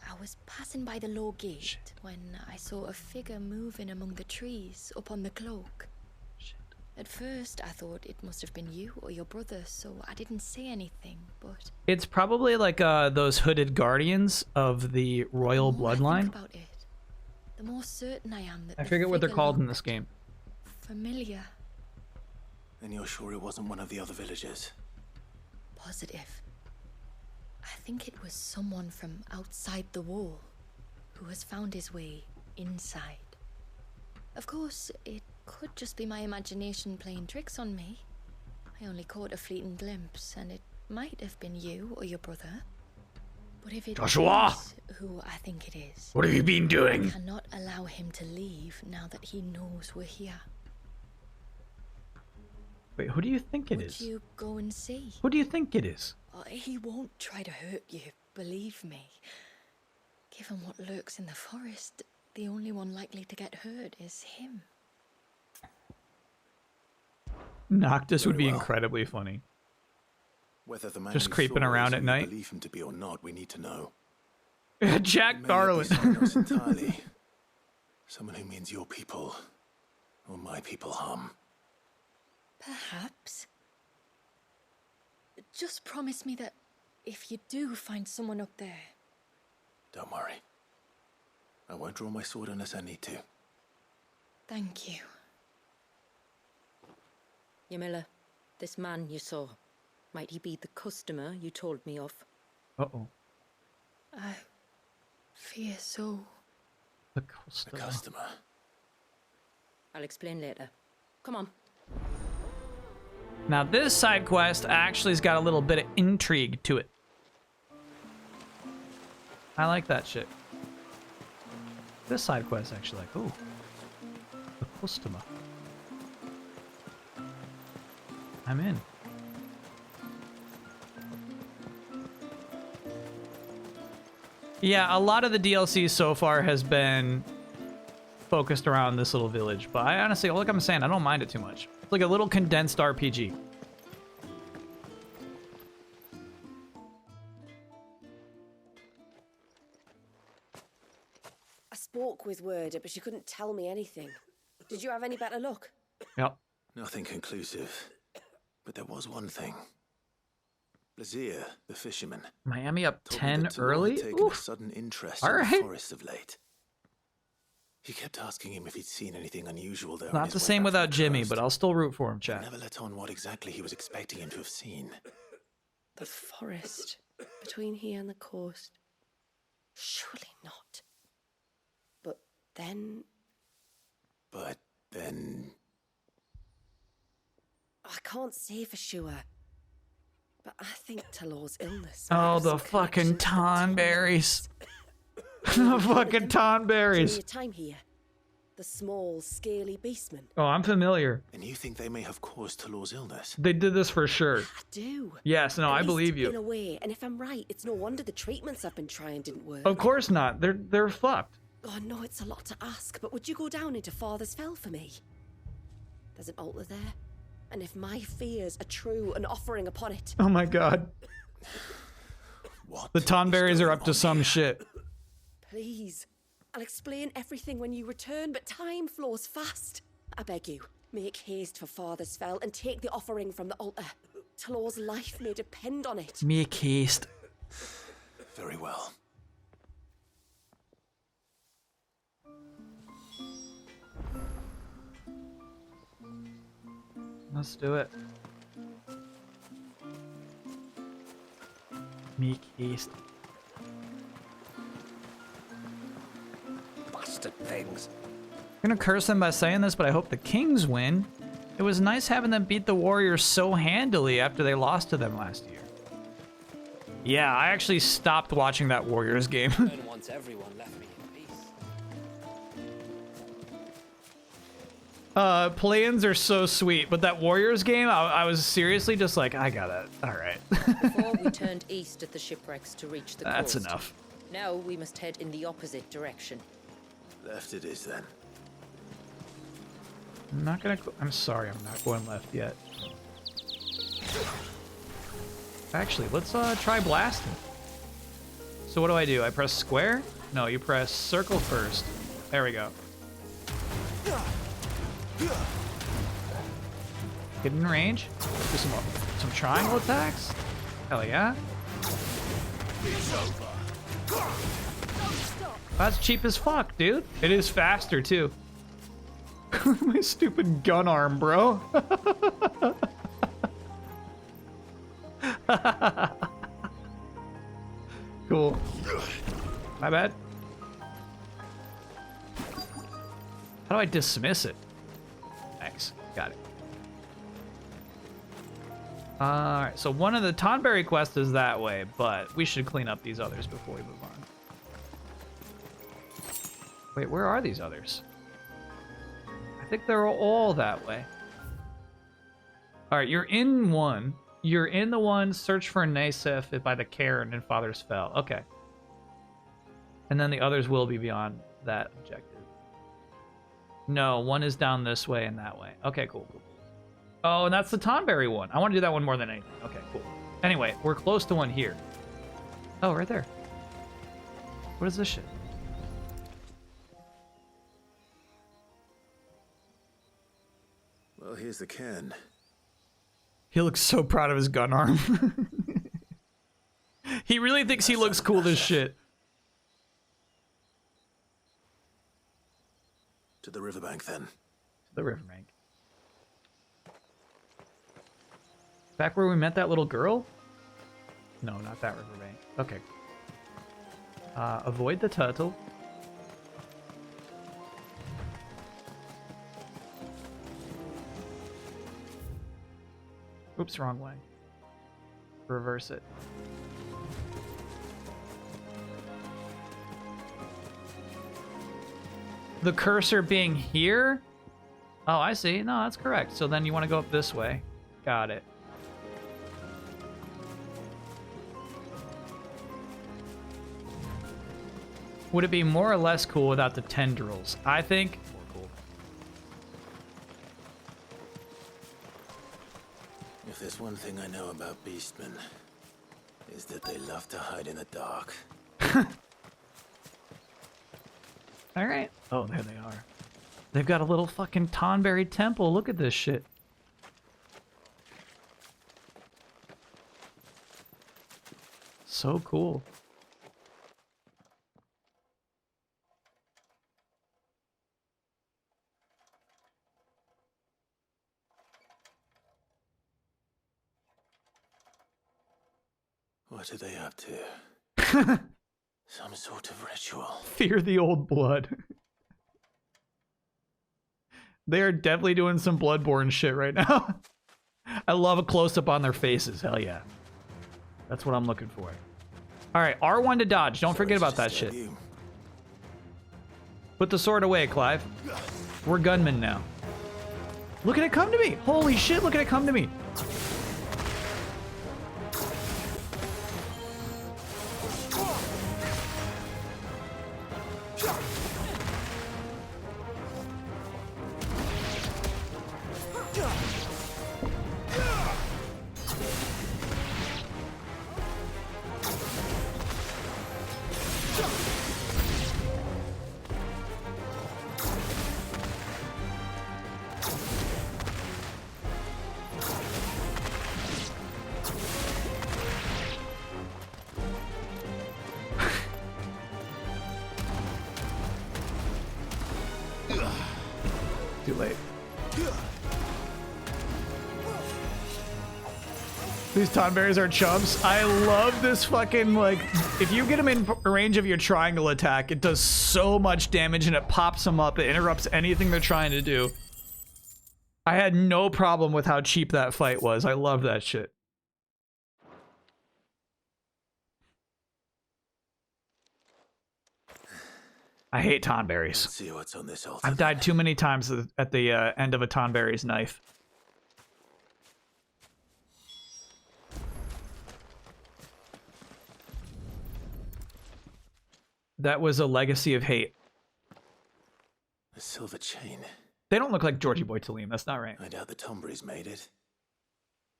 I was passing by the low gate when I saw a figure moving among the trees up on the cloak. At first, I thought it must have been you or your brother, so I didn't say anything, but... It's probably like those hooded guardians of the royal bloodline. About it, the more certain I am that I forget what they're called in this game. Familiar. And you're sure it wasn't one of the other villagers? Positive. I think it was someone from outside the wall who has found his way inside. Of course, it could just be my imagination playing tricks on me. I only caught a fleeting glimpse, and it might have been you or your brother. But if it Joshua! is who I think it is, What have you been doing? I cannot allow him to leave now that he knows we're here. Wait, who do you think it Would is? you go and see? Who do you think it is? He won't try to hurt you, believe me. Given what lurks in the forest, the only one likely to get hurt is him. Noctis would be incredibly funny. Whether the man Just you creeping saw around is at who you night. believe him to be or not, we need to know. Jack May Garland. it be someone else entirely. Someone who means your people or my people harm. Perhaps. Just promise me that if you do find someone up there... Don't worry. I won't draw my sword unless I need to. Thank you. Ymilla, this man you saw, might he be the customer you told me of? Uh-oh. I fear so. The customer. The customer. I'll explain later. Come on. Now this side quest actually has got a little bit of intrigue to it. I like that shit. This side quest actually like, ooh. The customer. I'm in. Yeah, a lot of the DLC so far has been focused around this little village, but I honestly, like I'm saying, I don't mind it too much. It's like a little condensed RPG. I spoke with Werder, but she couldn't tell me anything. Did you have any better luck? Yep. Nothing conclusive. But there was one thing. Blazier, the fisherman. Miami up told me 10 that Talon early? had taken a Oof. sudden interest All in right. the forest of late. He kept asking him if he'd seen anything unusual there. on Not his the way same back from without the Jimmy, coast. but I'll still root for him, He chat. never let on what exactly he was expecting him to have seen. The forest between here and the coast. Surely not. But then... But then... I can't say for sure. But I think Talor's illness... Oh, the fucking tonberries. The fucking tonberries. Your time here. The small, scaly beastmen. Oh, I'm familiar. And you think they may have caused Talor's illness? They did this for sure. I do. Yes, no, At I least believe In a you. way, and if I'm right, it's no wonder the treatments I've been trying didn't work. Of course not. They're fucked. Oh, I know it's a lot to ask, but would you go down into Father's Fell for me? There's an altar there, and if my fears are true, an offering upon it. Oh my god. What? The tonberries are up to some shit. Please, I'll explain everything when you return, but time flows fast. I beg you, make haste for Father's Fell and take the offering from the altar. Talor's life may depend on it. Make haste. Very well. Let's do it. Make haste. Bastard things. I'm gonna curse them by saying this, but I hope the Kings win. It was nice having them beat the Warriors so handily after they lost to them last year. Yeah, I actually stopped watching that Warriors game. And once everyone left me in peace. Play-ins are so sweet, but that Warriors game, I was seriously just like, I got it. All right. Before We turned east at the shipwrecks to reach the coast. That's enough. Now we must head in the opposite direction. Left it is then. I'm not gonna. I'm sorry, I'm not going left yet. Actually, let's try blasting. So what do? I press square? No, you press circle first. There we go. Get in range. Do some triangle attacks. Hell yeah. That's cheap as fuck, dude. It is faster too. My stupid gun arm, bro. Cool. My bad. How do I dismiss it? Thanks. Got it. Alright, so one of the Tonberry quests is that way, but we should clean up these others before we move on. Wait, where are these others? I think they're all that way. Alright, you're in one. You're in the one, search for Naisif by the cairn in Father's Fell. Okay. And then the others will be beyond that objective. No, one is down this way and that way. Okay, cool. Oh, and that's the Tonberry one. I want to do that one more than anything. Okay, cool. Anyway, we're close to one here. Oh, right there. What is this shit? Well, here's the cairn. He looks so proud of his gun arm. He really thinks he looks cool as shit. To the riverbank, then. To the riverbank. Back where we met that little girl? No, not that riverbank. Okay. Avoid the turtle. Oops, wrong way. Reverse it. The cursor being here? Oh, I see. No, that's correct. So then you want to go up this way. Got it. Would it be more or less cool without the tendrils? I think more cool. If there's one thing I know about beastmen, is that they love to hide in the dark. All right. Oh, there they are. They've got a little fucking Tonberry temple. Look at this shit. So cool. What are they up to? Some sort of ritual. Fear the old blood. They are definitely doing some Bloodborne shit right now. I love a close-up on their faces. Hell yeah. That's what I'm looking for. All right, R1 to dodge. Don't forget about that shit. Put the sword away, Clive. We're gunmen now. Look at it come to me. Holy shit, look at it come to me. Too late. These Tonberries are chumps. I love this fucking, like, if you get them in range of your triangle attack, it does so much damage and it pops them up. It interrupts anything they're trying to do. I had no problem with how cheap that fight was. I love that shit. I hate Tonberries. Let's see what's on this altar. I've died too many times at the end of a Tonberry's knife. That was a legacy of hate. A silver chain. They don't look like Georgie Boy Talim. That's not right. I doubt the Tombries made it.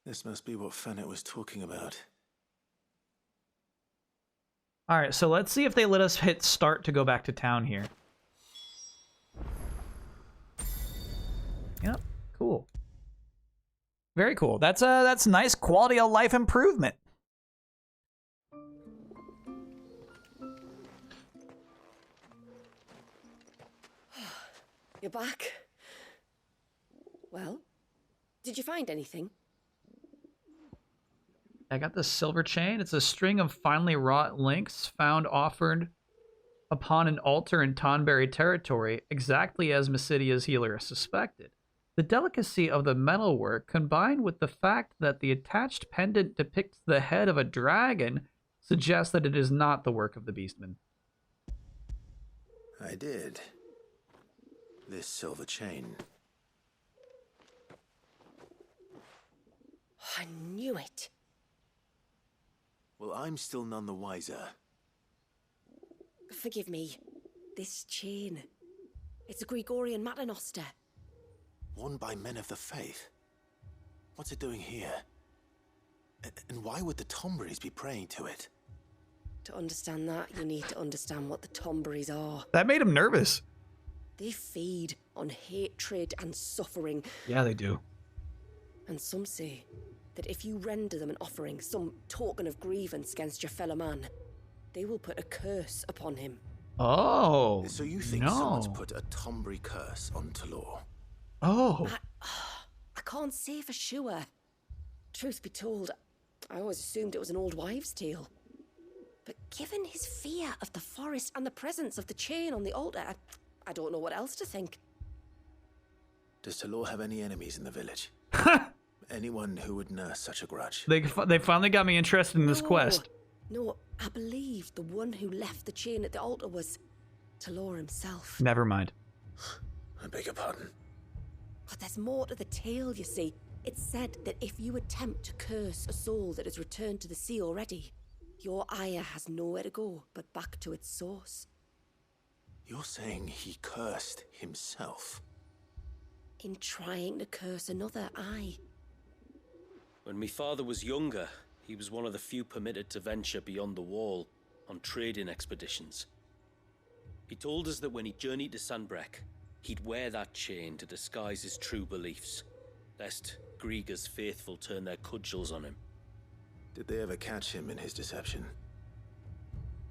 This must be what Fennec was talking about. All right, so let's see if they let us hit start to go back to town here. Yep, cool. Very cool. That's nice quality of life improvement. You're back. Well, did you find anything? I got the silver chain. It's a string of finely wrought links found offered upon an altar in Tonberry territory, exactly as Mysidia's healer suspected. The delicacy of the metalwork, combined with the fact that the attached pendant depicts the head of a dragon, suggests that it is not the work of the Beastman. I did. This silver chain. I knew it. Well, I'm still none the wiser. Forgive me. This chain. It's a Gregorian Maternoster. Worn by men of the faith. What's it doing here? And why would the Tombries be praying to it? To understand that, you need to understand what the Tombries are. That made him nervous. They feed on hatred and suffering. Yeah, they do. And some say that if you render them an offering, some token of grievance against your fellow man, they will put a curse upon him. Oh, so you think someone's put a Tombry curse on Talor? Oh. I can't say for sure. Truth be told, I always assumed it was an old wives' tale. But given his fear of the forest and the presence of the chain on the altar, I don't know what else to think. Does Talor have any enemies in the village? Anyone who would nurse such a grudge? They finally got me interested in this quest. No, I believe the one who left the chain at the altar was Talor himself. Never mind. I beg your pardon. But there's more to the tale, you see. It's said that if you attempt to curse a soul that has returned to the sea already, your ire has nowhere to go but back to its source. You're saying he cursed himself? In trying to curse another, aye. When my father was younger, he was one of the few permitted to venture beyond the wall on trading expeditions. He told us that when he journeyed to Sanbreque, he'd wear that chain to disguise his true beliefs, lest Grieger's faithful turn their cudgels on him. Did they ever catch him in his deception?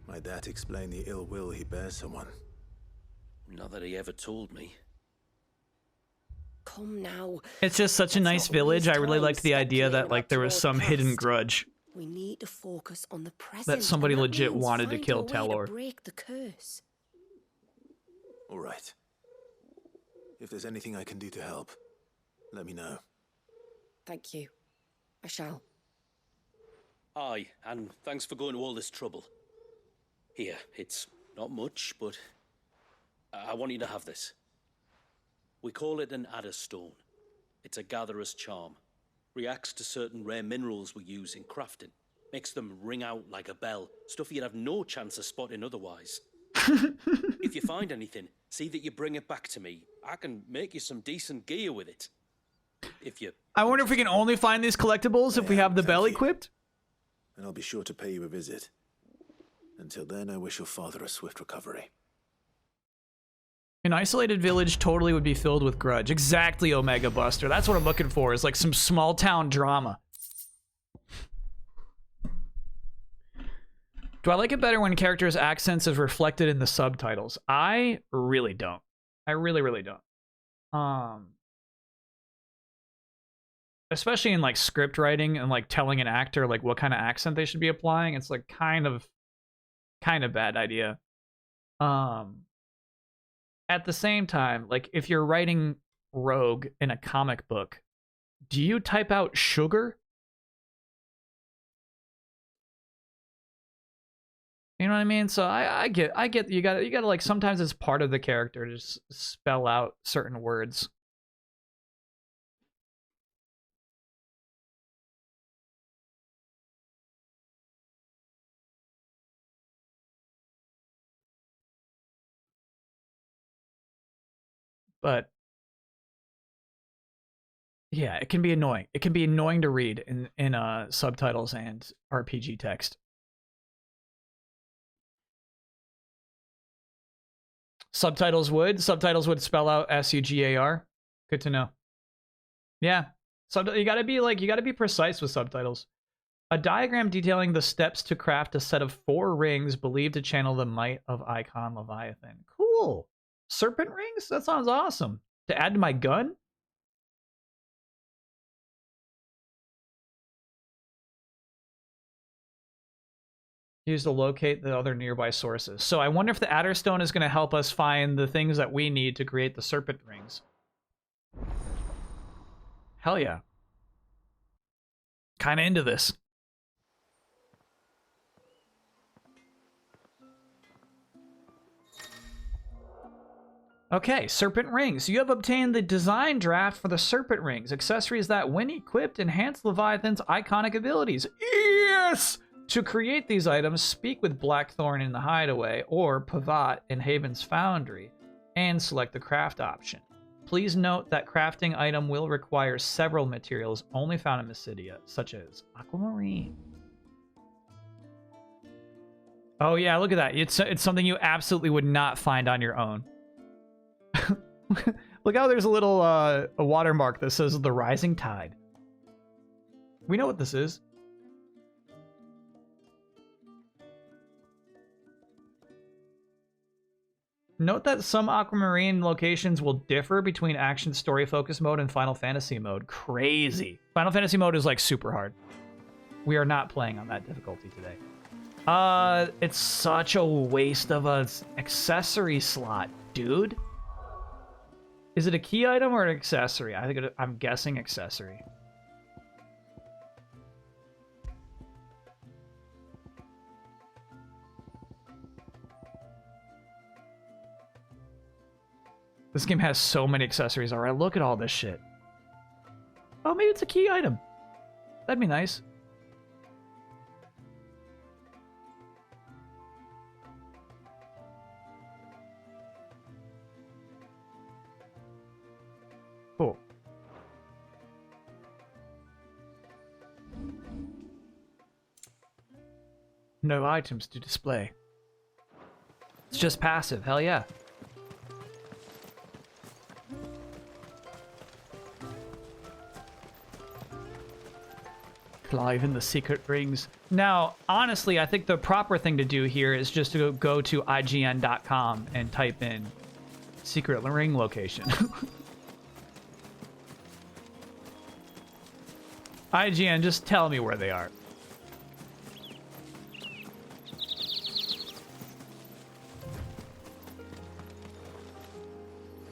Might that explain the ill will he bears someone? Not that he ever told me. Come now. It's just such a nice village. I really liked the idea that like there was some hidden grudge. We need to focus on the present. That somebody and legit means wanted to find kill a way Talor. To break the curse. All right. If there's anything I can do to help, let me know. Thank you. I shall. Aye, and thanks for going to all this trouble. Here, it's not much, but I want you to have this. We call it an adder stone. It's a gatherer's charm. Reacts to certain rare minerals we use in crafting. Makes them ring out like a bell. Stuff you'd have no chance of spotting otherwise. If you find anything, see that you bring it back to me. I can make you some decent gear with it. If you... I wonder if we can only find these collectibles if we have the bell equipped? And I'll be sure to pay you a visit. Until then, I wish your father a swift recovery. An isolated village totally would be filled with grudge. Exactly, Omega Buster. That's what I'm looking for, is like some small town drama. Do I like it better when characters' accents is reflected in the subtitles? I really don't. I really, really don't. Especially in like script writing and like telling an actor like what kind of accent they should be applying. It's like kind of bad idea. At the same time, like if you're writing Rogue in a comic book, do you type out sugar? You know what I mean? So I get you gotta like sometimes it's part of the character to just spell out certain words. But yeah, it can be annoying. It can be annoying to read in subtitles and RPG text. Subtitles would spell out SUGAR. Good to know. Yeah, you gotta be precise with subtitles. A diagram detailing the steps to craft a set of 4 rings believed to channel the might of Icon Leviathan. Cool. Serpent rings? That sounds awesome. To add to my gun? Used to locate the other nearby sources. So I wonder if the Adder Stone is going to help us find the things that we need to create the serpent rings. Hell yeah. Kind of into this. Okay, serpent rings. You have obtained the design draft for the serpent rings, accessories that, when equipped, enhance Leviathan's iconic abilities. Yes! To create these items, speak with Blackthorn in the Hideaway or Pavat in Haven's Foundry, and select the craft option. Please note that crafting item will require several materials only found in Mysidia, such as aquamarine. Oh yeah, look at that. It's something you absolutely would not find on your own. Look how there's a little a watermark that says the rising tide. We know what this is. Note that some Aquamarine locations will differ between action story focus mode and Final Fantasy mode. Crazy. Final Fantasy mode is like super hard. We are not playing on that difficulty today. It's such a waste of an accessory slot, dude. Is it a key item or an accessory? I'm guessing accessory. This game has so many accessories already. Look at all this shit. Oh, maybe it's a key item. That'd be nice. Cool. No items to display. It's just passive. Hell yeah. Clive in the secret rings. Now, honestly, I think the proper thing to do here is just to go to IGN.com and type in secret ring location. IGN, just tell me where they are.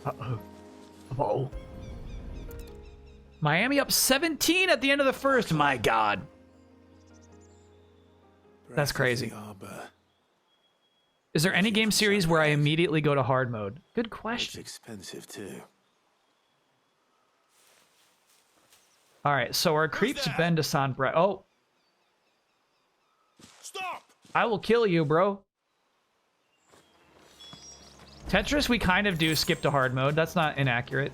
Uh-oh. Uh-oh. Miami up 17 at the end of the first. My God. That's crazy. Is there any game series where I immediately go to hard mode? Good question. It's expensive too. All right, so our creeps bend to San Bre. Oh. Stop! I will kill you, bro. Tetris, we kind of do skip to hard mode. That's not inaccurate.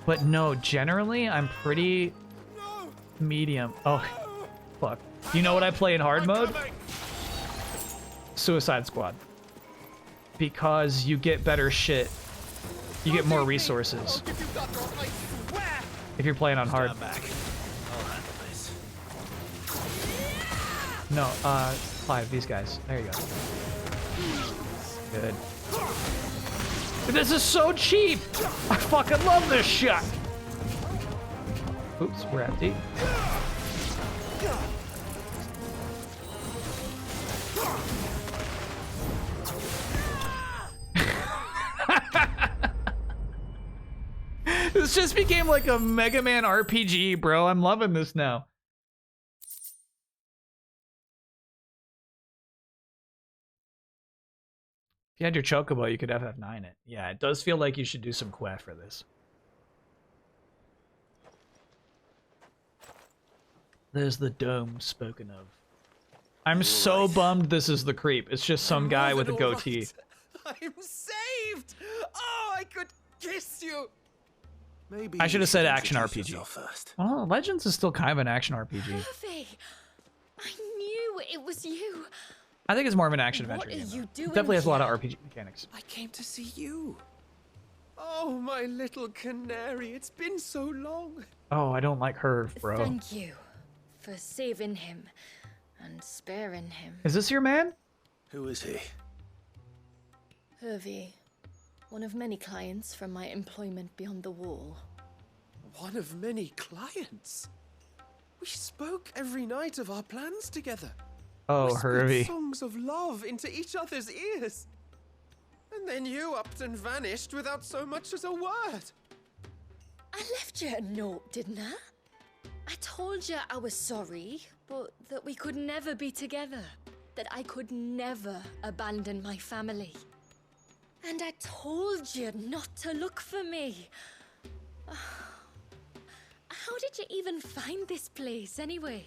But no, generally, I'm pretty medium. Oh, fuck. You know what I play in hard mode? Suicide Squad. Because you get better shit. You get more resources. If you're playing on hard. No, Clive, these guys. There you go. Good. This is so cheap! I fucking love this shit! Oops, we're empty. This just became like a Mega Man RPG, bro. I'm loving this now. If you had your Chocobo, you could FF9 it. Yeah, it does feel like you should do some quest for this. There's the dome spoken of. I'm so bummed this is the creep. It's just some guy with a goatee. I'm saved! Oh, I could kiss you! Maybe I should have said action introduce RPG. yourself first. Well, Legends is still kind of an action RPG. Murphy! I knew it was you. I think it's more of an action What adventure are game. you Though. doing It definitely has a lot of here? RPG mechanics. I came to see you. Oh, my little canary, it's been so long. Oh, I don't like her, bro. Thank you for saving him and sparing him. Is this your man? Who is he? Hervey, one of many clients from my employment beyond the wall. One of many clients? We spoke every night of our plans together. Oh, Whispered Hervey. songs of love into each other's ears. And then you upped and vanished without so much as a word. I left you a note, didn't I? I told you I was sorry, but that we could never be together. That I could never abandon my family. And I told you not to look for me. How did you even find this place, anyway?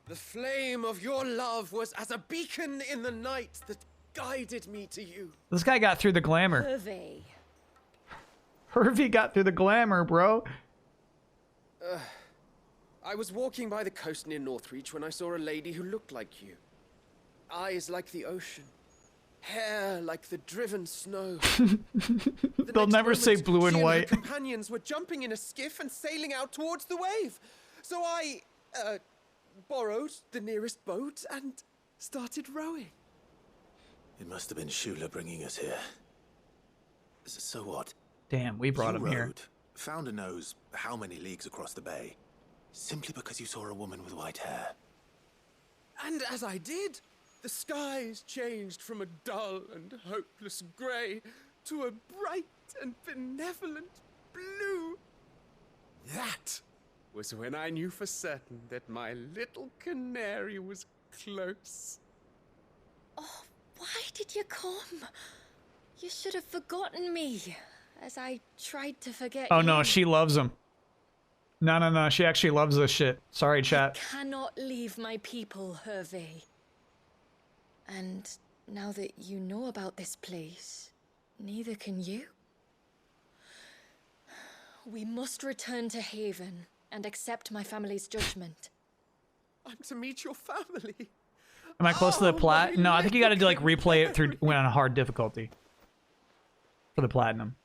The flame of your love was as a beacon in the night that guided me to you. This guy got through the glamour. Hervey. Hervey got through the glamour, bro. I was walking by the coast near Northreach when I saw a lady who looked like you. Eyes like the ocean. Hair like the driven snow. They'll never say blue and white. Her companions were jumping in a skiff and sailing out towards the wave. So I, borrowed the nearest boat and started rowing. It must have been Shula bringing us here. So what? Damn, we brought him here. Found and knows how many leagues across the bay, simply because you saw a woman with white hair. And as I did, the skies changed from a dull and hopeless grey to a bright and benevolent blue. That was when I knew for certain that my little canary was close. Oh, why did you come? You should have forgotten me, as I tried to forget Oh you. no, she loves him. No, she actually loves this shit. Sorry, chat. I cannot leave my people, Hervey. And now that you know about this place, neither can you. We must return to Haven and accept my family's judgment. I'm to meet your family. Am I close to the plat? No, I think you gotta do like replay it through when on hard difficulty. For the platinum.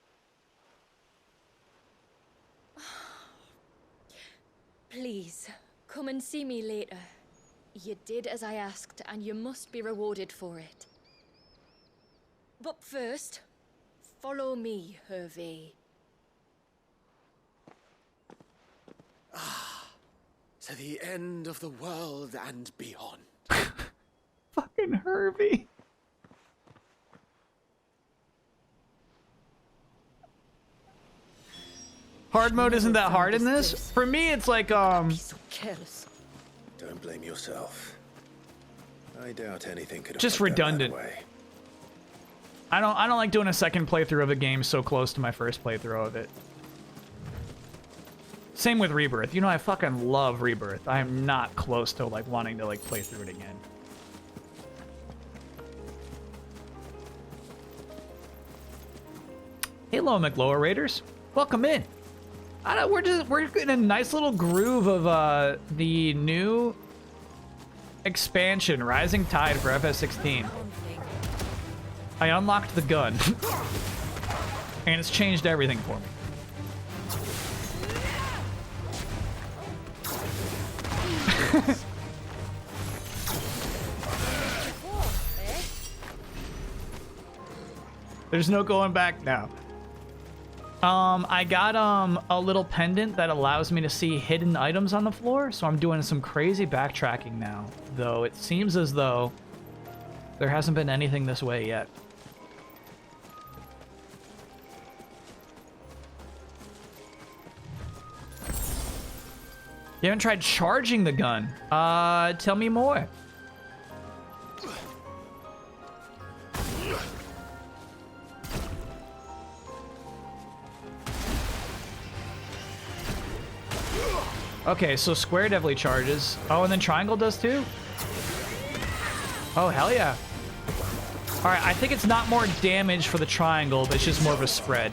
Please, come and see me later. You did as I asked, and you must be rewarded for it. But first, follow me, Hervey. To the end of the world and beyond. Fucking Hervey. Hard mode isn't that hard in this. For me, it's like Careless. Don't blame yourself. I doubt anything could have just worked out that redundant. way. I don't like doing a second playthrough of a game so close to my first playthrough of it. Same with Rebirth. You know, I fucking love Rebirth. I am not close to like wanting to like play through it again. Hello, McLower Raiders. Welcome in. We're in a nice little groove of the new expansion, Rising Tide for FS16. I unlocked the gun, and it's changed everything for me. There's no going back now. I got a little pendant that allows me to see hidden items on the floor, so I'm doing some crazy backtracking now. Though it seems as though there hasn't been anything this way yet. You haven't tried charging the gun. Tell me more. Okay, so square definitely charges. Oh, and then triangle does too? Oh, hell yeah. Alright, I think it's not more damage for the triangle, but it's just more of a spread.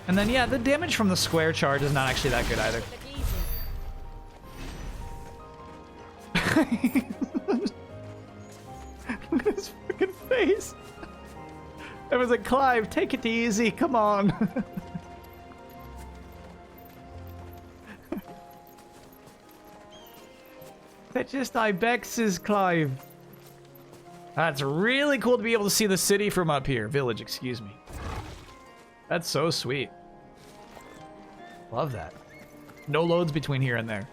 And then, yeah, the damage from the square charge is not actually that good either. Look at his freaking face. It was like, Clive, take it easy, come on. That just Ibexes, Clive. That's really cool to be able to see the city from up here. Village, excuse me. That's so sweet. Love that. No loads between here and there.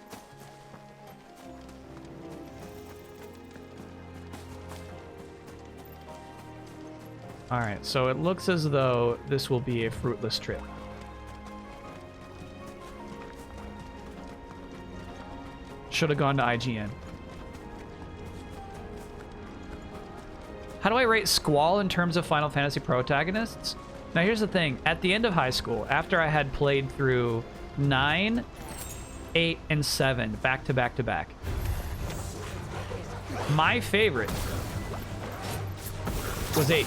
Alright, so it looks as though this will be a fruitless trip. Should have gone to IGN. How do I rate Squall in terms of Final Fantasy protagonists? Now here's the thing. At the end of high school, after I had played through 9, 8, and 7 back to back to back, my favorite was 8.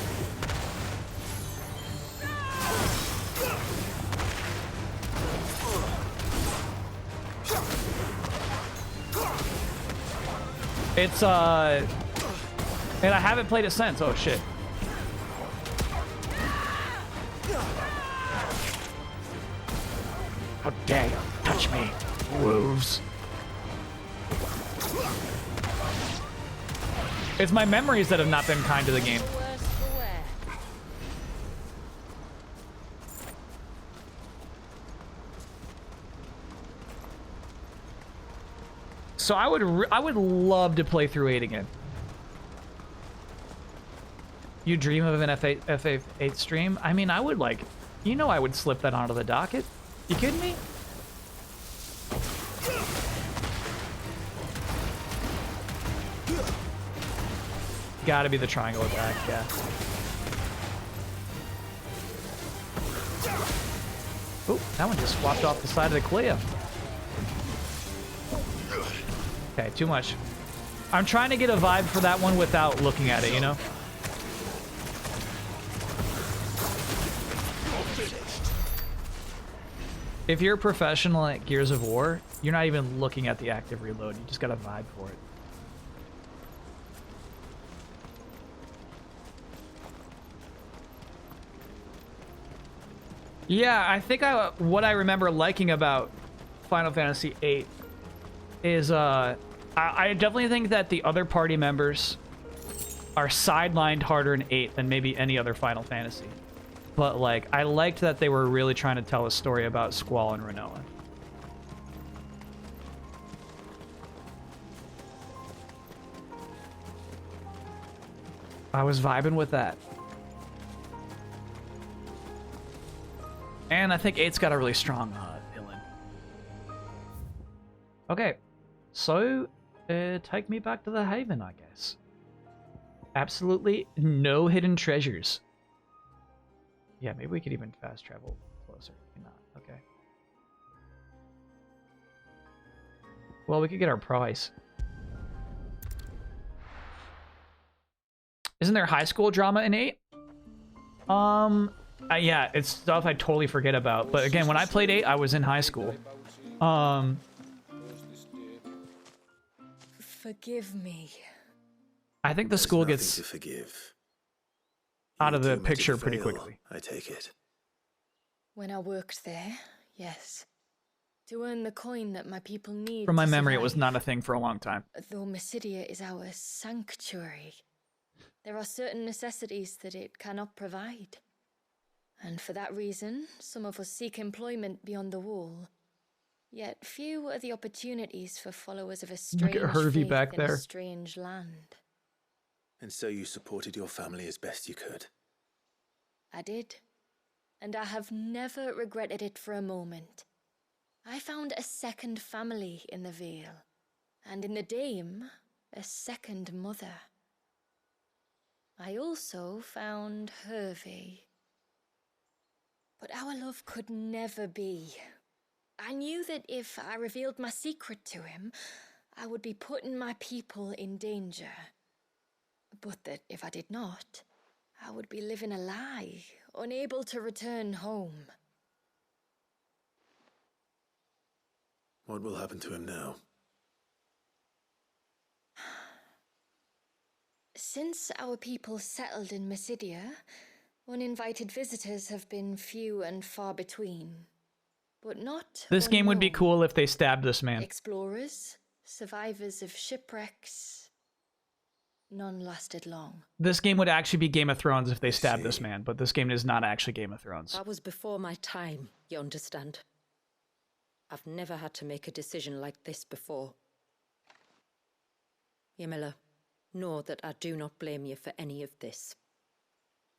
It's, and I haven't played it since. Oh, shit. How dare you touch me, wolves. It's my memories that have not been kind to the game. So I would love to play through 8 again. You dream of an FF8 stream? I mean, I would like, you know, I would slip that onto the docket. You kidding me? Gotta be the triangle attack, yeah. Oh, that one just swapped off the side of the cliff. Okay, too much. I'm trying to get a vibe for that one without looking at it, you know? If you're a professional at Gears of War, you're not even looking at the active reload. You just got a vibe for it. Yeah, I think what I remember liking about Final Fantasy VIII is I definitely think that the other party members are sidelined harder in 8 than maybe any other Final Fantasy. But like, I liked that they were really trying to tell a story about Squall and Rinoa. I was vibing with that. And I think 8's got a really strong villain. Okay, so take me back to the Haven, I guess. Absolutely no hidden treasures. Yeah, maybe we could even fast travel closer. Maybe not. Okay. Well, we could get our price. Isn't there high school drama in 8? Yeah, it's stuff I totally forget about. But again, when I played 8, I was in high school. Forgive me. I think the school gets to forgive. out of the picture pretty quickly. I take it. When I worked there, yes. To earn the coin that my people need. From my to memory, it was survive. not a thing for a long time. Though Mysidia is our sanctuary, there are certain necessities that it cannot provide. And for that reason, some of us seek employment beyond the wall. Yet few are the opportunities for followers of a strange Look at Hervey faith back in a there. strange land. And so you supported your family as best you could. I did. And I have never regretted it for a moment. I found a second family in the Vale. And in the Dame, a second mother. I also found Hervey. But our love could never be. I knew that if I revealed my secret to him, I would be putting my people in danger. But that if I did not, I would be living a lie, unable to return home. What will happen to him now? Since our people settled in Mysidia, uninvited visitors have been few and far between. But not This game would be unknown. cool if they stabbed this man. Explorers, survivors of shipwrecks, none lasted long. This game would actually be Game of Thrones if they stabbed this man, but this game is not actually Game of Thrones. That was before my time, you understand? I've never had to make a decision like this before. Ymilla, know that I do not blame you for any of this.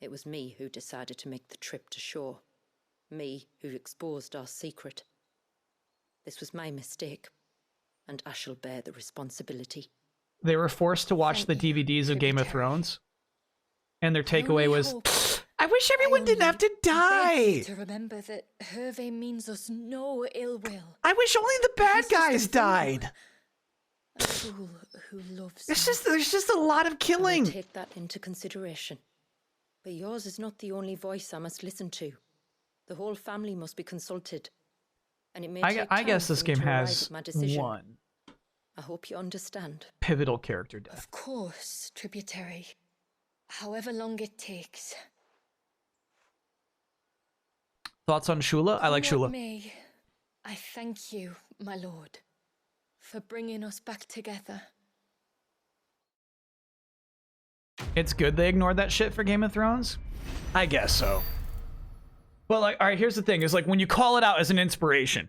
It was me who decided to make the trip to shore. Me who exposed our secret. This was my mistake, and I shall bear the responsibility. They were forced to watch the DVDs of Game of Thrones, and their takeaway was, I wish everyone didn't have to die! To remember that Hervé means us no ill will. I wish only the bad guys died! A fool who loves There's just a lot of killing! I'll take that into consideration. But yours is not the only voice I must listen to. The whole family must be consulted. And it may take I time guess for this me game to arrive has at my decision. one I hope you understand. pivotal character death. Of course, tributary. However long it takes. Thoughts on Shula? I like Come what Shula. may, I thank you, my lord, for bringing us back together. It's good they ignored that shit for Game of Thrones? I guess so. Well, like, all right, here's the thing. Is like, when you call it out as an inspiration,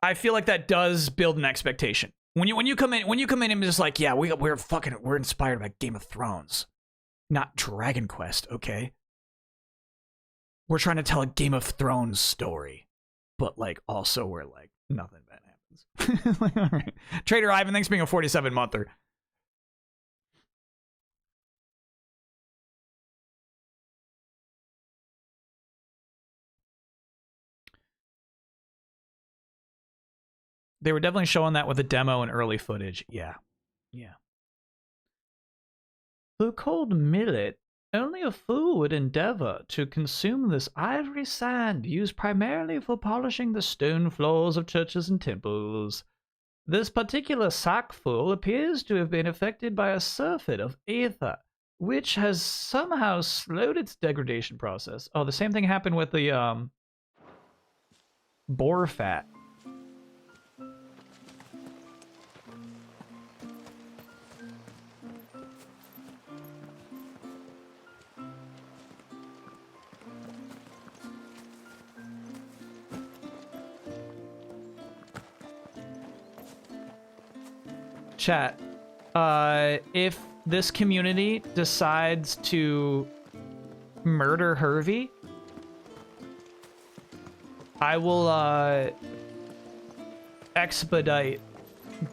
I feel like that does build an expectation. When you come in and just like, yeah, we're inspired by Game of Thrones, not Dragon Quest, okay? We're trying to tell a Game of Thrones story, but like also we're like nothing bad happens. Like, all right. Trader Ivan, thanks for being a 47-monther. They were definitely showing that with the demo and early footage. Yeah. Yeah. The cold millet. Only a fool would endeavor to consume this ivory sand used primarily for polishing the stone floors of churches and temples. This particular sackful appears to have been affected by a surfeit of ether, which has somehow slowed its degradation process. Oh, the same thing happened with the boar fat. Chat, if this community decides to murder Hervey, I will expedite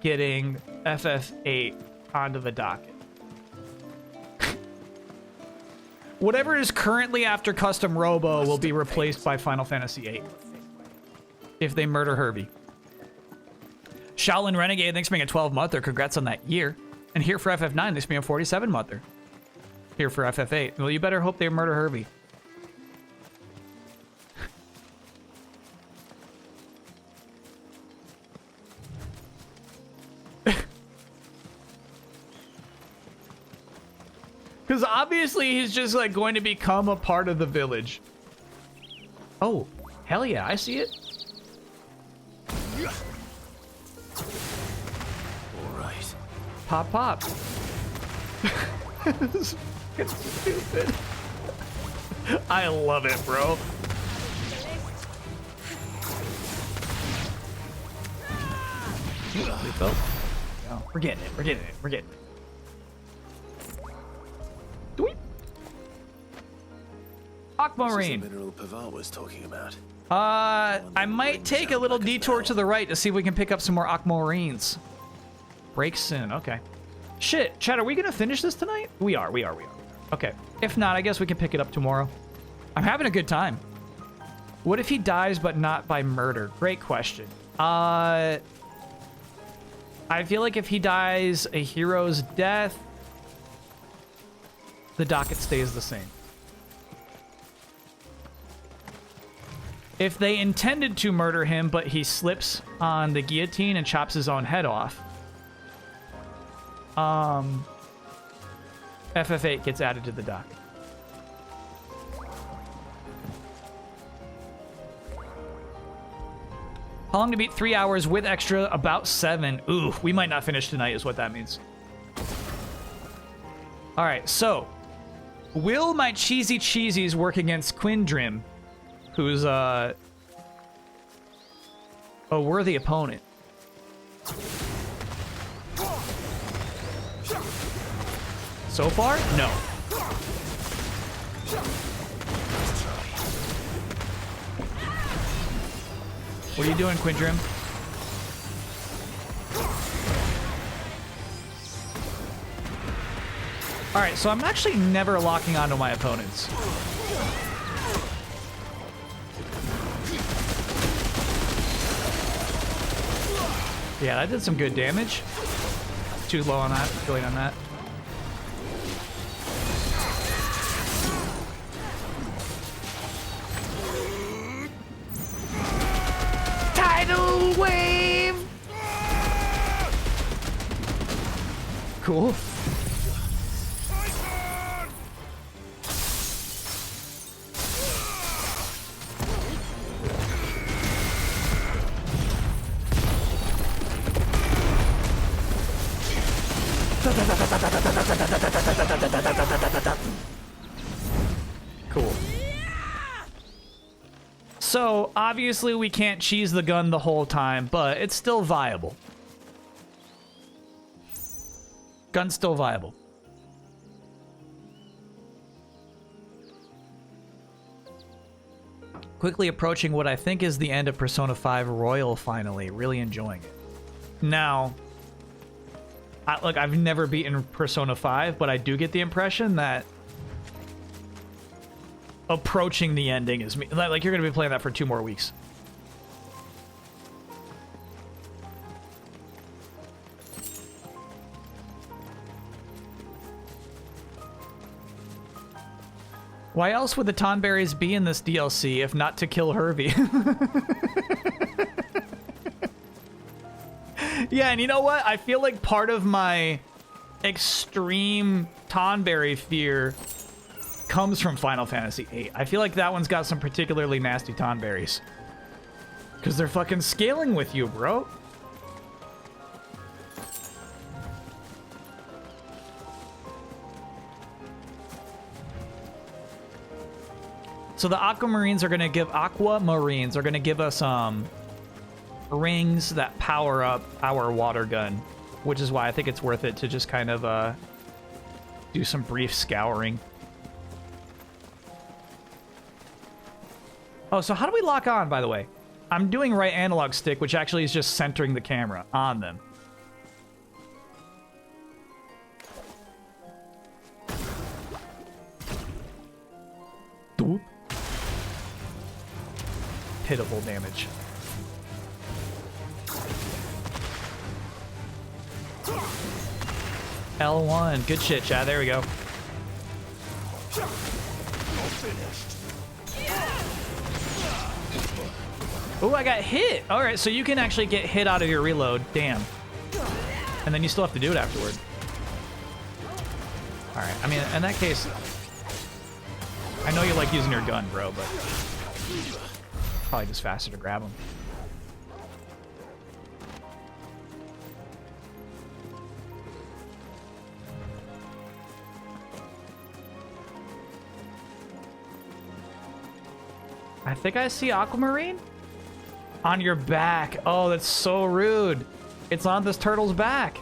getting FF8 onto the docket. Whatever is currently after Custom Robo will be replaced by Final Fantasy VIII if they murder Hervey. Shaolin Renegade, thanks for being a 12-monther. Congrats on that year. And here for FF9, thanks for being a 47-monther. Here for FF8. Well, you better hope they murder Hervey. Because obviously he's just like going to become a part of the village. Oh, hell yeah, I see it. Alright. Pop, pop. It's stupid. I love it, bro. Oh, we're getting it. We're getting it. We're getting it. Aquamarine. This is the mineral Pavar was talking about. I might take a little detour to the right to see if we can pick up some more aquamarines. Break soon. Okay. Shit, Chad, are we gonna finish this tonight? We are. Okay. If not, I guess we can pick it up tomorrow. I'm having a good time. What if he dies but not by murder? Great question. I feel like if he dies a hero's death, the docket stays the same. If they intended to murder him, but he slips on the guillotine and chops his own head off, FF8 gets added to the docket. How long to beat? 3 hours with extra, about 7. Ooh, we might not finish tonight is what that means. All right, so will my cheesy cheesies work against Quindrim, who's a worthy opponent? So far, no. What are you doing, Quindrim? All right, so I'm actually never locking onto my opponents. Yeah, that did some good damage. Too low on that, too late on that. Tidal wave! Cool. Cool. So, obviously we can't cheese the gun the whole time, but it's still viable. Gun's still viable. Quickly approaching what I think is the end of Persona 5 Royal finally. Really enjoying it. Now, look, I've never beaten Persona 5, but I do get the impression that approaching the ending is me. Like, you're going to be playing that for 2 more weeks. Why else would the Tonberries be in this DLC if not to kill Hervey? Yeah, and you know what? I feel like part of my extreme Tonberry fear comes from Final Fantasy VIII. I feel like that one's got some particularly nasty Tonberries. Because they're fucking scaling with you, bro. So the Aquamarines are gonna give us rings that power up our water gun, which is why I think it's worth it to just kind of do some brief scouring. Oh, so how do we lock on, by the way? I'm doing right analog stick, which actually is just centering the camera on them. Doop. Pitiful damage. L1. Good shit, Chad. There we go. Oh, I got hit. All right, so you can actually get hit out of your reload. Damn. And then you still have to do it afterward. All right. I mean, in that case, I know you like using your gun, bro, but probably just faster to grab them. I think I see Aquamarine on your back. Oh, that's so rude. It's on this turtle's back.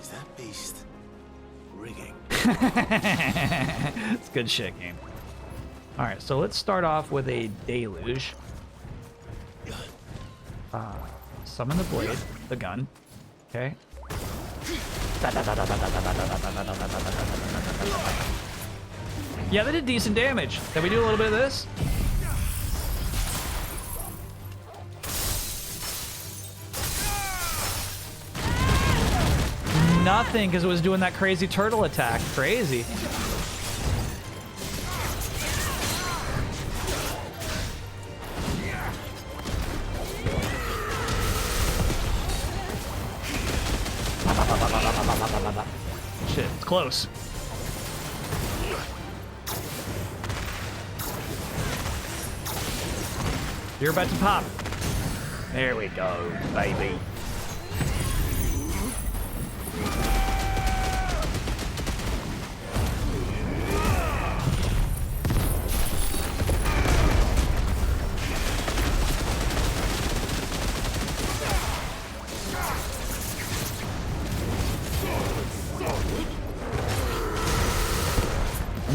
Is that beast rigging? It's good shit, game. All right, so let's start off with a deluge. Summon the blade, the gun. Okay. Yeah, they did decent damage. Can we do a little bit of this? Nothing, because it was doing that crazy turtle attack. Crazy. Shit, it's close. You're about to pop. There we go, baby.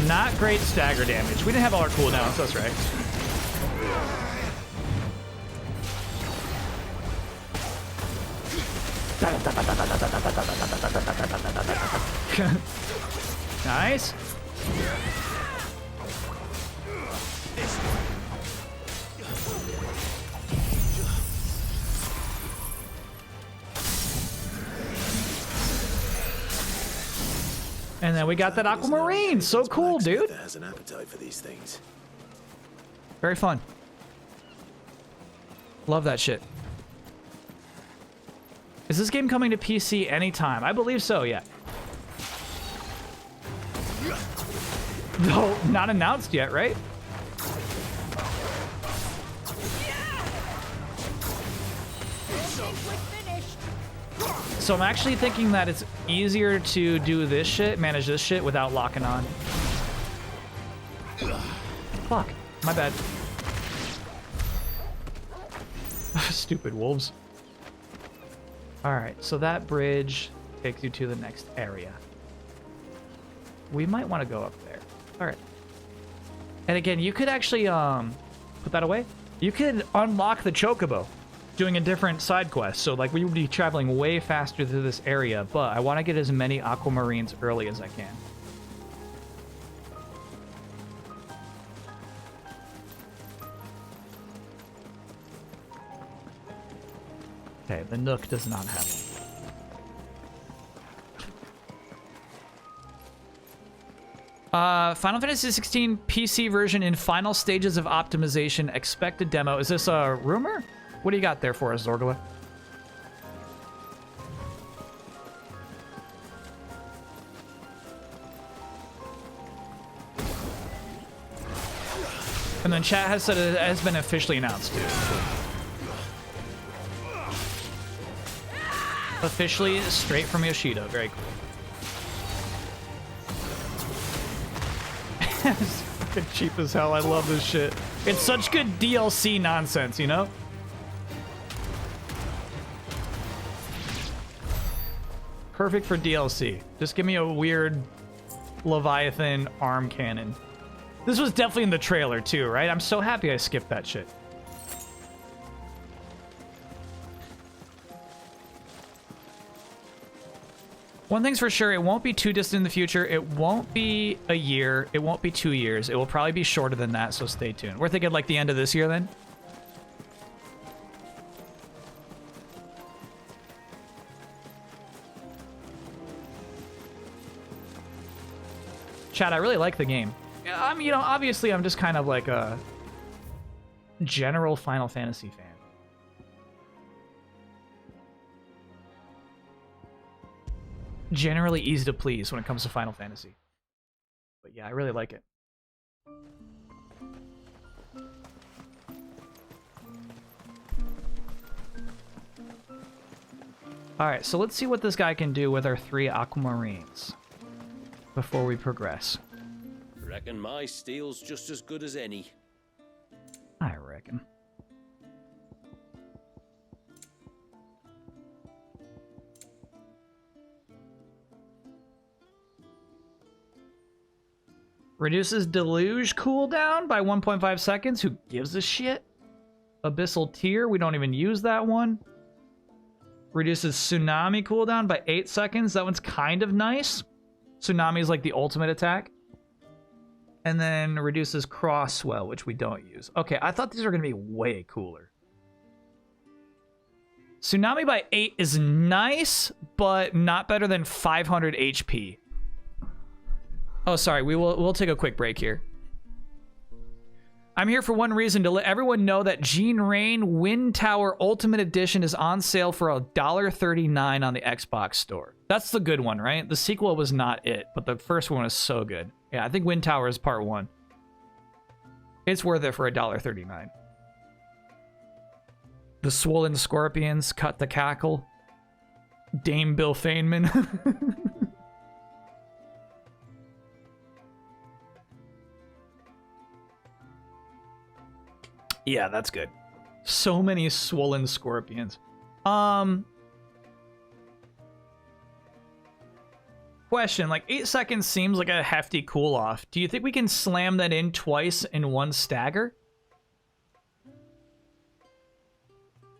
Not great stagger damage. We didn't have all our cooldowns, that's right. Nice. And then we got that aquamarine. So cool, dude. Has an appetite for these things. Very fun. Love that shit. Is this game coming to PC anytime? I believe so, yeah. No, not announced yet, right? So I'm actually thinking that it's easier to do this shit, manage this shit, without locking on. Fuck. My bad. Stupid wolves. Alright, so that bridge takes you to the next area. We might want to go up there. Alright. And again, you could actually, put that away. You could unlock the chocobo doing a different side quest. So, like, we would be traveling way faster through this area, but I want to get as many aquamarines early as I can. Okay, the Nook does not have one. Final Fantasy XVI PC version in final stages of optimization. Expected demo. Is this a rumor? What do you got there for us, Zorgala? And then chat has said it has been officially announced, too. Officially straight from Yoshida. Very cool. It's fucking cheap as hell. I love this shit. It's such good DLC nonsense, you know? Perfect for DLC. Just give me a weird Leviathan arm cannon. This was definitely in the trailer too, right? I'm so happy I skipped that shit. One thing's for sure, it won't be too distant in the future. It won't be a year. It won't be 2 years. It will probably be shorter than that, so stay tuned. We're thinking like the end of this year then? Chat, I really like the game. You know, obviously I'm just kind of like a general Final Fantasy fan. Generally easy to please when it comes to Final Fantasy. But yeah, I really like it. Alright, so let's see what this guy can do with our 3 aquamarines before we progress. Reckon my steel's just as good as any. I reckon. Reduces deluge cooldown by 1.5 seconds. Who gives a shit? Abyssal Tear. We don't even use that one. Reduces tsunami cooldown by 8 seconds. That one's kind of nice. Tsunami is like the ultimate attack. And then reduces cross swell, which we don't use. Okay, I thought these were going to be way cooler. Tsunami by 8 is nice, but not better than 500 HP. Oh, sorry. We'll take a quick break here. I'm here for one reason, to let everyone know that Gene Rain Wind Tower Ultimate Edition is on sale for $1.39 on the Xbox store. That's the good one, right? The sequel was not it, but the first one was so good. Yeah, I think Wind Tower is part 1. It's worth it for $1.39. The Swollen Scorpions, Cut the Cackle, Dame Bill Feynman. Yeah, that's good. So many Swollen Scorpions. Question, like 8 seconds seems like a hefty cool off. Do you think we can slam that in twice in one stagger?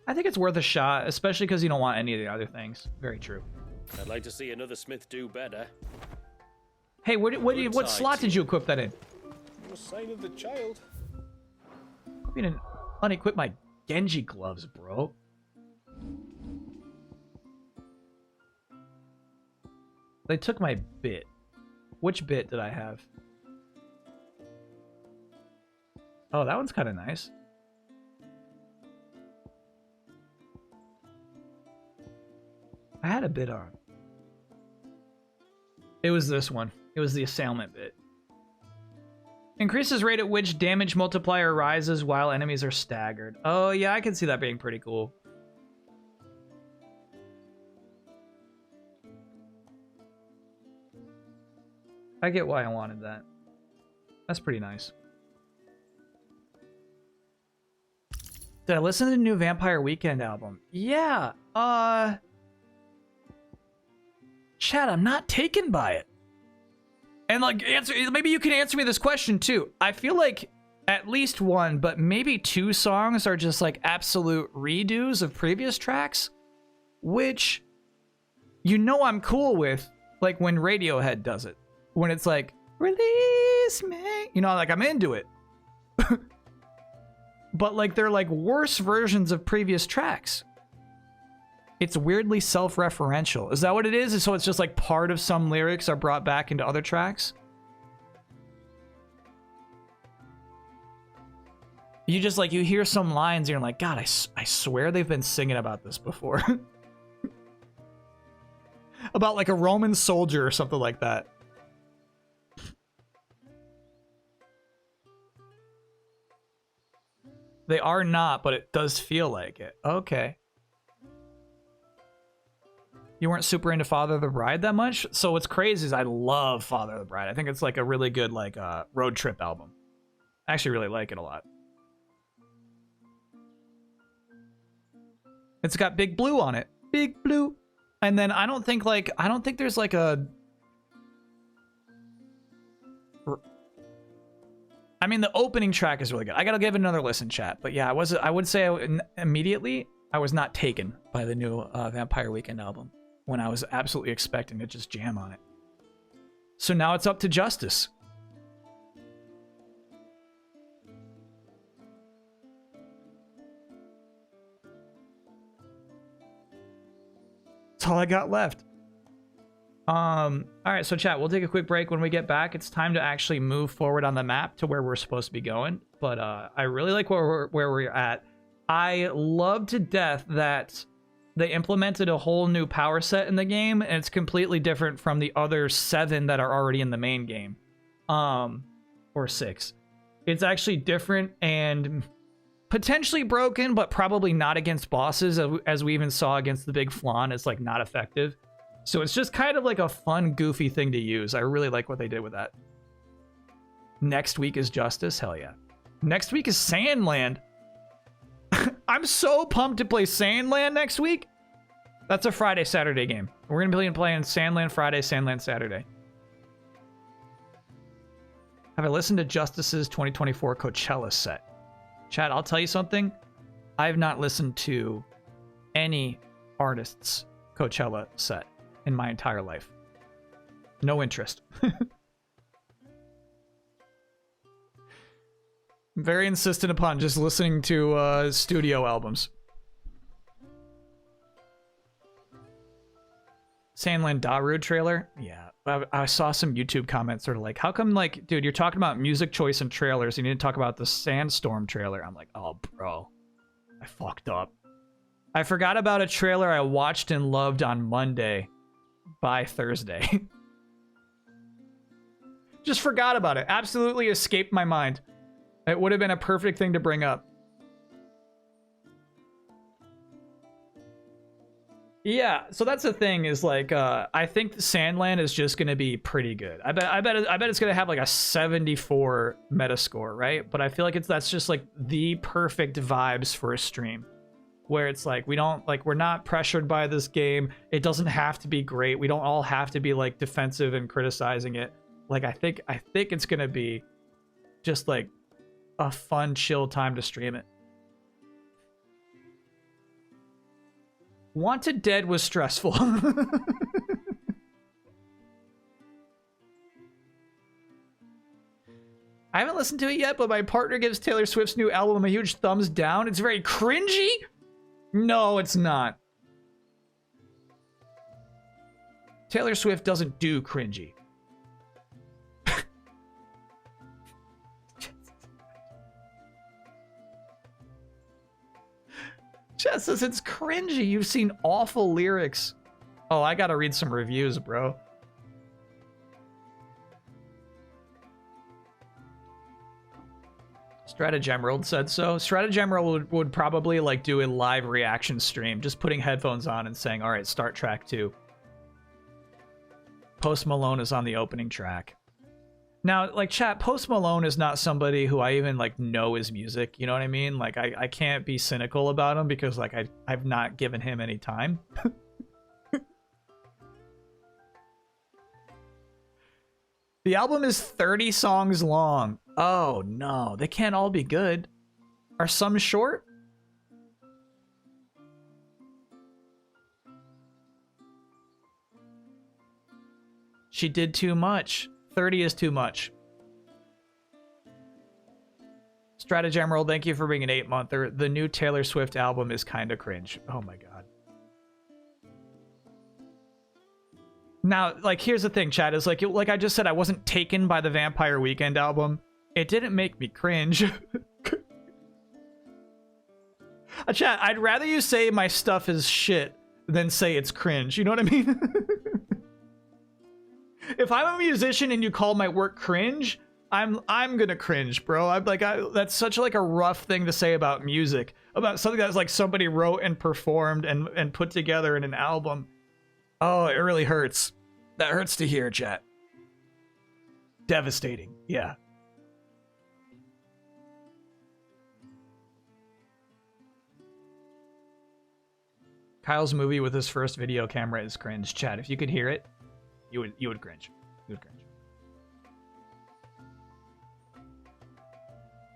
I think it's worth a shot, especially because you don't want any of the other things. Very true. I'd like to see another smith do better. Hey, what slot did you equip that in? No sign of the child. I didn't unequip my Genji gloves, bro. They took my bit. Which bit did I have? Oh, that one's kind of nice. I had a bit on. It was this one. It was the assailment bit. Increases rate at which damage multiplier rises while enemies are staggered. Oh, yeah, I can see that being pretty cool. I get why I wanted that. That's pretty nice. Did I listen to the new Vampire Weekend album? Yeah. Chad, I'm not taken by it. And like, maybe you can answer me this question too. I feel like at least one, but maybe 2 songs are just like absolute redos of previous tracks, which you know I'm cool with, like when Radiohead does it. When it's like, release me, you know, like I'm into it. But like they're like worse versions of previous tracks. It's weirdly self-referential. Is that what it is? So it's just like part of some lyrics are brought back into other tracks? You just like, you hear some lines and you're like, God, I swear they've been singing about this before. About like a Roman soldier or something like that. They are not, but it does feel like it. Okay. You weren't super into Father of the Bride that much? So what's crazy is I love Father of the Bride. I think it's like a really good like road trip album. I actually really like it a lot. It's got Big Blue on it. Big Blue. And then I don't think there's like a... I mean, the opening track is really good. I gotta give it another listen, chat. But yeah, I would say immediately I was not taken by the new Vampire Weekend album when I was absolutely expecting to just jam on it. So now it's up to Justice. That's all I got left. All right, so chat, we'll take a quick break. When we get back, it's time to actually move forward on the map to where we're supposed to be going. But I really like where we're at. I love to death that they implemented a whole new power set in the game, and it's completely different from the other 7 that are already in the main game. Or 6. It's actually different and potentially broken, but probably not against bosses, as we even saw against the Big Flan. It's like not effective. So it's just kind of like a fun, goofy thing to use. I really like what they did with that. Next week is Justice? Hell yeah. Next week is Sandland. I'm so pumped to play Sandland next week. That's a Friday, Saturday game. We're going to be playing Sandland Friday, Sandland Saturday. Have I listened to Justice's 2024 Coachella set? Chad, I'll tell you something. I have not listened to any artist's Coachella set in my entire life. No interest. I'm very insistent upon just listening to studio albums. Sandland Darude trailer? Yeah. I saw some YouTube comments sort of like, how come, like, dude, you're talking about music choice and trailers, you need to talk about the Sandstorm trailer. I'm like, oh, bro, I fucked up. I forgot about a trailer I watched and loved on Monday by Thursday. Just forgot about it. Absolutely escaped my mind. It would have been a perfect thing to bring up. Yeah, so that's the thing is like I think Sandland is just gonna be pretty good. I bet it's gonna have like a 74 Metascore, right? But I feel like that's just like the perfect vibes for a stream, where it's like we're not pressured by this game. It doesn't have to be great. We don't all have to be like defensive and criticizing it. Like I think it's gonna be just like a fun, chill time to stream it. Wanted Dead was stressful. I haven't listened to it yet, but my partner gives Taylor Swift's new album a huge thumbs down. It's very cringy? No, it's not. Taylor Swift doesn't do cringy. Jess says it's cringy. You've seen awful lyrics. Oh, I gotta read some reviews, bro. Stratagemerald said so. Stratagemerald would probably like do a live reaction stream, just putting headphones on and saying, all right, start track 2. Post Malone is on the opening track. Now, like, chat, Post Malone is not somebody who I even, like, know his music, you know what I mean? Like, I can't be cynical about him because, like, I've not given him any time. The album is 30 songs long. Oh, no. They can't all be good. Are some short? She did too much. 30 is too much. Stratagemerald, thank you for being an 8-monther. The new Taylor Swift album is kind of cringe. Oh my god. Now, like, here's the thing, chat, is like I just said, I wasn't taken by the Vampire Weekend album. It didn't make me cringe. Chat, I'd rather you say my stuff is shit than say it's cringe. You know what I mean? If I'm a musician and you call my work cringe, I'm gonna cringe, bro. I'm like, that's such like a rough thing to say about music, about something that's like somebody wrote and performed and put together in an album. Oh, it really hurts. That hurts to hear, chat. Devastating, yeah. Kyle's movie with his first video camera is cringe, chat. If you could hear it, you would cringe. You would cringe.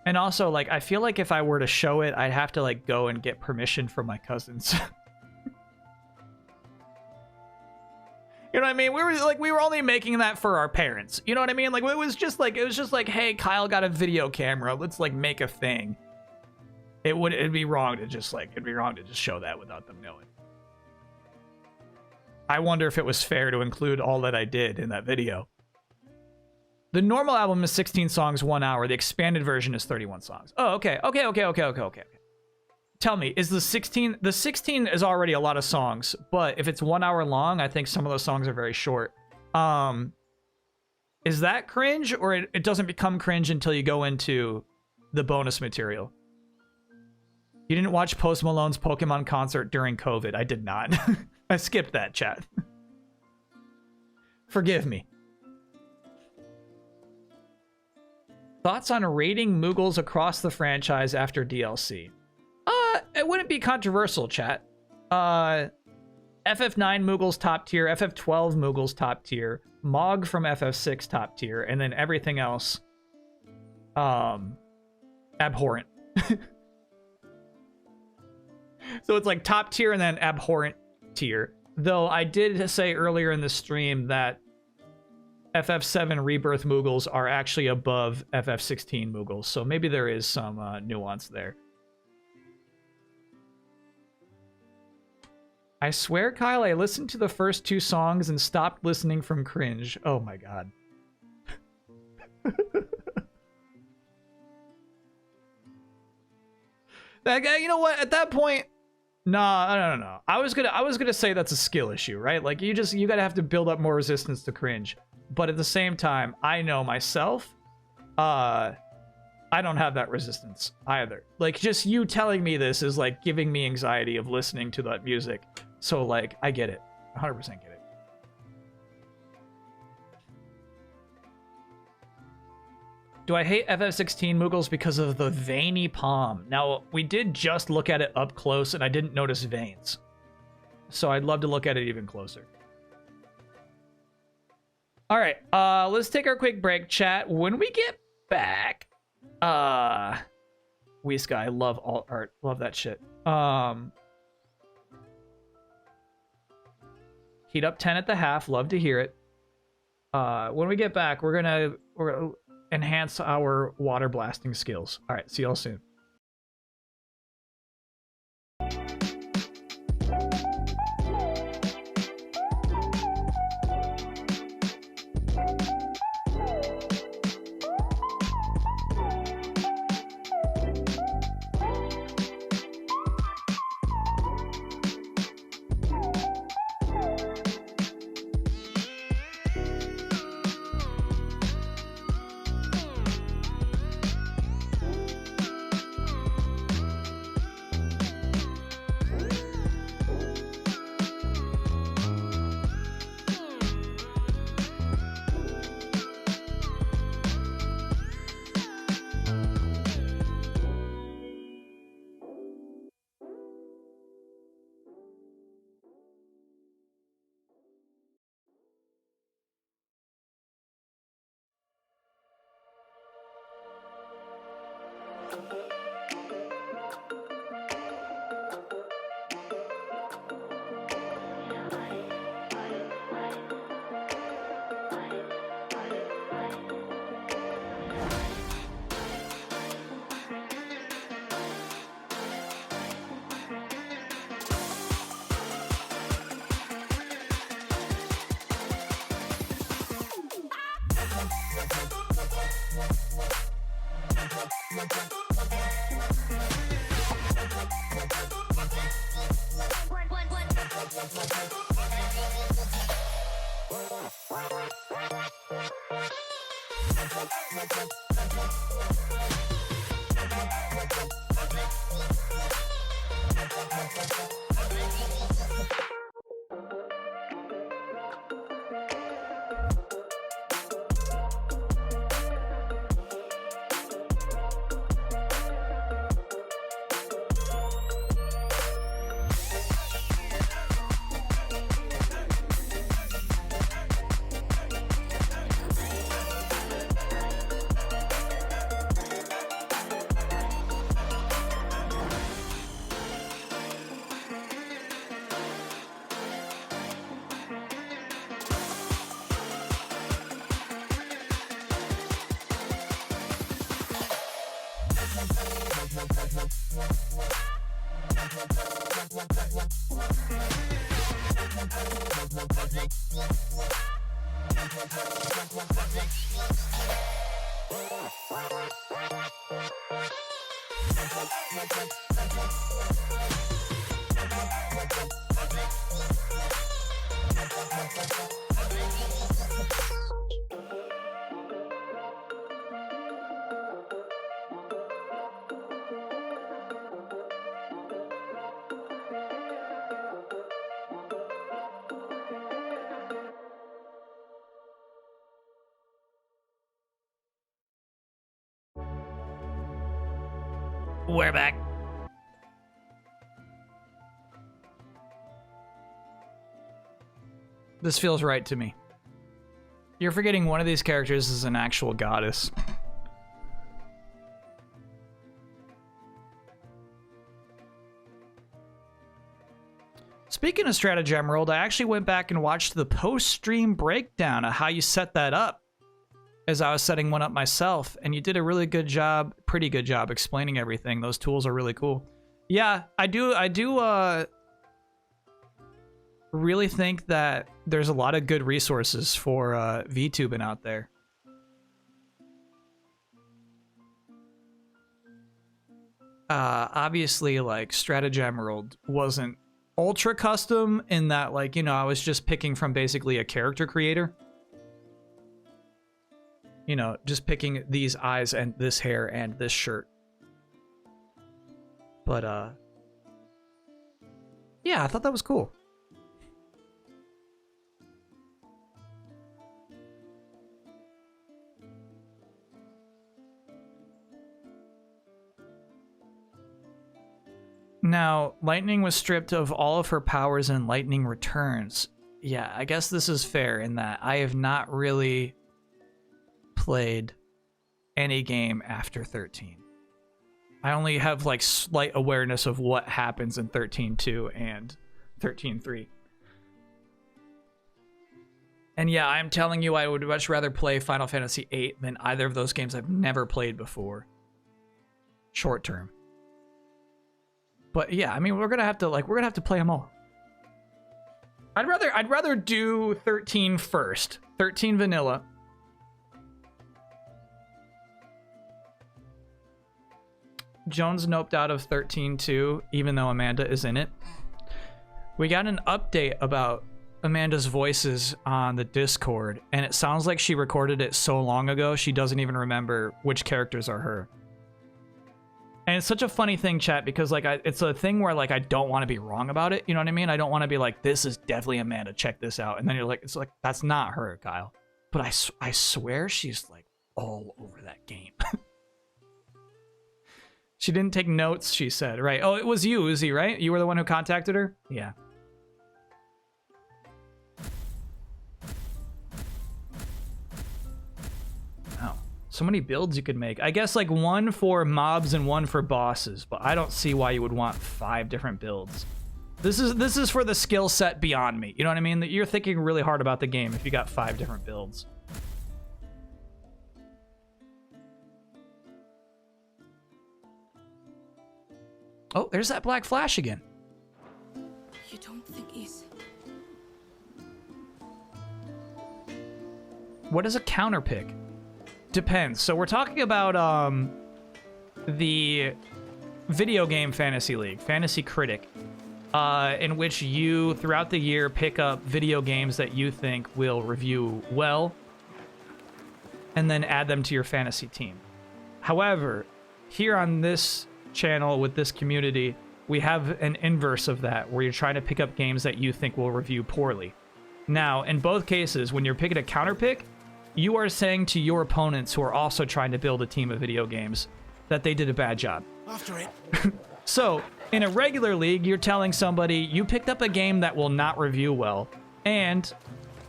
And also, like, I feel like if I were to show it, I'd have to like go and get permission from my cousins. You know what I mean? We were only making that for our parents. You know what I mean? Like it was just like, hey, Kyle got a video camera. Let's like make a thing. It'd be wrong to just show that without them knowing. I wonder if it was fair to include all that I did in that video. The normal album is 16 songs, 1 hour. The expanded version is 31 songs. Oh, okay. Okay. Tell me, is the 16 is already a lot of songs, but if it's 1 hour long, I think some of those songs are very short. Is that cringe, or it doesn't become cringe until you go into the bonus material? You didn't watch Post Malone's Pokemon concert during COVID. I did not. I skipped that, chat. Forgive me. Thoughts on rating Moogles across the franchise after DLC? It wouldn't be controversial, chat. FF9 Moogles top tier, FF12 Moogles top tier, Mog from FF6 top tier, and then everything else abhorrent. So it's like top tier and then abhorrent tier. Though I did say earlier in the stream that FF7 Rebirth Moogles are actually above FF16 Moogles, so maybe there is some nuance there. I swear, Kyle, I listened to the first 2 songs and stopped listening from cringe. Oh my god. That guy, you know what? At that point, nah, no. I was gonna say that's a skill issue, right? Like you gotta have to build up more resistance to cringe. But at the same time, I know myself, I don't have that resistance either. Like just you telling me this is like giving me anxiety of listening to that music. So like I get it, 100% get it. Do I hate FF16 Moogles because of the veiny palm? Now, we did just look at it up close, and I didn't notice veins. So I'd love to look at it even closer. All right, let's take our quick break, chat. When we get back, Weeska, I love alt art. Love that shit. Heat up 10 at the half. Love to hear it. When we get back, we're gonna enhance our water blasting skills. All right, see y'all soon. We're back. This feels right to me. You're forgetting one of these characters is an actual goddess. speaking of Strategy Emerald, I actually went back and watched the post-stream breakdown of how you set that up as I was setting one up myself, and you did a really good job, pretty good job explaining everything. Those tools are really cool. Yeah, I do really think that there's a lot of good resources for VTubing out there. Obviously, like, Strategy Emerald wasn't ultra custom in that, like, you know, I was just picking from basically a character creator. You know, just picking these eyes and this hair and this shirt. But, yeah, I thought that was cool. Now, Lightning was stripped of all of her powers and Lightning returns. Yeah, I guess this is fair in that I have not really played any game after 13. I only have like slight awareness of what happens in 13.2 and 13.3. And yeah, I'm telling you, I would much rather play Final Fantasy VIII than either of those games I've never played before. Short term. But yeah, I mean, we're gonna have to play them all. I'd rather do 13 first. 13 vanilla. Jones noped out of 13.2, even though Amanda is in it. We got an update about Amanda's voices on the Discord, and it sounds like she recorded it so long ago she doesn't even remember which characters are her. And it's such a funny thing, chat, because like it's a thing where like I don't want to be wrong about it. You know what I mean? I don't want to be like, this is definitely Amanda. Check this out. And then you're like, it's like, that's not her, Kyle. But I swear she's like all over that game. She didn't take notes, she said. Right. Oh, it was you, Uzi, right? You were the one who contacted her? Yeah. So many builds you could make. I guess like one for mobs and one for bosses, but I don't see why you would want 5 different builds. This is for the skill set beyond me. You know what I mean? That you're thinking really hard about the game if you got 5 different builds. Oh, there's that black flash again. You don't think he's... What is a counter pick? Depends. So we're talking about the video game fantasy league, Fantasy Critic, in which you throughout the year pick up video games that you think will review well and then add them to your fantasy team. However, here on this channel with this community, we have an inverse of that where you're trying to pick up games that you think will review poorly. Now, in both cases, when you're picking a counter pick, you are saying to your opponents who are also trying to build a team of video games that they did a bad job. After it. So, in a regular league, you're telling somebody you picked up a game that will not review well. And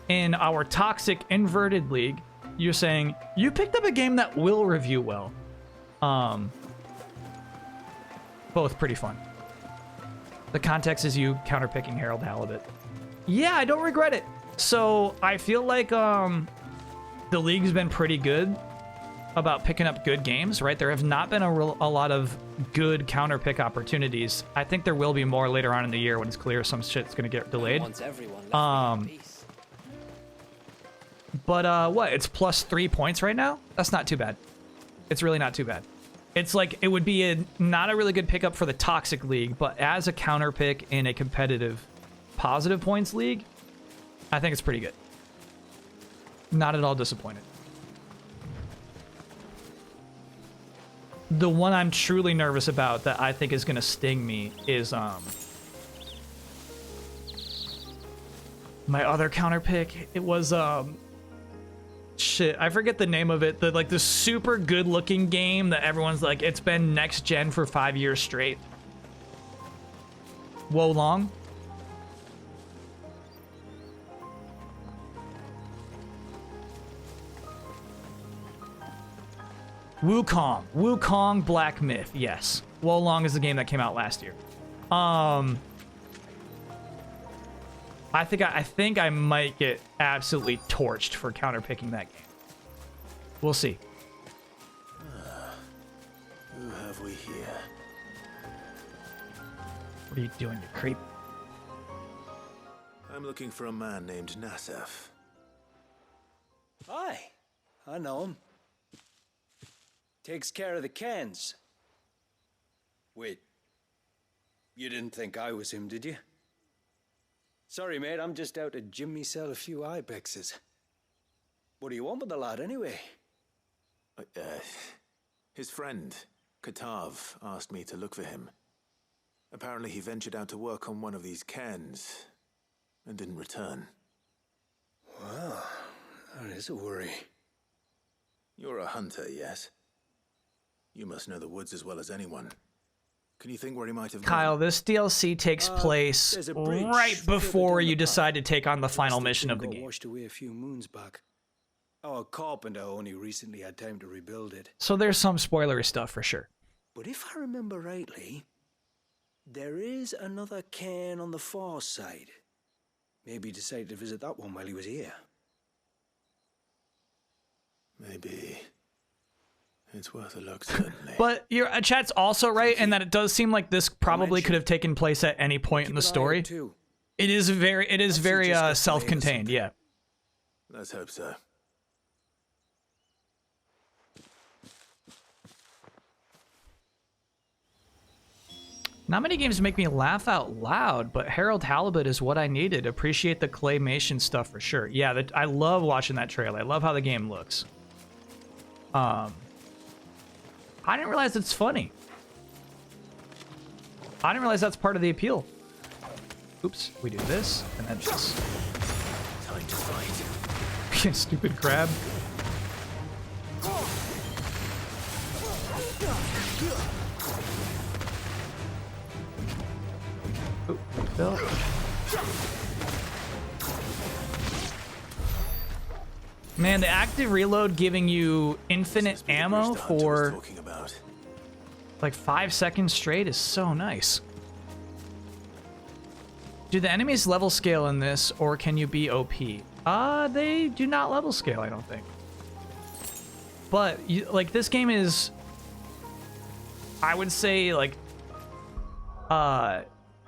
in our toxic inverted league, you're saying you picked up a game that will review well. Both pretty fun. The context is you counterpicking Harold Halibut. Yeah, I don't regret it. So, I feel like the league's been pretty good about picking up good games, right? There have not been a lot of good counter pick opportunities. I think there will be more later on in the year when it's clear some shit's gonna get delayed. But what? It's plus 3 points right now? That's not too bad. It's really not too bad. It's like it would be not a really good pickup for the toxic league, but as a counter pick in a competitive positive points league, I think it's pretty good. Not at all disappointed. The one I'm truly nervous about that I think is going to sting me is my other counter pick. It was shit, I forget the name of it. The super good looking game that everyone's like, it's been next gen for 5 years straight. Wo Long. Wukong Black Myth, yes. Wo Long is the game that came out last year. I think I might get absolutely torched for counterpicking that game. We'll see. Who have we here? What are you doing, you creep? I'm looking for a man named Nassef. Aye, I know him. Takes care of the cans. Wait, you didn't think I was him, did you? Sorry, mate, I'm just out to gym myself a few ibexes. What do you want with the lad, anyway? His friend, Katav, asked me to look for him. Apparently he ventured out to work on one of these cans and didn't return. Well, that is a worry. You're a hunter, yes? You must know the woods as well as anyone. Can you think where he might have Kyle, gone? this DLC takes place right before you decide to take on the final mission of the game. Washed away a few moons back. Our carpenter only recently had time to rebuild it. So there's some spoilery stuff for sure. But if I remember rightly, there is another cairn on the far side. Maybe he decided to visit that one while he was here. Maybe. It's worth a look, certainly. But your chat's also right in that it does seem like this probably could have taken place at any point in the story. It is very self-contained, yeah. Let's hope so. Not many games make me laugh out loud, but Harold Halibut is what I needed. Appreciate the claymation stuff for sure. Yeah, I love watching that trailer. I love how the game looks. I didn't realize it's funny. I didn't realize that's part of the appeal. Oops, we do this, and then this. Time to fight. Stupid crab. Ooh, refill. Man, the active reload giving you infinite ammo for like 5 seconds straight is so nice. Do the enemies level scale in this, or can you be OP? They do not level scale, I don't think. But like this game is, I would say like,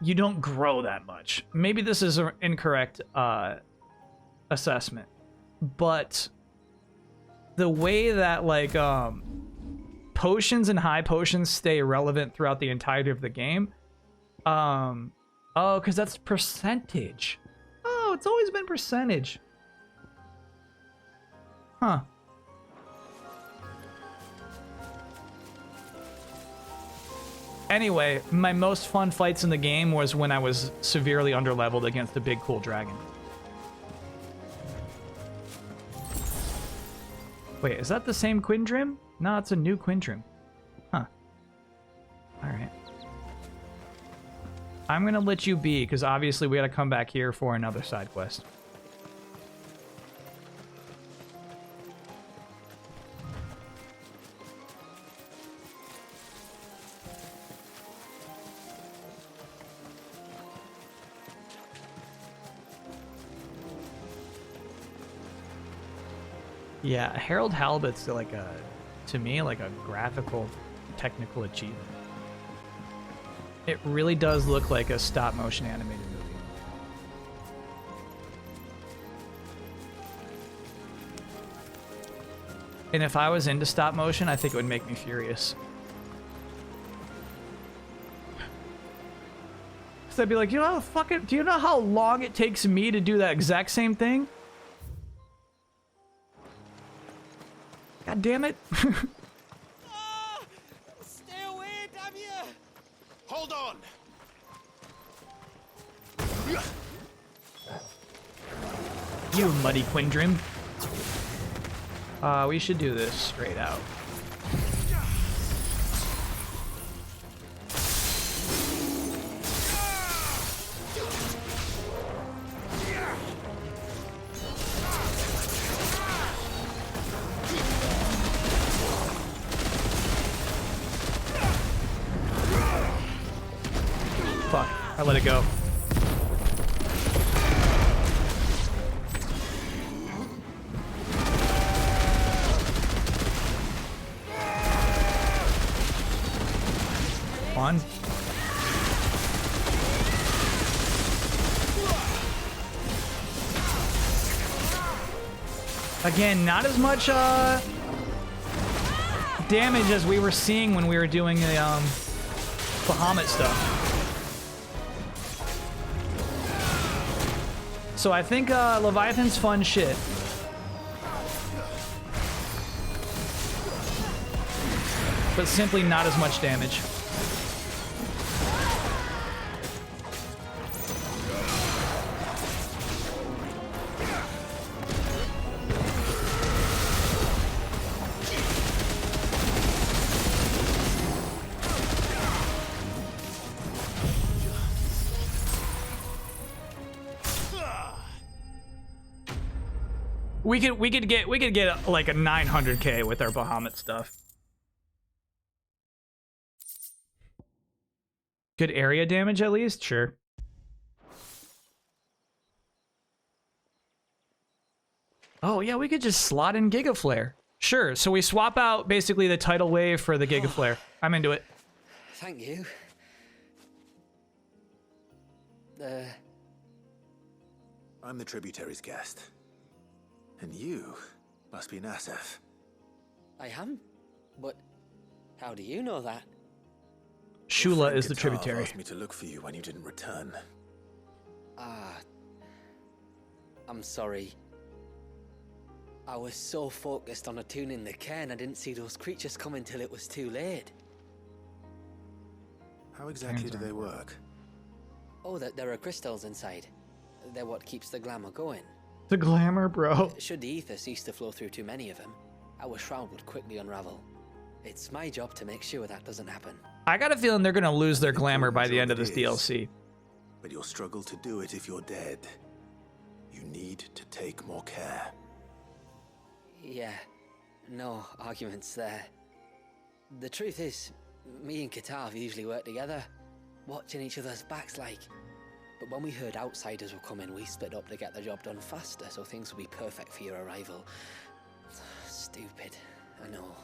you don't grow that much. Maybe this is an incorrect assessment, but the way that like potions and high potions stay relevant throughout the entirety of the game, oh, because that's percentage. Oh, it's always been percentage. Huh. Anyway, my most fun fights in the game was when I was severely underleveled against a big cool dragon. Wait, is that the same Quindrim? No, it's a new Quindrim. Huh. Alright. I'm gonna let you be, because obviously we gotta come back here for another side quest. Yeah, Harold Halibut's like a, to me, like a graphical, technical achievement. It really does look like a stop-motion animated movie. And if I was into stop-motion, I think it would make me furious. So I'd be like, you know how do you know how long it takes me to do that exact same thing? God damn it. Stay away, damn you! Hold on! You muddy Quindrim. We should do this straight out. Fuck, I let it go. fun. Again, not as much damage as we were seeing when we were doing the Bahamut stuff. So I think Leviathan's fun shit. But simply not as much damage. We could get like a 900k with our Bahamut stuff. Good area damage at least? Sure. Oh yeah, we could just slot in Giga Flare. Sure, so we swap out basically the tidal wave for the Giga Flare. I'm into it. Thank you. I'm the tributary's guest. And you must be Nasef. I am? But how do you know that? Shula is the Katav tributary. asked me to look for you when you didn't return. I'm sorry. I was so focused on attuning the cairn, I didn't see those creatures come until it was too late. How exactly do they work? Oh, there are crystals inside. They're what keeps the glamour going. The glamour, bro. Should the ether cease to flow through too many of them, our shroud would quickly unravel. It's my job to make sure that doesn't happen. I got a feeling they're gonna lose their glamour by the end of this DLC. But you'll struggle to do it if you're dead. You need to take more care. Yeah, no arguments there. The truth is, me and Katav usually work together, watching each other's backs like. But when we heard outsiders were coming, we split up to get the job done faster, so things would be perfect for your arrival. Stupid, I know.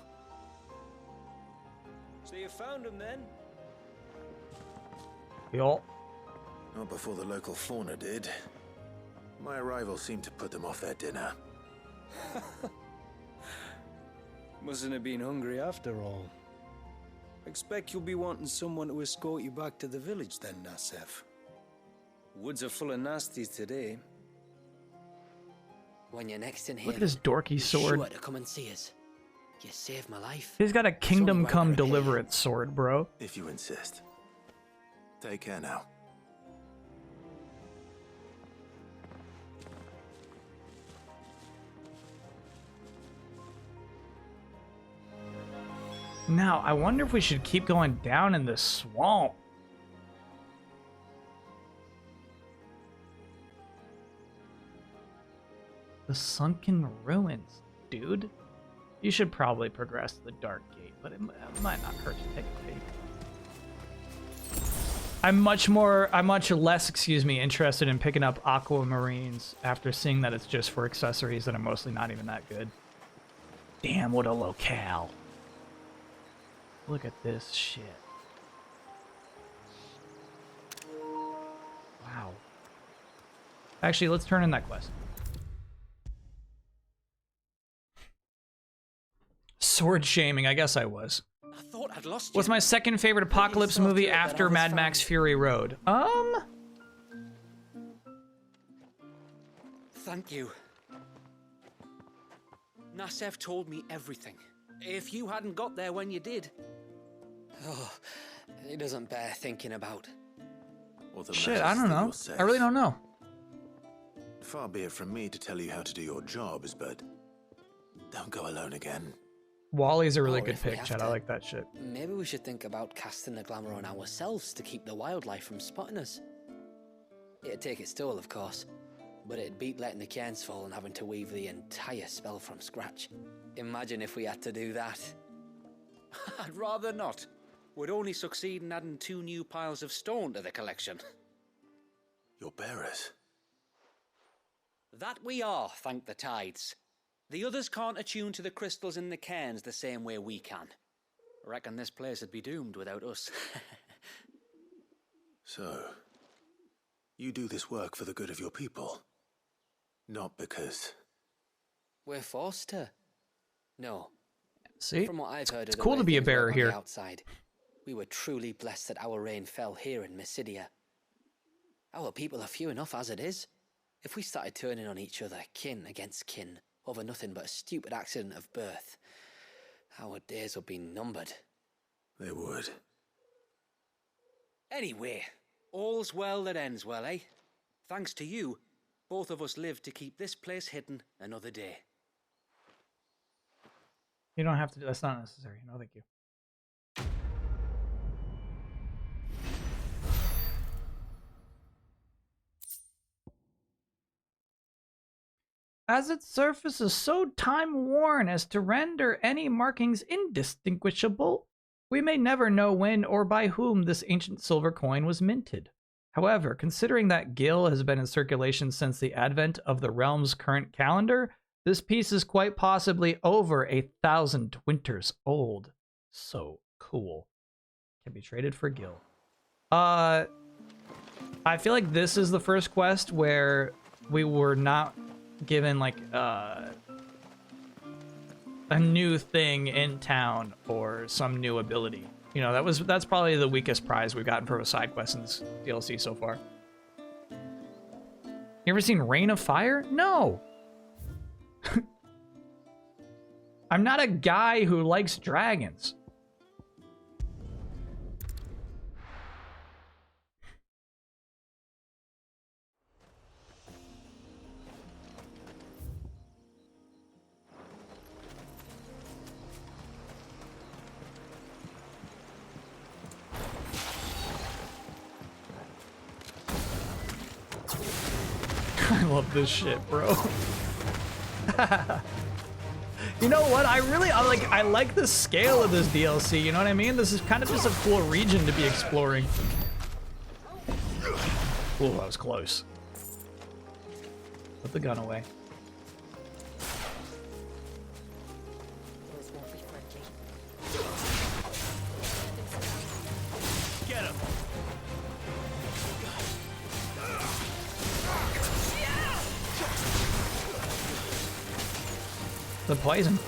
So you found him then? Yo. Not before the local fauna did. My arrival seemed to put them off their dinner. Mustn't have been hungry after all. Expect you'll be wanting someone to escort you back to the village then, Nasef. Woods are full of nasties today. When you're next in here, Look at his dorky sword. Sure to come and see us. You saved my life. He's got a Kingdom Come Deliverance sword, bro. If you insist. Take care now. Now, I wonder if we should keep going down in the swamp. The Sunken Ruins, dude. You should probably progress to the Dark Gate, but it might not hurt to take a peek. I'm much less, interested in picking up aquamarines after seeing that it's just for accessories that are mostly not even that good. Damn, what a locale. Look at this shit. Wow. Actually, let's turn in that quest. Sword shaming, I guess I was. I thought I'd lost you. What's my second favorite apocalypse movie after Mad Max Fury Road? Thank you. Nasef told me everything. If you hadn't got there when you did. Oh, he doesn't bear thinking about. Shit, I don't know. I really don't know. Far be it from me to tell you how to do your jobs, but don't go alone again. Wally's a really good if we pick, have Chad. to, I like that shit. Maybe we should think about casting the glamour on ourselves to keep the wildlife from spotting us. It'd take its toll, of course, but it'd beat letting the cairns fall and having to weave the entire spell from scratch. Imagine if we had to do that. I'd rather not. Would only succeed in adding 2 new piles of stone to the collection. Your bearers? That we are, thank the tides. The others can't attune to the crystals in the cairns the same way we can. Reckon this place would be doomed without us. So, you do this work for the good of your people? Not because... We're forced to. No. See? From what I've heard It's of the cool way to be a things work bearer on here. the outside, we were truly blessed that our reign fell here in Mysidia. Our people are few enough as it is. If we started turning on each other, kin against kin, over nothing but a stupid accident of birth, our days would be numbered. They would. Anyway, all's well that ends well, eh? Thanks to you, both of us lived to keep this place hidden another day. You don't have to do that's not necessary. No, thank you. As its surface is so time-worn as to render any markings indistinguishable, we may never know when or by whom this ancient silver coin was minted. However, considering that Gil has been in circulation since the advent of the realm's current calendar, this piece is quite possibly over 1,000 winters old. So cool. Can be traded for Gil. I feel like this is the first quest where we were not given like a new thing in town or some new ability. You know, that's probably the weakest prize we've gotten for a side quest in this DLC so far. You ever seen Reign of Fire? No. I'm not a guy who likes dragons. I love this shit, bro. You know what? I like the scale of this DLC. You know what I mean? This is kind of just a cool region to be exploring. Oh, that was close. Put the gun away. Get him! The poison.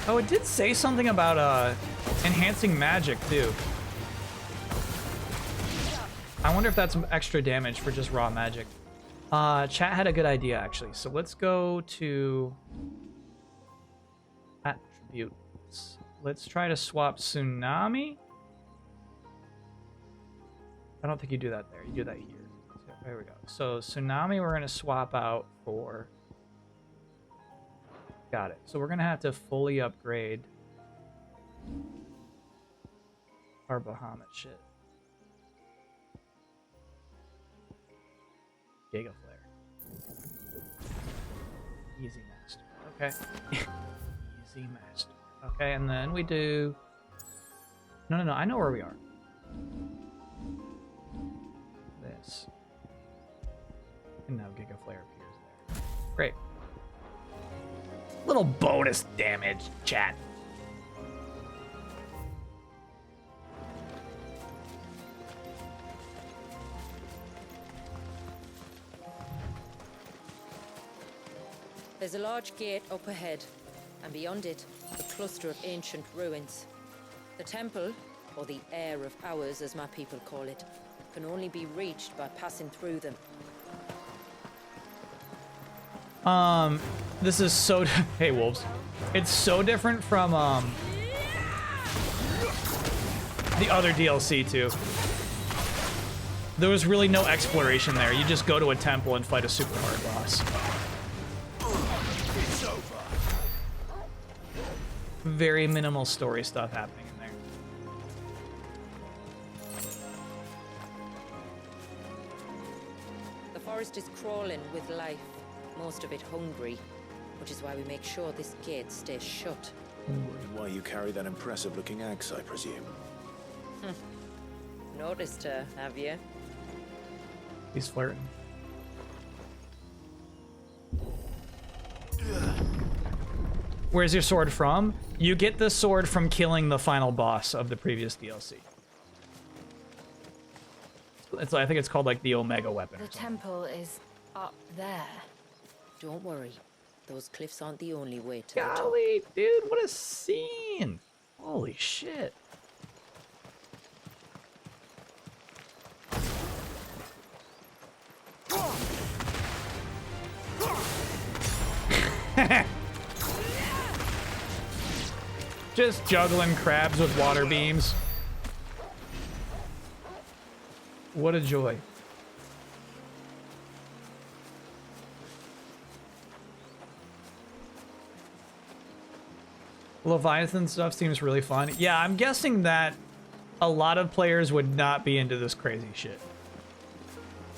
Oh, it did say something about enhancing magic too. I wonder if that's some extra damage for just raw magic. Chat had a good idea actually. So let's go to attributes. Let's try to swap Tsunami. I don't think you do that there. You do that here. So, there we go. So Tsunami we're going to swap out for... Got it. So we're going to have to fully upgrade our Bahamut shit. Giga Flare. Easy master. Okay. Easy master. Okay, and then we do... No, I know where we are. This. And now Giga Flare appears there. Great. Little bonus damage, chat. There's a large gate up ahead, and beyond it, a cluster of ancient ruins. The temple, or the Heir of Hours as my people call it, can only be reached by passing through them. This is so... Hey, wolves. It's so different from, the other DLC, too. There was really no exploration there. You just go to a temple and fight a super hard boss. It's over. Very minimal story stuff happening in there. The forest is crawling with life, most of it hungry, which is why we make sure this gate stays shut. And why you carry that impressive-looking axe, I presume. Noticed her, have you? He's flirting. Where's your sword from? You get the sword from killing the final boss of the previous DLC. I think it's called like the Omega weapon. The temple is up there. Don't worry. Those cliffs aren't the only way to the top. Golly, dude, what a scene! Holy shit. Just juggling crabs with water beams. What a joy. Leviathan stuff seems really fun. Yeah, I'm guessing that a lot of players would not be into this crazy shit.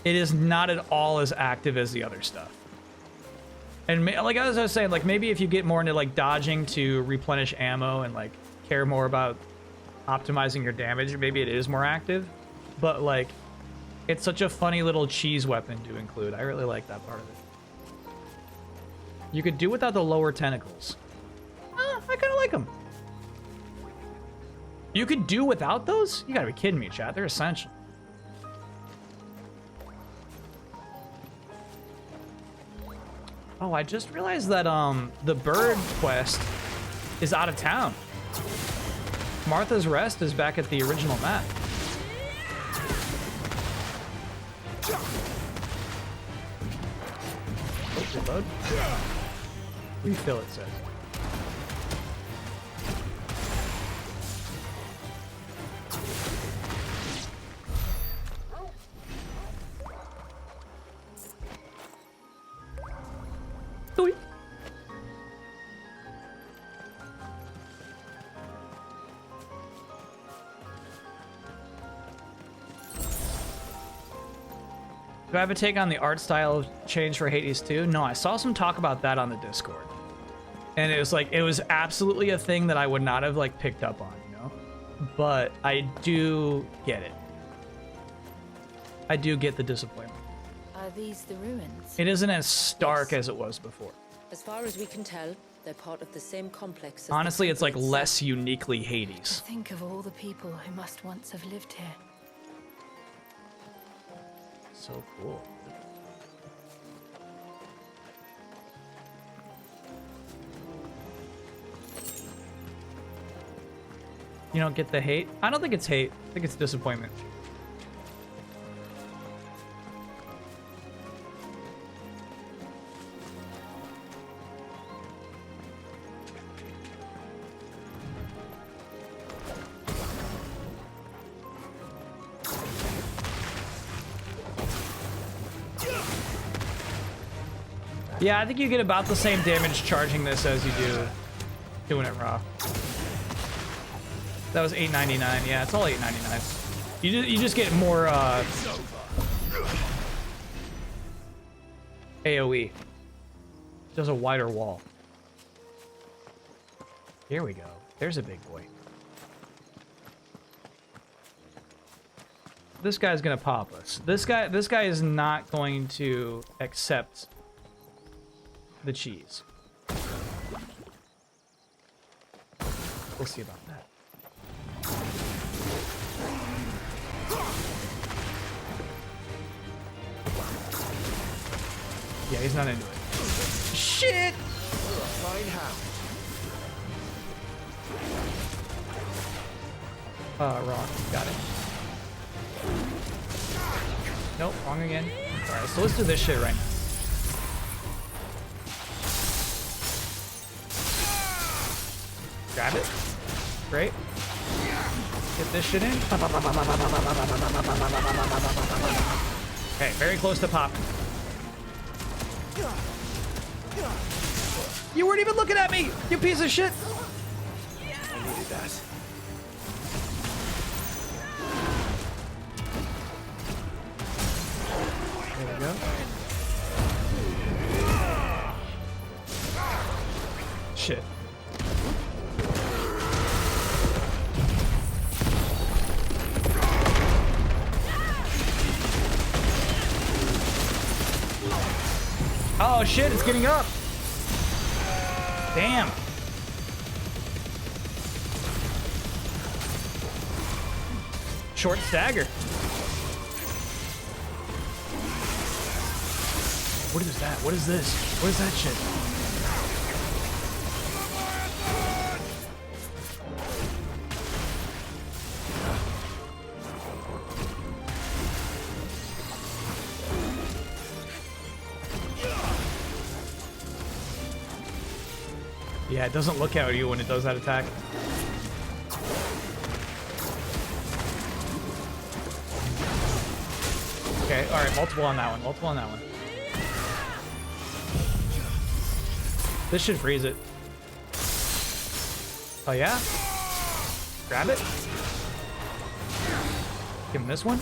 It is not at all as active as the other stuff. And like as I was saying, like maybe if you get more into like dodging to replenish ammo and like care more about optimizing your damage, maybe it is more active. But like, it's such a funny little cheese weapon to include. I really like that part of it. You could do without the lower tentacles. I kind of like them. You could do without those? You gotta be kidding me, chat. They're essential. Oh, I just realized that the bird quest is out of town. Martha's Rest is back at the original map. Oh, reload. Refill, it says. Doink. Do I have a take on the art style change for Hades 2? No, I saw some talk about that on the Discord. And it was like, it was absolutely a thing that I would not have like picked up on, you know? But I do get it. I do get the disappointment. Are these the ruins? It isn't as stark as it was before. As far as we can tell, they're part of the same complex as Honestly, it's like less uniquely Hades. Think of all the people who must once have lived here. So cool. You don't get the hate? I don't think it's hate. I think it's disappointment. Yeah, I think you get about the same damage charging this as you do doing it raw. That was $8.99. Yeah, it's all $8.99. You just get more AoE. Does a wider wall. Here we go. There's a big boy. This guy's gonna pop us. This guy is not going to accept the cheese. We'll see about that. Yeah, he's not into it. Shit! Fine how. Wrong. Got it. Nope, wrong again. Alright, so let's do this shit right now. Grab it. Great. Get this shit in. Okay, very close to popping. You weren't even looking at me, you piece of shit. I needed that. There we go. Shit. Oh shit, it's getting up. Damn. Short stagger. What is that? What is this? What is that shit? Yeah, it doesn't look at you when it does that attack. Okay, alright, multiple on that one, multiple on that one. This should freeze it. Oh yeah? Grab it. Give him this one.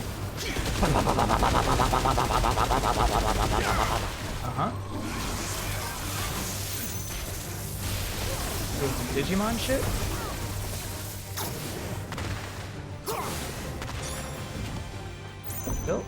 Uh-huh. Doing some Digimon shit. Built.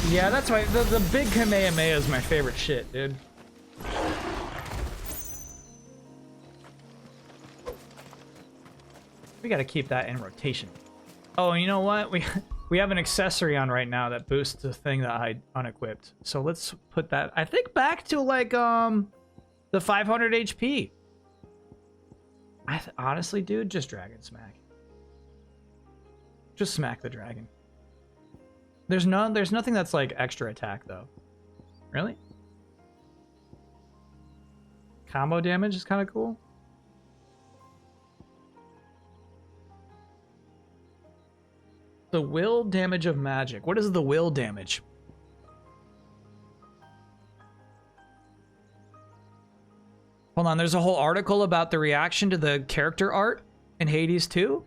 Yeah, that's right. The big Kamehameha is my favorite shit, dude. We gotta keep that in rotation. Oh, and you know what? We have an accessory on right now that boosts the thing that I unequipped. So let's put that, I think, back to like the 500 HP. Honestly, dude, just dragon smack. Just smack the dragon. There's nothing that's like extra attack though. Really? Combo damage is kind of cool. The will damage of magic. What is the will damage? Hold on, there's a whole article about the reaction to the character art in Hades 2.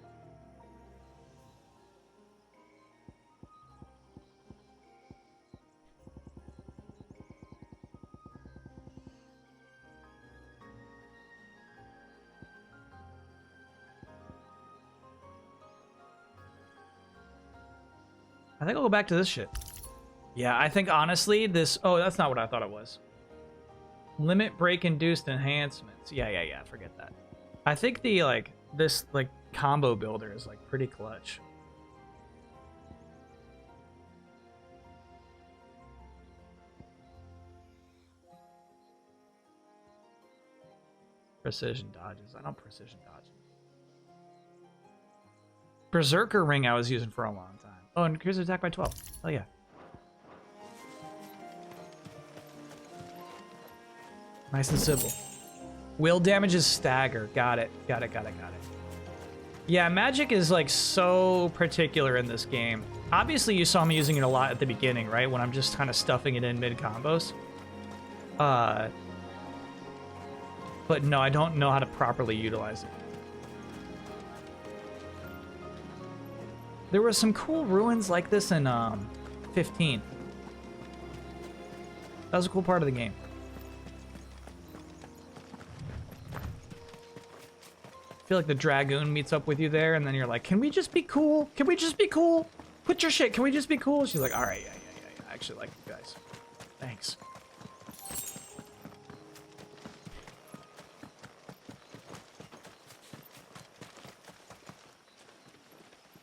I think I'll go back to this shit. Yeah, I think honestly this... Oh, that's not what I thought it was. Limit break induced enhancements. Yeah, forget that. I think the, like, this, like, combo builder is, like, pretty clutch. Precision dodges. I don't precision dodge. Berserker ring I was using for a long time. Oh, and increase attack by 12. Oh, yeah. Nice and simple. Will damage is stagger. Got it. Got it. Yeah, magic is, like, so particular in this game. Obviously, you saw me using it a lot at the beginning, right? When I'm just kind of stuffing it in mid-combos. But no, I don't know how to properly utilize it. There were some cool ruins like this in 15. That was a cool part of the game. I feel like the Dragoon meets up with you there, and then you're like, can we just be cool? Can we just be cool? Quit your shit. Can we just be cool? She's like, all right, yeah. I actually like you guys. Thanks.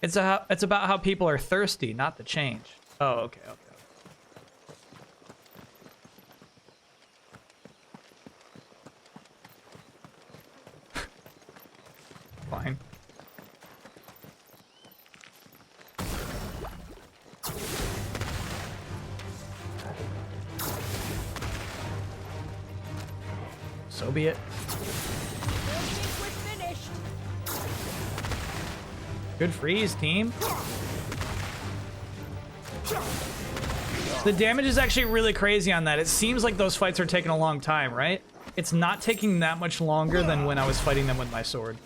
It's about how people are thirsty, not the change. Oh, okay. Fine. So be it. Good freeze, team. The damage is actually really crazy on that. It seems like those fights are taking a long time, right? It's not taking that much longer than when I was fighting them with my sword.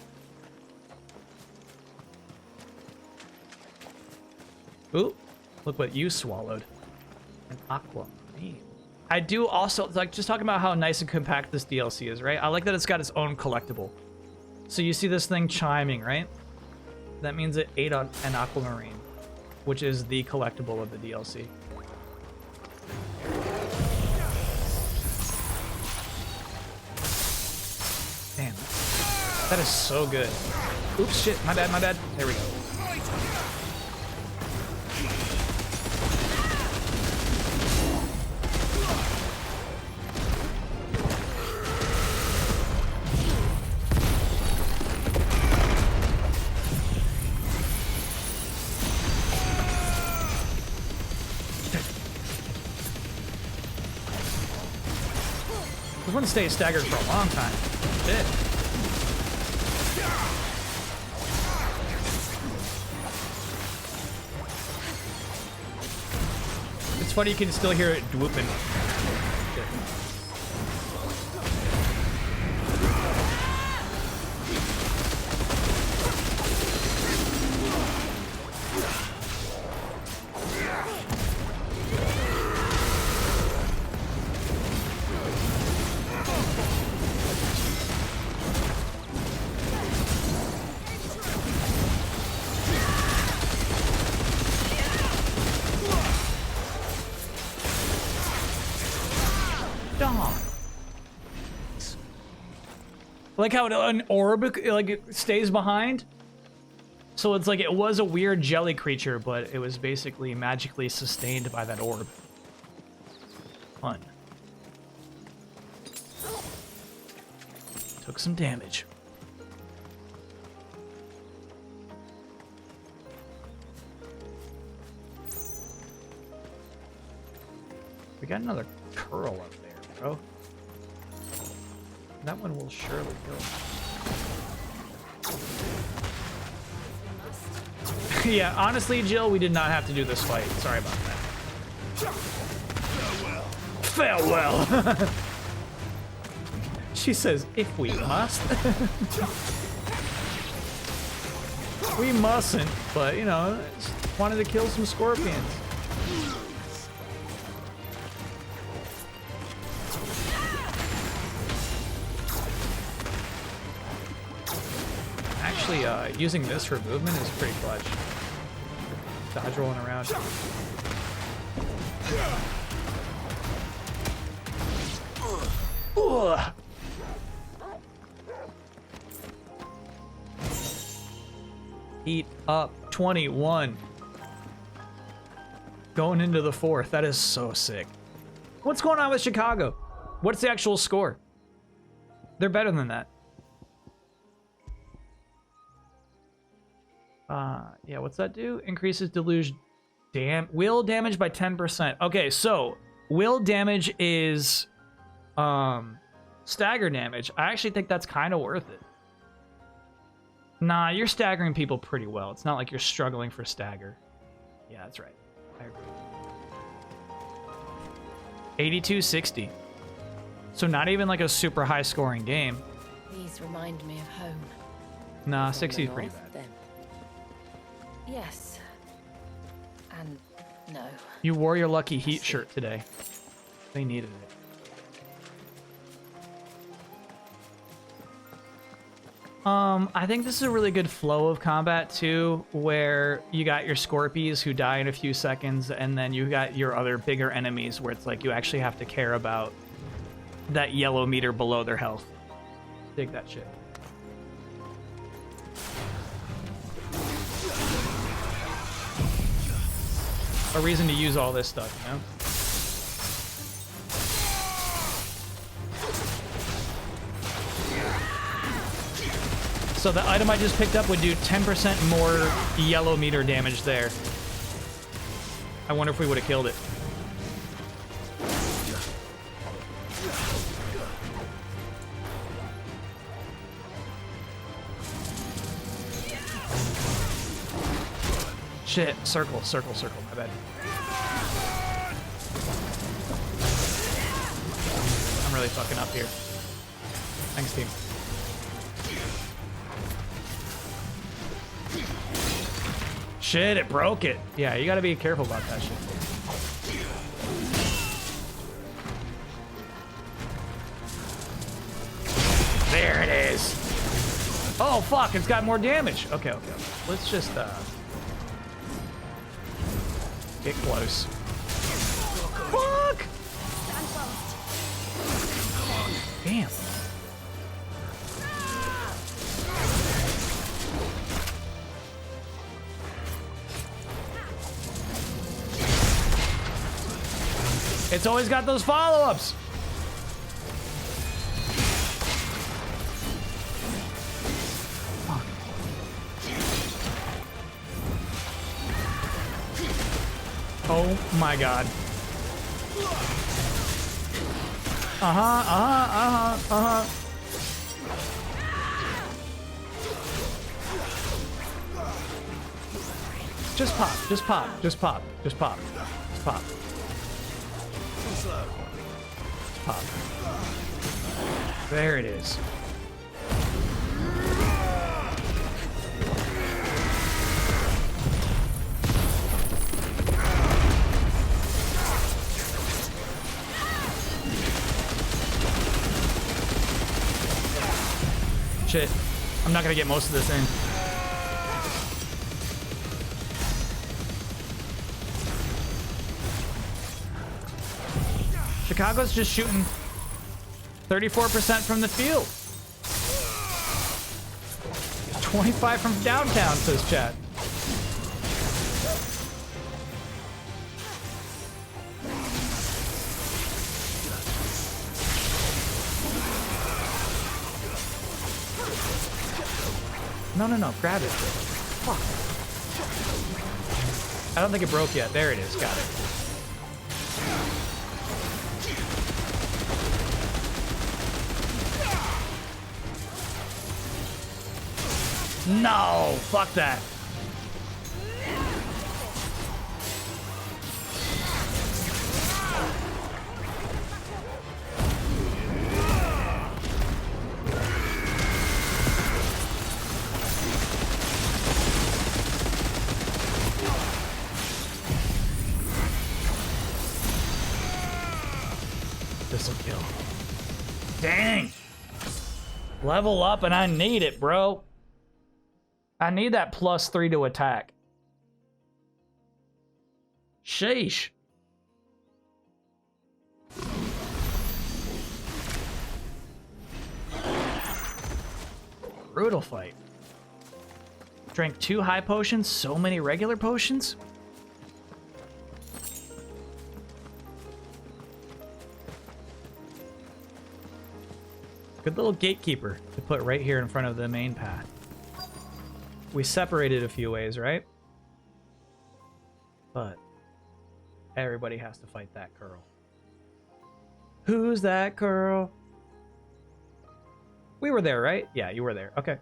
Ooh, look what you swallowed. An aquamarine. I do also, like, just talking about how nice and compact this DLC is, right? I like that it's got its own collectible. So you see this thing chiming, right? That means it ate an aquamarine, which is the collectible of the DLC. Damn. That is so good. Oops, shit, my bad, my bad. There we go. This one stays staggered for a long time. Shit. It's funny you can still hear it dwooping. Shit. Like how an orb like it stays behind. So it's like it was a weird jelly creature, but it was basically magically sustained by that orb. Fun. Took some damage. We got another curl up there, bro. That one will surely kill. Yeah, honestly, Jill, we did not have to do this fight. Sorry about that. Farewell. Farewell. She says, if we must. We mustn't, but, you know, just wanted to kill some scorpions. Using this for movement is pretty clutch. Dodge rolling around. Ugh. Heat up 21. Going into the 4th. That is so sick. What's going on with Chicago? What's the actual score? They're better than that. Yeah, what's that do? Increases deluge will damage by 10%. Okay, so will damage is stagger damage. I actually think that's kind of worth it. Nah, you're staggering people pretty well. It's not like you're struggling for stagger. Yeah, that's right. I agree. 8260. So not even like a super high scoring game. These remind me of home. Nah, 60 is pretty bad. Then. Yes. And no. You wore your lucky heat shirt today. They needed it. I think this is a really good flow of combat too, where you got your Scorpies who die in a few seconds, and then you got your other bigger enemies where it's like you actually have to care about that yellow meter below their health. Dig that shit. A reason to use all this stuff, you know? So the item I just picked up would do 10% more yellow meter damage there. I wonder if we would have killed it. Shit, circle, my bad. I'm really fucking up here. Thanks, team. Shit, it broke it. Yeah, you gotta be careful about that shit. There it is. Oh, fuck, it's got more damage. Okay. Let's just, get close. Fuck! Damn. It's always got those follow-ups. Oh my god. Just pop. Pop. There it is. Shit. I'm not gonna get most of this in. Chicago's just shooting 34% from the field. 25 from downtown, says chat. No, grab it. Fuck. I don't think it broke yet. There it is, got it. No, fuck that. This'll kill. Dang. Level up and I need it, bro. I need that +3 to attack. Sheesh. Brutal fight. Drank 2 high potions, so many regular potions? Good little gatekeeper to put right here in front of the main path. We separated a few ways, right? But everybody has to fight that girl. Who's that girl? We were there, right? Yeah, you were there. Okay.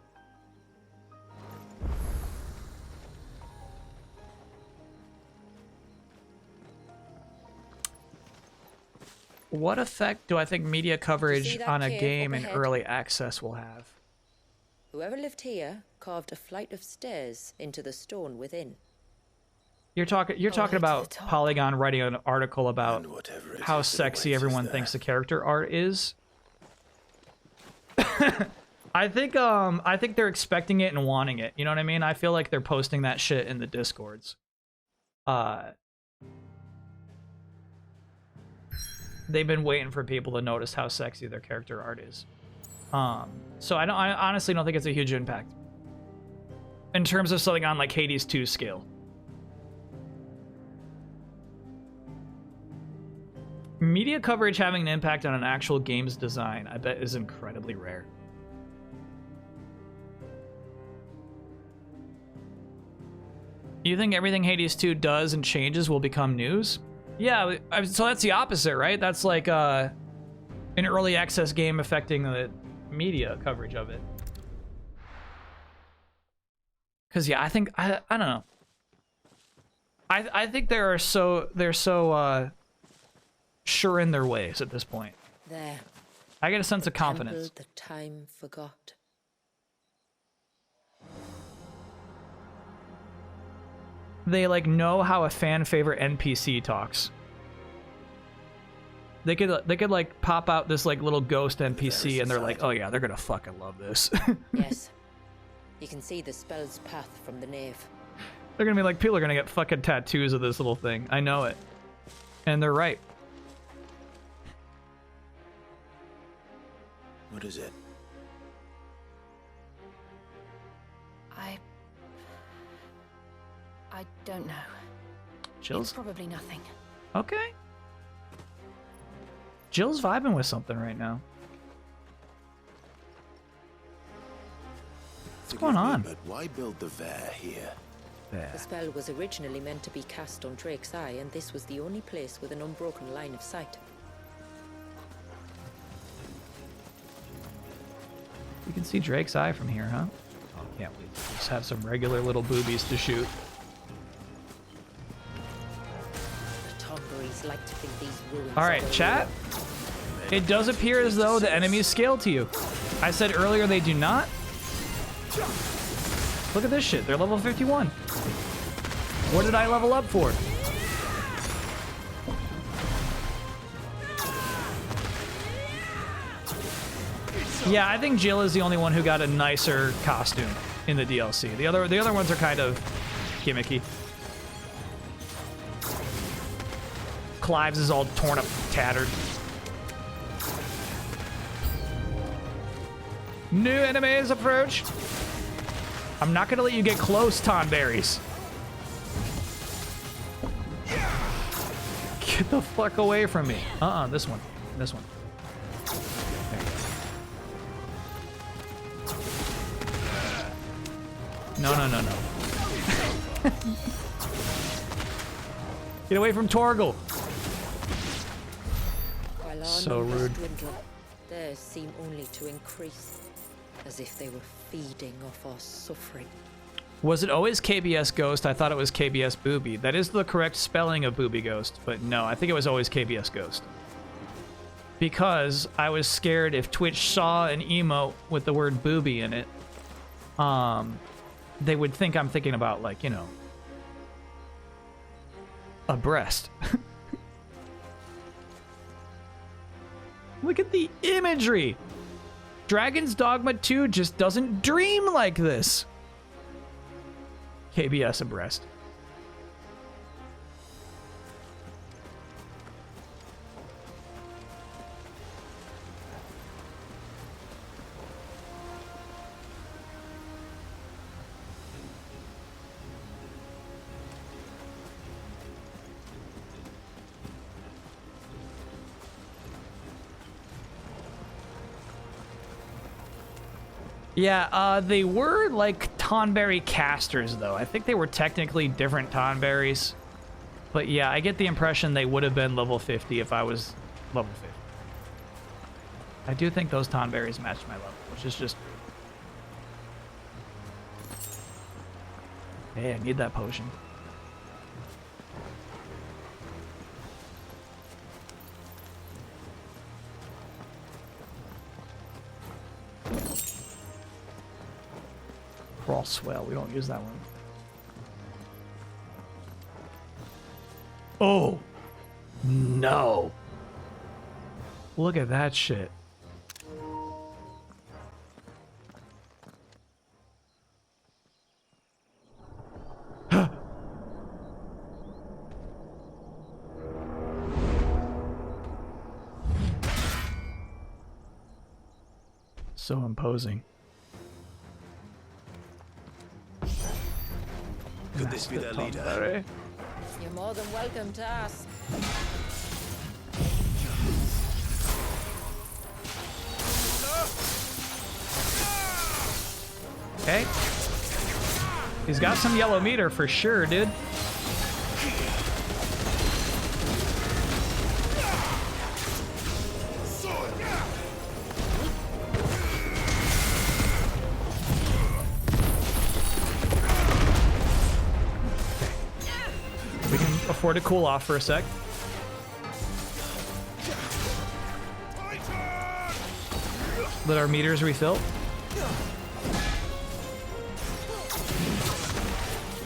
What effect do I think media coverage on a game in early access will have? Whoever lived here carved a flight of stairs into the stone within. You're talking about Polygon writing an article about how sexy everyone thinks the character art is. I think they're expecting it and wanting it. You know what I mean? I feel like they're posting that shit in the Discords. They've been waiting for people to notice how sexy their character art is. So I honestly don't think it's a huge impact in terms of something on like Hades 2 scale. Media coverage having an impact on an actual game's design, I bet, is incredibly rare. You think everything Hades 2 does and changes will become news? Yeah, so that's the opposite, right? That's like an early access game affecting the media coverage of it. Because, yeah, I don't know. I think they're so sure in their ways at this point. There. I get a sense of confidence. Temple the time forgot. They like know how a fan favorite NPC talks. They could like pop out this like little ghost NPC and they're like, oh yeah, they're gonna fucking love this. Yes. You can see the spell's path from the nave. They're gonna be like, people are gonna get fucking tattoos of this little thing. I know it. And they're right. What is it? I don't know. Jill's? It's probably nothing. Okay. Jill's vibing with something right now. What's going on? But why build the Vare here? The spell was originally meant to be cast on Drake's Eye, and this was the only place with an unbroken line of sight. You can see Drake's Eye from here, huh? Oh, can't we just have some regular little boobies to shoot? The Tongarees like to think these ruins All right, chat. It does appear as though the enemies scale to you. I said earlier they do not. Look at this shit. They're level 51. What did I level up for? Yeah, I think Jill is the only one who got a nicer costume in the DLC. The other ones are kind of gimmicky. Clive's is all torn up, tattered. New enemies approach. I'm not gonna let you get close, Tonberries. Get the fuck away from me. This one. This one. No, no, no, no. Get away from Torgal. While our So numbers rude. dwindle, theirs seem only to increase, as if they were feeding off our suffering. Was it always KBS Ghost? I thought it was KBS Booby. That is the correct spelling of Booby Ghost, but no, I think it was always KBS Ghost. Because I was scared if Twitch saw an emote with the word booby in it, they would think I'm thinking about, like, you know, a breast. Look at the imagery. Dragon's Dogma 2 just doesn't dream like this. KBS abreast. Yeah, they were like Tonberry casters, though. I think they were technically different Tonberries. But yeah, I get the impression they would have been level 50 if I was level 50. I do think those Tonberries matched my level, which is just... Hey, I need that potion. Cross swell, we don't use that one. Oh no. Look at that shit. So imposing. Could this be their leader? You're more than welcome to ask. Okay. He's got some yellow meter for sure, dude. afford to cool off for a sec. Let our meters refill.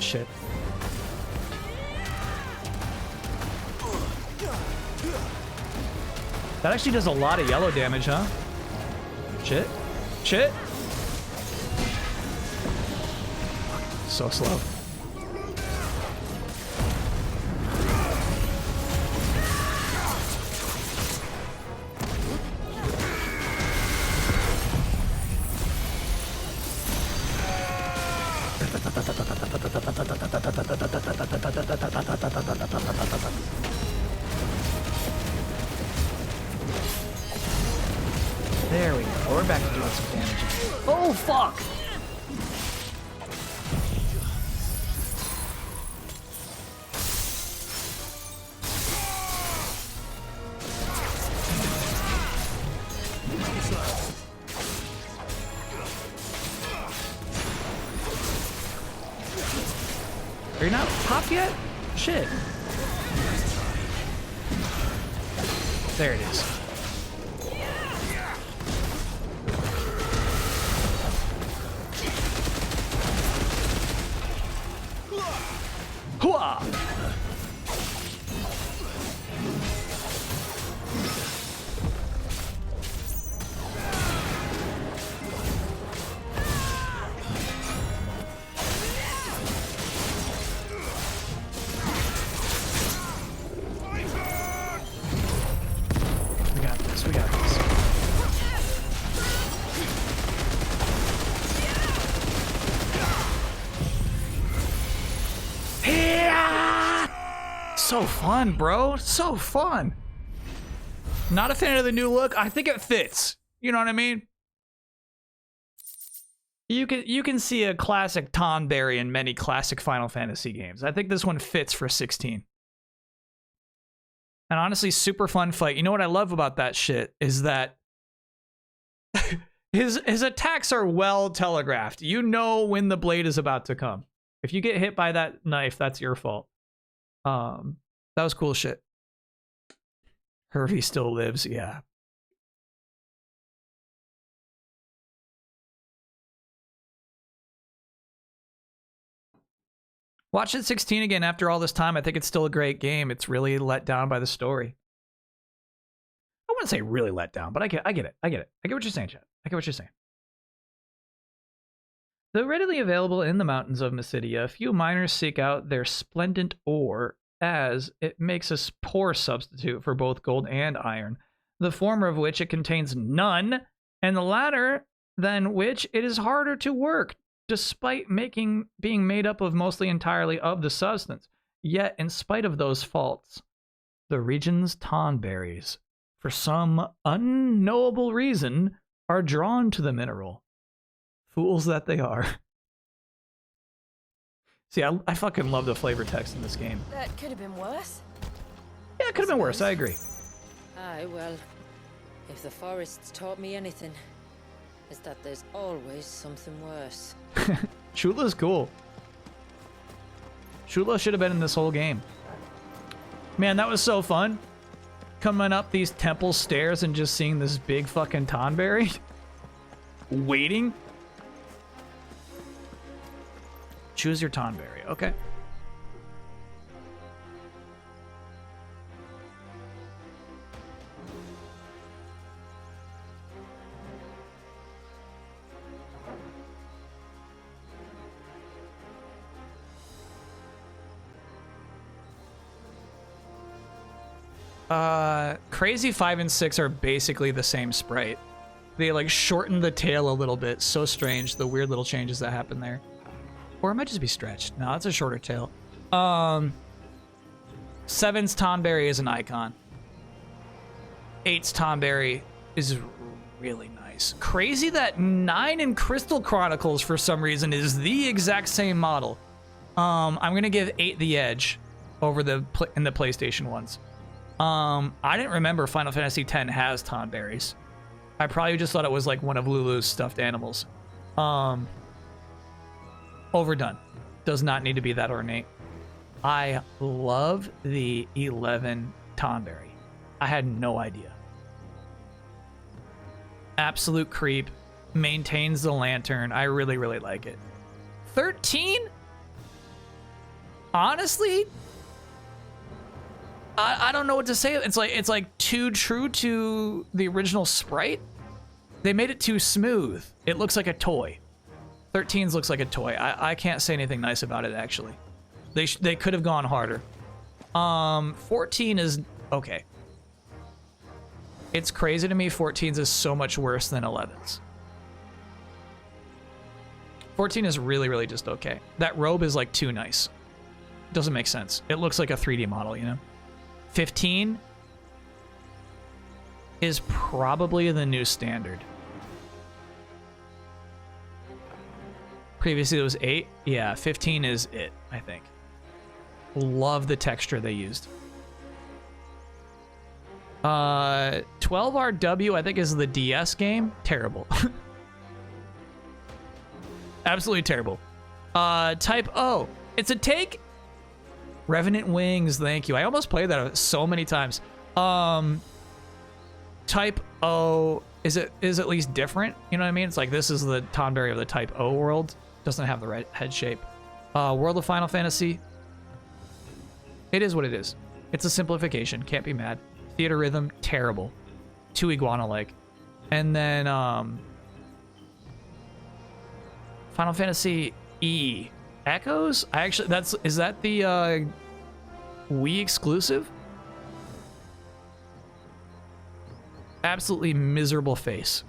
Shit. That actually does a lot of yellow damage, huh? Shit. Shit. So slow. There we go. We're back to doing some damage. Oh, fuck! Are you not popped yet? Shit. There it is. Hooah! We got this, we got this. So fun, bro. So fun. Not a fan of the new look. I think it fits. You know what I mean? You can see a classic Tonberry in many classic Final Fantasy games. I think this one fits for 16. And honestly, super fun fight. You know what I love about that shit is that his attacks are well telegraphed. You know when the blade is about to come. If you get hit by that knife, that's your fault. That was cool shit. Hervey still lives, yeah. Watch it 16 again after all this time. I think it's still a great game. It's really let down by the story. I wouldn't say really let down, but I get it. I get what you're saying, Chad. I get what you're saying. Though readily available in the mountains of Mysidia, few miners seek out their splendent ore, as it makes a poor substitute for both gold and iron, the former of which it contains none, and the latter than which it is harder to work, despite being made up of mostly entirely of the substance. Yet, in spite of those faults, the region's Tonberries, for some unknowable reason, are drawn to the mineral. Fools that they are. See, I fucking love the flavor text in this game. That could have been worse. Yeah, it could have been worse, I agree. Aye, well, if the forest's taught me anything, it's that there's always something worse. Shula's cool. Shula should have been in this whole game. Man, that was so fun. Coming up these temple stairs and just seeing this big fucking Tonberry. Waiting. Choose your Tonberry, okay. Crazy 5 and 6 are basically the same sprite. They like shorten the tail a little bit. So strange, the weird little changes that happen there. Or it might just be stretched. No, it's a shorter tail. 7's Tonberry is an icon. 8's Tonberry is really nice. Crazy that 9 in Crystal Chronicles for some reason is the exact same model. I'm gonna give 8 the edge over in the PlayStation ones. I didn't remember Final Fantasy X has Tonberries. I probably just thought it was like one of Lulu's stuffed animals. Overdone. Does not need to be that ornate. I love the 11 Tonberry. I had no idea. Absolute creep. Maintains the lantern. I really, really like it. 13? Honestly, I don't know what to say. It's like too true to the original sprite. They made it too smooth. It looks like a toy. 13's looks like a toy. I can't say anything nice about it, actually. They could have gone harder. 14 is okay. It's crazy to me 14's is so much worse than 11's. 14 is really, really just okay. That robe is like too nice. Doesn't make sense. It looks like a 3D model, you know? 15 is probably the new standard. Previously it was 8. Yeah, 15 is it, I think. Love the texture they used. 12RW, I think, is the DS game. Terrible. Absolutely terrible. Type O. It's a take. Revenant Wings, thank you. I almost played that so many times. Type O is at least different. You know what I mean? It's like this is the Tonberry of the Type O world. Doesn't have the right head shape. World of Final Fantasy. It is what it is. It's a simplification. Can't be mad. Theater Rhythm, terrible. Too iguana-like. And then Final Fantasy E. Echoes? Is that the Wii exclusive? Absolutely miserable face.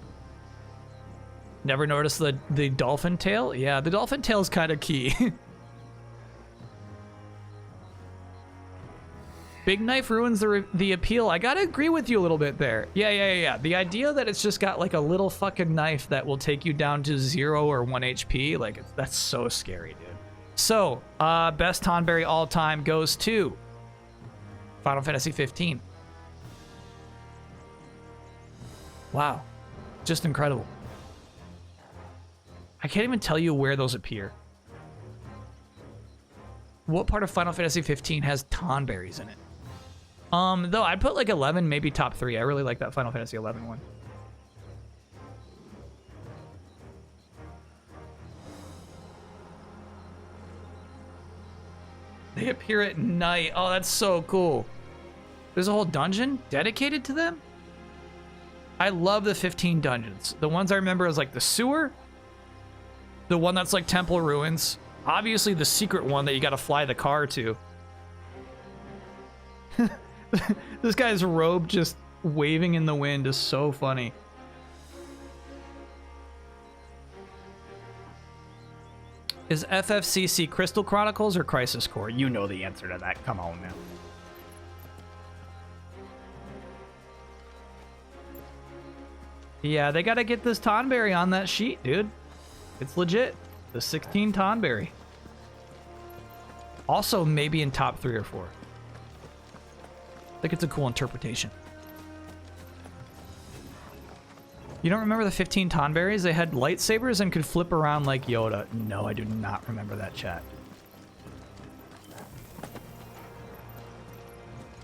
Never noticed the dolphin tail? Yeah, the dolphin tail is kind of key. Big Knife ruins the appeal. I gotta agree with you a little bit there. Yeah. The idea that it's just got like a little fucking knife that will take you down to 0 or 1 HP, like that's so scary, dude. So, best Tonberry all time goes to Final Fantasy 15. Wow, just incredible. I can't even tell you where those appear. What part of Final Fantasy 15 has Tonberries in it? Though I'd put like 11, maybe top 3. I really like that Final Fantasy 11 one. They appear at night. Oh, that's so cool. There's a whole dungeon dedicated to them? I love the 15 dungeons. The ones I remember is like the sewer, the one that's like Temple Ruins, obviously the secret one that you gotta fly the car to. This guy's robe just waving in the wind is so funny. Is FFCC Crystal Chronicles or Crisis Core? You know the answer to that. Come on now. Yeah, they gotta get this Tonberry on that sheet, dude. It's legit. The 16 Tonberry. Also, maybe in top 3 or 4. I think it's a cool interpretation. You don't remember the 15 Tonberries? They had lightsabers and could flip around like Yoda. No, I do not remember that, chat.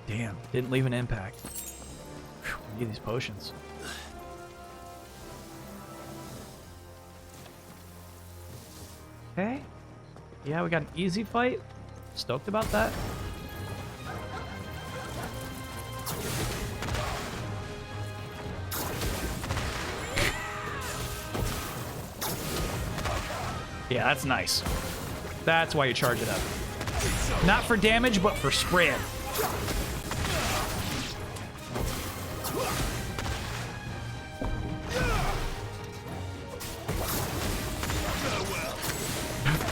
Damn, didn't leave an impact. Whew, I need these potions. Okay. Yeah, we got an easy fight. Stoked about that. Yeah, that's nice. That's why you charge it up. Not for damage, but for spread.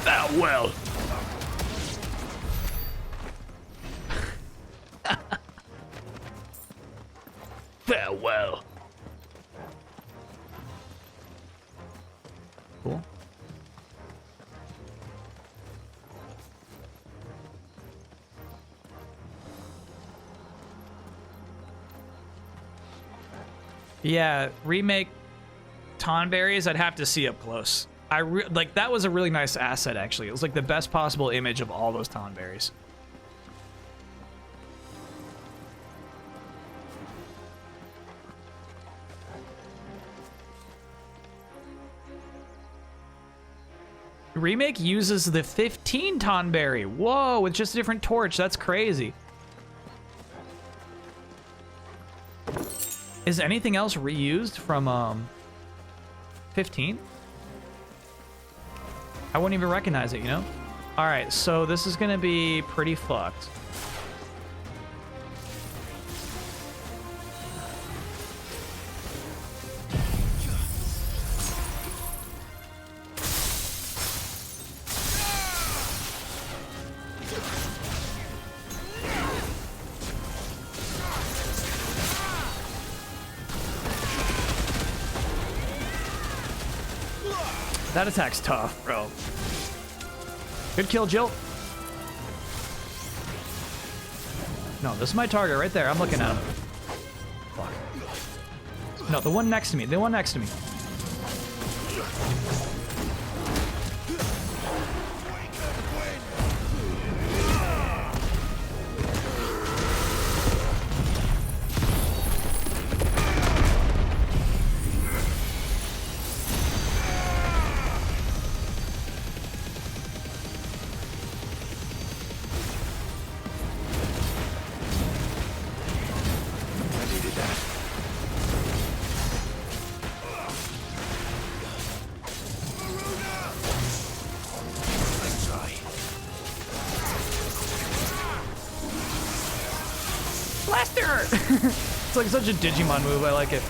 Farewell. Farewell. Cool. Yeah, remake Tonberries, I'd have to see up close. Like, that was a really nice asset, actually. It was like the best possible image of all those Tonberries. remake uses the 15 Tonberry. Whoa, with just a different torch. That's crazy. Is anything else reused from 15? I wouldn't even recognize it, you know? All right, so this is gonna be pretty fucked. That attack's tough, bro. Good kill, Jill. No, this is my target right there. I'm looking at him. Fuck. No, the one next to me. The one next to me. It's like such a Digimon move. I like it.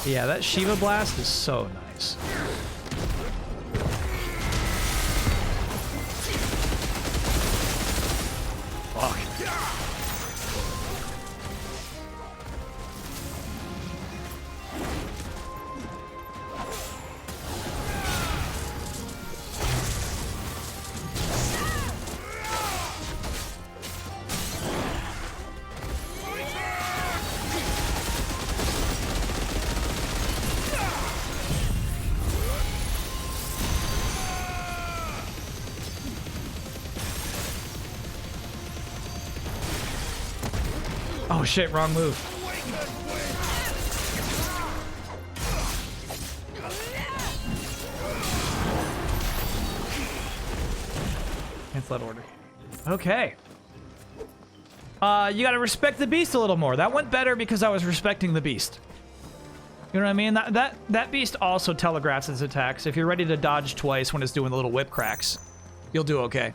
Yeah, that Shiva Blast is so nice. Fuck. Oh shit, wrong move. Cancel that order. Okay. You gotta respect the beast a little more. That went better because I was respecting the beast. You know what I mean? That beast also telegraphs its attacks. If you're ready to dodge twice when it's doing the little whip cracks, you'll do okay.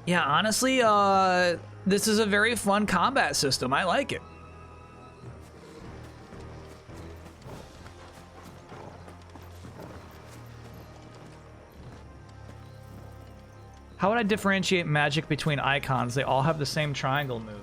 Yeah, honestly, this is a very fun combat system. I like it. How would I differentiate magic between icons? They all have the same triangle move.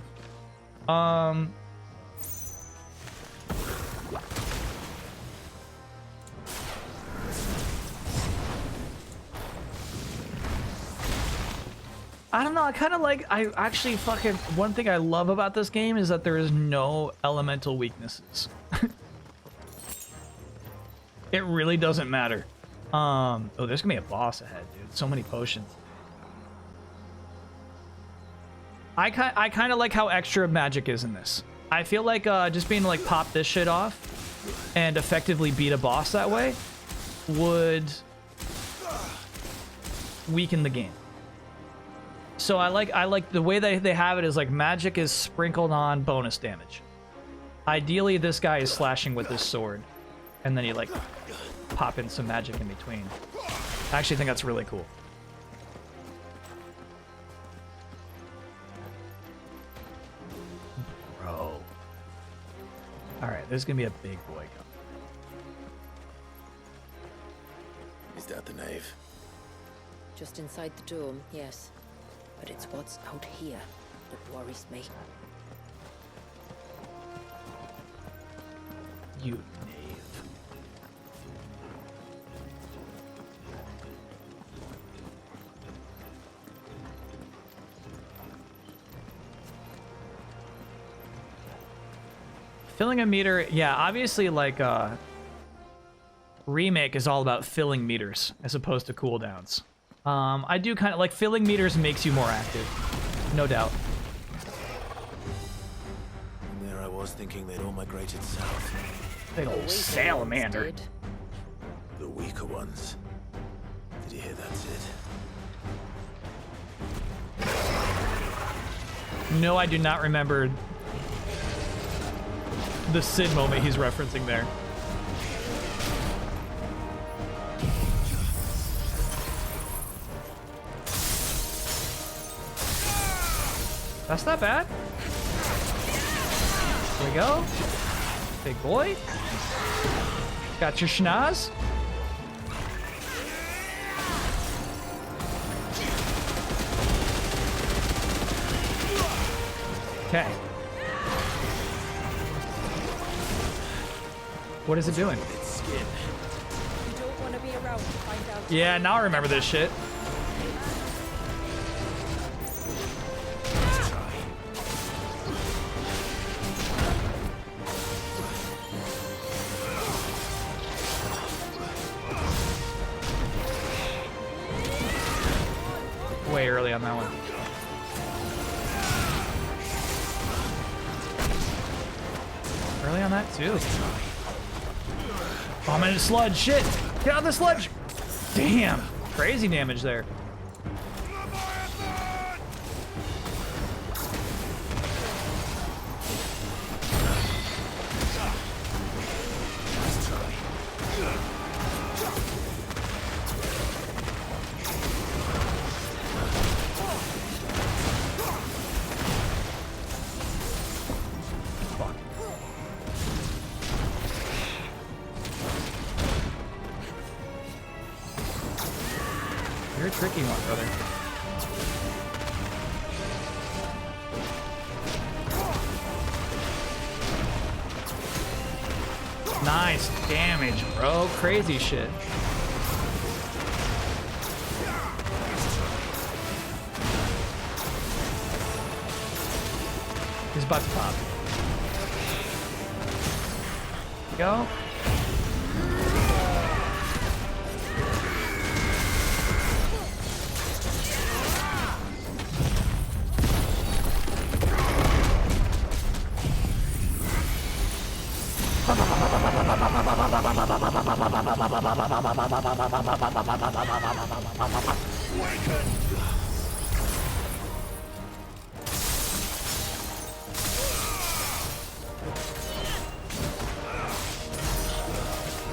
I don't know, I actually fucking, one thing I love about this game is that there is no elemental weaknesses. It really doesn't matter. Oh, there's gonna be a boss ahead, dude. So many potions. I kind of like how extra magic is in this. I feel like just being like pop this shit off and effectively beat a boss that way would weaken the game. So I like the way they have it is like magic is sprinkled on bonus damage. Ideally, this guy is slashing with his sword, and then you like pop in some magic in between. I actually think that's really cool. Bro. All right, there's gonna be a big boy coming. Is that the nave? Just inside the dome, yes. But it's what's out here that worries me. You knave. Filling a meter, yeah, obviously like Remake is all about filling meters as opposed to cooldowns. I do kind of like filling meters makes you more active, no doubt. And there I was thinking they'd all migrated south. Big old salamander. The weaker ones. Did you hear that's it? No, I do not remember the Sid moment he's referencing there. That's not bad. There we go. Big boy. Got your schnoz. Okay. What is it doing? You don't want to be around to find out. Yeah, now I remember this shit. Way early on that one. Early on that too. Oh, I'm in a sludge. Shit! Get out of the sludge! Damn! Crazy damage there. You're a tricky one, brother. Nice damage, bro. Crazy shit. He's about to pop. Go.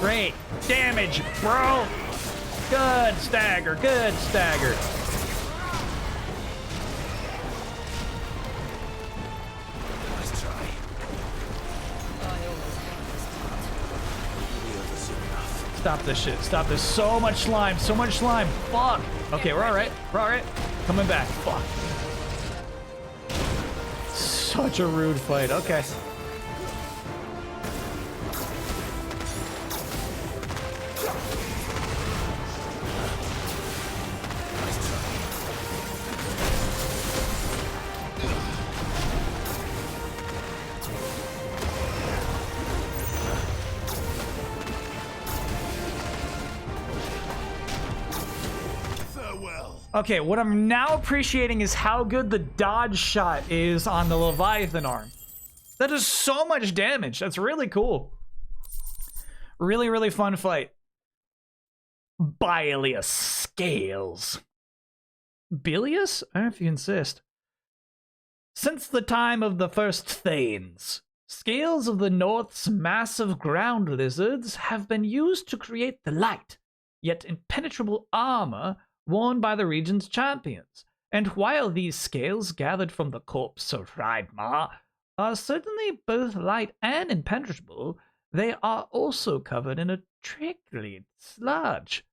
Great damage, bro. Good stagger, good stagger. Stop this shit. Stop this. So much slime. So much slime. Fuck. Okay, we're alright. We're alright. Coming back. Fuck. Such a rude fight. Okay. Okay, what I'm now appreciating is how good the dodge shot is on the Leviathan arm. That does so much damage. That's really cool. Really, really fun fight. Bilious scales. Bilious? I don't know if you insist. Since the time of the first Thanes, scales of the North's massive ground lizards have been used to create the light, yet impenetrable armor worn by the region's champions. And while these scales gathered from the corpse of Hreidmar are certainly both light and impenetrable, they are also covered in a trickly sludge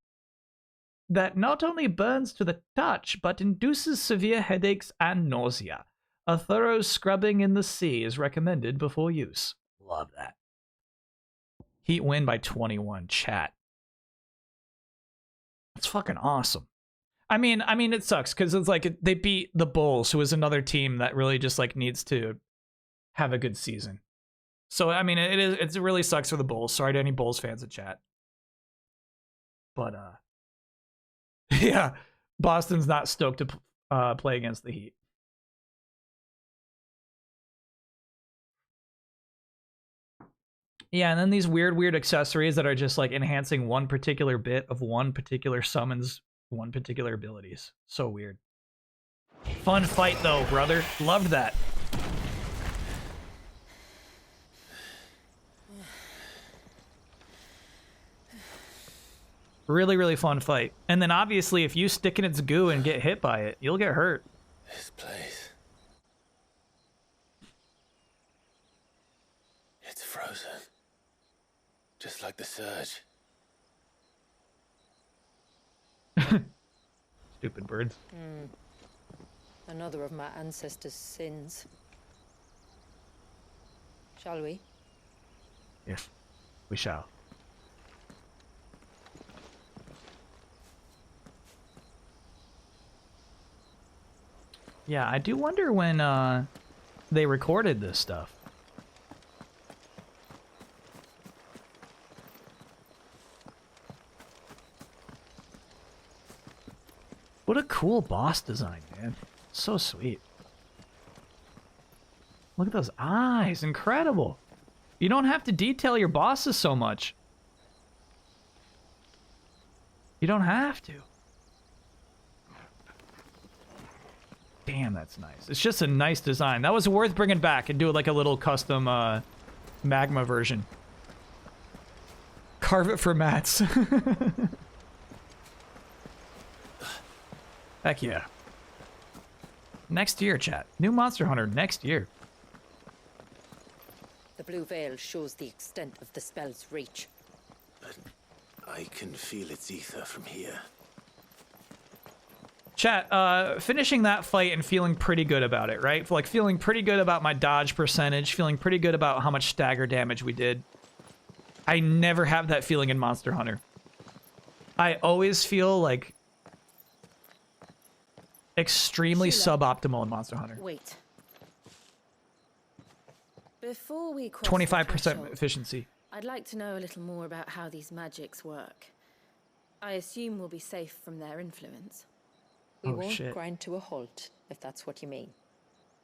that not only burns to the touch, but induces severe headaches and nausea. A thorough scrubbing in the sea is recommended before use. Love that. Heat win by 21, chat. That's fucking awesome. I mean, it sucks because it's like they beat the Bulls, who is another team that really just like needs to have a good season. So I mean, it really sucks for the Bulls. Sorry to any Bulls fans in chat. But yeah, Boston's not stoked to play against the Heat. Yeah, and then these weird accessories that are just like enhancing one particular bit of one particular summon's one particular abilities. So weird. Fun fight though, brother. Loved that. Really, really fun fight. And then obviously if you stick in its goo and get hit by it, you'll get hurt. This place. It's frozen. Just like the surge. Stupid birds. Another of my ancestors' sins. Shall we? Yes, we shall. Yeah, I do wonder when they recorded this stuff. What a cool boss design, man. So sweet. Look at those eyes. Incredible. You don't have to detail your bosses so much. You don't have to. Damn, that's nice. It's just a nice design. That was worth bringing back and do like a little custom magma version. Carve it for mats. Heck yeah. Next year, chat. New Monster Hunter next year. The blue veil shows the extent of the spell's reach. But I can feel its ether from here. Chat, finishing that fight and feeling pretty good about it, right? Like feeling pretty good about my dodge percentage, feeling pretty good about how much stagger damage we did. I never have that feeling in Monster Hunter. I always feel like extremely suboptimal in Monster Hunter. Wait. Before we cross 25% efficiency. I'd like to know a little more about how these magics work. I assume we'll be safe from their influence. We won't grind to a halt, if that's what you mean.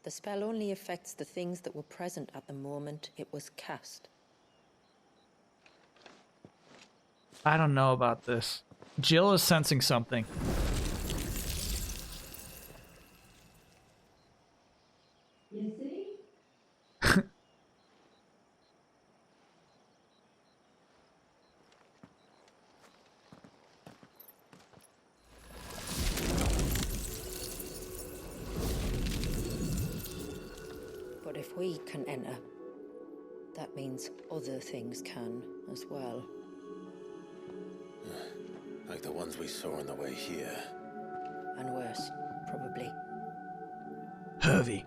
The spell only affects the things that were present at the moment it was cast. I don't know about this. Jill is sensing something. But if we can enter, that means other things can as well. Like the ones we saw on the way here. And worse, probably. Hervey.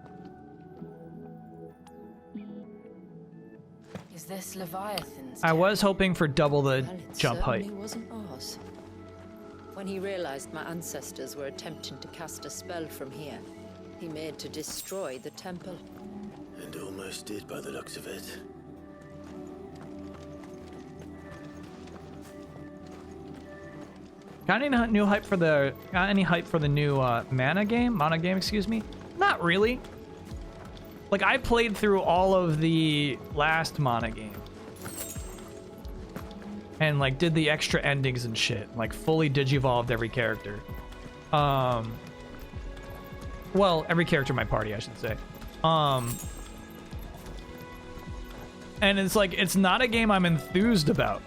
Is this Leviathan's? I was hoping for double the jump height. Certainly wasn't ours. When he realized my ancestors were attempting to cast a spell from here, he made to destroy the temple. And almost did by the looks of it. Got any new hype for the? Got any hype for the new mana game? Mana game, excuse me. Not really. Like I played through all of the last mana game, and like did the extra endings and shit. Like fully digivolved every character. Well, every character in my party, I should say. And it's like it's not a game I'm enthused about.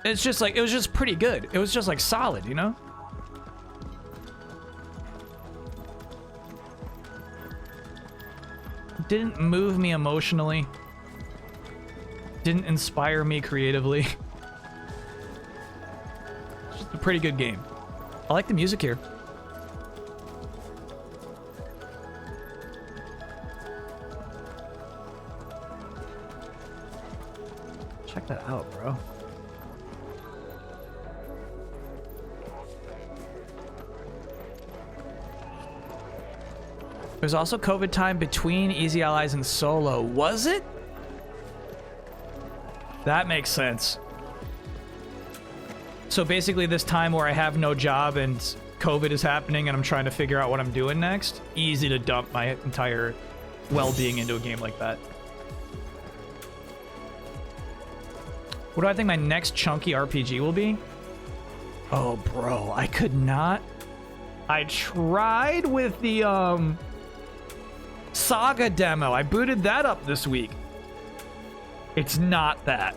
It's just like, it was just pretty good. It was just like solid, you know? Didn't move me emotionally. Didn't inspire me creatively. It's just a pretty good game. I like the music here. Check that out, bro. There's also COVID time between Easy Allies and Solo. Was it? That makes sense. So basically this time where I have no job and COVID is happening and I'm trying to figure out what I'm doing next, easy to dump my entire well-being into a game like that. What do I think my next chunky RPG will be? Oh, bro, I could not. I tried with the Saga demo. I booted that up this week. It's not that.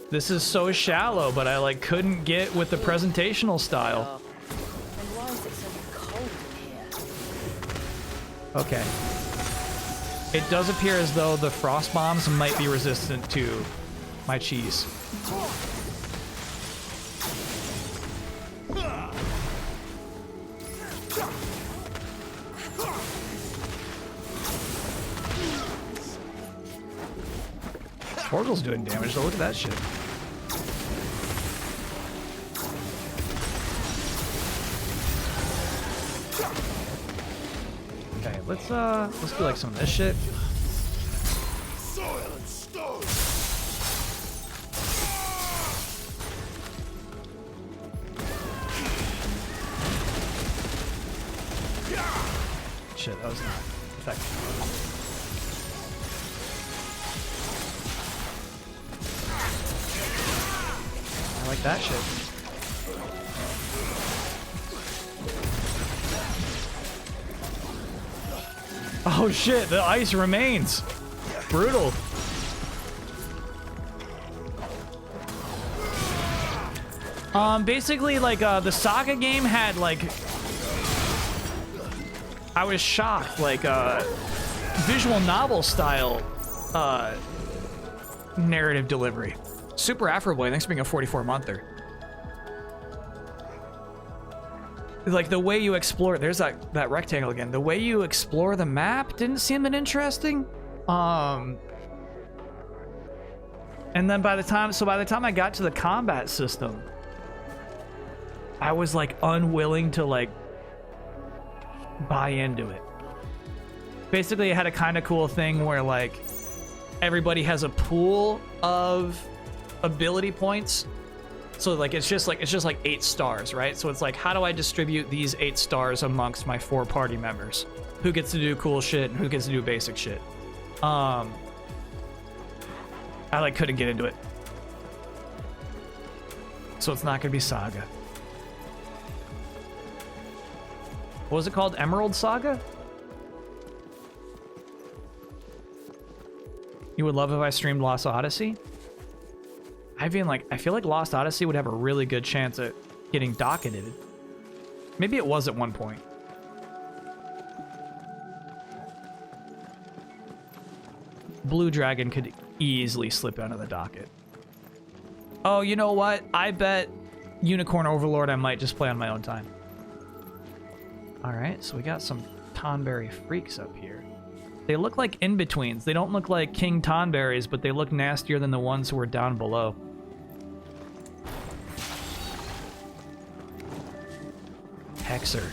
This is so shallow, but I like couldn't get with the presentational style. And why is it so cold in here? Okay. It does appear as though the frost bombs might be resistant to my cheese. Portal's doing damage, though. Look at that shit. Okay, let's do like some of this shit. Soil and stone. Shit, that was not effective. I like that shit. Oh shit, the ice remains. Brutal. Basically, like, the Saga game had, like... I was shocked, like, visual novel style, narrative delivery. Super Afro Boy, thanks for being a 44-monther. Like, the way you explore... There's that rectangle again. The way you explore the map didn't seem that interesting. And then by the time I got to the combat system, I was, like, unwilling to, like, buy into it. Basically, it had a kind of cool thing where, like, everybody has a pool of ability points. So like it's just like 8 stars, right? So it's like, how do I distribute these 8 stars amongst my 4 party members? Who gets to do cool shit and who gets to do basic shit? I like couldn't get into it. So it's not gonna be Saga. What was it called? Emerald Saga? You would love if I streamed Lost Odyssey? I feel like Lost Odyssey would have a really good chance at getting docketed. Maybe it was at one point. Blue Dragon could easily slip out of the docket. Oh, you know what? I bet Unicorn Overlord I might just play on my own time. Alright, so we got some Tonberry freaks up here. They look like in-betweens. They don't look like King Tonberries, but they look nastier than the ones who were down below. Hexer.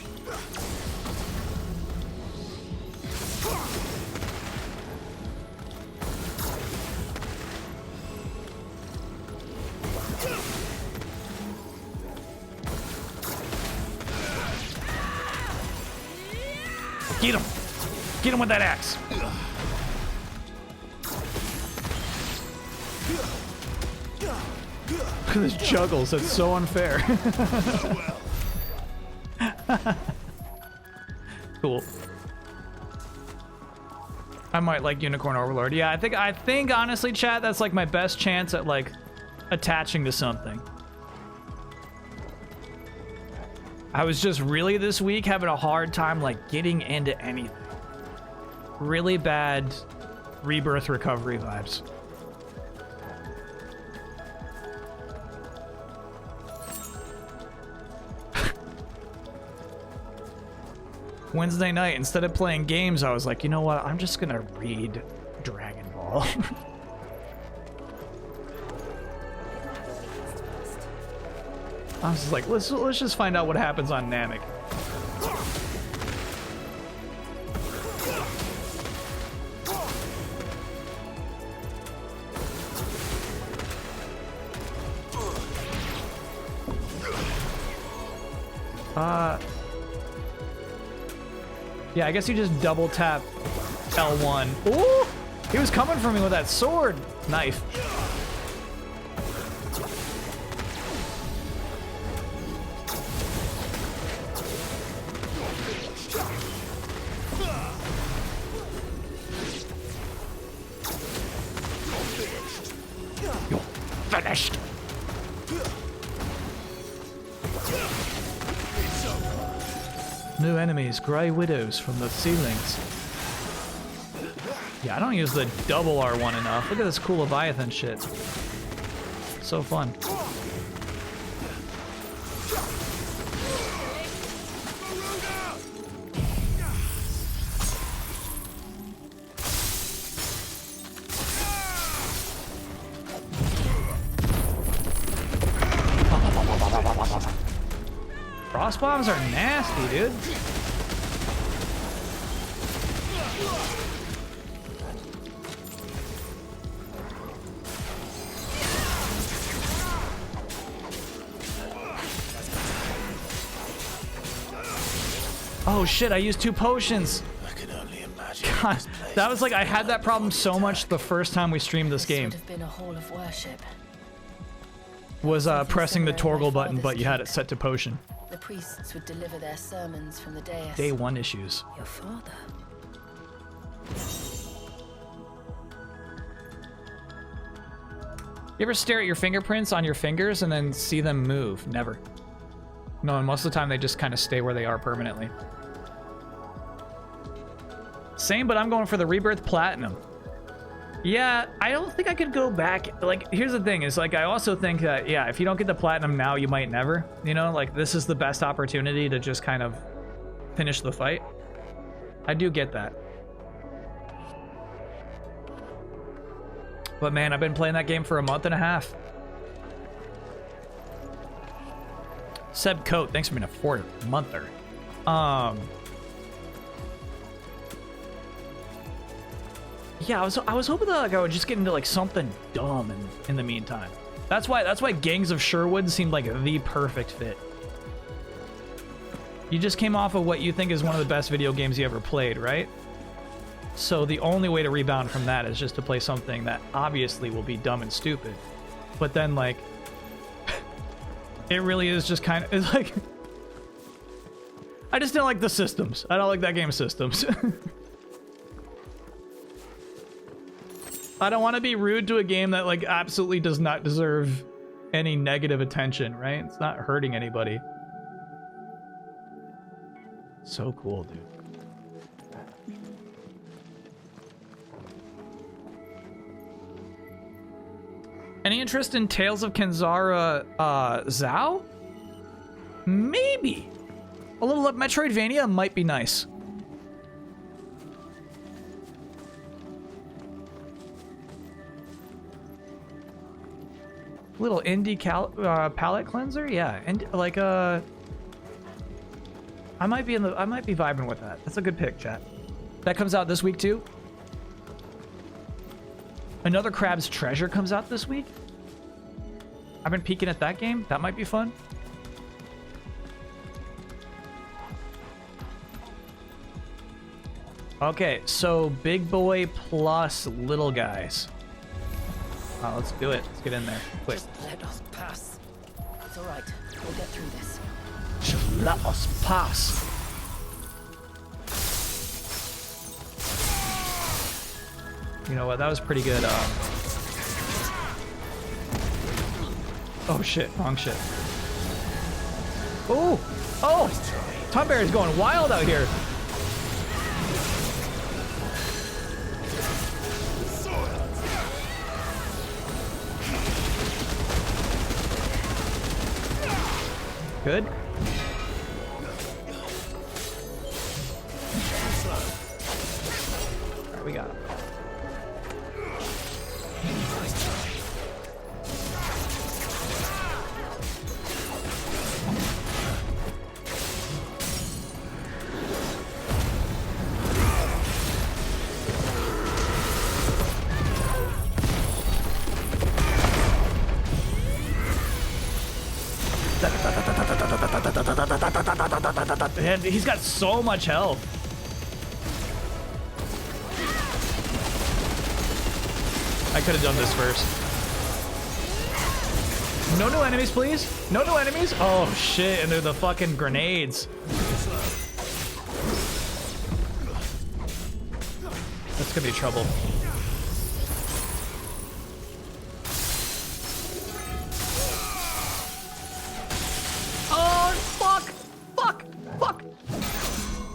Get him! Get him with that axe! Look at this juggles, that's so unfair. Cool. I might like Unicorn Overlord. Yeah, I think honestly, chat, that's like my best chance at like attaching to something. I was just really this week having a hard time like getting into anything. Really bad Rebirth Recovery vibes. Wednesday night, instead of playing games, I was like, you know what? I'm just gonna read Dragon Ball. I was just like, let's just find out what happens on Namek. Yeah, I guess you just double tap L1. Ooh! He was coming for me with that sword! Knife. You're finished! New enemies, Grey Widows from the ceilings. Yeah, I don't use the double R1 enough. Look at this cool Leviathan shit. So fun. Frost bombs are nasty, dude. Oh shit, I used 2 potions. I can only imagine. God, that was like, I had that problem so much the first time we streamed this game. Would have been a hall of worship. Was pressing the toggle button, but you had it set to potion. The priests would deliver their sermons from the dais. Day 1 issues. Your father. You ever stare at your fingerprints on your fingers and then see them move? Never. No, and most of the time they just kind of stay where they are permanently. Same, but I'm going for the Rebirth Platinum. Yeah, I don't think I could go back. Like, here's the thing, is like, I also think that, yeah, if you don't get the Platinum now, you might never. You know, like, this is the best opportunity to just kind of finish the fight. I do get that. But man, I've been playing that game for a month and a half. Seb Coat, thanks for being a 4-monther. Yeah, I was hoping that like I would just get into like something dumb in the meantime. That's why Gangs of Sherwood seemed like the perfect fit. You just came off of what you think is one of the best video games you ever played, right? So the only way to rebound from that is just to play something that obviously will be dumb and stupid. But then like it really is just kind of, it's like I just don't like the systems. I don't like that game's systems. I don't want to be rude to a game that like absolutely does not deserve any negative attention, right? It's not hurting anybody. So cool, dude. Any interest in Tales of Kenzara Zao? Maybe. A little Metroidvania might be nice. Little indie palette cleanser, yeah, and like I might be vibing with that. That's a good pick, chat. That comes out this week too. Another Crab's Treasure comes out this week. I've been peeking at that game. That might be fun. Okay, so big boy plus little guys. Oh, let's do it. Let's get in there. Quick. Just let us pass. It's all right. We'll get through this. Just let us pass. You know what? That was pretty good. Oh shit! Wrong shit. Oh! Oh! Tumbear's going wild out here. Good. Alright, we got him. And he's got so much health. I could have done this first. No new enemies, please. No new enemies. Oh shit! And they're the fucking grenades. That's gonna be trouble. Oh, fuck! Fuck! Fuck!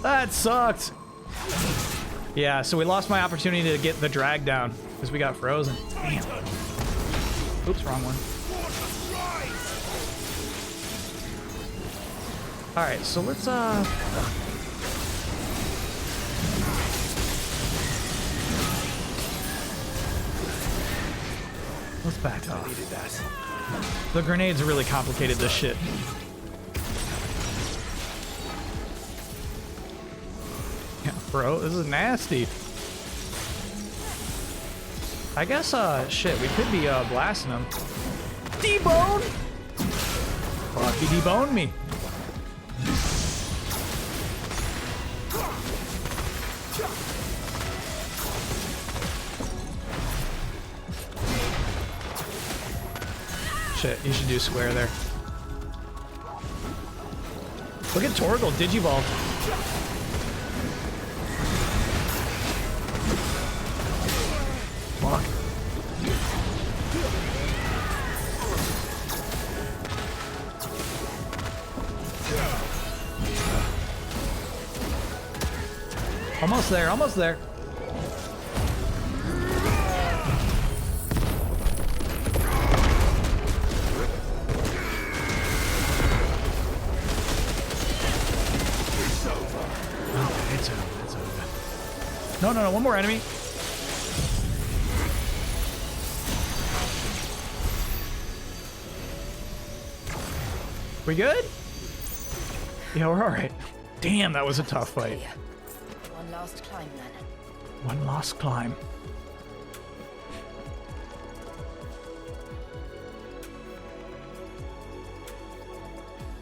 That sucked. Yeah, so we lost my opportunity to get the drag down because we got frozen. Damn. Oops, wrong one. Alright, so let's, let's back off. The grenades really complicated this shit. Yeah, bro, this is nasty. I guess, shit, we could be, blasting them. Debone! Fuck, he deboned me. Shit, you should do square there. Look at Torgal digivolve. Fuck. Almost there, almost there. No, no, no, one more enemy. We good? Yeah, we're alright. Damn, that was a tough fight. One last climb then. One last climb.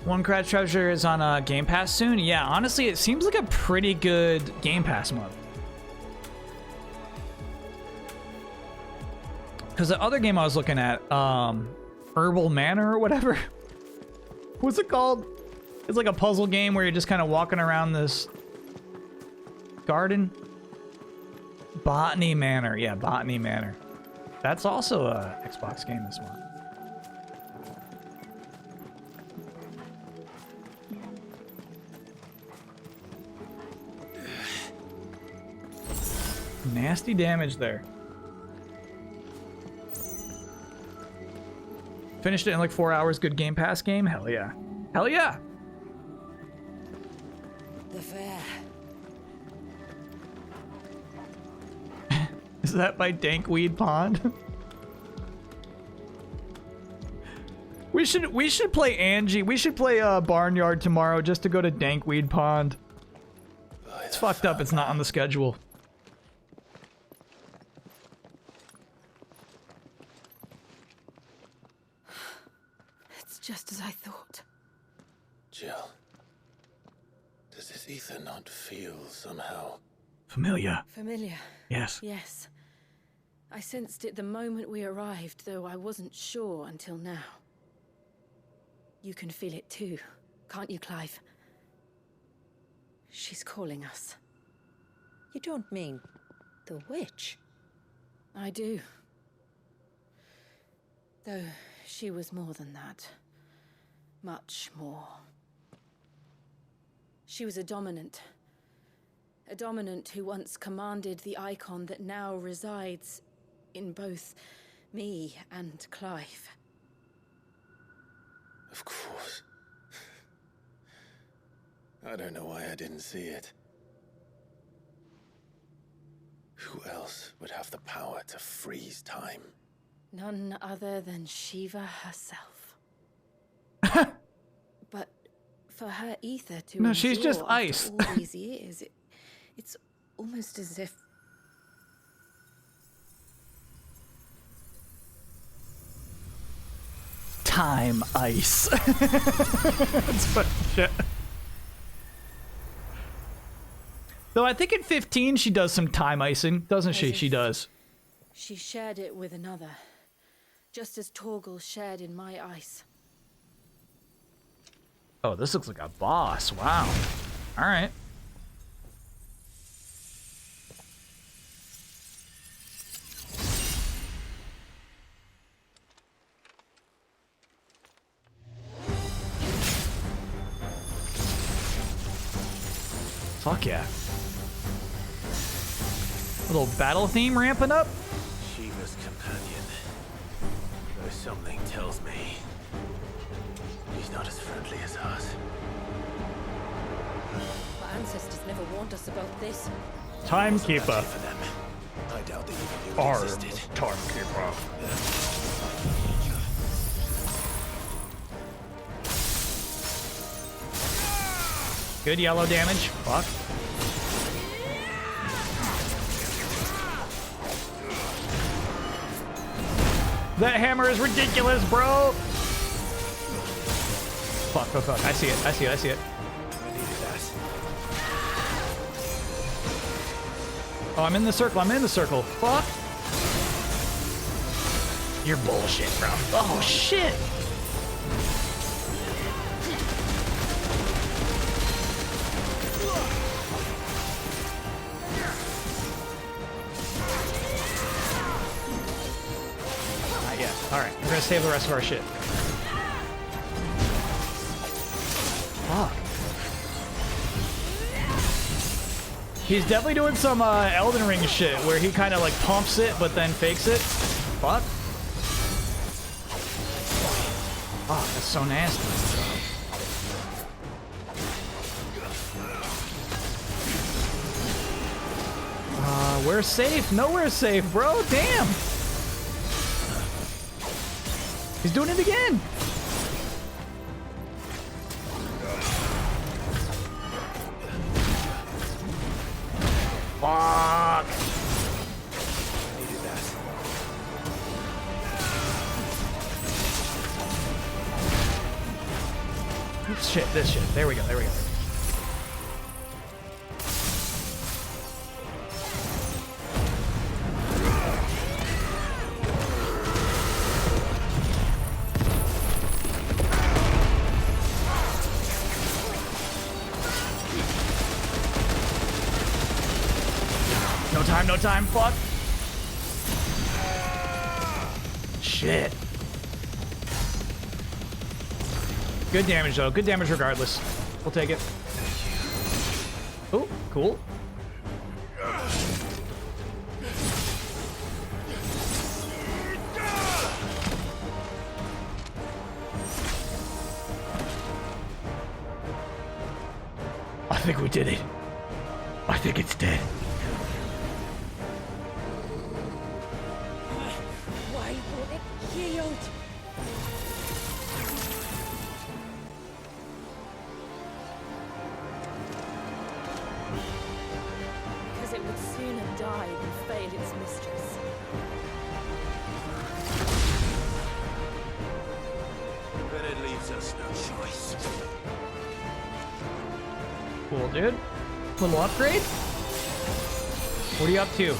One Crash Treasure is on Game Pass soon. Yeah, honestly, it seems like a pretty good Game Pass month. Because the other game I was looking at, Herbal Manor or whatever. What's it called? It's like a puzzle game where you're just kind of walking around this garden. Botany Manor. Yeah, Botany Manor. That's also a Xbox game this month. Nasty damage there. Finished it in like 4 hours. Good Game Pass game. Hell yeah. Hell yeah. The fair. Is that by Dankweed Pond? we should play Angie. We should play Barnyard tomorrow just to go to Dankweed Pond. It's fucked up. It's not on the schedule. Just as I thought. Jill, does this ether not feel somehow familiar? Familiar. Yes. Yes. I sensed it the moment we arrived, though I wasn't sure until now. You can feel it too, can't you, Clive? She's calling us. You don't mean the witch? I do. Though she was more than that. Much more. She was a dominant. A dominant who once commanded the icon that now resides in both me and Clive. Of course. I don't know why I didn't see it. Who else would have the power to freeze time? None other than Shiva herself. But for her ether to no, she's just after ice. all these years, it's almost as if time ice. That's funny shit. Though I think in 15 she does some time icing, doesn't she? She does. She shared it with another, just as Torgal shared in my ice. Oh, this looks like a boss. Wow. All right. Fuck yeah. Little battle theme ramping up. Shiva's companion. Though something tells me he's not as friendly as ours. My ancestors never warned us about this. Timekeeper. I doubt they even knew it Arm existed. Timekeeper. Good yellow damage. Fuck. That hammer is ridiculous, bro. Fuck, fuck, fuck. I see it. I see it. I see it. Oh, I'm in the circle. I'm in the circle. Fuck. You're bullshit, bro. Oh, shit. Alright, we're gonna save the rest of our shit. Fuck. He's definitely doing some Elden Ring shit where he kind of like pumps it but then fakes it. Fuck. Fuck, that's so nasty. We're safe. Nowhere's safe, bro. Damn. He's doing it again! Fuck! Oops, shit, this shit. There we go, there we go. No time, fuck. Shit. Good damage, though. Good damage regardless. We'll take it. Oh, cool. I think we did it. I think it's dead. Because it would sooner die than fail its mistress. Then it leaves us no choice. Cool, dude. Little upgrade? What are you up to?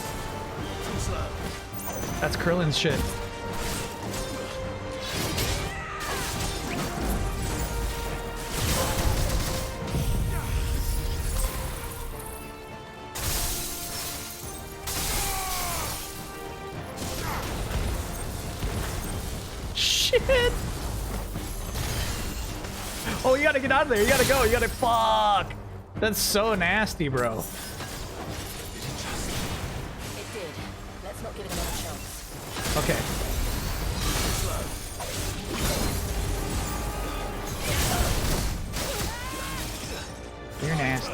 That's Krillin shit. Shit! Oh, you gotta get out of there. You gotta go. You gotta... Fuck! That's so nasty, bro. It did. Let's not give it another chance. Okay. You're nasty.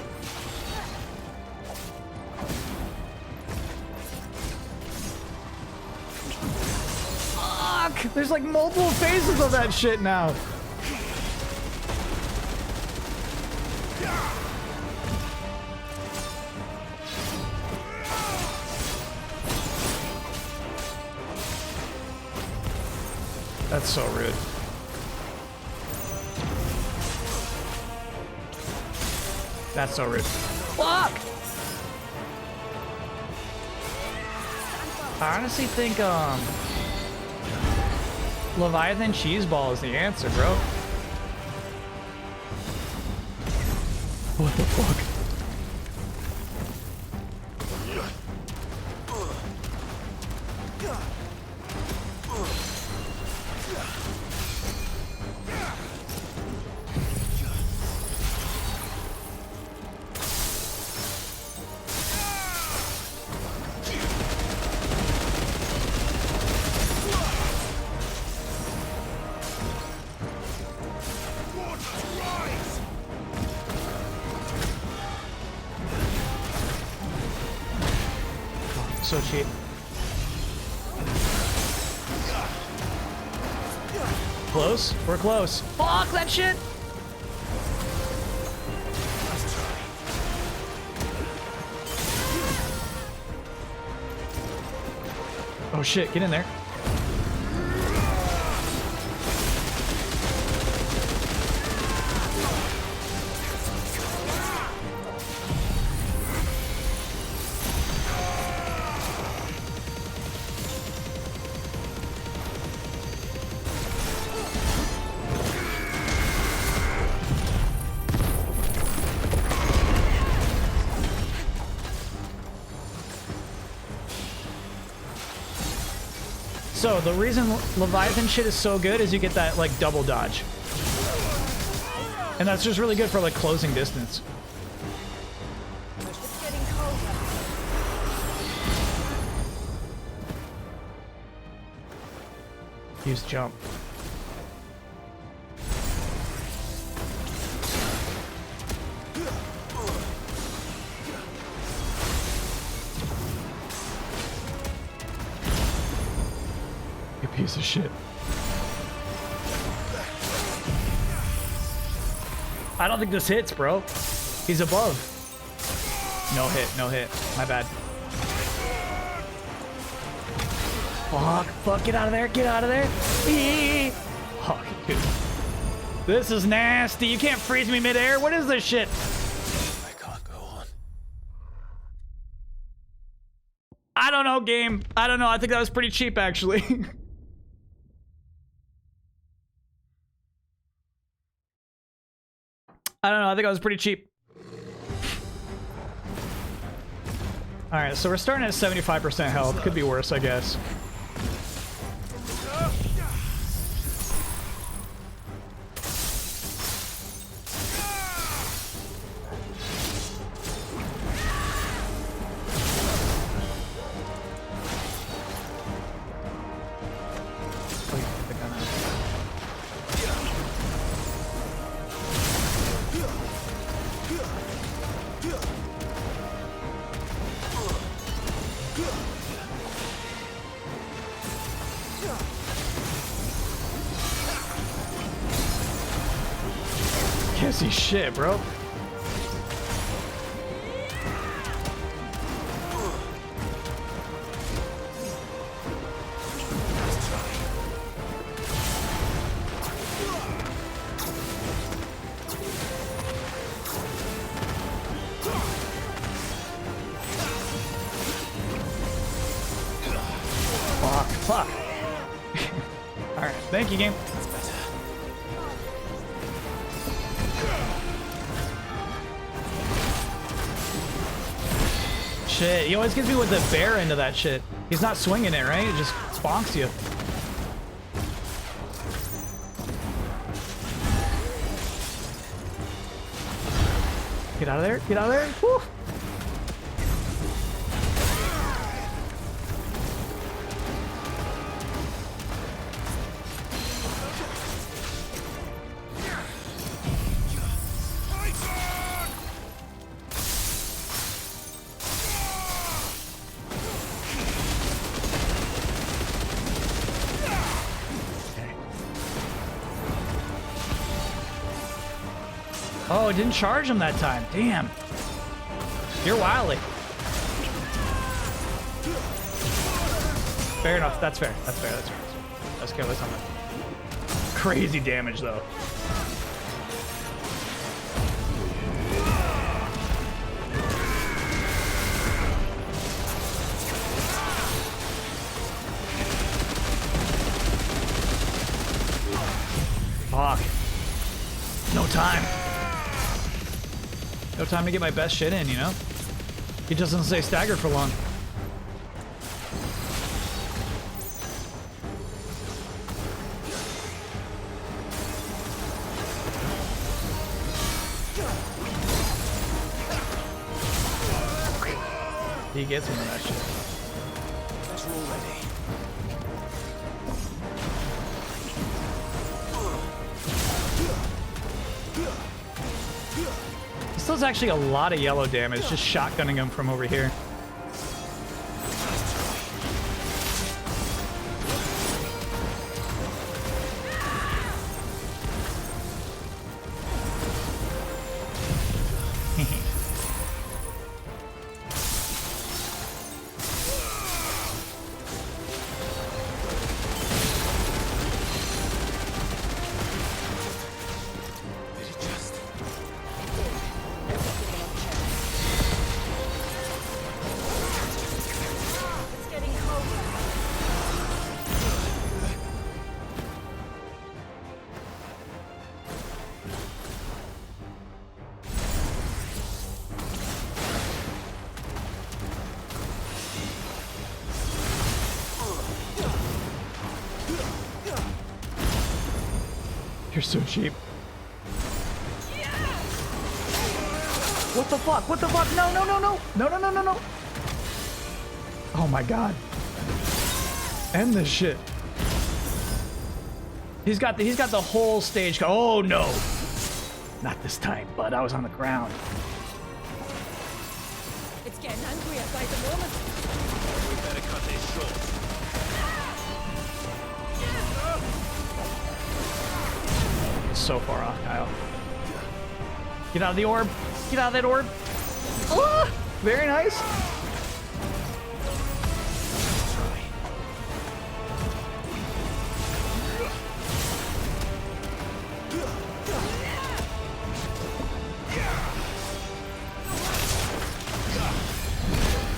Fuck! There's like multiple phases of that shit now. That's so rude. That's so rude. Fuck! I honestly think, Leviathan Cheeseball is the answer, bro. What the fuck? So cheap. Close? We're close. Fuck that shit! Oh shit, get in there. So the reason Leviathan shit is so good is you get that like double dodge. And that's just really good for like closing distance. It's getting colder. Use jump. You piece of shit. I don't think this hits, bro. He's above. No hit, no hit. My bad. Fuck, get out of there, get out of there. Fuck, dude. This is nasty. You can't freeze me midair. What is this shit? I can't go on. I don't know, game. I don't know. I think that was pretty cheap, actually. I don't know. I think I was pretty cheap. All right, so we're starting at 75% health. Could be worse, I guess. Can't see shit, bro. Fuck. Alright, thank you, game. Shit, he always gets me with the bear into that shit. He's not swinging it, right? It just bonks you. Get out of there, get out of there. Woo. Oh, it didn't charge him that time. Damn. You're wily. Fair enough. That's fair. That's fair. That's fair. That's careless on that. Crazy damage, though. No time to get my best shit in, you know? He just doesn't stay staggered for long. He gets me with that shit. Let's roll ready. This does actually a lot of yellow damage, just shotgunning him from over here. You're so cheap. What the fuck? What the fuck? No, no, no, no. No, no, no, no, no. Oh my god. End this shit. He's got the whole stage. Oh no. Not this time, but I was on the ground. It's getting angrier by the moment. We better cut this short. So far off, Kyle. Get out of the orb. Get out of that orb. Oh, very nice.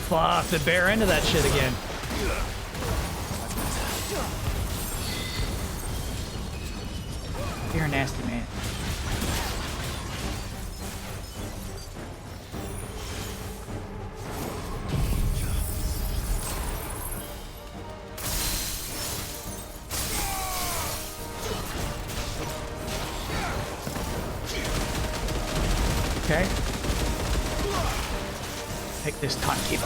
Fuck, the bare end of that shit again. You're a nasty man. Okay. Take this timekeeper.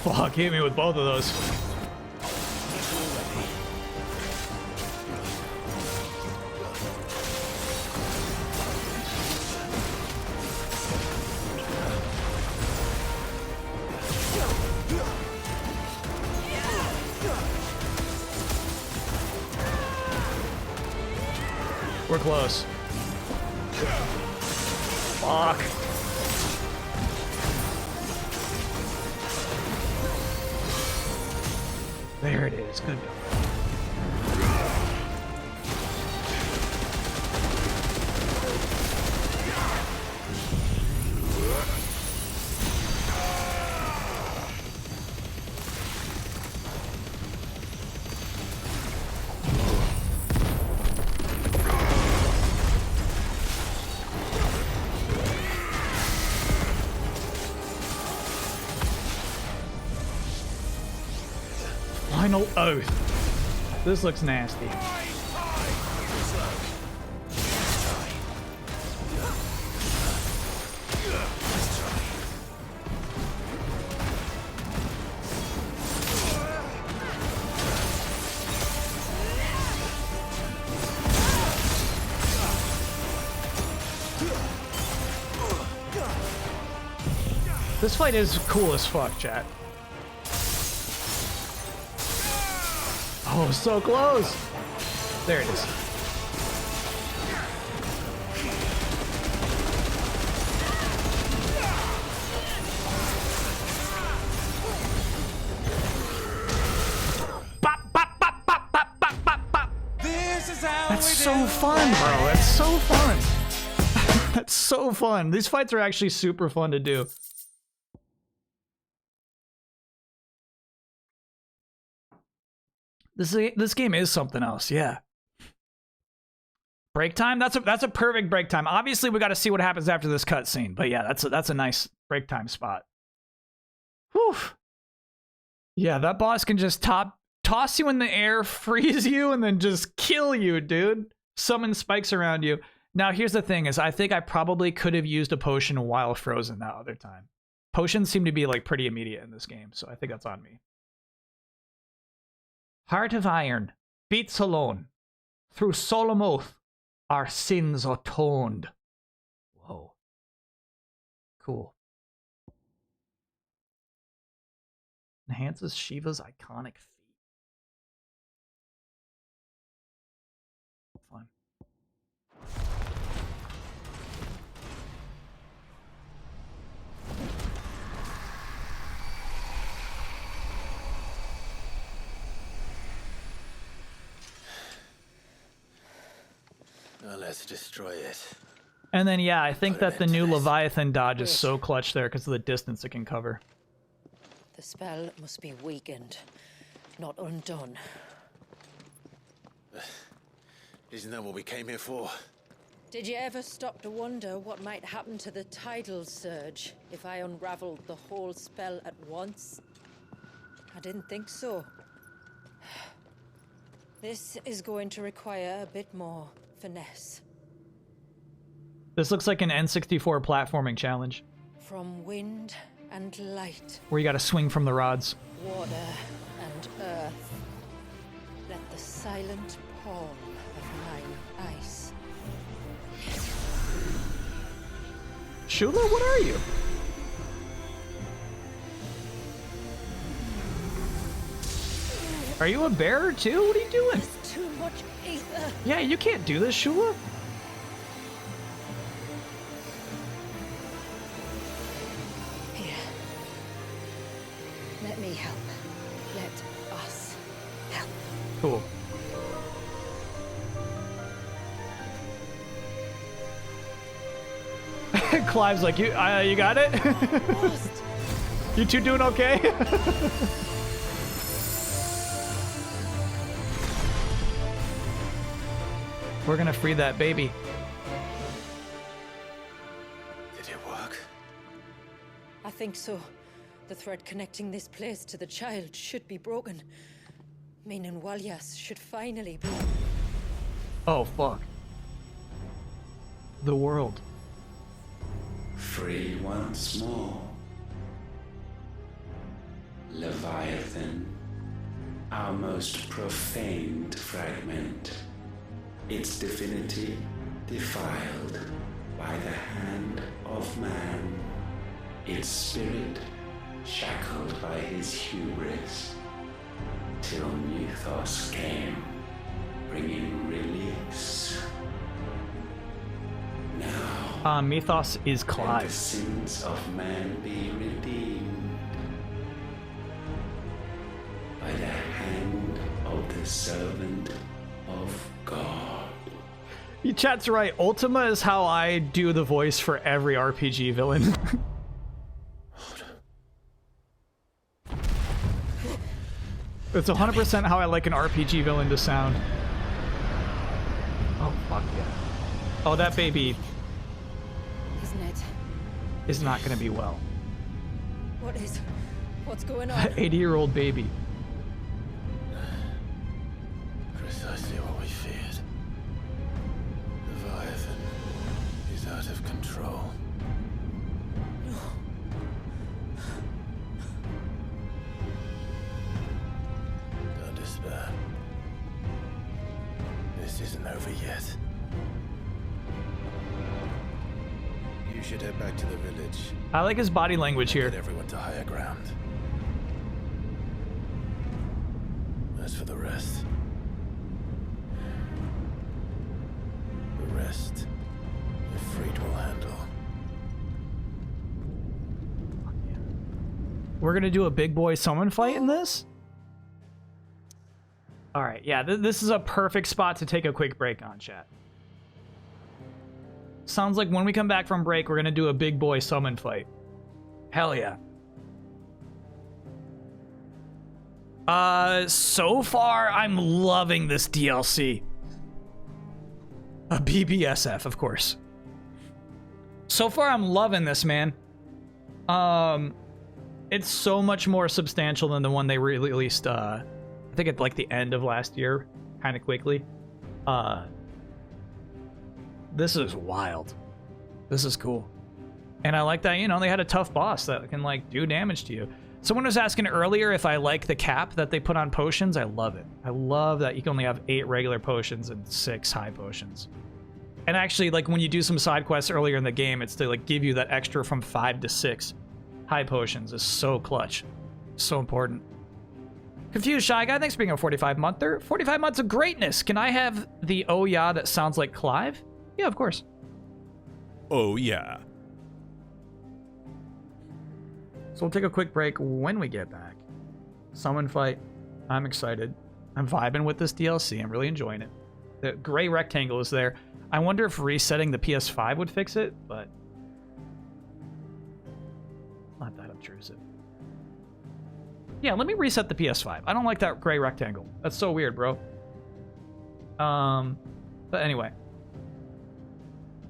Fuck, hit me with both of those. We're close. Fuck. There it is. Good. Final oath. This looks nasty. This fight is cool as fuck, chat. Oh, so close! There it is. Bop, bop, bop, bop, bop, bop, bop, bop. That's so fun, bro. That's so fun. That's so fun. These fights are actually super fun to do. This game is something else, yeah. Break time? That's a perfect break time. Obviously, we got to see what happens after this cutscene, but yeah, that's a nice break time spot. Whew. Yeah, that boss can just toss you in the air, freeze you, and then just kill you, dude. Summon spikes around you. Now, here's the thing: is I think I probably could have used a potion while frozen that other time. Potions seem to be like pretty immediate in this game, so I think that's on me. Heart of Iron beats alone. Through solemn oath, our sins atoned. Whoa. Cool. Enhances Shiva's iconic feat. Fun. Now let's destroy it. And then, yeah, I think that the new Leviathan dodge is so clutch there because of the distance it can cover. The spell must be weakened, not undone. Isn't that what we came here for? Did you ever stop to wonder what might happen to the tidal surge if I unraveled the whole spell at once? I didn't think so. This is going to require a bit more finesse. This looks like an N64 platforming challenge. From wind and light. Where you gotta swing from the rods. Water and earth. Let the silent palm of mine ice. Shula, what are you? Are you a bear too? What are you doing? There's too much ether. Yeah, you can't do this, Shula. Here. Let me help. Let us help. Cool. Clive's like, you got it? You two doing okay? We're gonna free that baby. Did it work? I think so. The thread connecting this place to the child should be broken. Meaning Walyas should finally be... Oh, fuck. The world. Free once more. Leviathan, our most profaned fragment, its divinity defiled by the hand of man, its spirit shackled by his hubris, till Mythos came, bringing release. Now, Mythos is let Clive. the sins of man be redeemed by the hand of the servant of God. You chat's right. Ultima is how I do the voice for every RPG villain. It's 100% how I like an RPG villain to sound. Oh, fuck yeah. Oh, that baby Isn't it? is not gonna be well. What's going on? 80-year-old baby. Precisely what we feared. Leviathan is out of control. Don't despair. This isn't over yet. You should head back to the village. I like his body language here. Get everyone to higher ground. As for the rest, Ifrit will handle. We're gonna do a big boy summon fight in this? Alright, yeah, this is a perfect spot to take a quick break on, chat. Sounds like when we come back from break, we're gonna do a big boy summon fight. Hell yeah. So far, I'm loving this DLC. A BBSF, of course. So far, I'm loving this, man. It's so much more substantial than the one they released, I think at like the end of last year, kind of quickly. This is wild. This is cool. And I like that, you know, they had a tough boss that can, like, do damage to you. Someone was asking earlier if I like the cap that they put on potions. I love it. I love that you can only have 8 regular potions and 6 high potions. And actually, like, when you do some side quests earlier in the game, it's to, like, give you that extra from 5 to 6 high potions. Is so clutch. So important. Confused Shy Guy, thanks for being a 45-monther. 45 months of greatness. Can I have the oh yeah that sounds like Clive? Yeah, of course. Oh yeah. So we'll take a quick break when we get back. Summon fight. I'm excited. I'm vibing with this DLC. I'm really enjoying it. The gray rectangle is there. I wonder if resetting the PS5 would fix it, but not that obtrusive. Yeah, let me reset the PS5. I don't like that gray rectangle. That's so weird, bro. But anyway.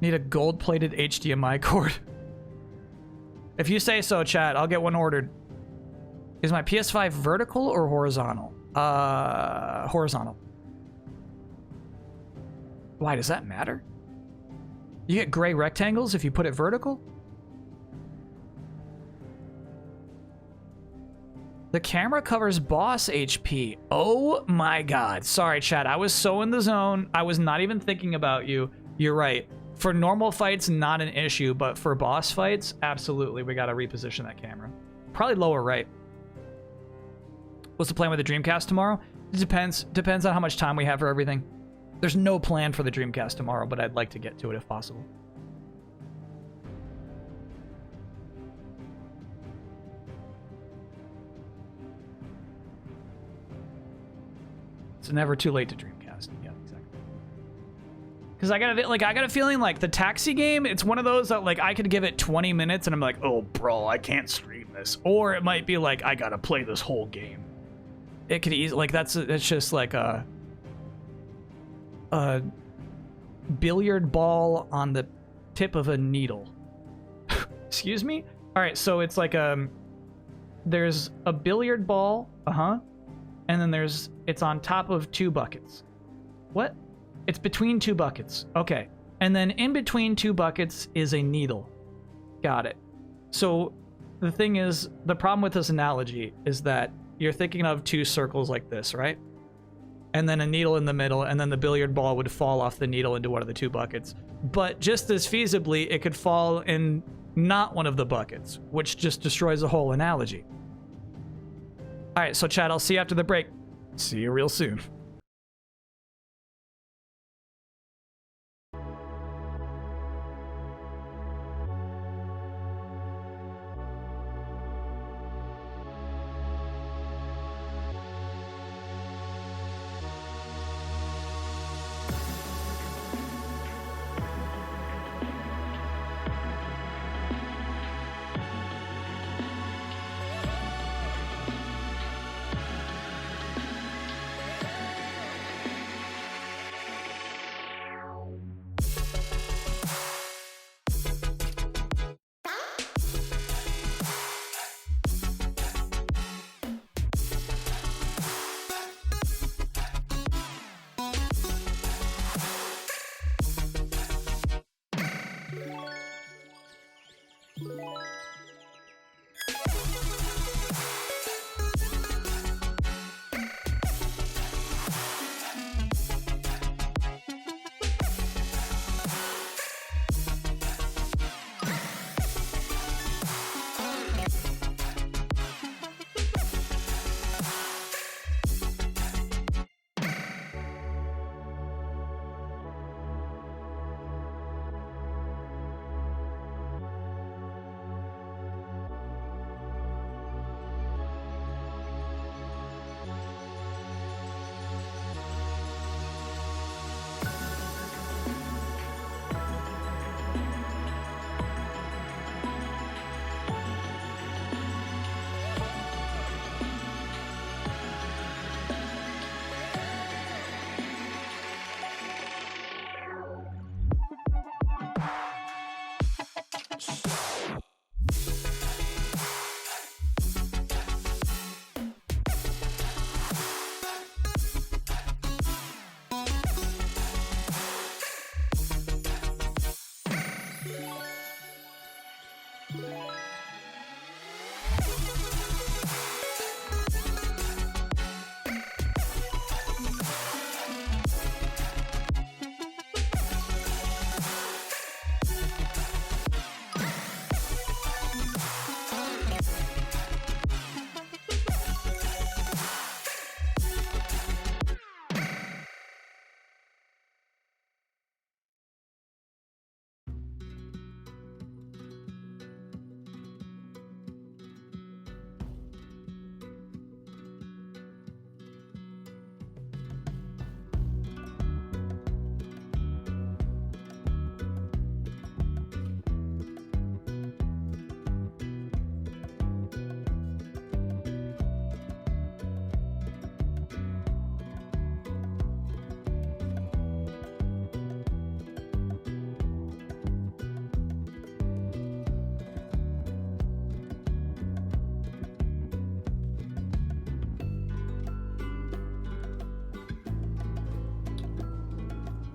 Need a gold-plated HDMI cord. If you say so, chat, I'll get one ordered. Is my PS5 vertical or horizontal? Horizontal. Why, does that matter? You get gray rectangles if you put it vertical? The camera covers boss HP. Oh my god. Sorry, chat. I was so in the zone. I was not even thinking about you. You're right. For normal fights, not an issue, but for boss fights, absolutely, we gotta reposition that camera. Probably lower right. What's the plan with the Dreamcast tomorrow? It depends. Depends on how much time we have for everything. There's no plan for the Dreamcast tomorrow, but I'd like to get to it if possible. It's never too late to Dreamcast. Yeah, exactly. Because I got a feeling like the taxi game, it's one of those that like I could give it 20 minutes and I'm like, oh bro, I can't stream this. Or it might be like, I gotta play this whole game. It could easily, like it's just like a billiard ball on the tip of a needle. Excuse me? All right, so it's like there's a billiard ball, and then it's on top of 2 buckets. What? It's between 2 buckets. Okay. And then in between 2 buckets is a needle. Got it. So the thing is, the problem with this analogy is that you're thinking of 2 circles like this, right? And then a needle in the middle, and then the billiard ball would fall off the needle into one of the 2 buckets. But just as feasibly, it could fall in not one of the buckets, which just destroys the whole analogy. All right, so chat, I'll see you after the break. See you real soon.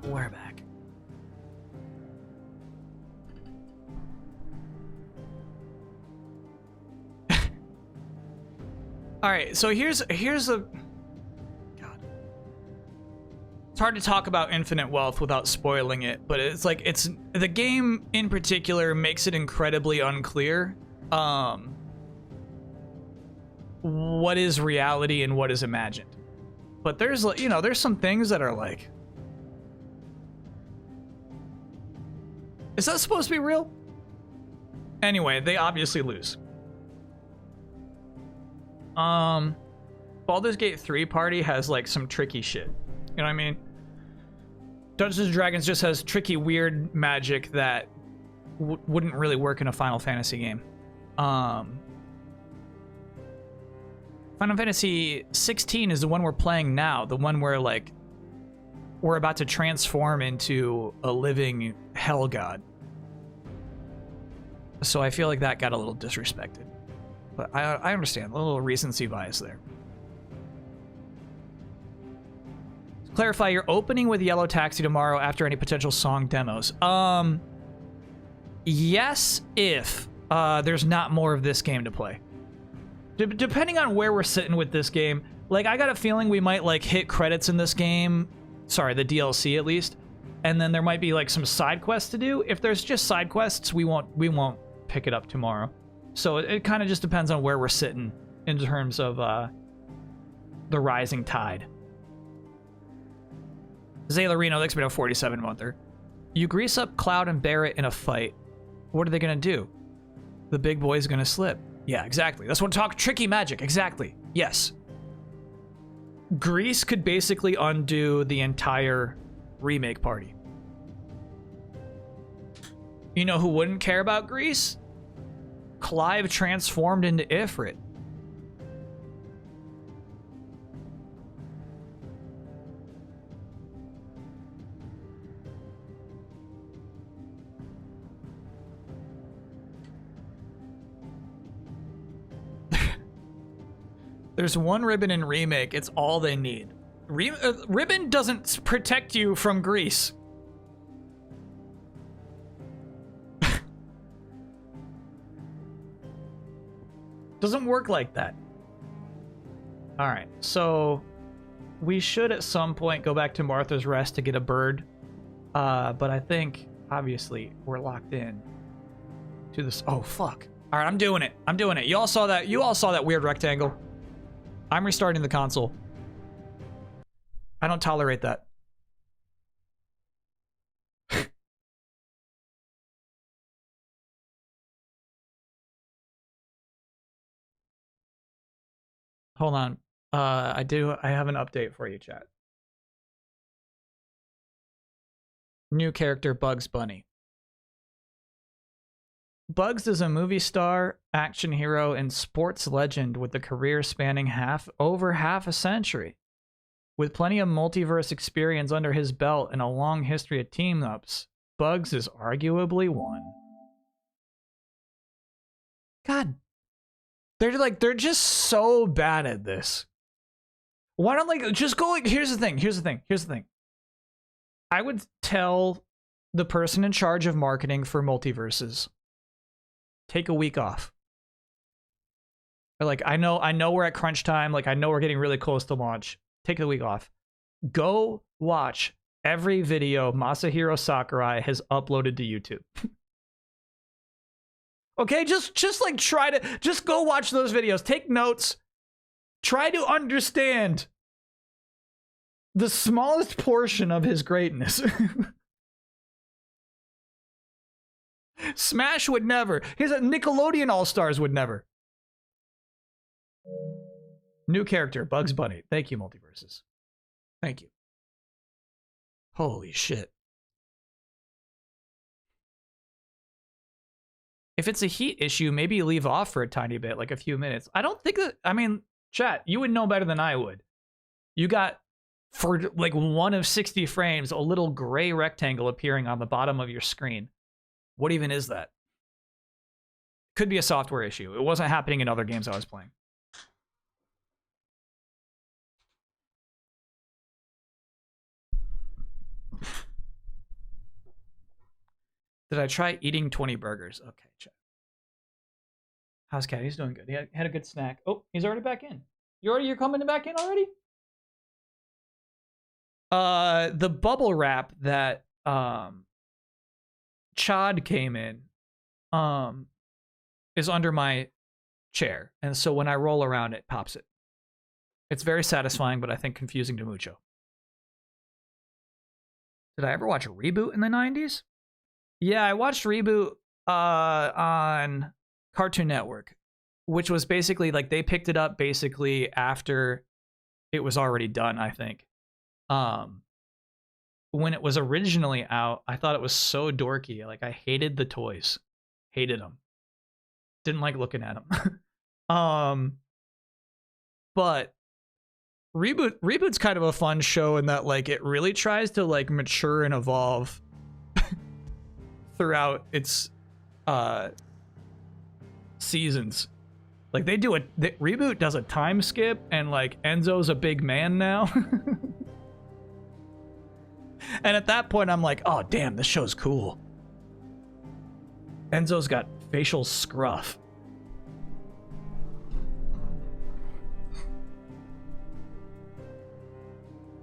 We're back. All right, so here's a God. It's hard to talk about Infinite Wealth without spoiling it, but it's like the game in particular makes it incredibly unclear what is reality and what is imagined. But there's, you know, there's some things that are like, is that supposed to be real? Anyway, they obviously lose. Baldur's Gate 3 party has like some tricky shit. You know what I mean? Dungeons & Dragons just has tricky, weird magic that wouldn't really work in a Final Fantasy game. Final Fantasy 16 is the one we're playing now, the one where like we're about to transform into a living hell god. So I feel like that got a little disrespected. But I understand, a little recency bias there. To clarify, you're opening with Yellow Taxi tomorrow after any potential song demos. Yes, if there's not more of this game to play. Depending on where we're sitting with this game, like I got a feeling we might like hit credits in this game. Sorry, the DLC at least. And then there might be like some side quests to do. If there's just side quests, we won't pick it up tomorrow. So it kind of just depends on where we're sitting in terms of the rising tide. Zaylarino, thanks for a 47-monther. You grease up Cloud and Barrett in a fight. What are they going to do? The big boy's going to slip. Yeah, exactly. That's what I'm talking. Tricky magic. Exactly. Yes. Grease could basically undo the entire remake party. You know who wouldn't care about Grease? Clive transformed into Ifrit. There's one ribbon in remake. It's all they need. Ribbon doesn't protect you from Grease. Doesn't work like that. All right, so we should at some point go back to Martha's Rest to get a bird. But I think, obviously, we're locked in to this. Oh, fuck. All right, I'm doing it. I'm doing it. You all saw that weird rectangle. I'm restarting the console. I don't tolerate that. Hold on. I have an update for you, chat. New character, Bugs Bunny. Bugs is a movie star, action hero, and sports legend with a career spanning over half a century. With plenty of multiverse experience under his belt and a long history of team-ups, Bugs is arguably one. God. They're just so bad at this. Why don't just go here's the thing. I would tell the person in charge of marketing for multiverses, take a week off. Like, I know we're at crunch time, like I know we're getting really close to launch. Take a week off. Go watch every video Masahiro Sakurai has uploaded to YouTube. Okay, just go watch those videos. Take notes. Try to understand the smallest portion of his greatness. Smash would never. His Nickelodeon All-Stars would never. New character, Bugs Bunny. Thank you, Multiverses. Thank you. Holy shit. If it's a heat issue, maybe leave off for a tiny bit, like a few minutes. I don't think that, I mean, chat, you would know better than I would. You got, for like 1 of 60 frames, a little gray rectangle appearing on the bottom of your screen. What even is that? Could be a software issue. It wasn't happening in other games I was playing. Did I try eating 20 burgers? Okay, check. How's Cat? He's doing good. He had a good snack. Oh, he's already back in. You're coming back in already? The bubble wrap that Chad came in is under my chair, and so when I roll around, it pops it. It's very satisfying, but I think confusing to mucho. Did I ever watch a Reboot in the 90s? Yeah, I watched Reboot on Cartoon Network, which was basically like they picked it up basically after it was already done, I think. When it was originally out, I thought it was so dorky. Like, I hated the toys. Hated them. Didn't like looking at them. But Reboot's kind of a fun show in that, like, it really tries to, like, mature and evolve throughout its seasons. Like, Reboot does a time skip, and, like, Enzo's a big man now. And at that point, I'm like, oh, damn, this show's cool. Enzo's got facial scruff.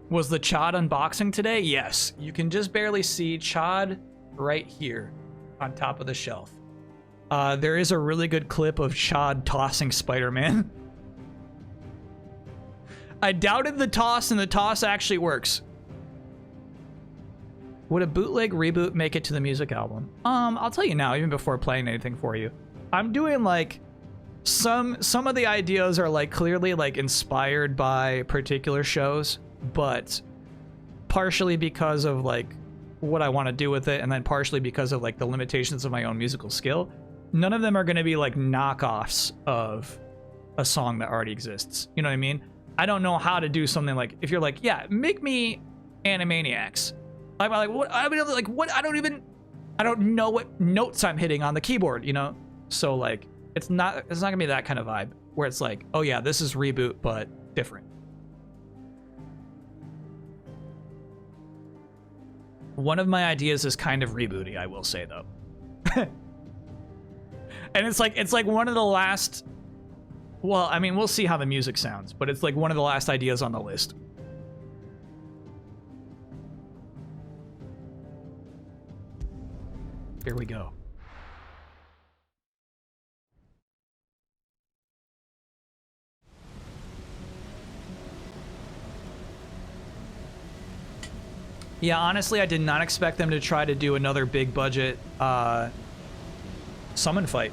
Was the Chad unboxing today? Yes. You can just barely see Chad right here on top of the shelf. There is a really good clip of Chad tossing Spider-Man. I doubted the toss, and the toss actually works. Would a bootleg Reboot make it to the music album? I'll tell you now, even before playing anything for you. I'm doing, like, some of the ideas are, like, clearly, like, inspired by particular shows, but partially because of, like, what I want to do with it, and then partially because of, like, the limitations of my own musical skill. None of them are going to be, like, knockoffs of a song that already exists. You know what I mean? I don't know how to do something like, if you're like, yeah, make me Animaniacs. I'm like, what? I mean, like, what? I don't know what notes I'm hitting on the keyboard, you know? So, like, it's not gonna be that kind of vibe where it's like, oh yeah, this is Reboot, but different. One of my ideas is kind of rebooty, I will say, though. And it's like one of the last, well, I mean, we'll see how the music sounds, but it's like one of the last ideas on the list. Here we go. Yeah, honestly, I did not expect them to try to do another big budget summon fight.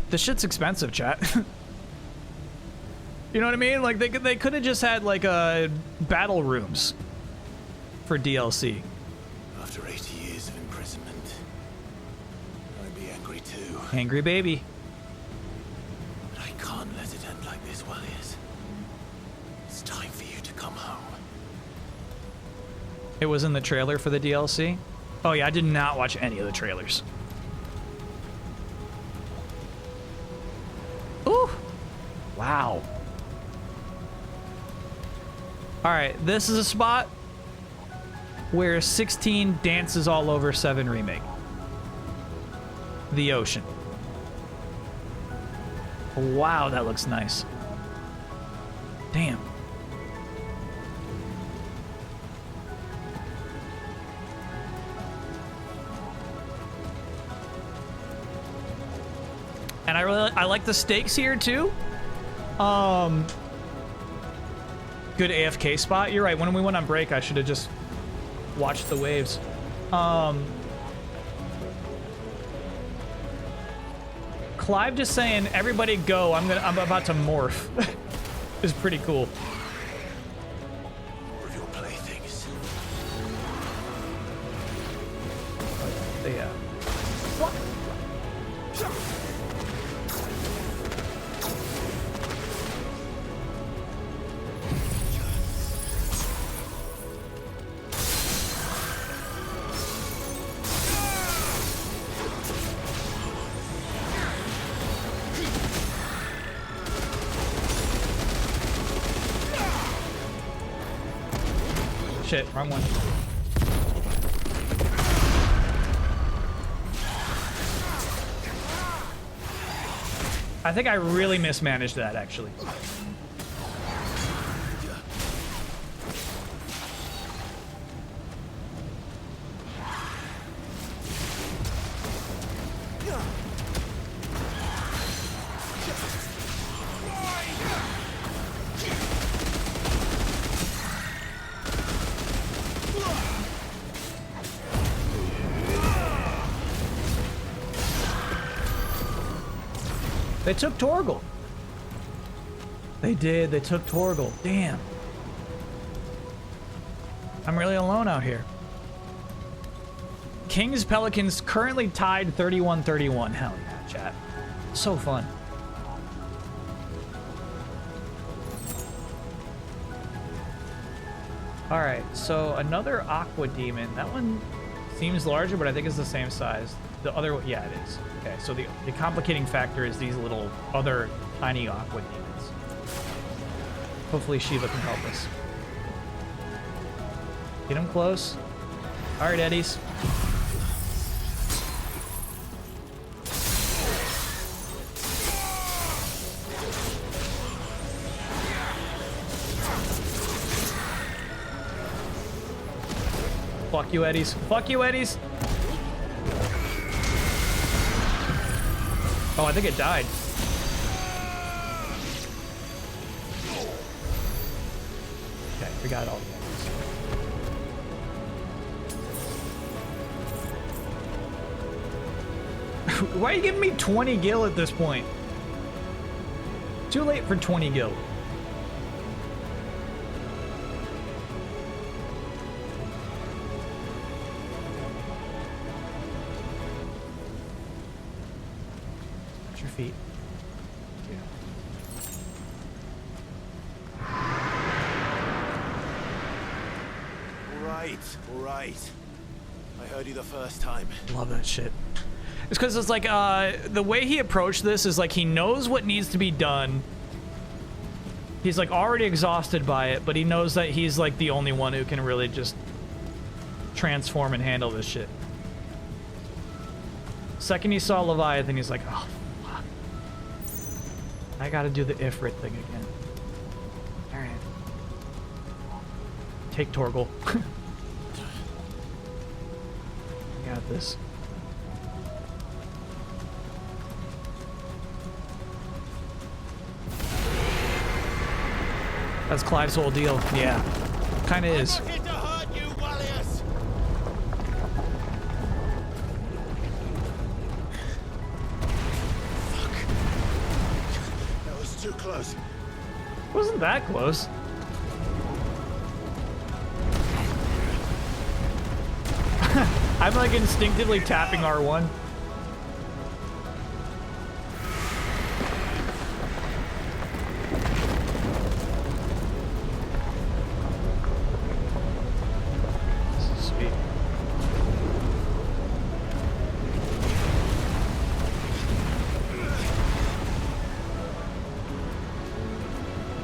This shit's expensive, chat. You know what I mean? Like, they could have just had, like, battle rooms for DLC. After 80 years of imprisonment, I'd be angry too. Angry baby. But I can't let it end like this, Warriors. It's time for you to come home. It was in the trailer for the DLC? Oh yeah, I did not watch any of the trailers. Ooh! Wow. Alright, this is a spot where 16 dances all over 7 Remake. The ocean. Wow, that looks nice. Damn. And I like the stakes here too. Good AFK spot. You're right. When we went on break, I should have just watched the waves. Clive just saying, "Everybody go! I'm about to morph." Is pretty cool. More of your playthings. Yeah. Shit, wrong one. I think I really mismanaged that, actually. They took Torgal. They did. They took Torgal. Damn. I'm really alone out here. Kings Pelicans currently tied 31-31. Hell yeah, chat. So fun. All right, so another Aqua Demon. That one seems larger, but I think it's the same size. The other one, yeah, it is. Okay, so the complicating factor is these little other tiny Aqua Demons. Hopefully Shiva can help us. Get him close. All right, Eddies. Fuck you, Eddies. Fuck you, Eddies. Oh, I think it died. Okay, we got all the Eddies. Why are you giving me 20 gil at this point? Too late for 20 gil. Feet. Yeah. All right. I heard you the first time. Love that shit. It's because it's like the way he approached this is like he knows what needs to be done. He's like already exhausted by it, but he knows that he's like the only one who can really just transform and handle this shit. Second he saw Leviathan, he's like, oh, fuck. I gotta do the Ifrit thing again. Alright. Take Torgal. I got this. That's Clive's whole deal. Yeah. Kinda is. Too close. Wasn't that close? I'm like instinctively tapping R1. This is sweet.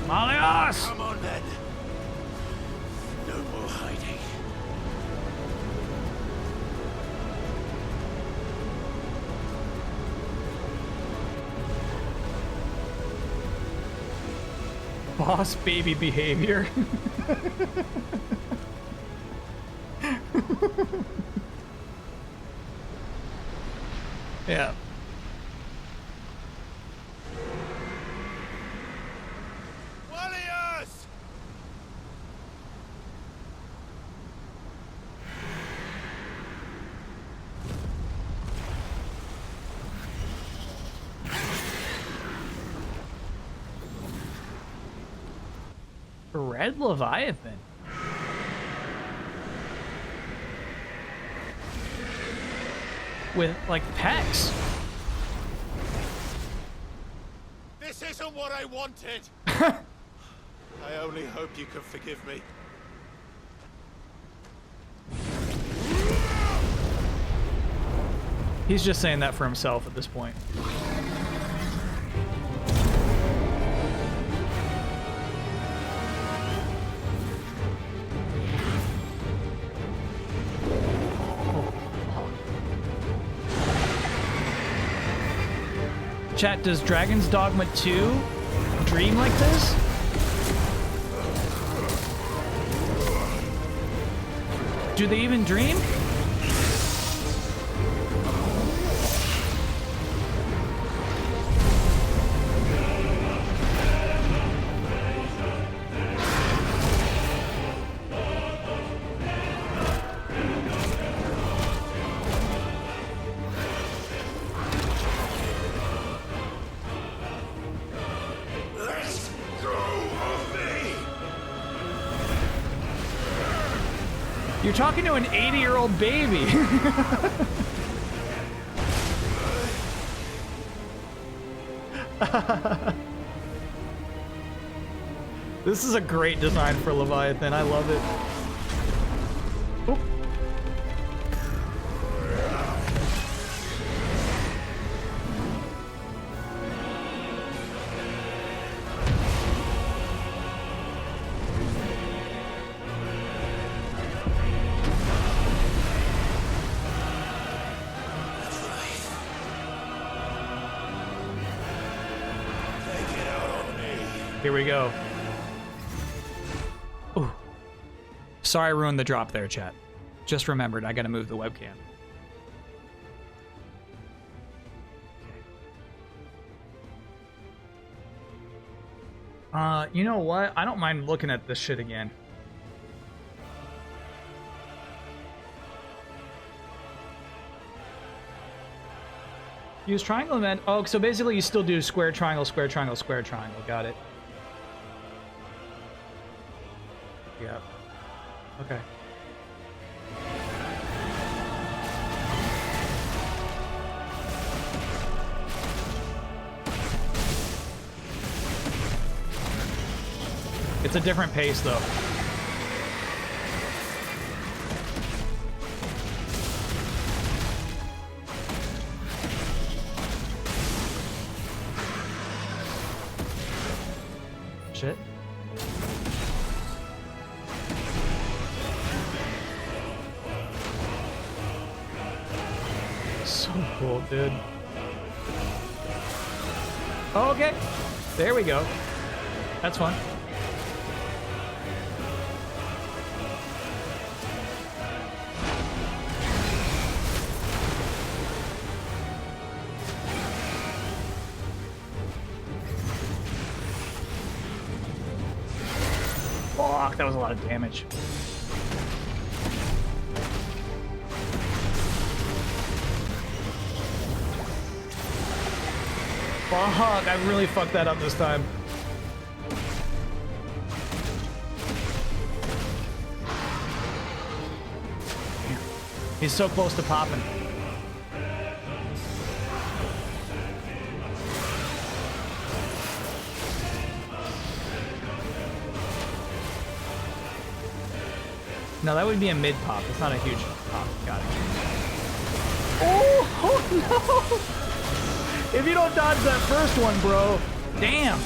Malias! Come on then. No more hiding. Boss baby behavior. Yeah. Warriors! Red Leviathan. With like pecs. This isn't what I wanted. I only hope you can forgive me. He's just saying that for himself at this point. Chat, does Dragon's Dogma 2 dream like this? Do they even dream? You're talking to an 80-year-old baby. This is a great design for Leviathan. I love it. Oop. Here we go. Ooh. Sorry I ruined the drop there, chat. Just remembered, I gotta move the webcam. You know what? I don't mind looking at this shit again. Use triangle and then... Oh, so basically you still do square, triangle, square, triangle, square, triangle. Got it. Yep. Okay. It's a different pace, though. Shit. So cool, dude. Oh, okay. There we go. That's fun. Fuck, that was a lot of damage. Fuck, I really fucked that up this time. He's so close to popping. No, that would be a mid pop. It's not a huge pop. Got it. Oh no! If you don't dodge that first one, bro, damn.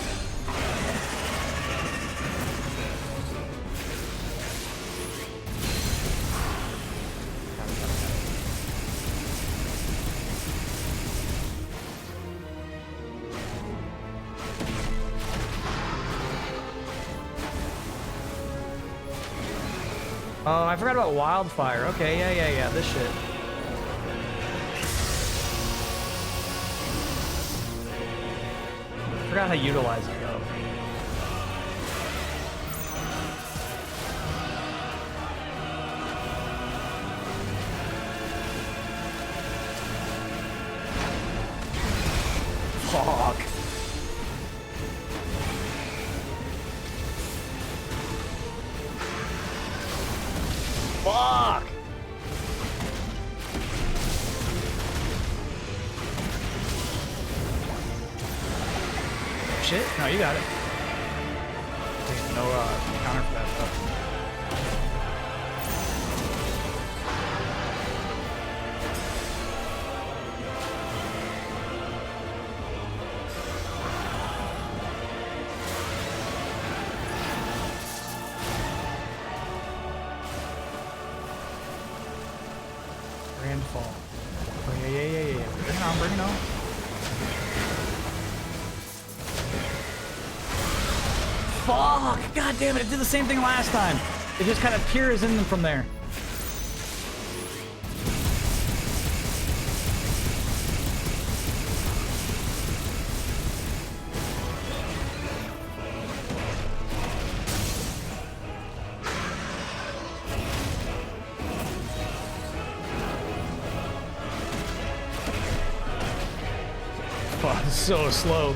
Oh, I forgot about wildfire. Okay, yeah, this shit. Forgot how to utilize it, though. Fuck. Fuck! Shit, no, you got it. There's no counter for that stuff. Fall. Oh, yeah. Bring it on, bring it on. Fuck! God damn it, it did the same thing last time. It just kind of peers in them from there. Fuck, it's so slow.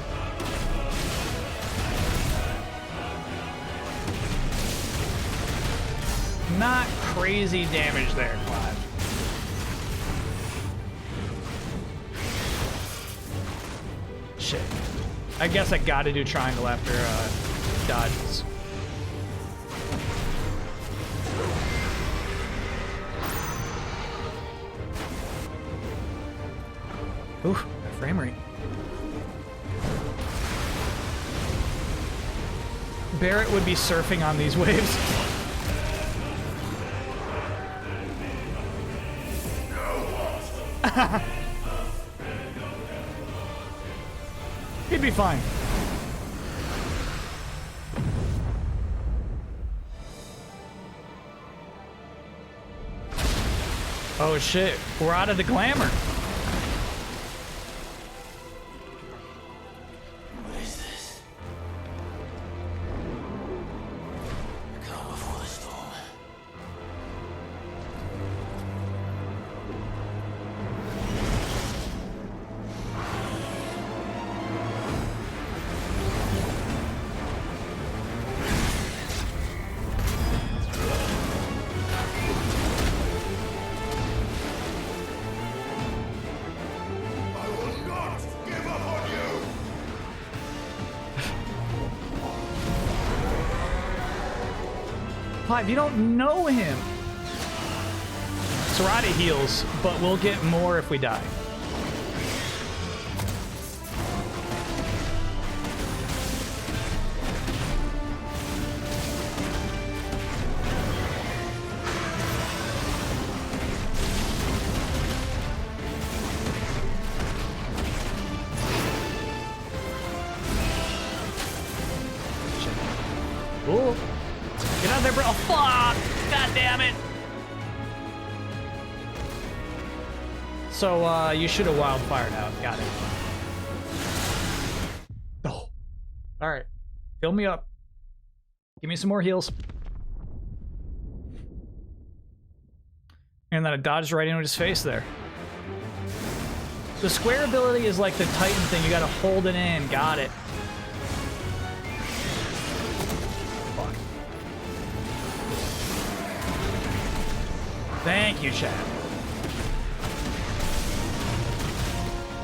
Not crazy damage there, Clive. Shit. I guess I gotta do triangle after dodges. Oof, my frame rate. Barrett would be surfing on these waves. He'd be fine. Oh shit, we're out of the glamour. What is this? Calm before the storm. Clive, you don't know him. Serati heals, but we'll get more if we die. Ooh. Get out of there, bro. Oh, fuck! God damn it! So, you should have wildfired out. Got it. Oh. Alright. Fill me up. Give me some more heals. And then I dodged right into his face there. The square ability is like the Titan thing. You gotta hold it in. Got it. Thank you, Chad.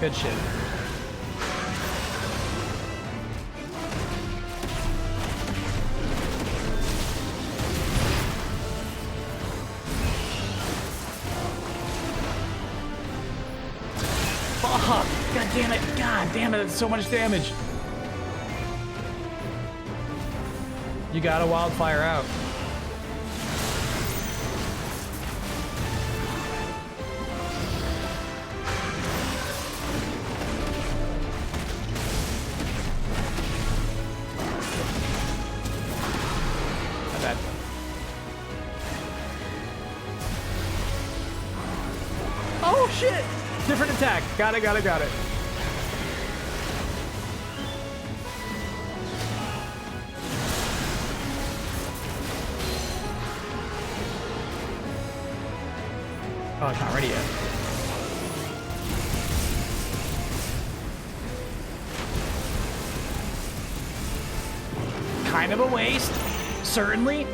Good shit. Fuck! God damn it! God damn it! That's so much damage. You gotta wildfire out. Oh shit! Different attack. Got it, got it, got it. Oh, it's not ready yet. Kind of a waste, certainly.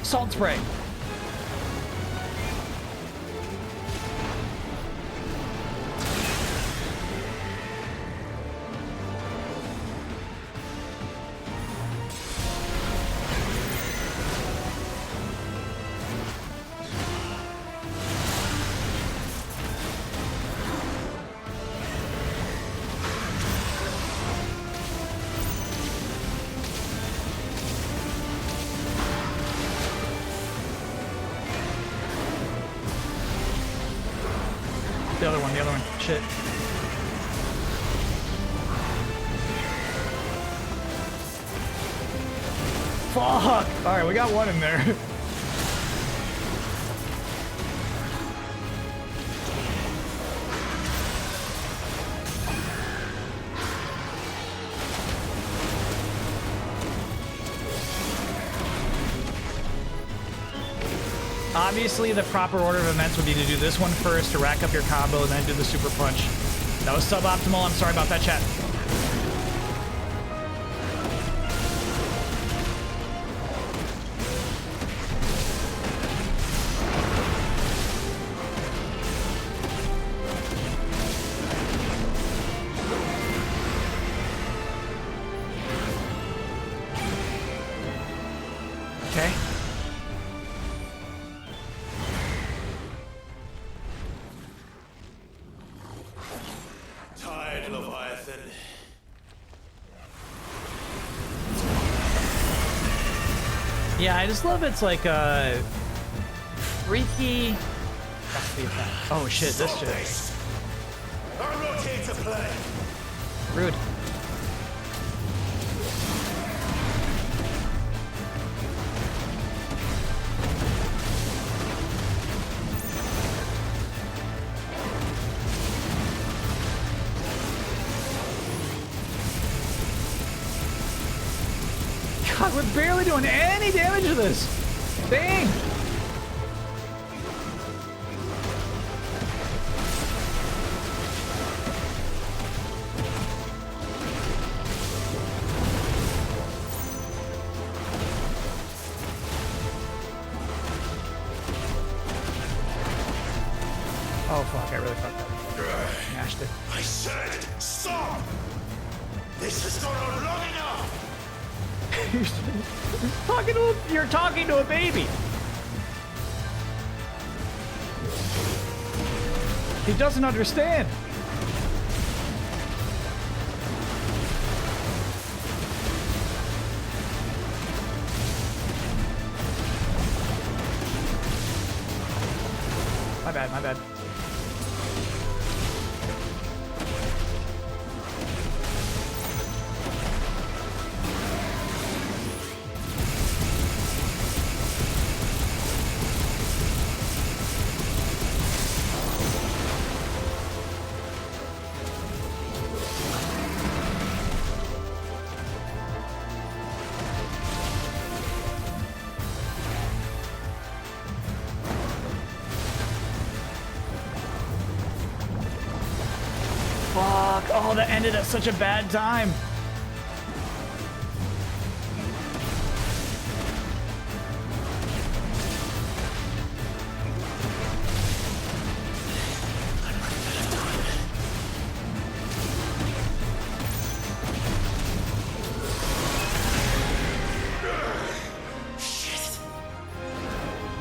Salt spray. other one, the other one. Shit. Fuck! Alright, we got one in there. Obviously, the proper order of events would be to do this one first to rack up your combo and then do the super punch. That was suboptimal. I'm sorry about that, chat. Okay. Tired, Leviathan. Yeah, I just love it's like freaky. That's the attack. Oh shit, this shit. I'm not here to play. Rude. God, we're barely doing any damage to this thing. Oh fuck, I really fucked up. Mashed it. I said, stop! This has gone on long enough! You're talking to a baby. He doesn't understand. My bad, my bad. Fuck. Oh, that ended at such a bad time.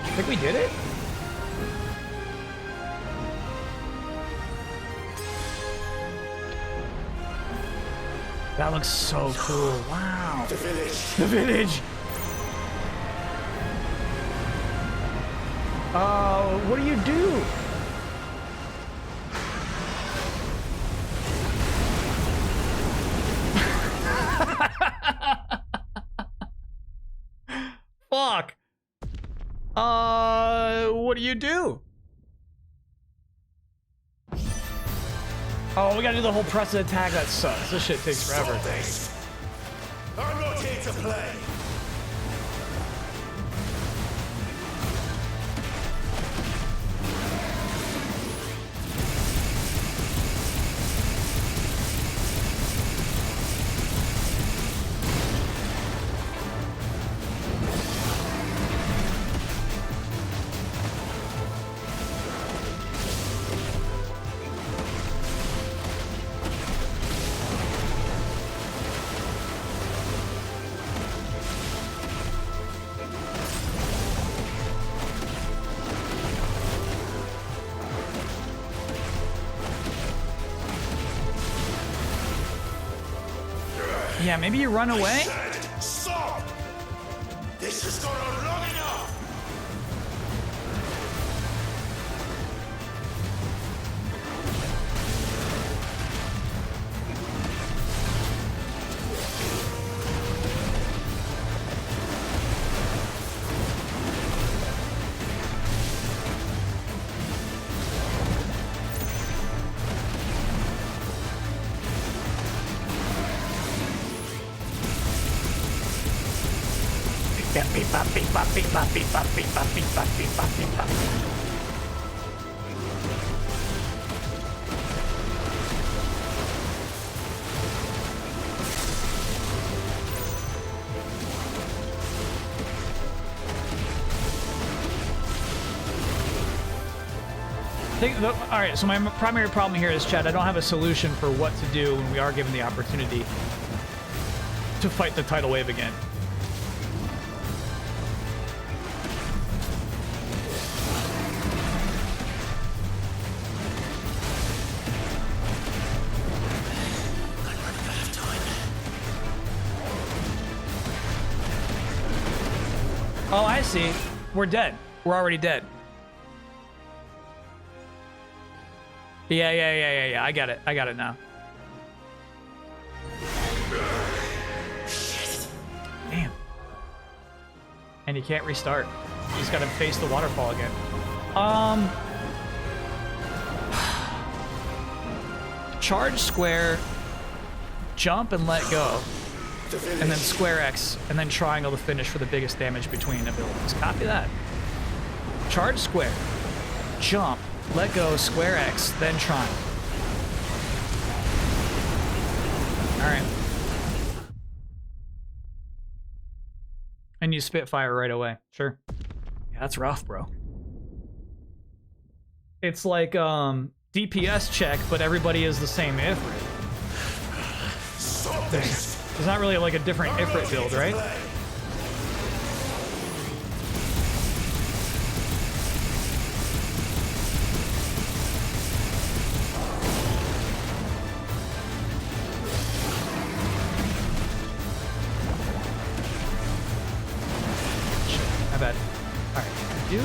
I think we did it? That looks so cool. Wow. The village. The village. What do you do? Fuck. What do you do? Oh, we gotta do the whole press and attack. That sucks. This shit takes forever. I'm not here to play. Yeah, maybe you run away? Stop! This has gone on long enough! Beep, bop, beep, bop, beep, bop, beep, bop, beep, bop, beep, bop, beep, bop, beep, bop. All right, so my primary problem here is, Chad, I don't have a solution for what to do when we are given the opportunity to fight the tidal wave again. Oh, I see. We're dead. We're already dead. Yeah. I got it. I got it now. Damn. And you can't restart. You just gotta face the waterfall again. Charge square, jump and let go. And then square X, and then triangle to finish for the biggest damage between abilities. Copy that. Charge square, jump, let go, square X, then triangle. Alright. And you Spitfire right away. Sure. Yeah, that's rough, bro. It's like, DPS check, but everybody is the same Ifrit. There's not really like a different Ifrit build, right? I bet. Alright. Do.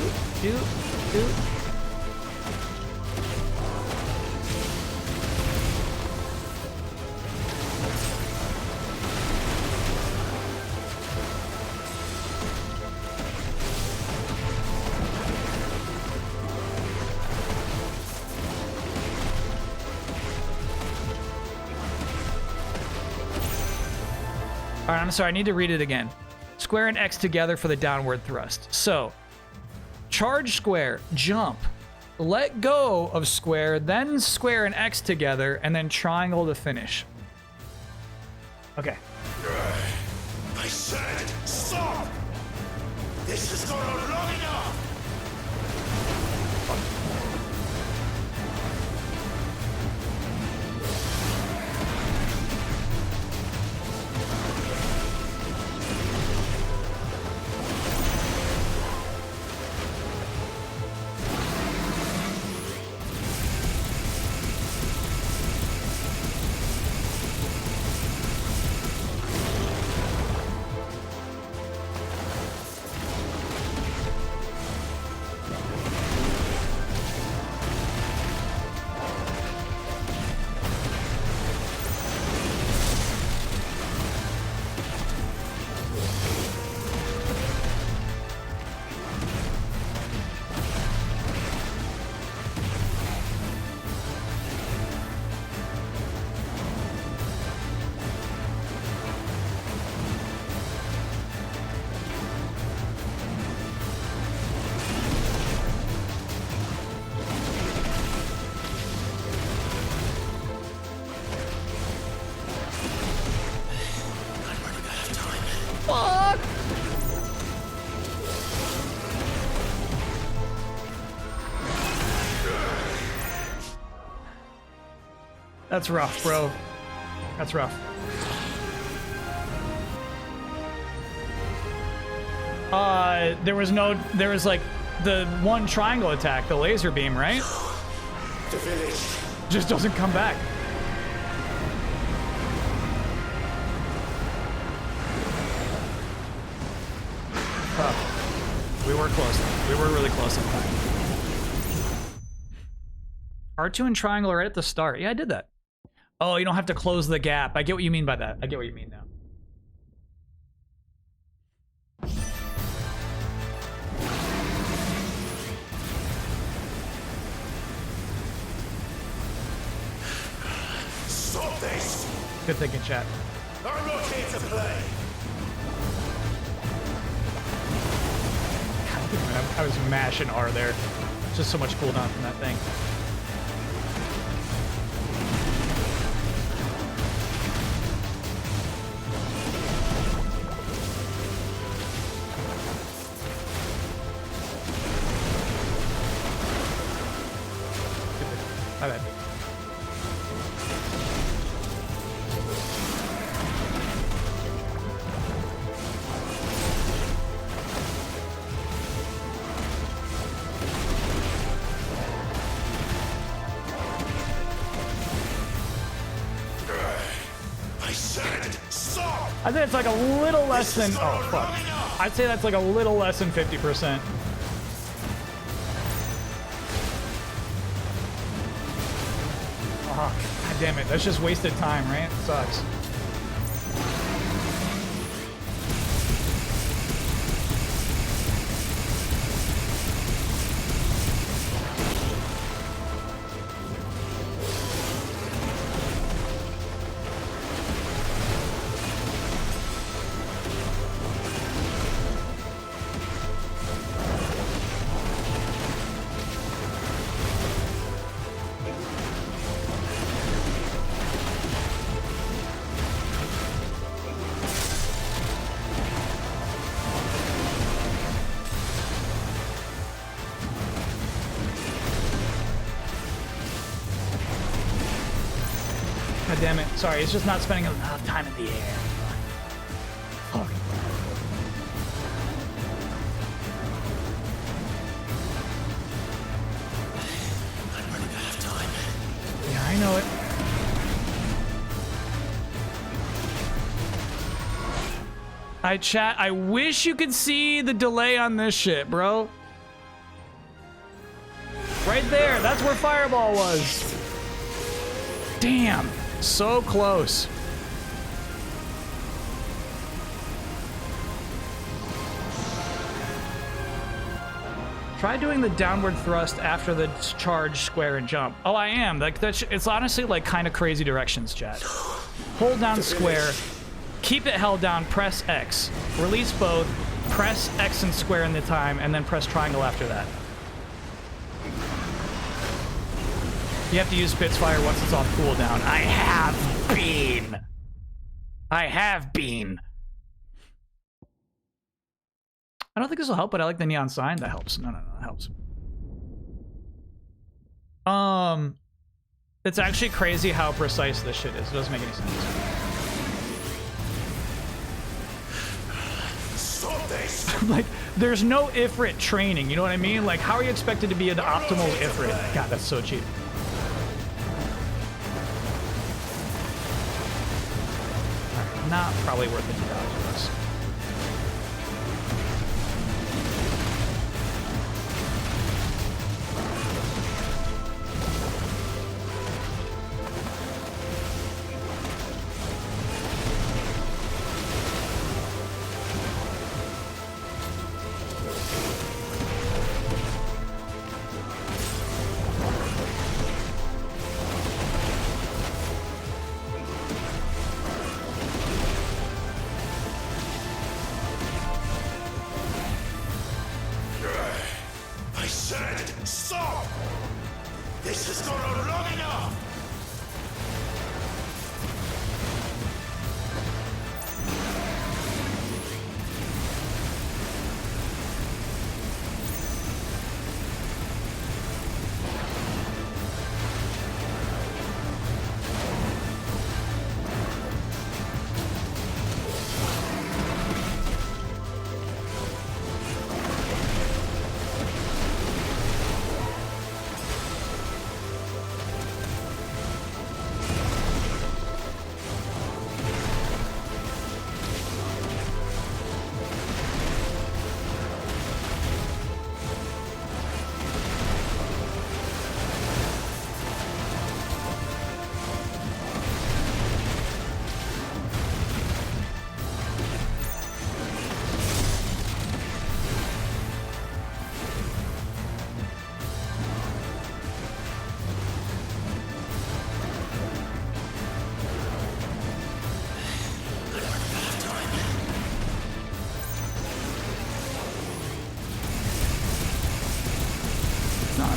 Alright, I'm sorry, I need to read it again. Square and X together for the downward thrust. So, charge square, jump, let go of square, then square and X together, and then triangle to finish. Okay. I said stop! This has gone on long enough! Fuck! That's rough, bro. That's rough. There was like the one triangle attack, the laser beam, right? The village just doesn't come back. We were close. We were really close in time. R2 and triangle are right at the start. Yeah, I did that. Oh, you don't have to close the gap. I get what you mean by that. I get what you mean now. Stop this! Good thinking, chat. I'm not here to play! I was mashing R there. Just so much cooldown from that thing. My bad. I said stop! I think it's like a little less than. Oh, fuck. I'd say that's like a little less than 50%. Oh, God damn it. That's just wasted time, right? It sucks. God damn it. Sorry, it's just not spending enough time in the air. Fuck. I'm running out of time. Yeah, I know it. Chat, I wish you could see the delay on this shit, bro. Right there, that's where Fireball was. Damn, so close. Try doing the downward thrust after the charge, square, and jump. Oh, I am. Like that's. It's honestly like kind of crazy directions, chat. Hold down square, keep it held down, press X, release both, press X and square in the time, and then press triangle after that. You have to use Spitfire once it's off cooldown. I have been. I have been. I don't think this will help, but I like the neon sign. That helps. No, that helps. It's actually crazy how precise this shit is. It doesn't make any sense. Stop this! Like, there's no Ifrit training. You know what I mean? Like, how are you expected to be an optimal Ifrit? God, that's so cheap. Not probably worth the dodge for us.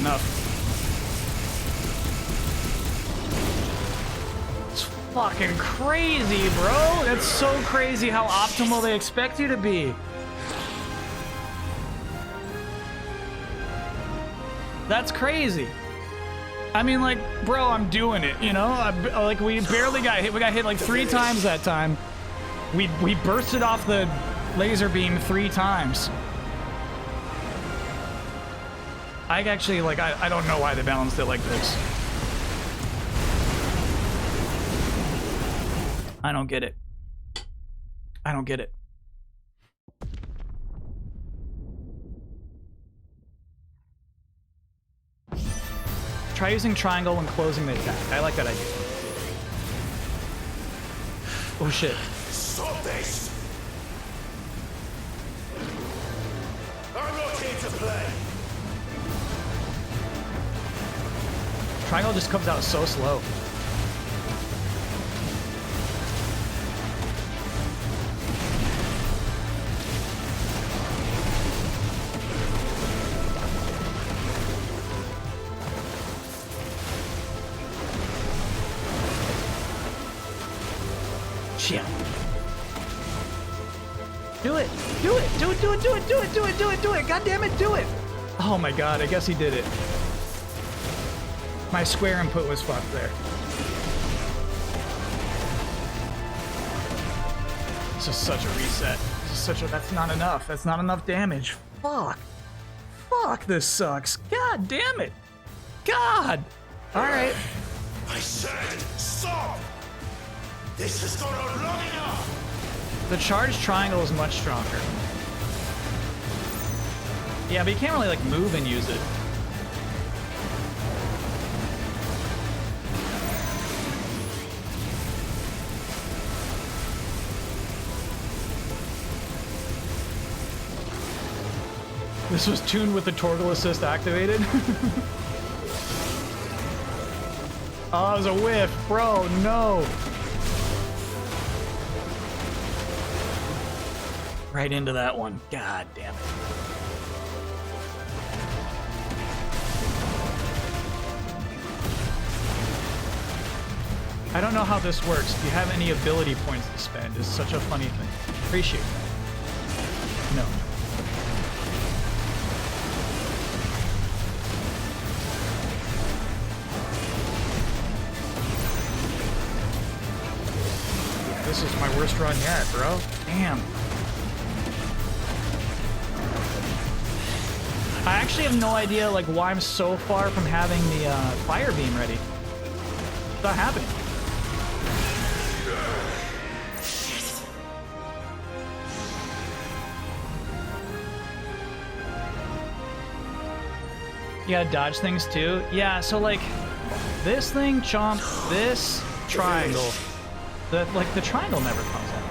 enough. It's fucking crazy, bro. That's so crazy how optimal they expect you to be. That's crazy. I mean, like, bro, I'm doing it, you know? Like, we barely got hit. We got hit like 3 times that time. We bursted off the laser beam 3 times. I actually, like, I don't know why they balanced it like this. I don't get it. I don't get it. Try using triangle when closing the attack. I like that idea. Oh shit. Stop this! I'm not here to play. Triangle just comes out so slow. Shit. Do it! Do it! Do it! Do it! Do it! Do it! Do it! Do it! Do it! God damn it! Do it! Oh my god! I guess he did it. My square input was fucked there. This is such a reset. This is such a. That's not enough. That's not enough damage. Fuck. Fuck. This sucks. God damn it. God. All right. I said stop! This has gone on long enough! The charged triangle is much stronger. Yeah, but you can't really like move and use it. This was tuned with the Torgal Assist activated. Oh, it was a whiff. Bro, no. Right into that one. God damn it. I don't know how this works. Do you have any ability points to spend? It's such a funny thing. Appreciate that. No. This is my worst run yet, bro. Damn. I actually have no idea like why I'm so far from having the fire beam ready. What's not happening? You gotta dodge things too? Yeah, so like this thing, chomp, this triangle. Like the triangle never comes out.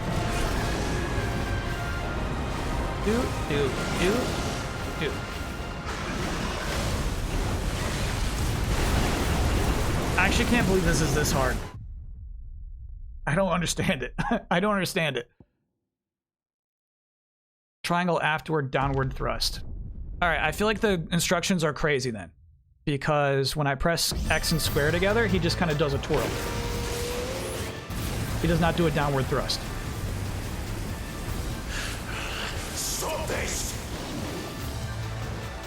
Do. I actually can't believe this is this hard. I don't understand it. I don't understand it. Triangle afterward, downward thrust. All right, I feel like the instructions are crazy then. Because when I press X and square together, he just kind of does a twirl. He does not do a downward thrust. Stop this!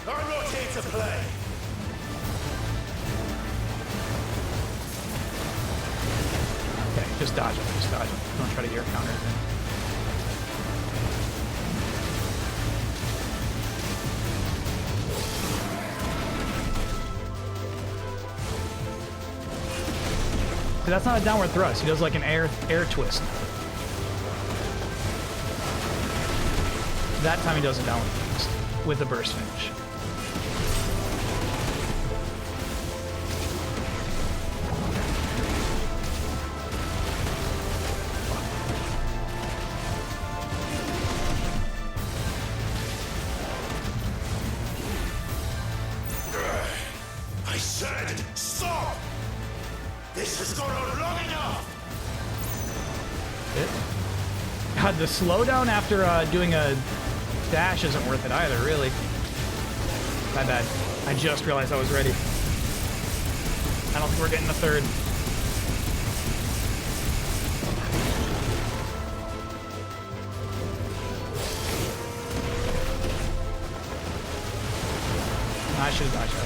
I'm not here to play. Okay, just dodge him. Just dodge him. Don't try to air counter him. See, that's not a downward thrust. He does like an air twist. That time he does a downward thrust with the burst finish. I said stop! This has gone on long enough! God, the slowdown after doing a dash isn't worth it either, really. My bad. I just realized I was ready. I don't think we're getting a third. I should have dodged that.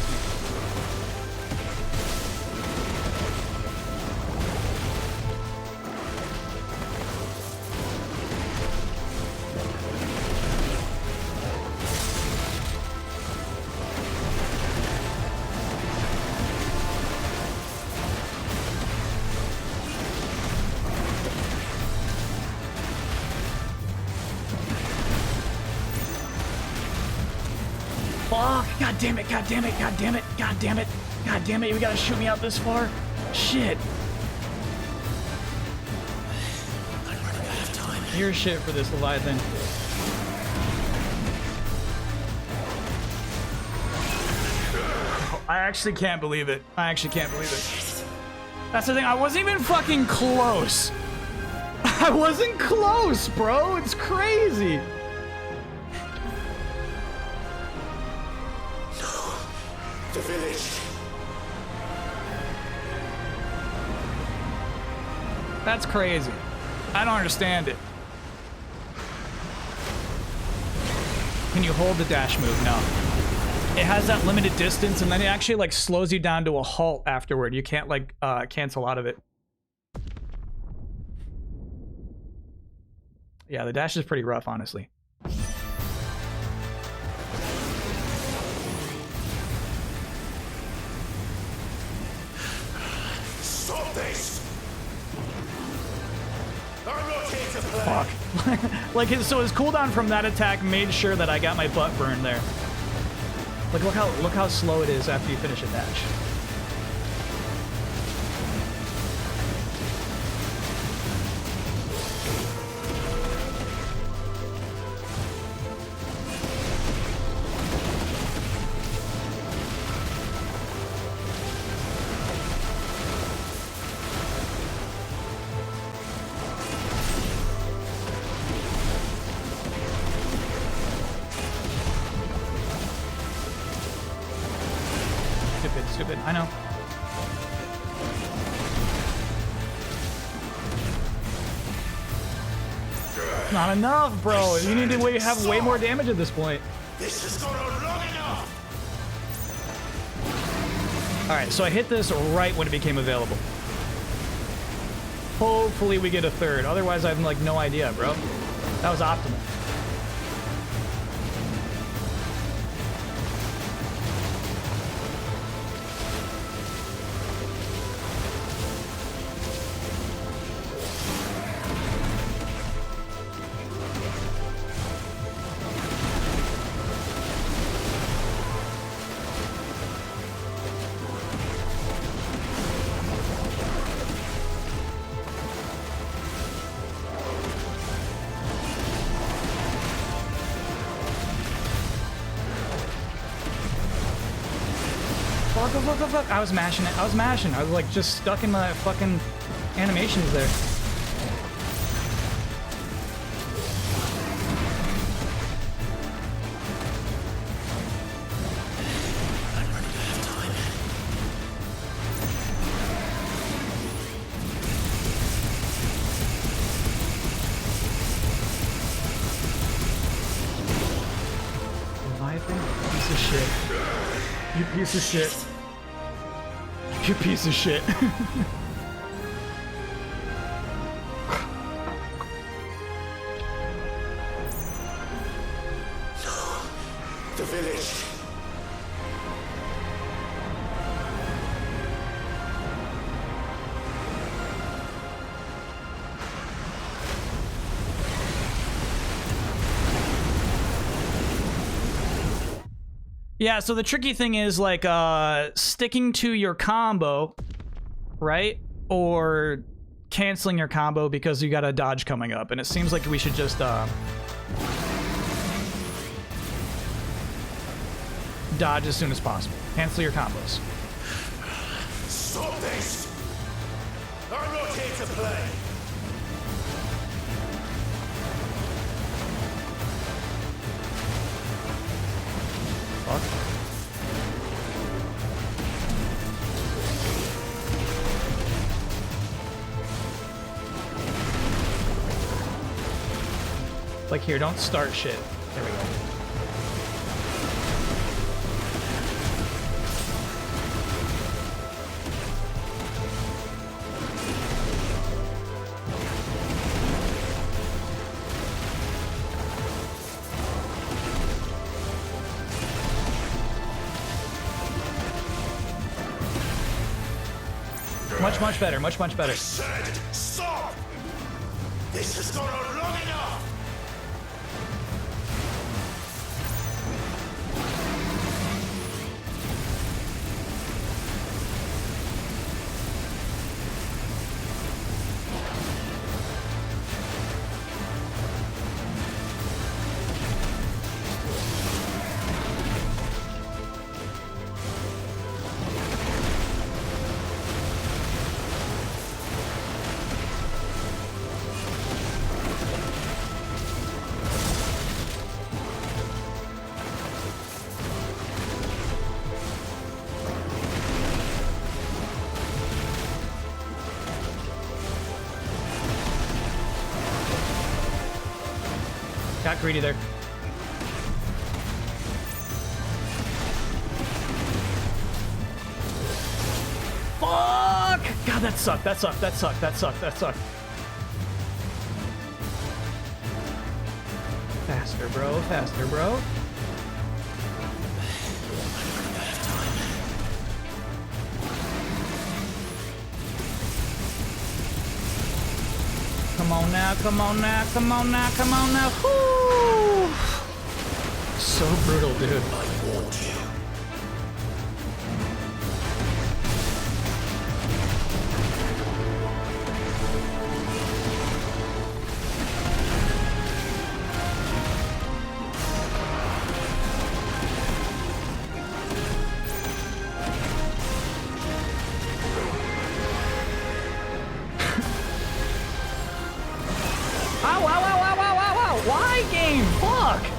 Fuck! God damn it! God damn it! God damn it! God damn it! God damn it! You gotta shoot me out this far? Shit! I'm running out of time. You're shit for this, Leviathan. I actually can't believe it. I actually can't believe it. That's the thing. I wasn't even fucking close. I wasn't close, bro. It's crazy. The village. That's crazy. I don't understand it. Can you hold the dash move? No. It has that limited distance, and then it actually like slows you down to a halt afterward. You can't like cancel out of it. Yeah, the dash is pretty rough, honestly. Stop this! I'm not here to play. Fuck. Like, so his cooldown from that attack made sure that I got my butt burned there. Like, look how slow it is after you finish a dash. Stupid, I know. Not enough, bro. You need to have way more damage at this point. This has gone on long enough. Alright, so I hit this right when it became available. Hopefully we get a third. Otherwise, I have like no idea, bro. That was optimal. Fuck. I was mashing it. I was mashing. I was like just stuck in my fucking animations there. I'm running out of time. Leviathan, piece of shit. You piece of shit. You piece of shit. The village. Yeah, so the tricky thing is like sticking to your combo, right? Or canceling your combo because you got a dodge coming up. And it seems like we should just dodge as soon as possible. Cancel your combos. Stop this! I'm not here to play. Fuck. Like, here, don't start shit. There we go. Much better, much better. I said, stop! This has gone on long enough! Got greedy there. Fuck! God, that sucked. That sucked. That sucked. That sucked. That sucked. Faster, bro. Faster, bro. Come on now, come on now, come on now, come on now. Whoo! So brutal, dude. I warned you.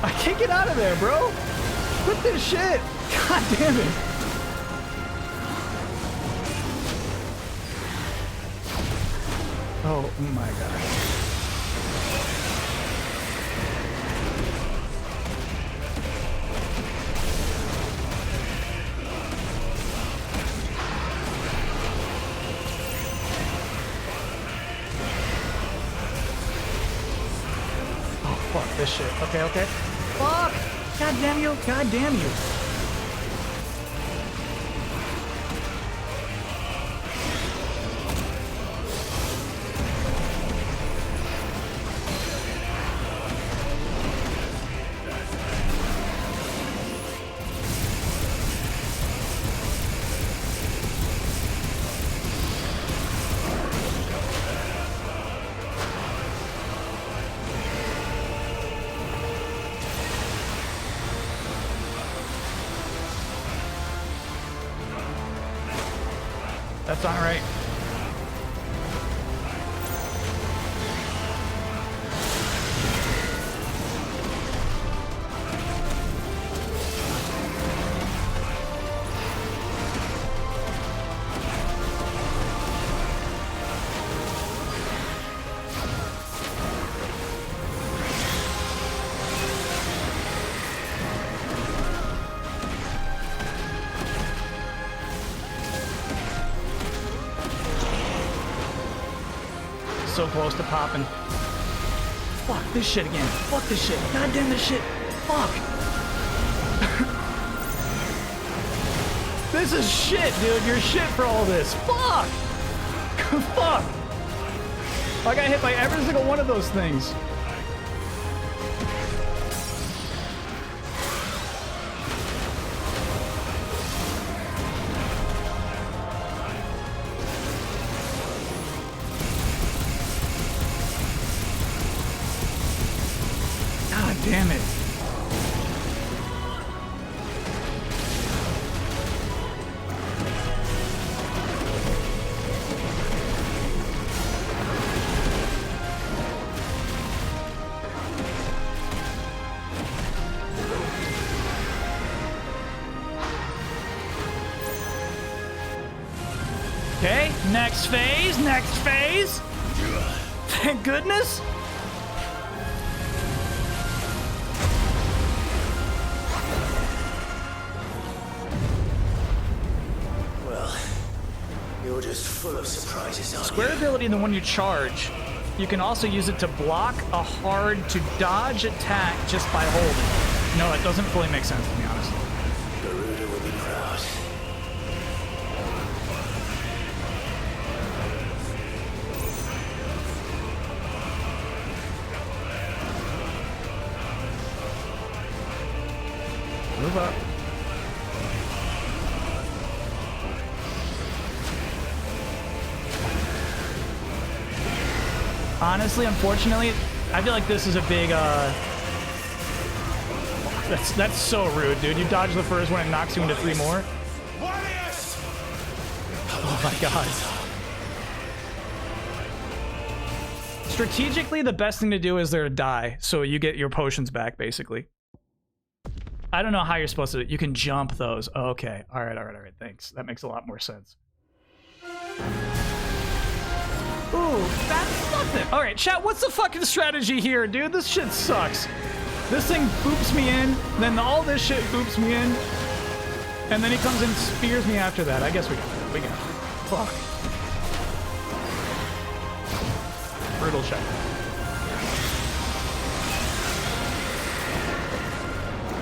I can't get out of there, bro. Quit this shit. God damn it. Oh my god. Oh, fuck this shit. Okay, okay. Fuck! God damn you! God damn you! That's not right. So close to popping. Fuck this shit again. Fuck this shit. God damn this shit. Fuck. This is shit, dude. You're shit for all this. Fuck. Fuck. I got hit by every single one of those things. Damn it. Okay, next phase, next phase. Thank goodness. You're just full of surprises, aren't Square you? ability, the one you charge, you can also use it to block a hard to dodge attack just by holding. No, it doesn't fully make sense to me, honestly. Garuda will be proud. Move up. Honestly, unfortunately, I feel like this is a big, that's so rude, dude. You dodge the first one and knocks you into 3 more. Oh my god. Strategically, the best thing to do is there to die, so you get your potions back, basically. I don't know how you're supposed to. You can jump those. Oh, okay. All right. Thanks. That makes a lot more sense. Ooh, that's nothing. All right, chat. What's the fucking strategy here, dude? This shit sucks. This thing boops me in, then all this shit boops me in, and then he comes and spears me after that. I guess we got it. We got it. Fuck. Brutal chat.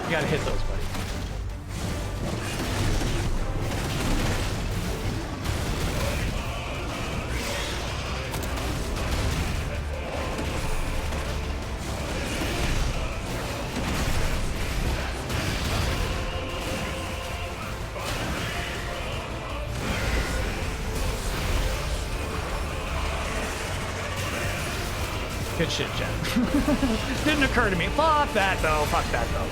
You gotta hit those, buddy. Good shit, Jen. Didn't occur to me. Fuck that, though. Fuck that, though.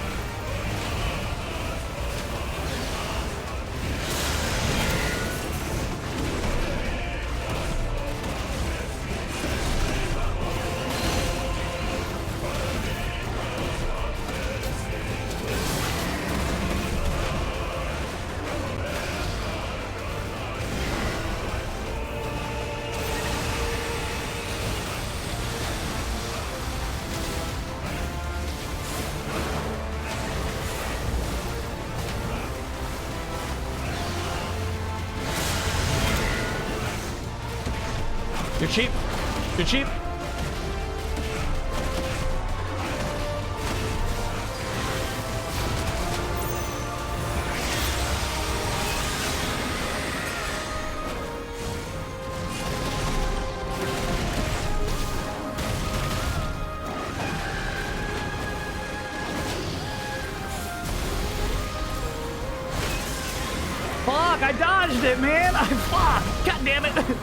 You're cheap. You're cheap. Fuck, I dodged it, man. Fuck. God damn it.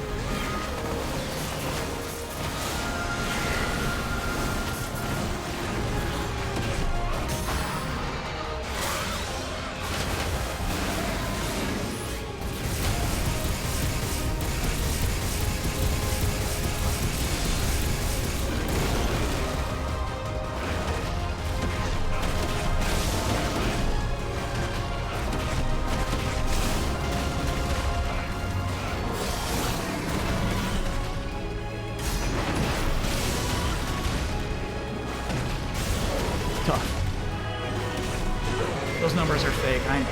Those numbers are fake, I know.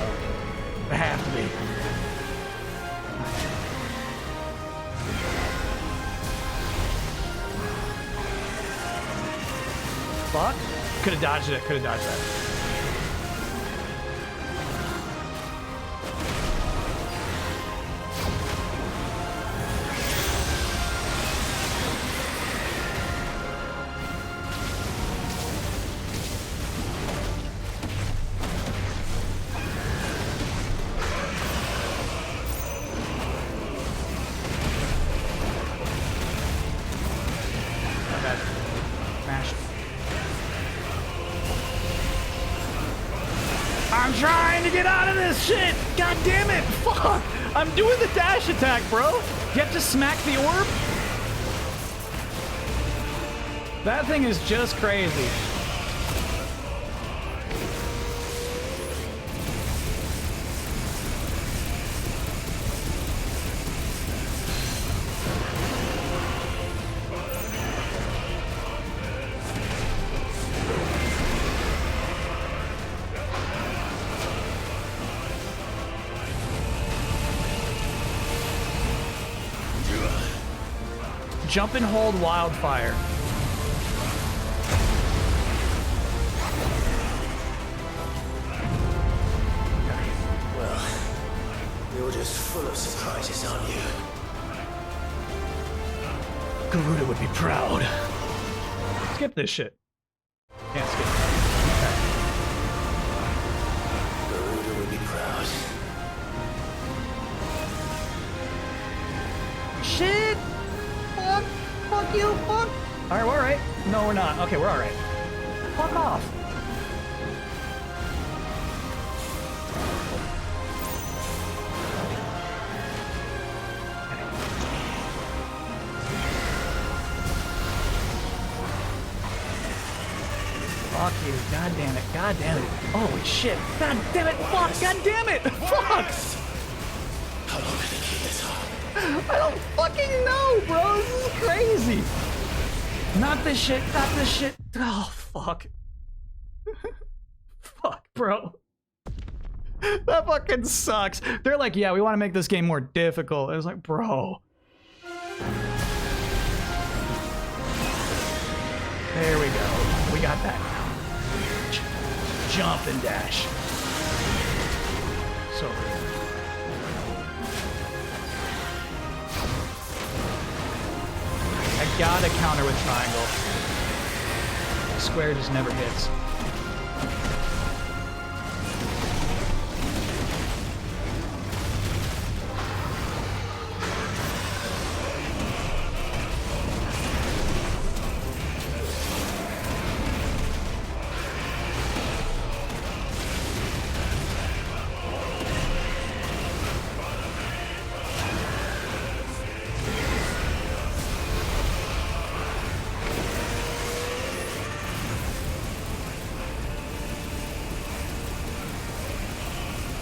They have to be. Fuck. Could have dodged it, could have dodged that. I'm trying to get out of this shit! God damn it! Fuck! I'm doing the dash attack, bro! You have to smack the orb? That thing is just crazy. jump and hold wildfire. Well, you're just full of surprises, aren't you? Garuda would be proud. Skip this shit. Can't skip it. Garuda would be proud. Shit! Fuck! Fuck you! Fuck! Alright, we're alright. No, we're not. Okay, we're alright. Fuck off. Fuck you. God damn it. God damn it. Holy shit. God damn it. Fuck. God damn it. Fuck. How long can you keep this up? I don't fucking know, bro. This is crazy. Not this shit. Not this shit. Oh, fuck. Fuck, bro. That fucking sucks. They're like, yeah, we want to make this game more difficult. I was like, bro. There we go. We got that now. Jump and dash. So real. I gotta counter with triangle. Square just never hits.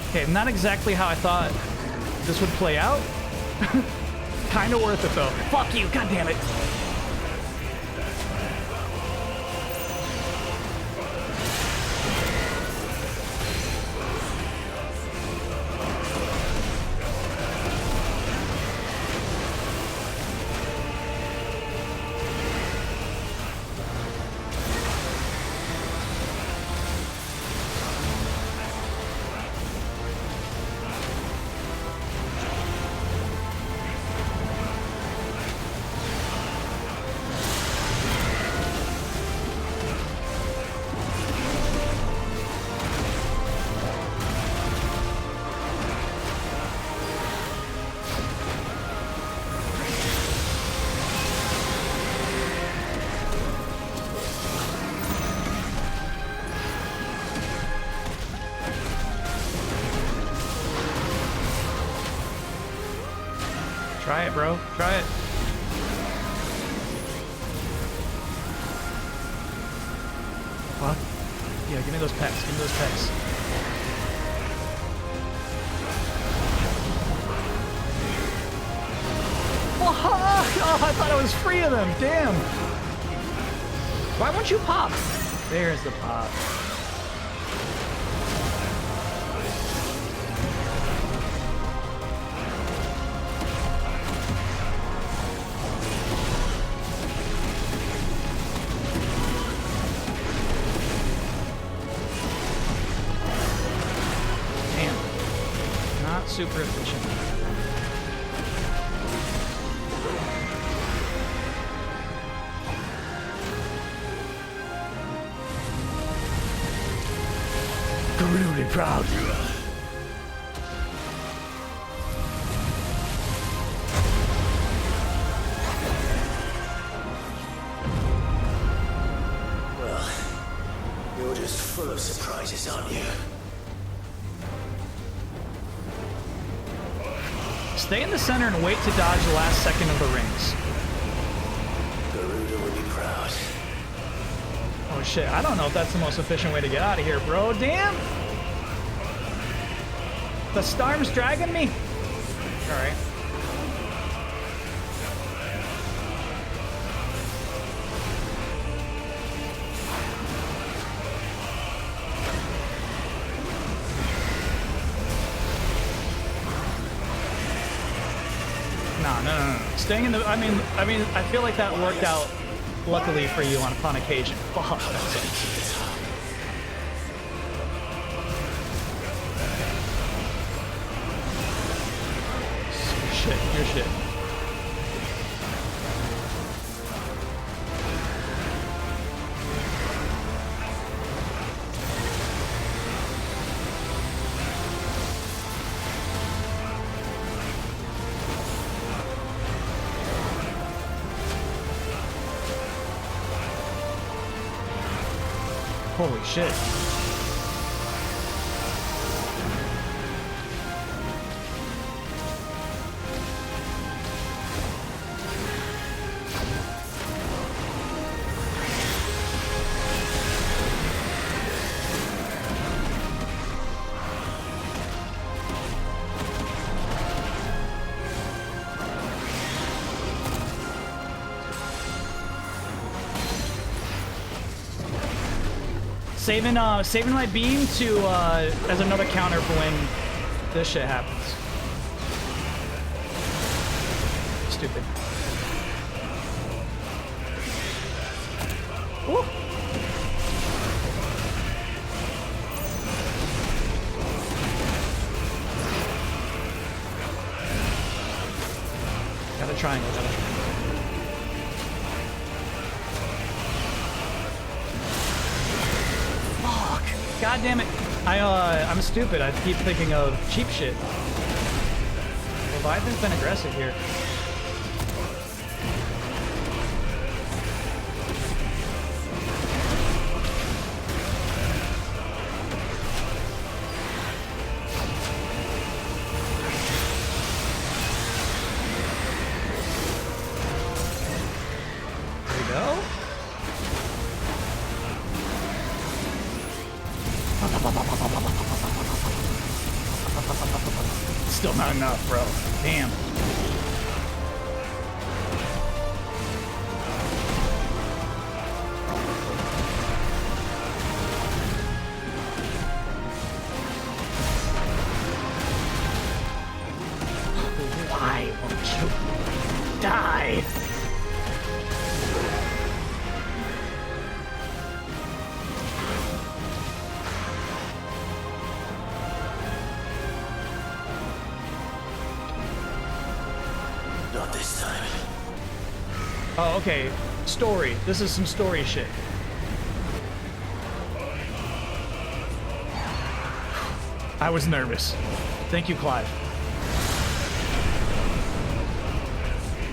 Okay, not exactly how I thought this would play out. Kinda worth it though. Fuck you, god damn it. Try it, bro. Try it. Fuck. Yeah, give me those pets. Give me those pets. Oh, I thought I was free of them. Damn. Why won't you pop? There's the pop. Super efficient. Really proud. Well, you're just full of surprises, aren't you? Stay in the center and wait to dodge the last second of the rings. Garuda would be proud. Oh shit, I don't know if that's the most efficient way to get out of here, bro. Damn! The storm's dragging me? Alright. staying in the. I mean, I feel like that worked out. Luckily for you, on occasion. Fuck, that sucks. Shit, your shit. Holy shit. Saving my beam to as another counter for when this shit happens. Stupid. Ooh. Got a triangle. God damn it. I'm stupid. I keep thinking of cheap shit. Leviathan's been aggressive here. There we go. Still not enough, bro. Damn. Why won't you die? Not this time. Oh, okay. Story. This is some story shit. I was nervous. Thank you, Clive.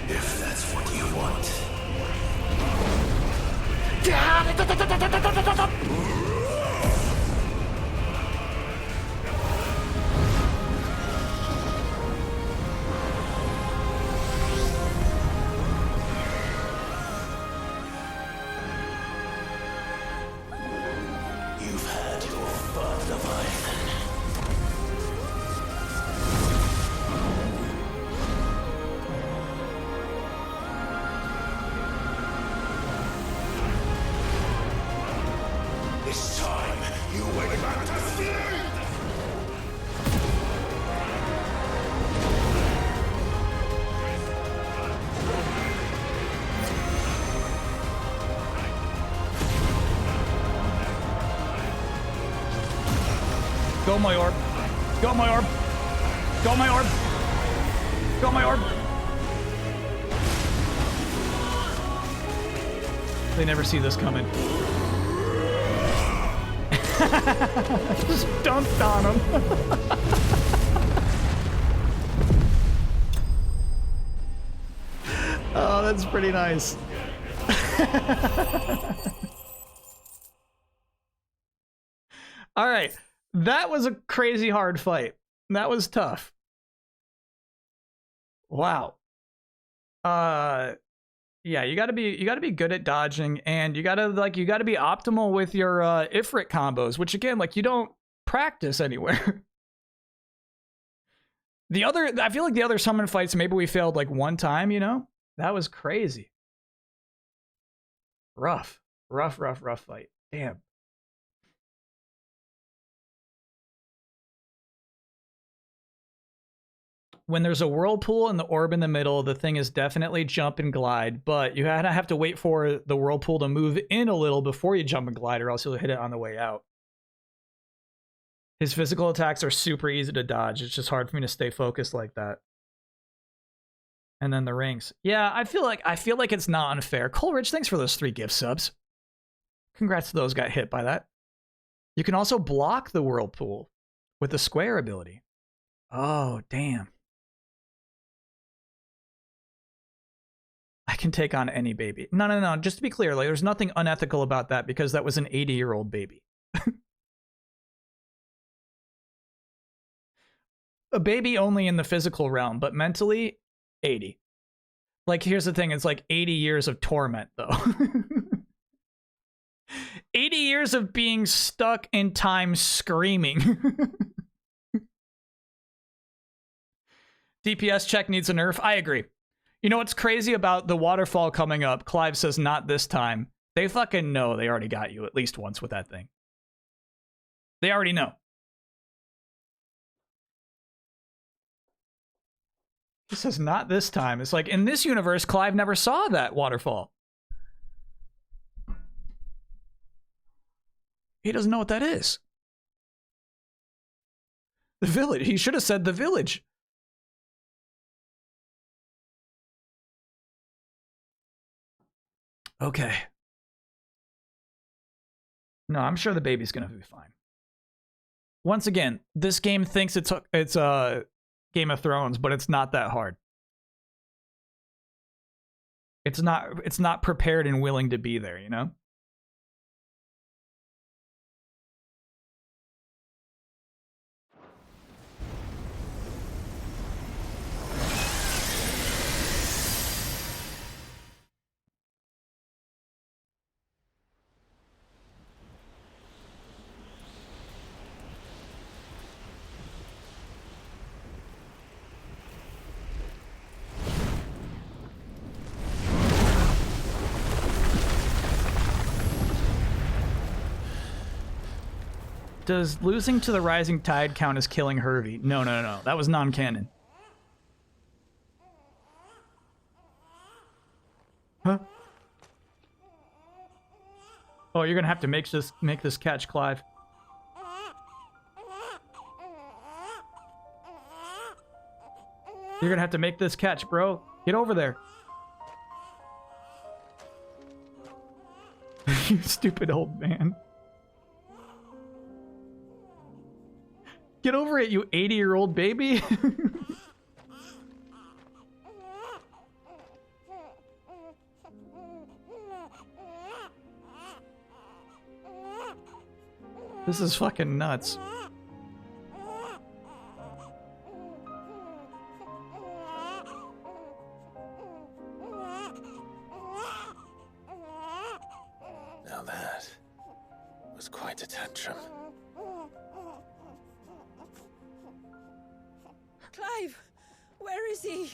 If that's what you want. You've had your fun, Leviathan. This time, you went back to sleep! Go my orb. Go my orb. Go my orb. Go my orb. They never see this coming. Just dumped on him. Oh, that's pretty nice. All right. That was a crazy hard fight. That was tough. Wow. Yeah, you gotta be good at dodging, and you gotta be optimal with your Ifrit combos, which again, like, you don't practice anywhere. I feel like the other summon fights, maybe we failed like one time, you know? That was crazy. Rough fight. Damn. when there's a whirlpool and the orb in the middle, the thing is definitely jump and glide, but you have to wait for the whirlpool to move in a little before you jump and glide, or else you'll hit it on the way out. His physical attacks are super easy to dodge. It's just hard for me to stay focused like that. And then the rings. Yeah, I feel like it's not unfair. Coleridge, thanks for those 3 gift subs. Congrats to those who got hit by that. You can also block the whirlpool with the square ability. Oh, damn. I can take on any baby. No. Just to be clear, like, there's nothing unethical about that because that was an 80-year-old baby. A baby only in the physical realm, but mentally, 80. Like, here's the thing. It's like 80 years of torment, though. 80 years of being stuck in time screaming. DPS check needs a nerf. I agree. You know what's crazy about the waterfall coming up? Clive says not this time. They fucking know they already got you at least once with that thing. They already know. He says not this time. It's like in this universe, Clive never saw that waterfall. He doesn't know what that is. The village. He should have said the village. Okay. No, I'm sure the baby's gonna be fine. Once again, this game thinks it's Game of Thrones, but it's not that hard. It's not prepared and willing to be there, you know? Does losing to the Rising Tide count as killing Hervey? No. That was non-canon. Huh? Oh, you're gonna have to make this catch, Clive. You're gonna have to make this catch, bro. Get over there. You stupid old man. Get over it, you 80-year-old baby. This is fucking nuts. Now that was quite a tantrum. Clive, where is he?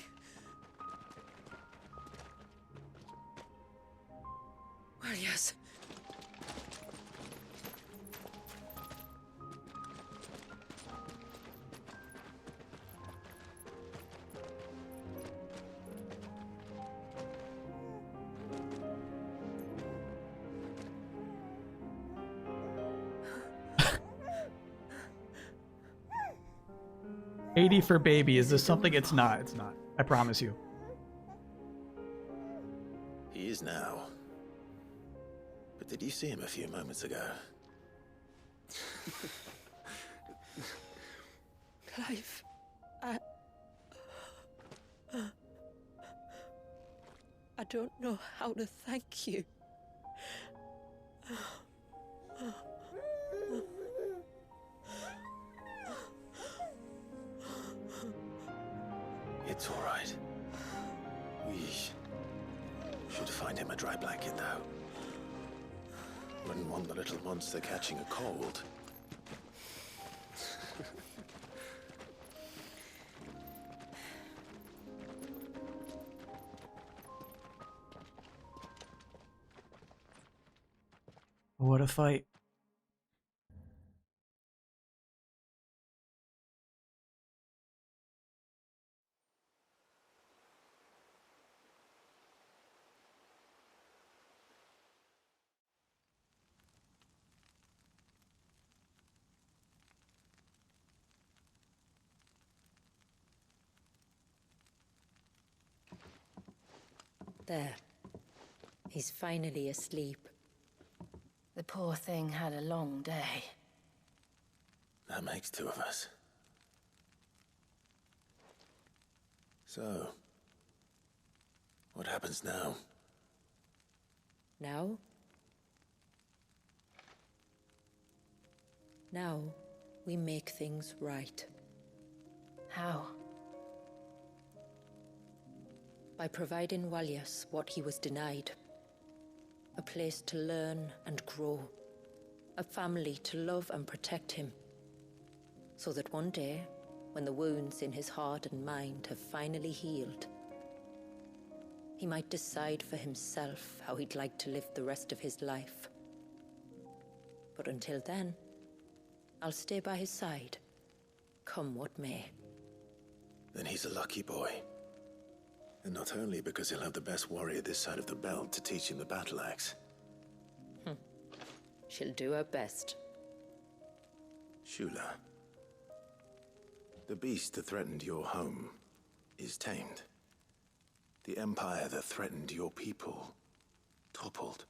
Well, yes. $80 for baby. Is this something? It's not. It's not. I promise you. He is now. But did you see him a few moments ago? Clive, I don't know how to thank you. It's all right. We should find him a dry blanket, though. Wouldn't want the little monster catching a cold. What a fight. There. He's finally asleep. The poor thing had a long day. That makes two of us. So, what happens now? Now? Now, we make things right. How? By providing Walyas what he was denied. A place to learn and grow. A family to love and protect him. So that one day, when the wounds in his heart and mind have finally healed, he might decide for himself how he'd like to live the rest of his life. But until then, I'll stay by his side, come what may. Then he's a lucky boy. And not only because he'll have the best warrior this side of the belt to teach him the battle axe. She'll do her best. Shula, the beast that threatened your home is tamed. The empire that threatened your people toppled.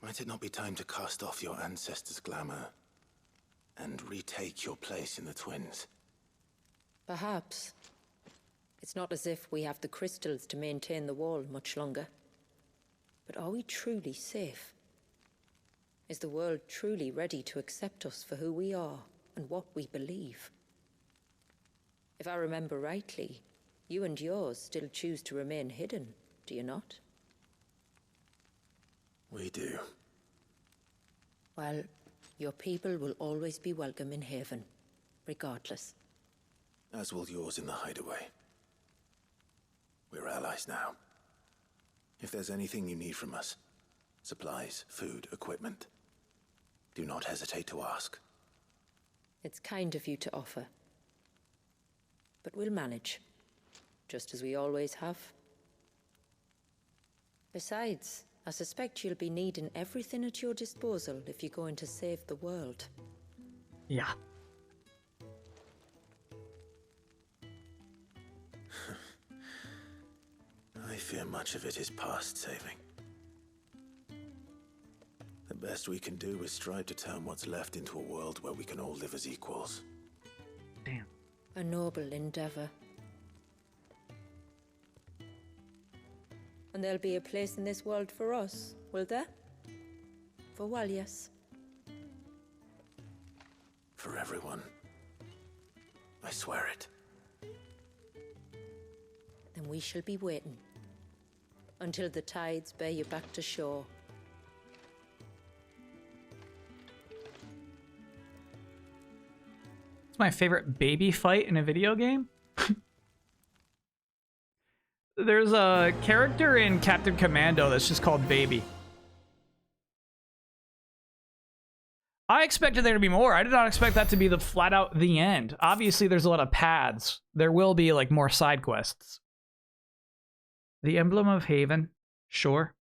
Might it not be time to cast off your ancestors' glamour and retake your place in the Twins? Perhaps. It's not as if we have the crystals to maintain the wall much longer. But are we truly safe? Is the world truly ready to accept us for who we are and what we believe? If I remember rightly, you and yours still choose to remain hidden, do you not? We do. Well, your people will always be welcome in Haven, regardless. As will yours in the hideaway. We're allies now. If there's anything you need from us, supplies, food, equipment, do not hesitate to ask. It's kind of you to offer. But we'll manage, just as we always have. Besides, I suspect you'll be needing everything at your disposal if you're going to save the world. Yeah. I fear much of it is past saving. The best we can do is strive to turn what's left into a world where we can all live as equals. Damn. A noble endeavor. And there'll be a place in this world for us, will there? For Walyas. For everyone. I swear it. Then we shall be waiting. Until the tides bear you back to shore. It's my favorite baby fight in a video game. There's a character in Captain Commando that's just called Baby. I expected there to be more. I did not expect that to be the flat out the end. Obviously, there's a lot of paths. There will be like more side quests. The Emblem of Haven, sure.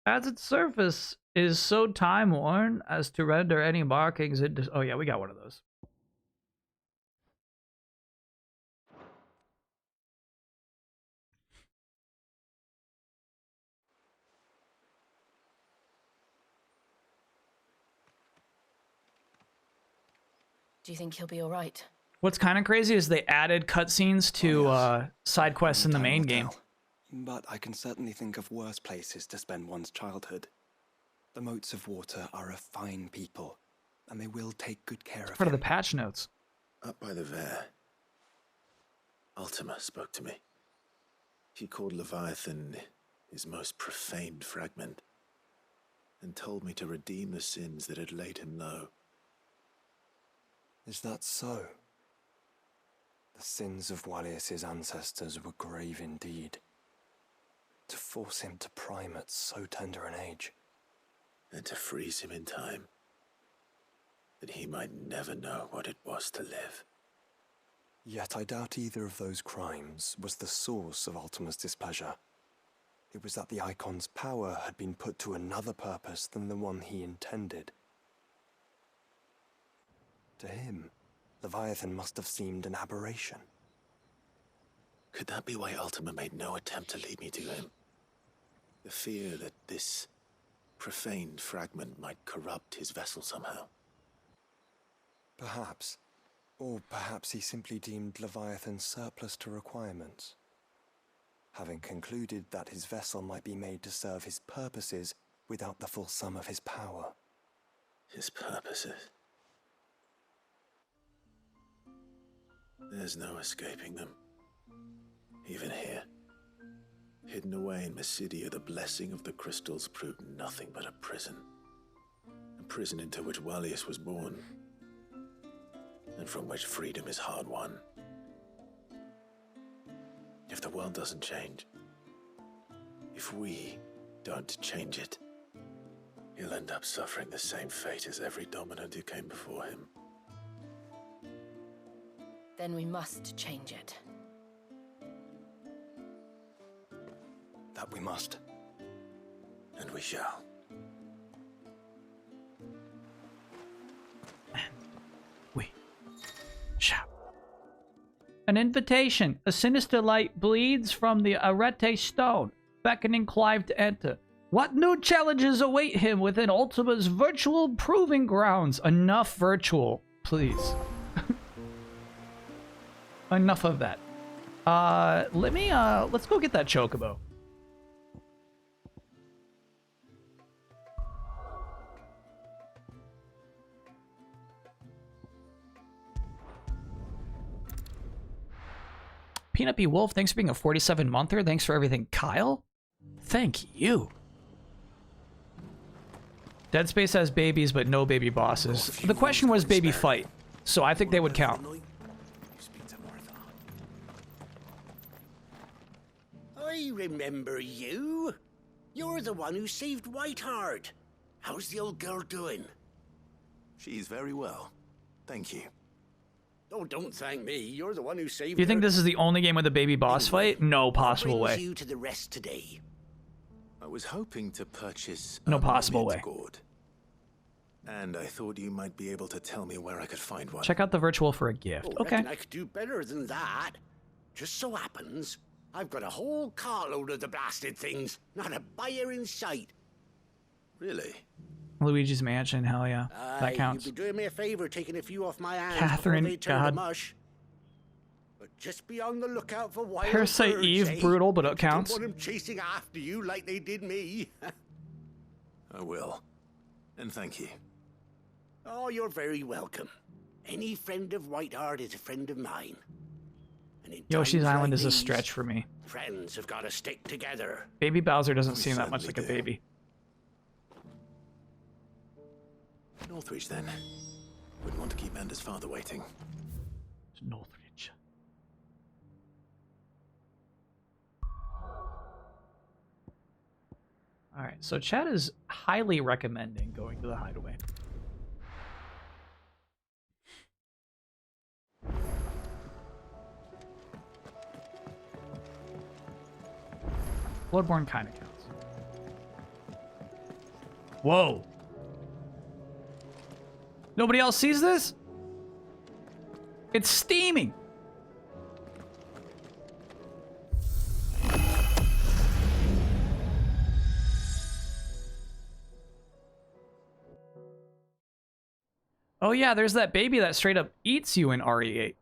As its surface is so time-worn as to render any markings into... Oh yeah, we got one of those. Do you think he'll be all right? What's kind of crazy is they added cutscenes to side quests in the main game. But I can certainly think of worse places to spend one's childhood. The Moats of Water are a fine people, and they will take good care of Part of him. the patch notes. Up by the Vare, Ultima spoke to me. She called Leviathan his most profaned fragment, and told me to redeem the sins that had laid him low. Is that so? The sins of Walyas' ancestors were grave indeed. To force him to prime at so tender an age. And to freeze him in time, that he might never know what it was to live. Yet I doubt either of those crimes was the source of Ultima's displeasure. It was that the Icon's power had been put to another purpose than the one he intended. To him, Leviathan must have seemed an aberration. Could that be why Ultima made no attempt to lead me to him? The fear that this profaned fragment might corrupt his vessel somehow. Perhaps. Or perhaps he simply deemed Leviathan surplus to requirements. Having concluded that his vessel might be made to serve his purposes without the full sum of his power. His purposes? There's no escaping them. Even here. Hidden away in Mysidia, the blessing of the crystals proved nothing but a prison. A prison into which Wallius was born. And from which freedom is hard won. If the world doesn't change, if we don't change it, he'll end up suffering the same fate as every dominant who came before him. Then we must change it. That we must. And we shall. Shall. An invitation. A sinister light bleeds from the Arete stone, beckoning Clive to enter. What new challenges await him within Ultima's virtual proving grounds? Enough virtual, please. Enough of that. Let's go get that chocobo. Peanut B. Wolf, thanks for being a 47-monther. Thanks for everything, Kyle. Thank you. Dead Space has babies, but no baby bosses. The question was baby fight, so I think they would count. I remember you. You're the one who saved Whiteheart. How's the old girl doing? She's very well. Thank you. Oh, don't thank me. You're the one who saved Do you think her. this is the only game with a baby boss fight? No possible What brings way. you to the rest today? I was hoping to purchase No possible way. gourd. And I thought you might be able to tell me where I could find one. Check out the virtual for a gift. Oh, Okay. reckon I could do better than that. Just so happens, I've got a whole carload of the blasted things. Not a buyer in sight. Really? Luigi's Mansion, hell yeah. That counts. You'd be doing me a favor taking a few off my hands Catherine, before they turn to God. mush. But just be on the lookout for wild Parasite birds, Eve, eh? brutal, but it Don't counts. want them chasing after you like they did me. I will. And thank you. Oh, you're very welcome. Any friend of Whiteheart is a friend of mine. And in Yoshi's times Island like is a these, stretch for me. friends have got to stick together. Baby Bowser doesn't seem that much like a baby. Northridge, then. Wouldn't want to keep Anders' father waiting. Northridge. Alright, so chat is highly recommending going to the hideaway. Bloodborne kind of counts. Whoa. Nobody else sees this? It's steaming. Oh yeah, there's that baby that straight up eats you in RE8.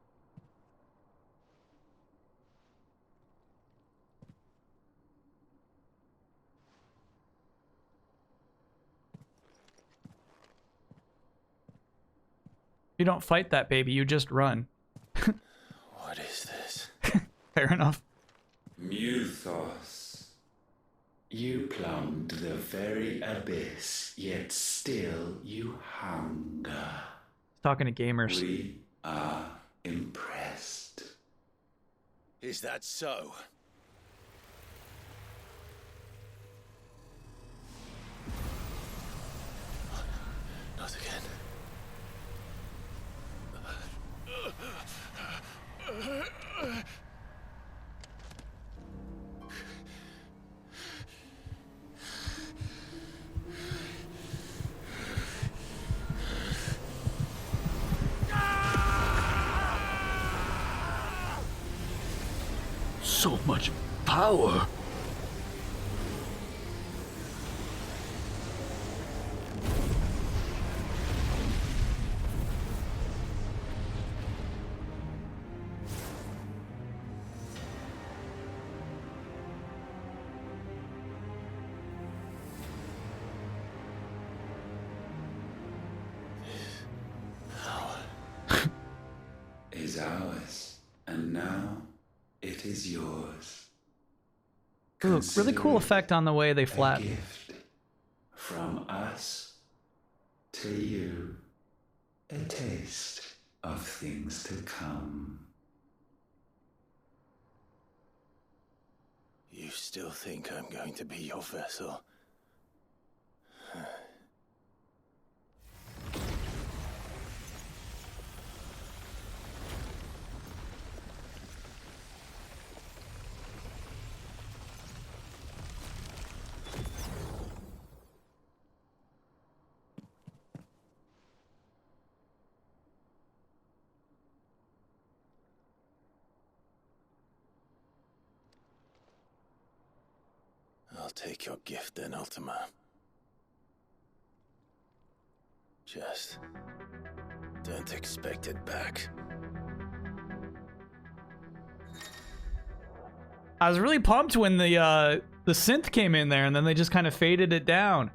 You don't fight that baby, you just run. What is this? Fair enough. Muthos, you plumbed the very abyss, yet still you hunger. Talking to gamers. We are impressed. Is that so? Not again. so much power. Is ours, and now it is yours. Ooh, really cool effect on the way they flat. Gift from us to you, a taste of things to come. You still think I'm going to be your vessel? I'll take your gift then, Ultima. Just don't expect it back. I was really pumped when the synth came in there, and then they just kind of faded it down.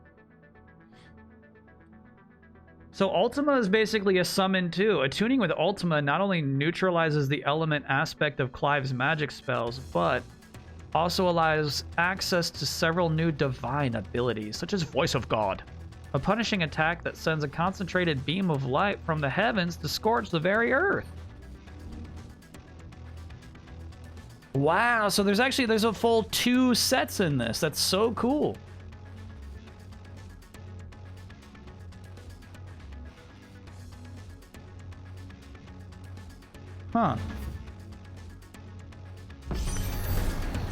So Ultima is basically a summon too. Attuning with Ultima not only neutralizes the element aspect of Clive's magic spells, but also allows access to several new divine abilities, such as Voice of God, a punishing attack that sends a concentrated beam of light from the heavens to scorch the very earth. Wow, so there's a full 2 sets in this. That's so cool. Huh.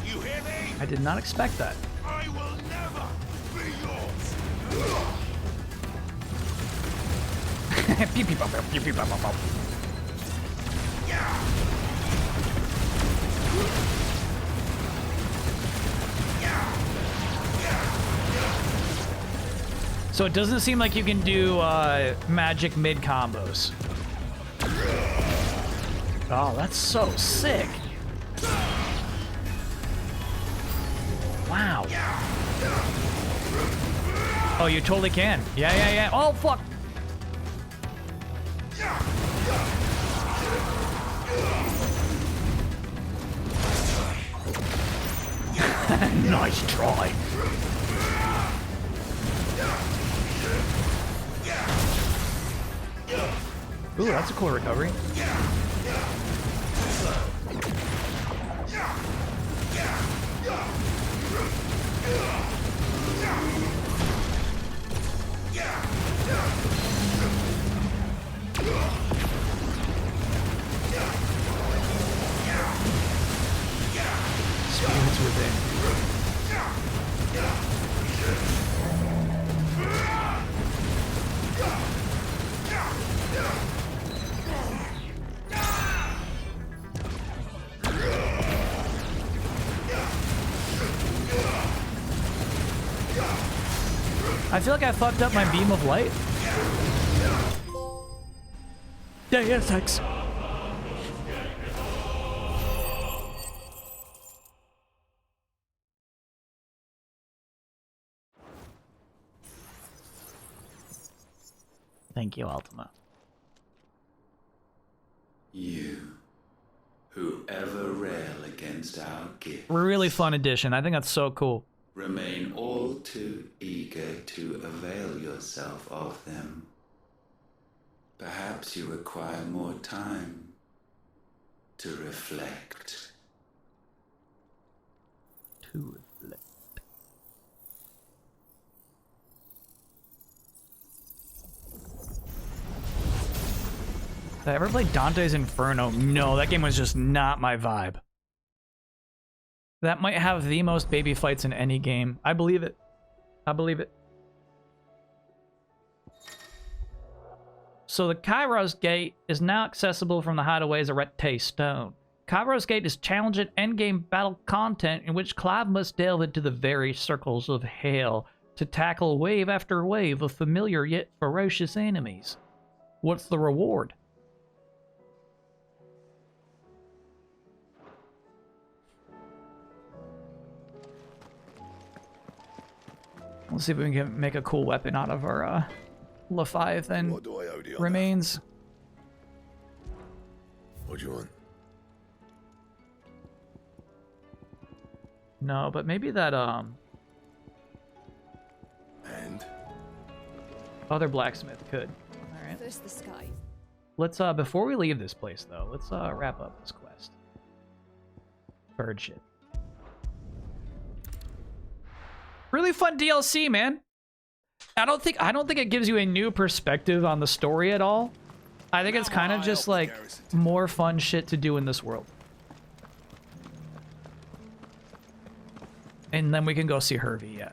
You hear me? I did not expect that. I will never be yours. Pew, pew, pew, pew, pew, pew, pew, pew. So it doesn't seem like you can do magic mid combos. Oh, that's so sick. Wow. Oh, you totally can. Yeah. Oh, fuck. Nice try. Ooh, that's a cool recovery. Spirits within. I feel like I fucked up my beam of light. Deus Ex. Thank you, Ultima. You, who ever rail against our gift, Really fun addition. I think that's so cool. remain all too eager to avail yourself of them. Perhaps you require more time to reflect. To reflect. Did I ever play Dante's Inferno? No, that game was just not my vibe. That might have the most baby fights in any game. I believe it. I believe it. So the Kairos Gate is now accessible from the hideaways of Rete Stone. Kairos Gate is challenging endgame battle content in which Clive must delve into the very circles of hell to tackle wave after wave of familiar yet ferocious enemies. What's the reward? Let's see if we can make a cool weapon out of our Leviathan remains. What do you want? No, but maybe that And other blacksmith could. All right. First the sky. Let's before we leave this place though, let's wrap up this quest. Bird shit. Really fun DLC, man. I don't think it gives you a new perspective on the story at all. I think it's kind of just like more fun shit to do in this world. And then we can go see Hervey, yeah.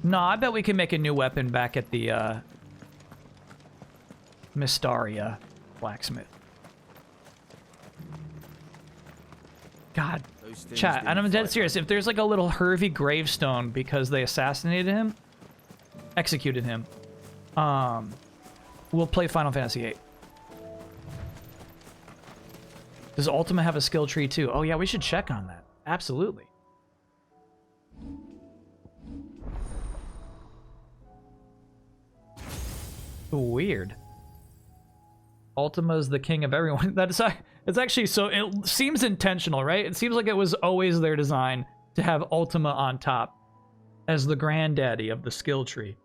No, I bet we can make a new weapon back at the Mystaria blacksmith. God, chat, and I'm dead serious. If there's like a little Hervey gravestone because they assassinated him, executed him, we'll play Final Fantasy VIII. Does Ultima have a skill tree too? Oh yeah, we should check on that. Absolutely. Weird. Ultima's the king of everyone. It's actually so, it seems intentional, right? It seems like it was always their design to have Ultima on top as the granddaddy of the skill tree.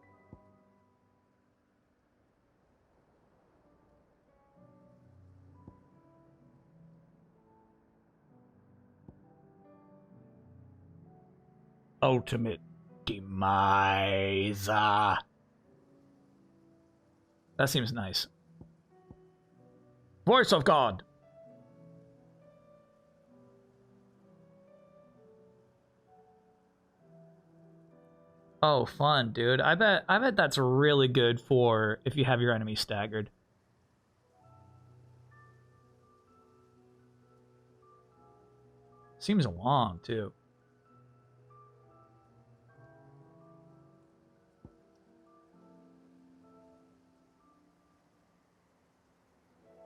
Ultimate demise. That seems nice. Voice of God. Oh, fun, dude. I bet that's really good for if you have your enemy staggered. Seems long, too.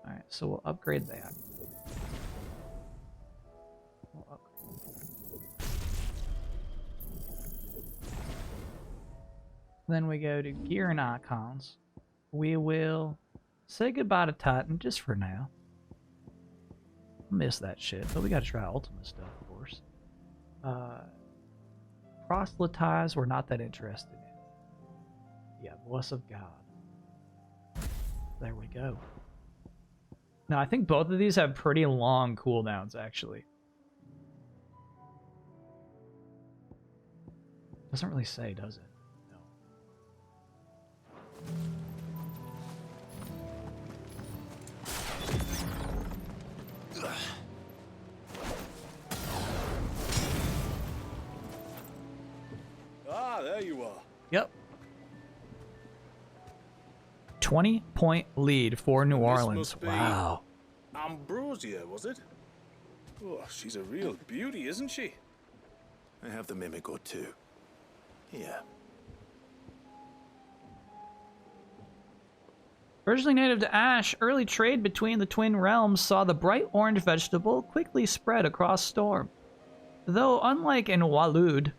Alright, so we'll upgrade that. Then we go to gear and icons. We will say goodbye to Titan just for now. Miss that shit, but we gotta try Ultima stuff, of course. Proselytize, we're not that interested in. Yeah, Voice of God. There we go. Now, I think both of these have pretty long cooldowns, actually. Doesn't really say, does it? Ah, there you are. Yep. 20-point lead for New Orleans. Wow. Ambrosia, was it? Oh, she's a real beauty, isn't she? I have the mimic or two. Here. Originally native to Ash, early trade between the twin realms saw the bright orange vegetable quickly spread across Storm. Though unlike in Waloed,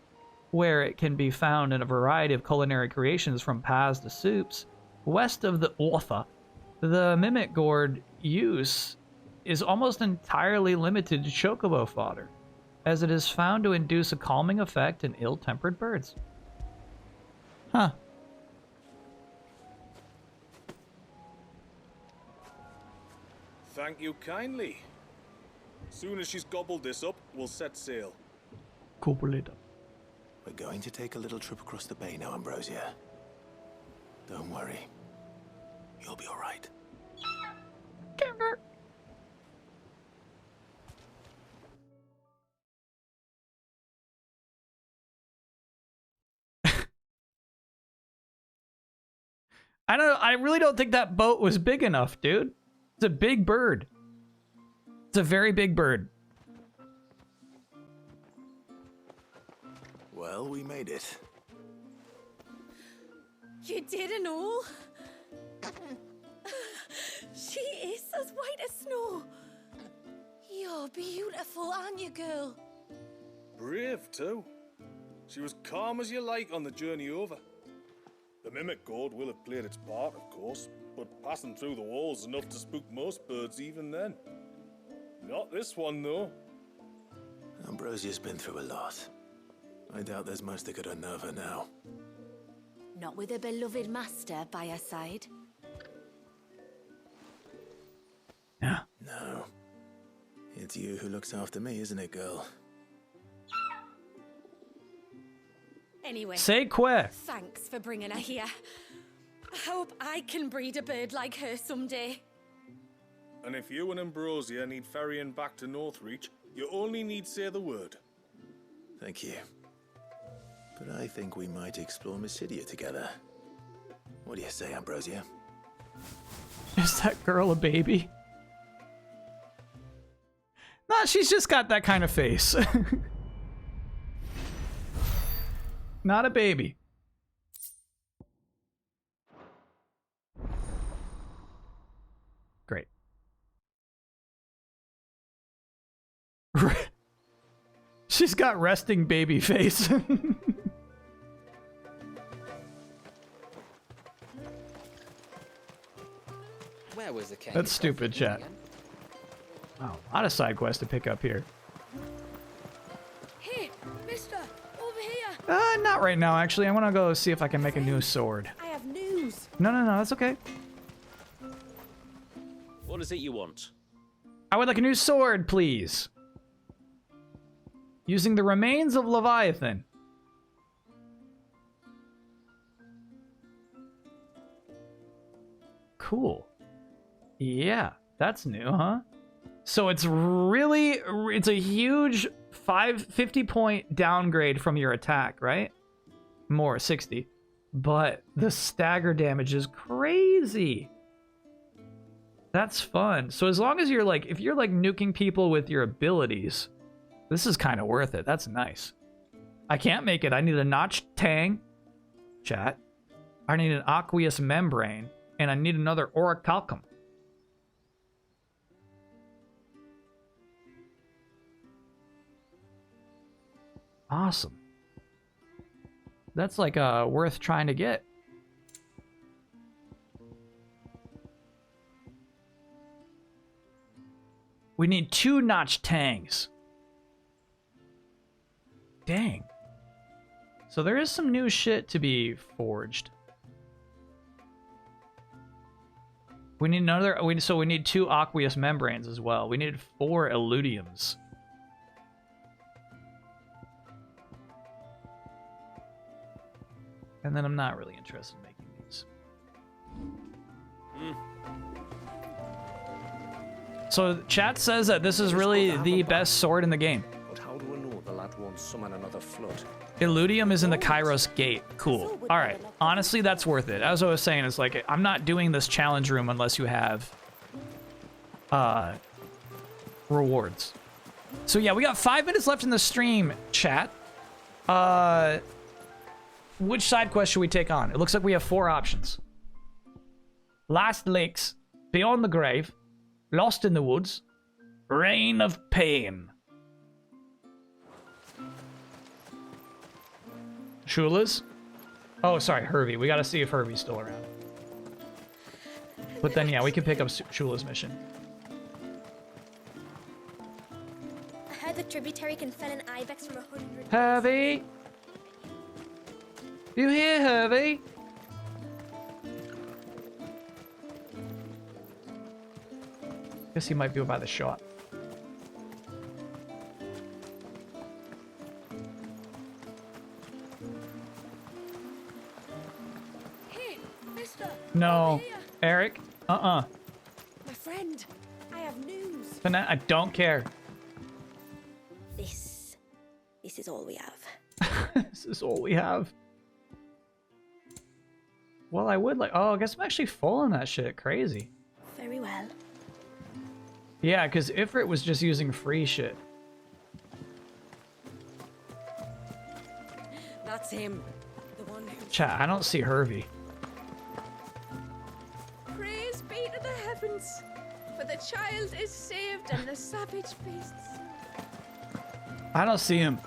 where it can be found in a variety of culinary creations from pies to soups, west of the Ortha, the mimic gourd use is almost entirely limited to chocobo fodder, as it is found to induce a calming effect in ill-tempered birds. Huh. Thank you kindly. Soon as she's gobbled this up, we'll set sail. Gobble it up. We're going to take a little trip across the bay now, Ambrosia. Don't worry. You'll be all right. I really don't think that boat was big enough, dude. It's a big bird. It's a very big bird. Well, we made it. You didn't all? She is as white as snow. You're beautiful, aren't you, girl? Brave, too. She was calm as you like on the journey over. The mimic gourd will have played its part, of course, but passing through the walls enough to spook most birds even then. Not this one, though. Ambrosia's been through a lot. I doubt there's much that could unnerve her now. Not with a beloved master by her side. Yeah. No. It's you who looks after me, isn't it, girl? Anyway. Say quick. Thanks for bringing her here. I hope I can breed a bird like her someday. And if you and Ambrosia need ferrying back to Northreach, you only need say the word. Thank you. But I think we might explore Mysidia together. What do you say, Ambrosia? Is that girl a baby? Nah, she's just got that kind of face. Not a baby. Great. She's got resting baby face. Where was the That's stupid, chat. Wow, a lot of side quests to pick up here. Hey, mister, over here. Not right now, actually. I want to go see if I can make a new sword. I have news. No, that's okay. What is it you want? I would like a new sword, please. Using the remains of Leviathan. Cool. Yeah, that's new, huh? So it's it's a huge 50 point downgrade from your attack, right? More, 60. But the stagger damage is crazy. That's fun. So as long as you're like, if you're like nuking people with your abilities, this is kind of worth it. That's nice. I can't make it. I need a notched tang. Chat. I need an aqueous membrane. And I need another orichalcum. Awesome. That's like worth trying to get. We need 2 notch tangs. Dang. So there is some new shit to be forged. We need another. So we need 2 aqueous membranes as well. We needed 4 eludiums. And then I'm not really interested in making these. So chat says that this is really the best sword in the game. But how do I know the lad won't summon another flood? Illudium is in the Kairos Gate. Cool. All right. Honestly, that's worth it. As I was saying, it's like, I'm not doing this challenge room unless you have rewards. So yeah, we got 5 minutes left in the stream, chat. Which side quest should we take on? It looks like we have 4 options. Last Lakes, Beyond the Grave, Lost in the Woods, Reign of Pain. Shula's? Oh, sorry, Hervey. We gotta see if Hervey's still around. But then, yeah, we can pick up Shula's mission. I heard the tributary can fell an ibex from 100. Hervey? You here, Hervey? Guess he might be by the shop. Hey, mister. No. Eric? My friend, I have news. I don't care. This is all we have. This is all we have. Well, I would like... Oh, I guess I'm actually full on that shit. Crazy. Very well. Yeah, because Ifrit was just using free shit. That's him. The one who... Chat, I don't see Hervey. Praise be to the heavens, for the child is saved and the savage beasts. I don't see him.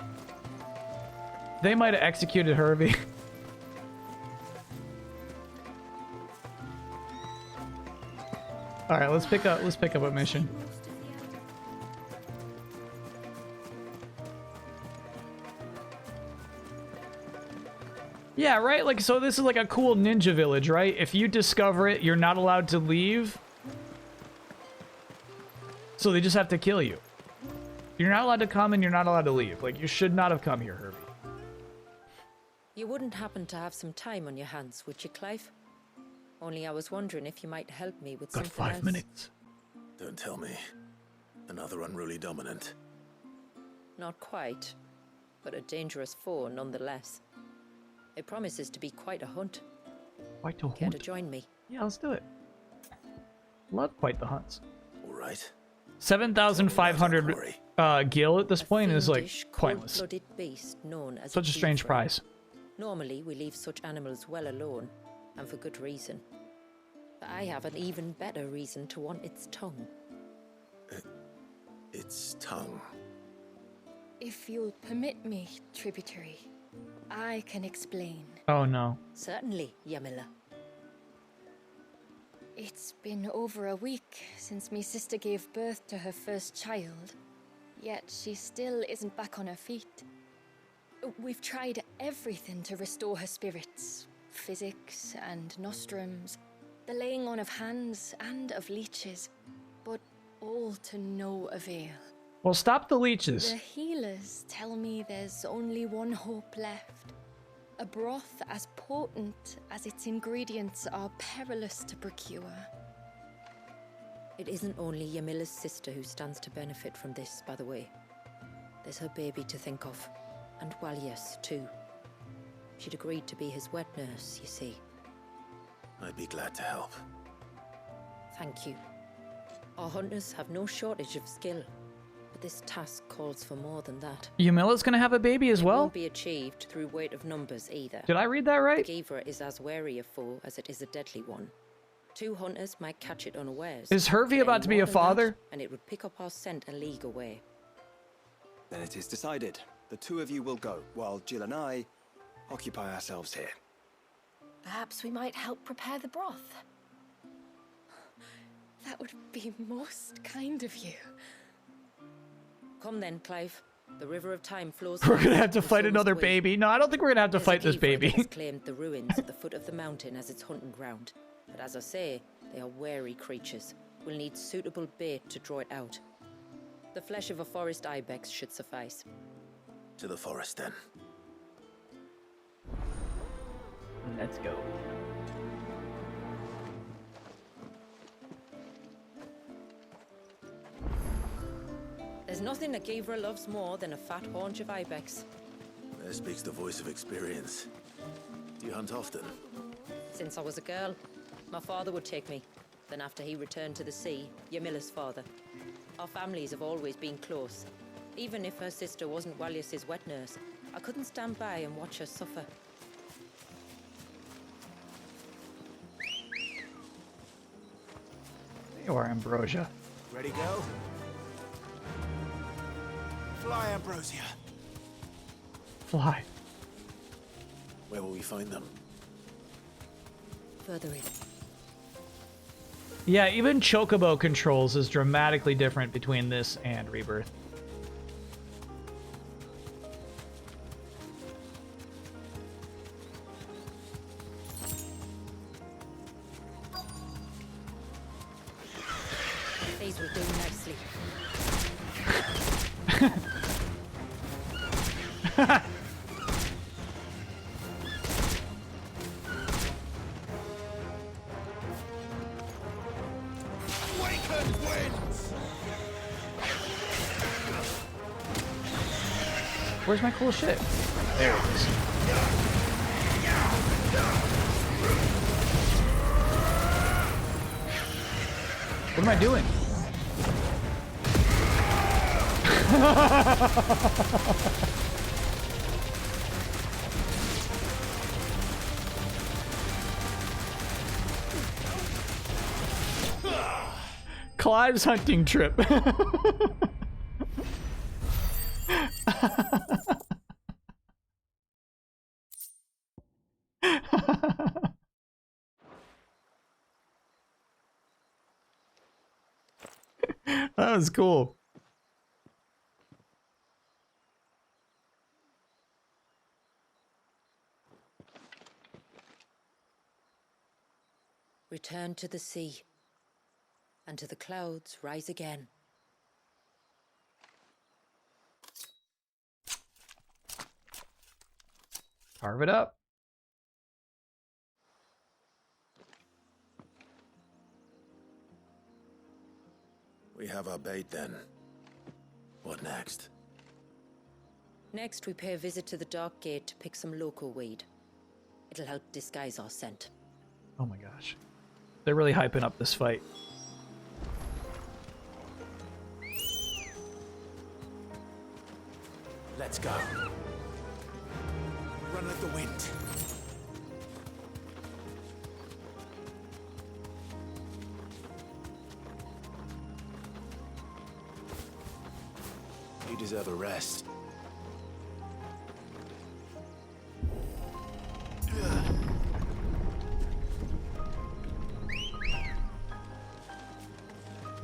They might have executed Hervey. All right, let's pick up a mission. Yeah, right? Like, so this is like a cool ninja village, right? If you discover it, you're not allowed to leave. So they just have to kill you. You're not allowed to come and you're not allowed to leave. Like, you should not have come here, Hervey. You wouldn't happen to have some time on your hands, would you, Clive? Only I was wondering if you might help me with something else. 5 minutes. Don't tell me. Another unruly dominant. Not quite, but a dangerous foe nonetheless. It promises to be quite a hunt. Quite a Care hunt? to join me? Yeah, let's do it. Love quite the hunts. All right. 7,500 gil at this point is like Fiendish, pointless. cold-blooded beast known as Such a strange beaver. prize. Normally, we leave such animals well alone, and for good reason. But I have an even better reason to want its tongue. Its tongue. If you'll permit me, tributary, I can explain. Oh no. Certainly, Yamila. It's been over a week since me sister gave birth to her first child, yet she still isn't back on her feet. We've tried everything to restore her spirits. Physics and nostrums, the laying on of hands and of leeches, but all to no avail. Well, stop the leeches. The healers tell me there's only one hope left. A broth as potent as its ingredients are perilous to procure. It isn't only Yamila's sister who stands to benefit from this, by the way. There's her baby to think of, and Walias, too. She'd agreed to be his wet nurse, you see. I'd be glad to help. Thank you. Our hunters have no shortage of skill, but this task calls for more than that. Yamila's gonna have a baby as It well? won't be achieved through weight of numbers either. Did I read that right? The Givra is as wary a foe as it is a deadly one. 2 hunters might catch it unawares. Is Hervey but about any to be more a than father? that, and it would pick up our scent a league away. Then it is decided. The 2 of you will go, while Jill and I occupy ourselves here. Perhaps we might help prepare the broth. That would be most kind of you. Come then, Clive. The river of time flows. We're gonna fast, have to and fight so another must we. baby. No, I don't think we're gonna have to There's fight a this Givra baby. that has claimed the ruins at the foot of the mountain as its hunting ground. But as I say, they are wary creatures. We'll need suitable bait to draw it out. The flesh of a forest ibex should suffice. To the forest, then. Let's go. There's nothing a Givra loves more than a fat haunch of ibex. There speaks the voice of experience. Do you hunt often? Since I was a girl, my father would take me. Then after he returned to the sea, Yamila's father. Our families have always been close. Even if her sister wasn't Walias's wet nurse, I couldn't stand by and watch her suffer. You are Ambrosia. Ready, go? Fly, Ambrosia. Fly. Where will we find them? Further in. Yeah, even Chocobo controls is dramatically different between this and Rebirth. These will do nicely. Awakened winds! Where's my cool shit? There it is. What am I doing? Clive's hunting trip. That was cool. Return to the sea, and to the clouds rise again. Carve it up. We have our bait then. What next? Next, we pay a visit to the Dark Gate to pick some local weed. It'll help disguise our scent. Oh my gosh. They're really hyping up this fight. Let's go. Run like the wind. You deserve a rest.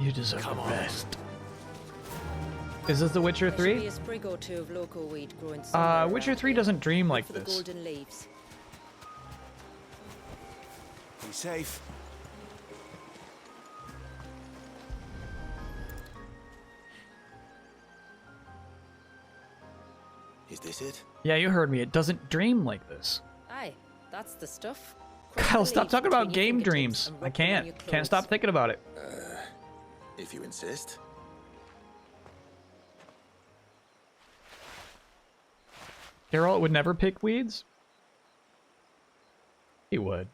You deserve a rest. Is this The Witcher 3? There should be a sprig or two of local weed growing somewhere Witcher around 3 here. doesn't dream Look like for the this. golden leaves. Be safe. Is this it? Yeah, you heard me. It doesn't dream like this. Aye, that's the stuff. Kyle, stop talking about game dreams. I can't. Can't stop thinking about it. If you insist. Geralt would never pick weeds? He would.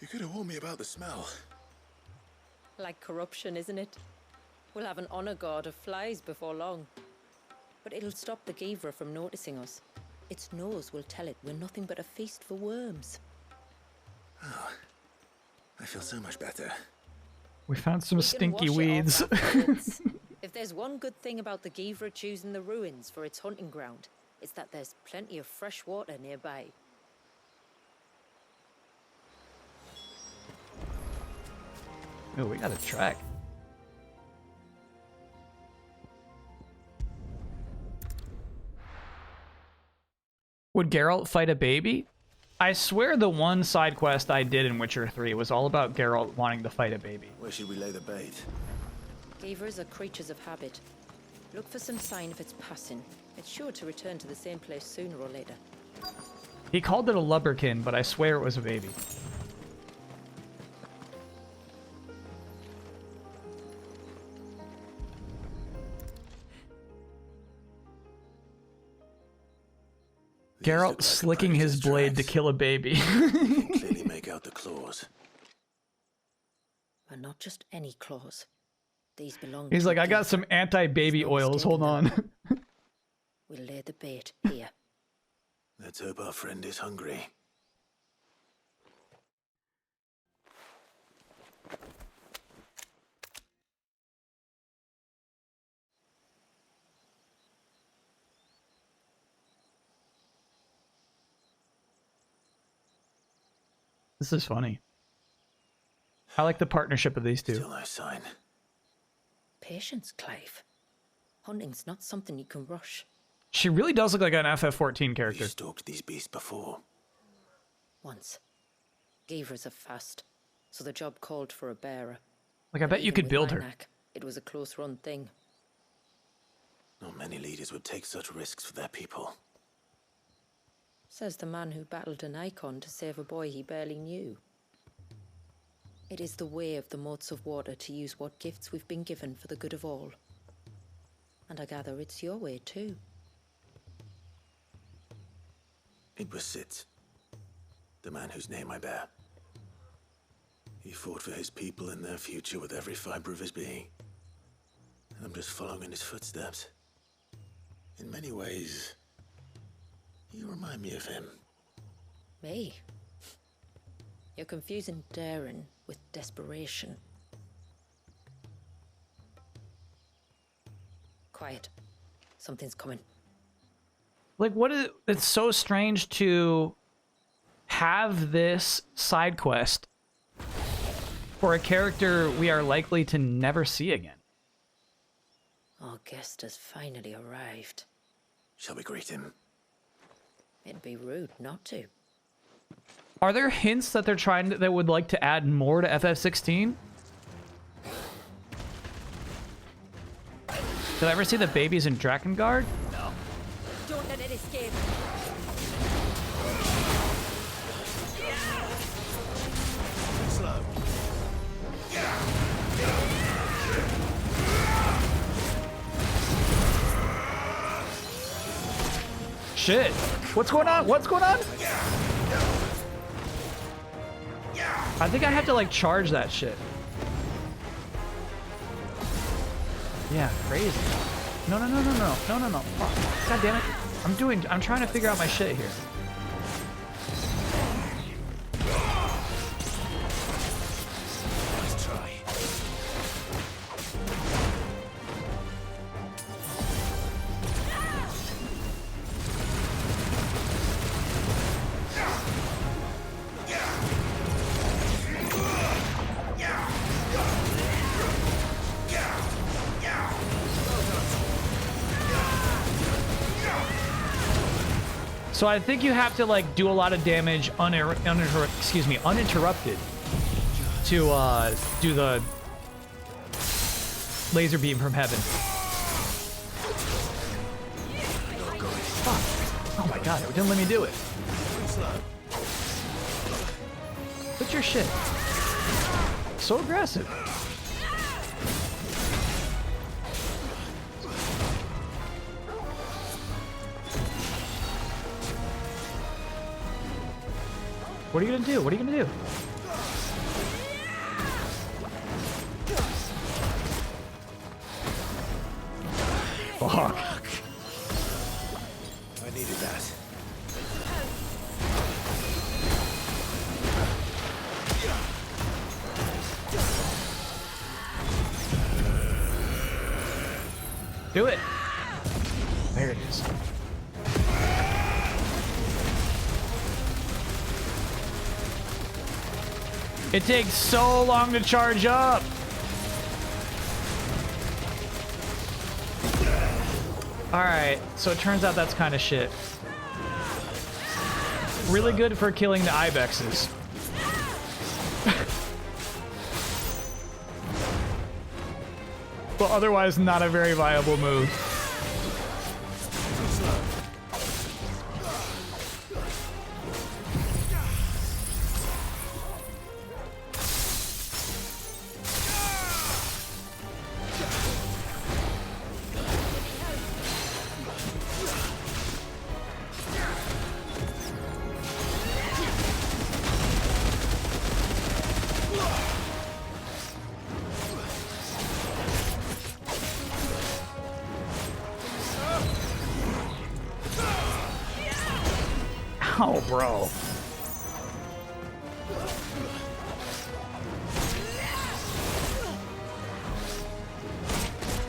You could have warned me about the smell. Like corruption, isn't it? We'll have an honor guard of flies before long. But it'll stop the Givra from noticing us. Its nose will tell it we're nothing but a feast for worms. Oh, I feel so much better. We found some We can stinky wash it off weeds. afterwards. If there's one good thing about the Givra choosing the ruins for its hunting ground, it's that there's plenty of fresh water nearby. Oh, we got a track. Would Geralt fight a baby? I swear the one side quest I did in Witcher 3 was all about Geralt wanting to fight a baby. Where should we lay the bait? Givras are creatures of habit. Look for some sign if it's passing. It's sure to return to the same place sooner or later. He called it a lubberkin, but I swear it was a baby. Geralt slicking his blade to kill a baby. Clearly make out the claws. But not just any claws. These belong He's to like, I got Givra. some anti-baby oils, hold on. We'll lay the bait here. Let's hope our friend is hungry. This is funny. I like the partnership of these two. Still no sign. Patience, Clive. Hunting's not something you can rush. She really does look like an FF14 character. You stalked these beasts before. Once. Givras are fast, so the job called for a bearer. Like, I bet you Even could with build my her. knack, it was a close-run thing. Not many leaders would take such risks for their people. Says the man who battled an icon to save a boy he barely knew. It is the way of the moats of water to use what gifts we've been given for the good of all. And I gather it's your way too. It was Sid, the man whose name I bear. He fought for his people and their future with every fiber of his being. I'm just following in his footsteps. In many ways, you remind me of him. Me? You're confusing daring with desperation. Quiet. Something's coming. Like, what is... It's so strange to have this side quest for a character we are likely to never see again. Our guest has finally arrived. Shall we greet him? It'd be rude not to. Are there hints that they're trying to, that would like to add more to FF16? Did I ever see the babies in Drakengard? No. Don't let it escape. Slow. Shit. What's going on? What's going on? I think I have to like charge that shit. Yeah, crazy. No. Fuck. God damn it. I'm trying to figure out my shit here. Let's try. So I think you have to like do a lot of damage uninterrupted to do the laser beam from heaven. Fuck. Oh my god, it didn't let me do it. What's your shit? So aggressive. What are you gonna do? What are you gonna do? Fuck. I needed that. Do it. There it is. It takes so long to charge up. All right, so it turns out that's kind of shit. Really good for killing the ibexes. But otherwise not a very viable move. Oh, bro.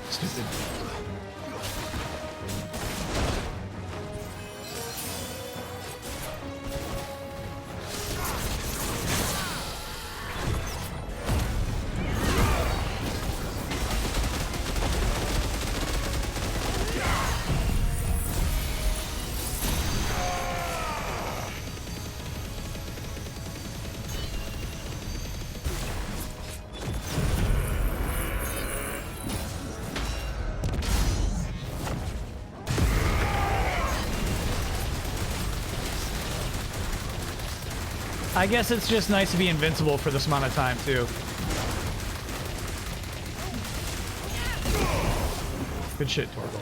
Stupid. I guess it's just nice to be invincible for this amount of time, too. Good shit, Torgal.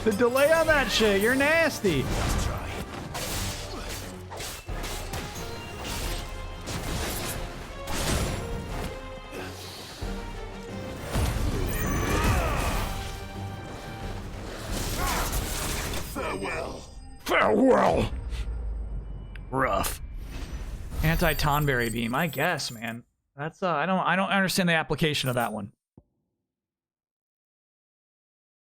The delay on that shit, you're nasty. Let's try. Farewell. Farewell. Rough. Anti-Tonberry beam, I guess, man. That's I don't understand the application of that one.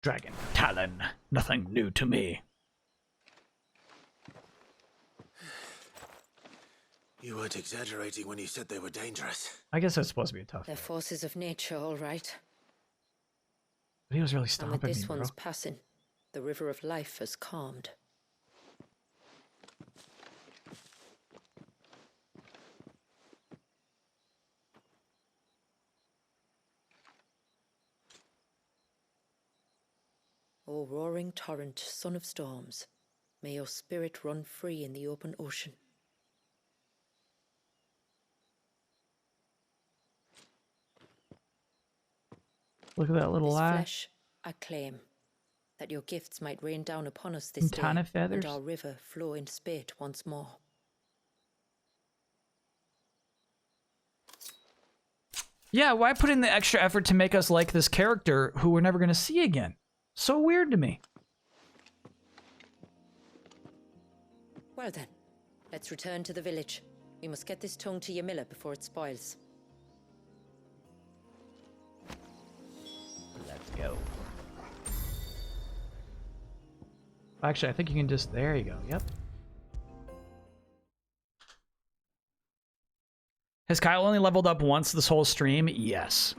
Dragon Talon, nothing new to me. You weren't exaggerating when you said they were dangerous. I guess that's supposed to be a tough. They're forces of nature, all right. But he was really And stomping with this me, bro. one's passing, the river of life has calmed. O roaring torrent, son of storms, may your spirit run free in the open ocean. Look at that little This eye. flesh I claim, that your gifts might rain down upon us this day, Tiny feathers. and our river flow in spate once more. Yeah, why put in the extra effort to make us like this character who we're never going to see again? So weird to me. Well then, let's return to the village. We must get this tongue to Ymilla before it spoils. Let's go. Actually, I think you can just... There you go. Yep. Has Kyle only leveled up once this whole stream? Yes.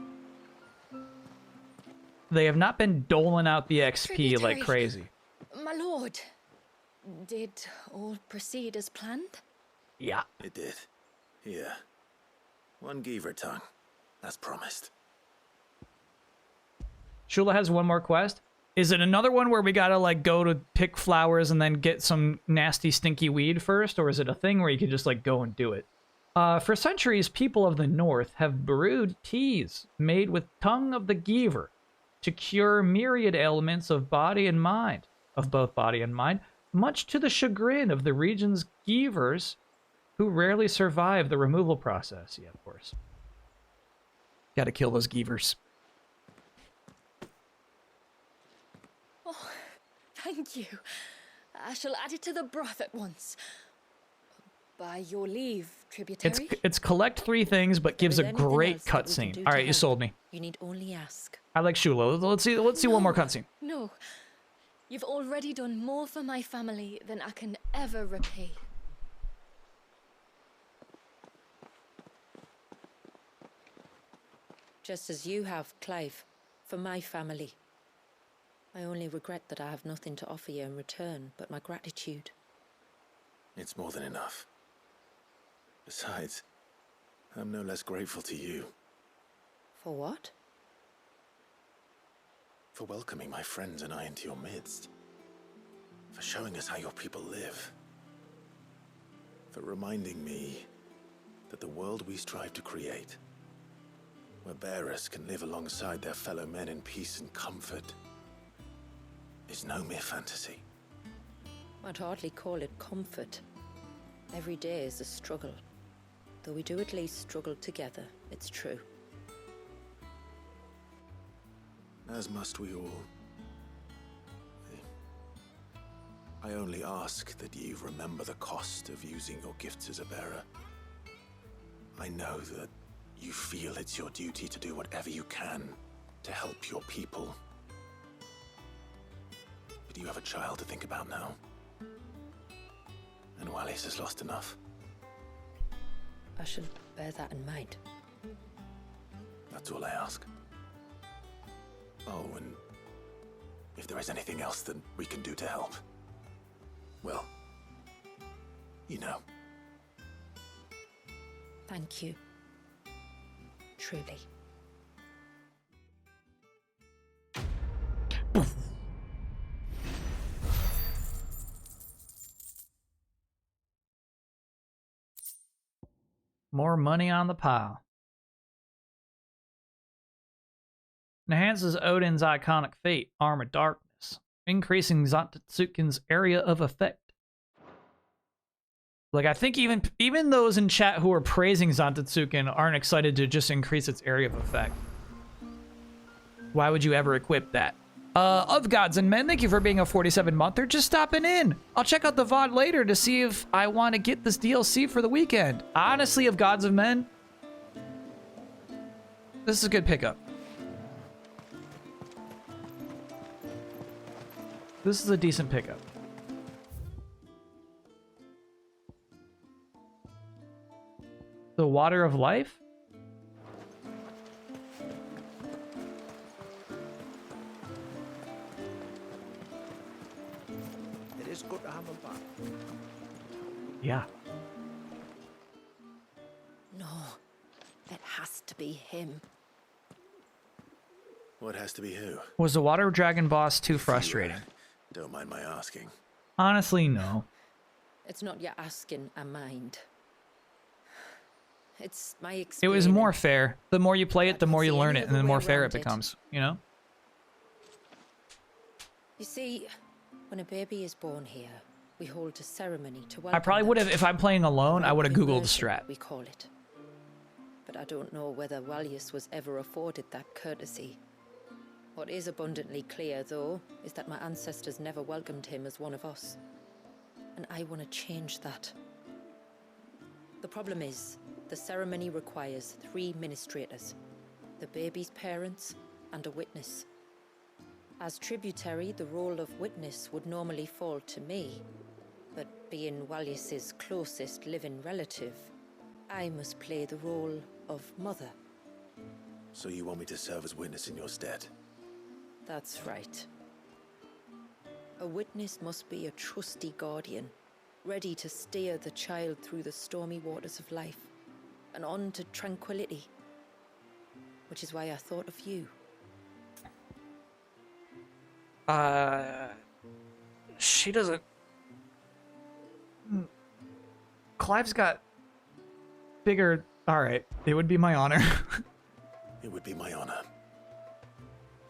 They have not been doling out the XP like crazy. My lord, did all proceed as planned? Yeah. It did. Here. One Geaver tongue. As promised. Shula has one more quest. Is it another one where we gotta like go to pick flowers and then get some nasty stinky weed first? Or is it a thing where you can just like go and do it? For centuries, people of the north have brewed teas made with tongue of the Geaver to cure myriad ailments of body and mind, much to the chagrin of the region's Geavers, who rarely survive the removal process. Yeah, of course. Gotta kill those Geavers. Oh, thank you. I shall add it to the broth at once. By your leave, tributary. It's collect 3 things, but gives a great cutscene. All right, you sold me. You need only ask. I like Shula. Let's see one more cutscene. No, you've already done more for my family than I can ever repay. Just as you have, Clive, for my family. I only regret that I have nothing to offer you in return but my gratitude. It's more than enough. Besides, I'm no less grateful to you. For what? For welcoming my friends and I into your midst. For showing us how your people live. For reminding me that the world we strive to create, where bearers can live alongside their fellow men in peace and comfort, is no mere fantasy. I'd hardly call it comfort. Every day is a struggle. Though we do at least struggle together, it's true. As must we all. I only ask that you remember the cost of using your gifts as a bearer. I know that you feel it's your duty to do whatever you can to help your people. But you have a child to think about now. And Wallis has lost enough. I shall bear that in mind. That's all I ask. Oh, and if there is anything else that we can do to help, well, you know. Thank you. Truly. More money on the pile. Enhances Odin's iconic feat, Arm of Darkness. increasing Zantetsuken's area of effect. Like, I think even those in chat who are praising Zantetsuken aren't excited to just increase its area of effect. Why would you ever equip that? Of Gods and Men, thank you for being a 47-monther. Just stopping in. I'll check out the VOD later to see if I want to get this DLC for the weekend. Honestly, of Gods and Men, this is a good pickup. This is a decent pickup. The Water of Life? It is good to have a bath. Yeah. No, it has to be him. What has to be who? Was the Water Dragon boss too frustrating? Don't mind my asking. Honestly, no. It's not your asking, I mind. It's my experience. It was more fair. The more you play it, the more you learn it, and the more fair it becomes, you know? You see, when a baby is born here, we hold a ceremony to welcome I probably would have, if I'm playing alone, I would have Googled strat. We call it. But I don't know whether Walius was ever afforded that courtesy. What is abundantly clear, though, is that my ancestors never welcomed him as one of us. And I want to change that. The problem is, the ceremony requires 3 ministrators, the baby's parents, and a witness. As tributary, the role of witness would normally fall to me, but being Walius's closest living relative, I must play the role of mother. So you want me to serve as witness in your stead? That's right. A witness must be a trusty guardian, ready to steer the child through the stormy waters of life and on to tranquility. Which is why I thought of you. She doesn't... Clive's got bigger... Alright, it would be my honor. It would be my honor.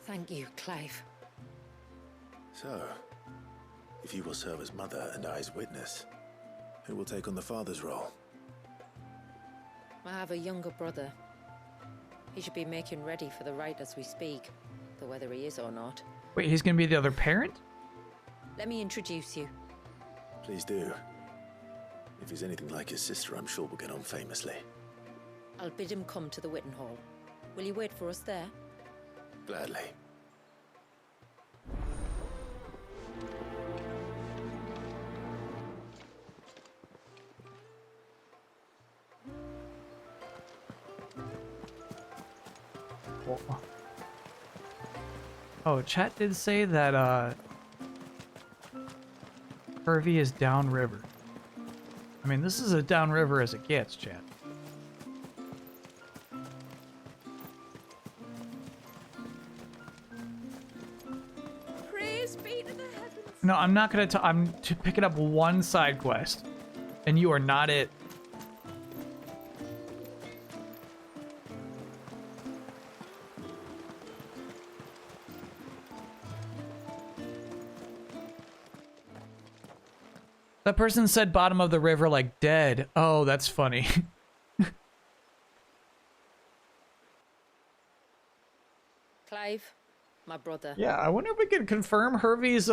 Thank you, Clive. So, if you will serve as mother and I as witness, who will take on the father's role? I have a younger brother. He should be making ready for the rite as we speak, though whether he is or not. Wait, he's gonna be the other parent? Let me introduce you. Please do. If he's anything like his sister, I'm sure we'll get on famously. I'll bid him come to the Witten Hall. Will you wait for us there? Gladly. Oh, chat did say that Hervey is downriver. I mean, this is as downriver as it gets, chat. Praise be to the heavens. No, I'm not gonna. I'm picking up one side quest, and you are not it. That person said bottom of the river like dead. Oh, that's funny. Clive, my brother. Yeah, I wonder if we can confirm Hervey's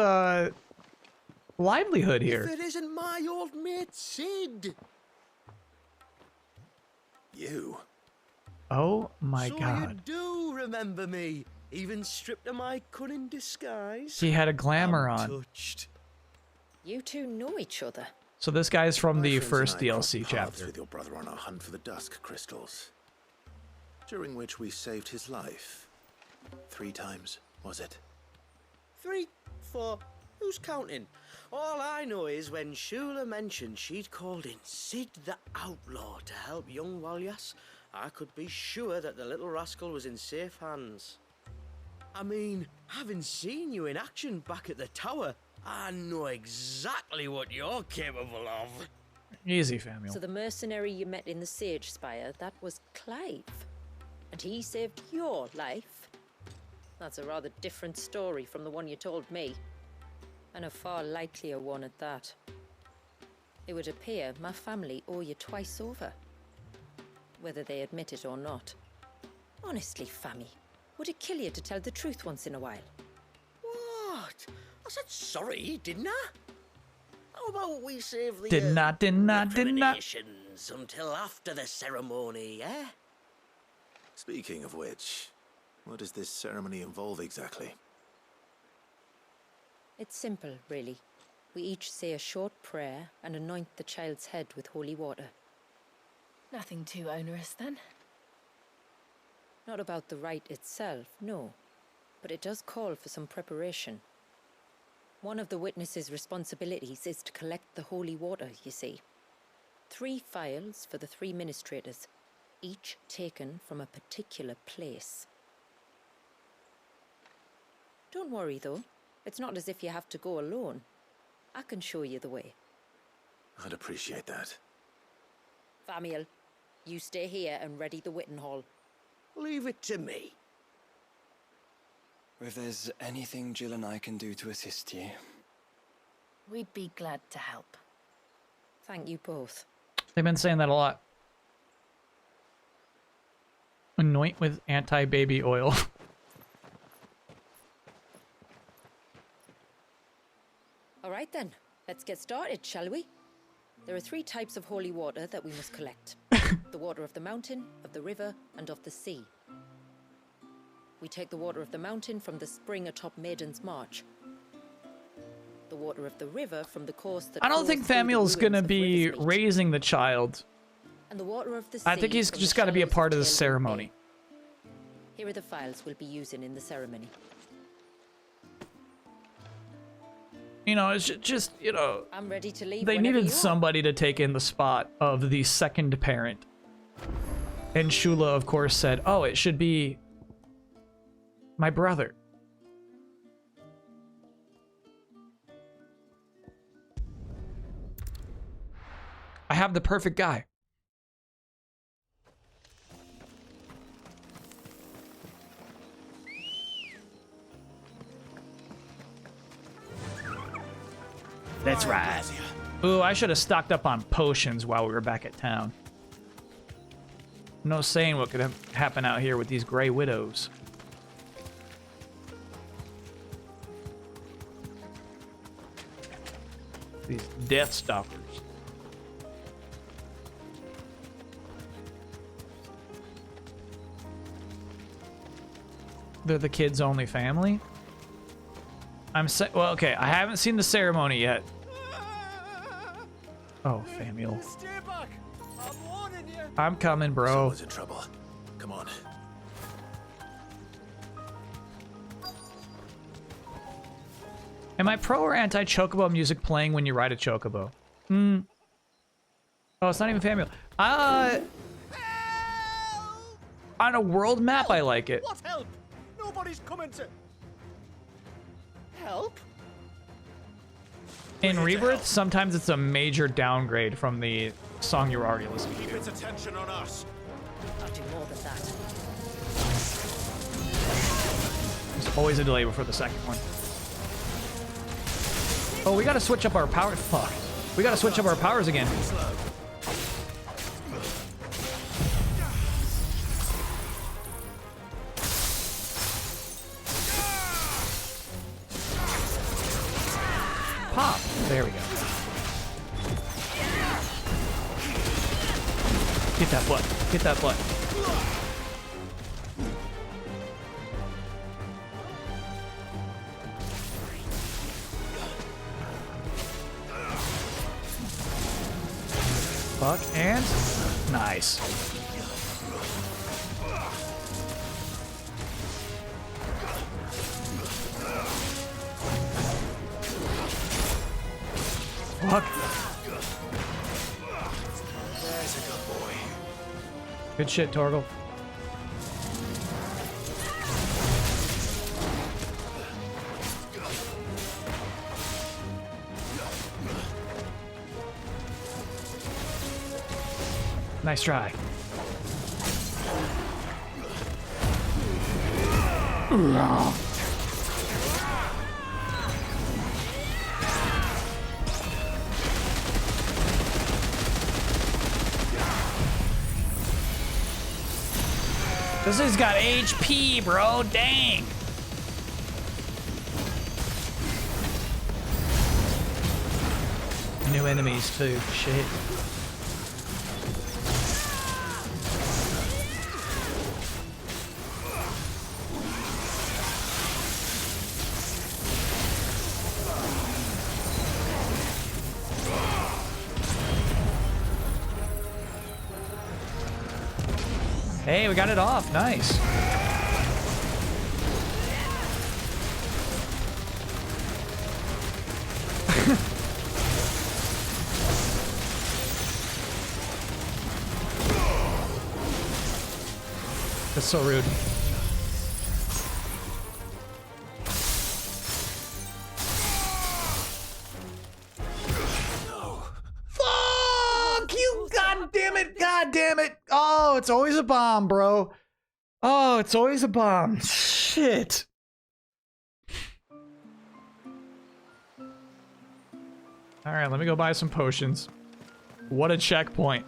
livelihood here. If it isn't my old mate Sid. You? Oh my so god. you do remember me, even stripped of my cunning disguise. He had a glamour on. Touched. You two know each other. So this guy's from the friends first and I crossed DLC paths chapter. with your brother on our hunt for the dusk crystals, during which we saved his life. 3 times, was it? 3, 4, who's counting? All I know is when Shula mentioned she'd called in Sid the Outlaw to help young Walyas, I could be sure that the little rascal was in safe hands. I mean, having seen you in action back at the tower, I know exactly what you're capable of. Easy, Samuel. So the mercenary you met in the Sage Spire, that was Clive. And he saved your life? That's a rather different story from the one you told me. And a far likelier one at that. It would appear my family owe you twice over, whether they admit it or not. Honestly, Fammy, would it kill you to tell the truth once in a while? What? I said sorry, didn't I? How about we save the Did not. recriminations until after the ceremony, eh? Speaking of which, what does this ceremony involve exactly? It's simple, really. We each say a short prayer and anoint the child's head with holy water. Nothing too onerous, then? Not about the rite itself, no. But it does call for some preparation. One of the witness's responsibilities is to collect the holy water, you see. 3 phials for the 3 ministrators, each taken from a particular place. Don't worry, though. It's not as if you have to go alone. I can show you the way. I'd appreciate that. Famiel, you stay here and ready the Witten Hall. Leave it to me. If there's anything Jill and I can do to assist you... We'd be glad to help. Thank you both. They've been saying that a lot. Anoint with anti-baby oil. All right then, let's get started, shall we? There are 3 types of holy water that we must collect. The water of the mountain, of the river, and of the sea. We take the water of the mountain from the spring atop Maiden's March. The water of the river from the course that I don't think Famiel's gonna be raising the child. And the water of the sea I think he's just got to be a part of the ceremony. Here are the files we'll be using in the ceremony. You know, it's just, you know, I'm ready to leave. they whenever needed you are. somebody to take in the spot of the second parent. And Shula, of course, said, oh, it should be my brother. I have the perfect guy. That's right. Ooh, I should have stocked up on potions while we were back at town. No saying what could happen out here with these Grey Widows. These Death Stalkers. They're the kids' only family? Well, okay, I haven't seen the ceremony yet. Oh, Famiel. Stay back! I'm warning you! I'm coming, bro. Someone's in trouble. Come on. Am I pro or anti-chocobo music playing when you ride a chocobo? Oh, it's not even Famiel. On a world map, I like it. What help? Nobody's coming to... Help? In Rebirth, sometimes it's a major downgrade from the song you were already listening Keep to. its attention on us. I'll do more than that. There's always a delay before the second one. Oh, we gotta switch up our power. Fuck. We gotta switch up our powers again. Pop. There we go. Get that butt. Get that butt. Fuck and nice. Fuck. There's a good boy. Good shit, Torgal. Nice try. This has got HP, bro. Dang. New enemies too. Shit. Hey, we got it off. Nice. That's so rude. Fuck you! God damn it! God damn it! Oh, it's always a bomb, bro. Oh, it's always a bomb. Shit. All right, let me go buy some potions. What a checkpoint.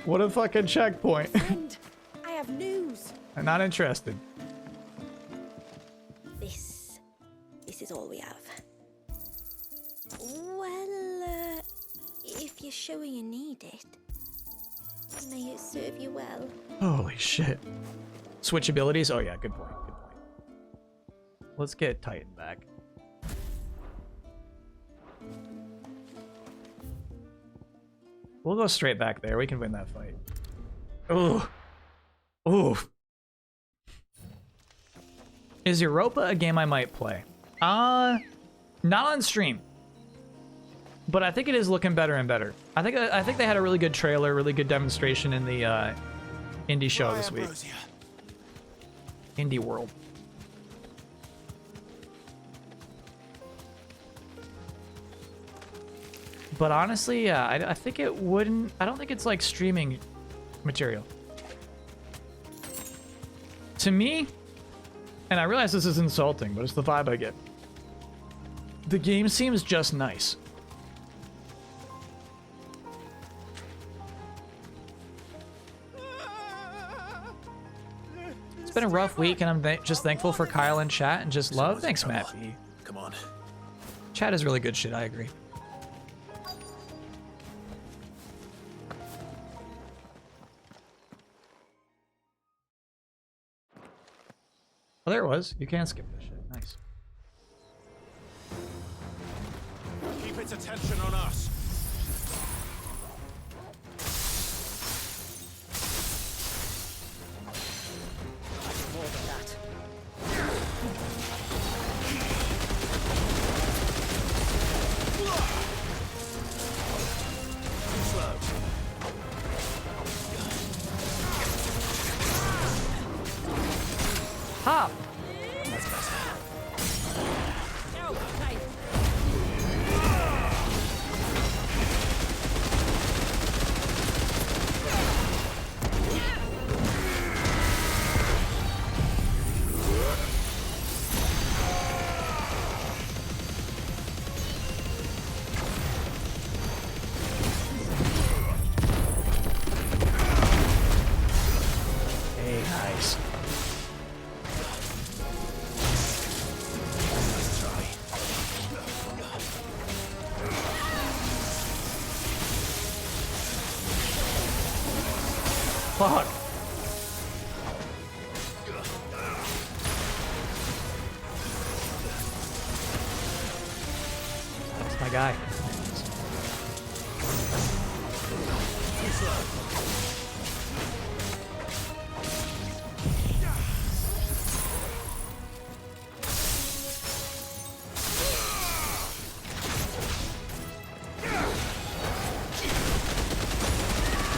What a fucking checkpoint. Friend, I have news. I'm not interested. This is all we have. Well, if you're sure you need it, may it serve you well. Holy shit. Switch abilities? Oh yeah, good point. Good point. Let's get Titan back. We'll go straight back there. We can win that fight. Ooh. Ooh. Is Europa a game I might play? Not on stream. But I think it is looking better and better. I think they had a really good trailer, really good demonstration in the indie show this week. Indie World. But honestly, yeah, I think it wouldn't... I don't think it's like streaming material. To me, and I realize this is insulting, but it's the vibe I get. The game seems just nice. It's been a rough week, and I'm just thankful for Kyle and chat and just love. Thanks, Matt B. Come on. Chat is really good shit, I agree. Oh, there it was. You can skip this shit. Nice. Keep its attention on us. More than that. Hop! That's better. No, okay. Hey, nice. Fuck. That's my guy.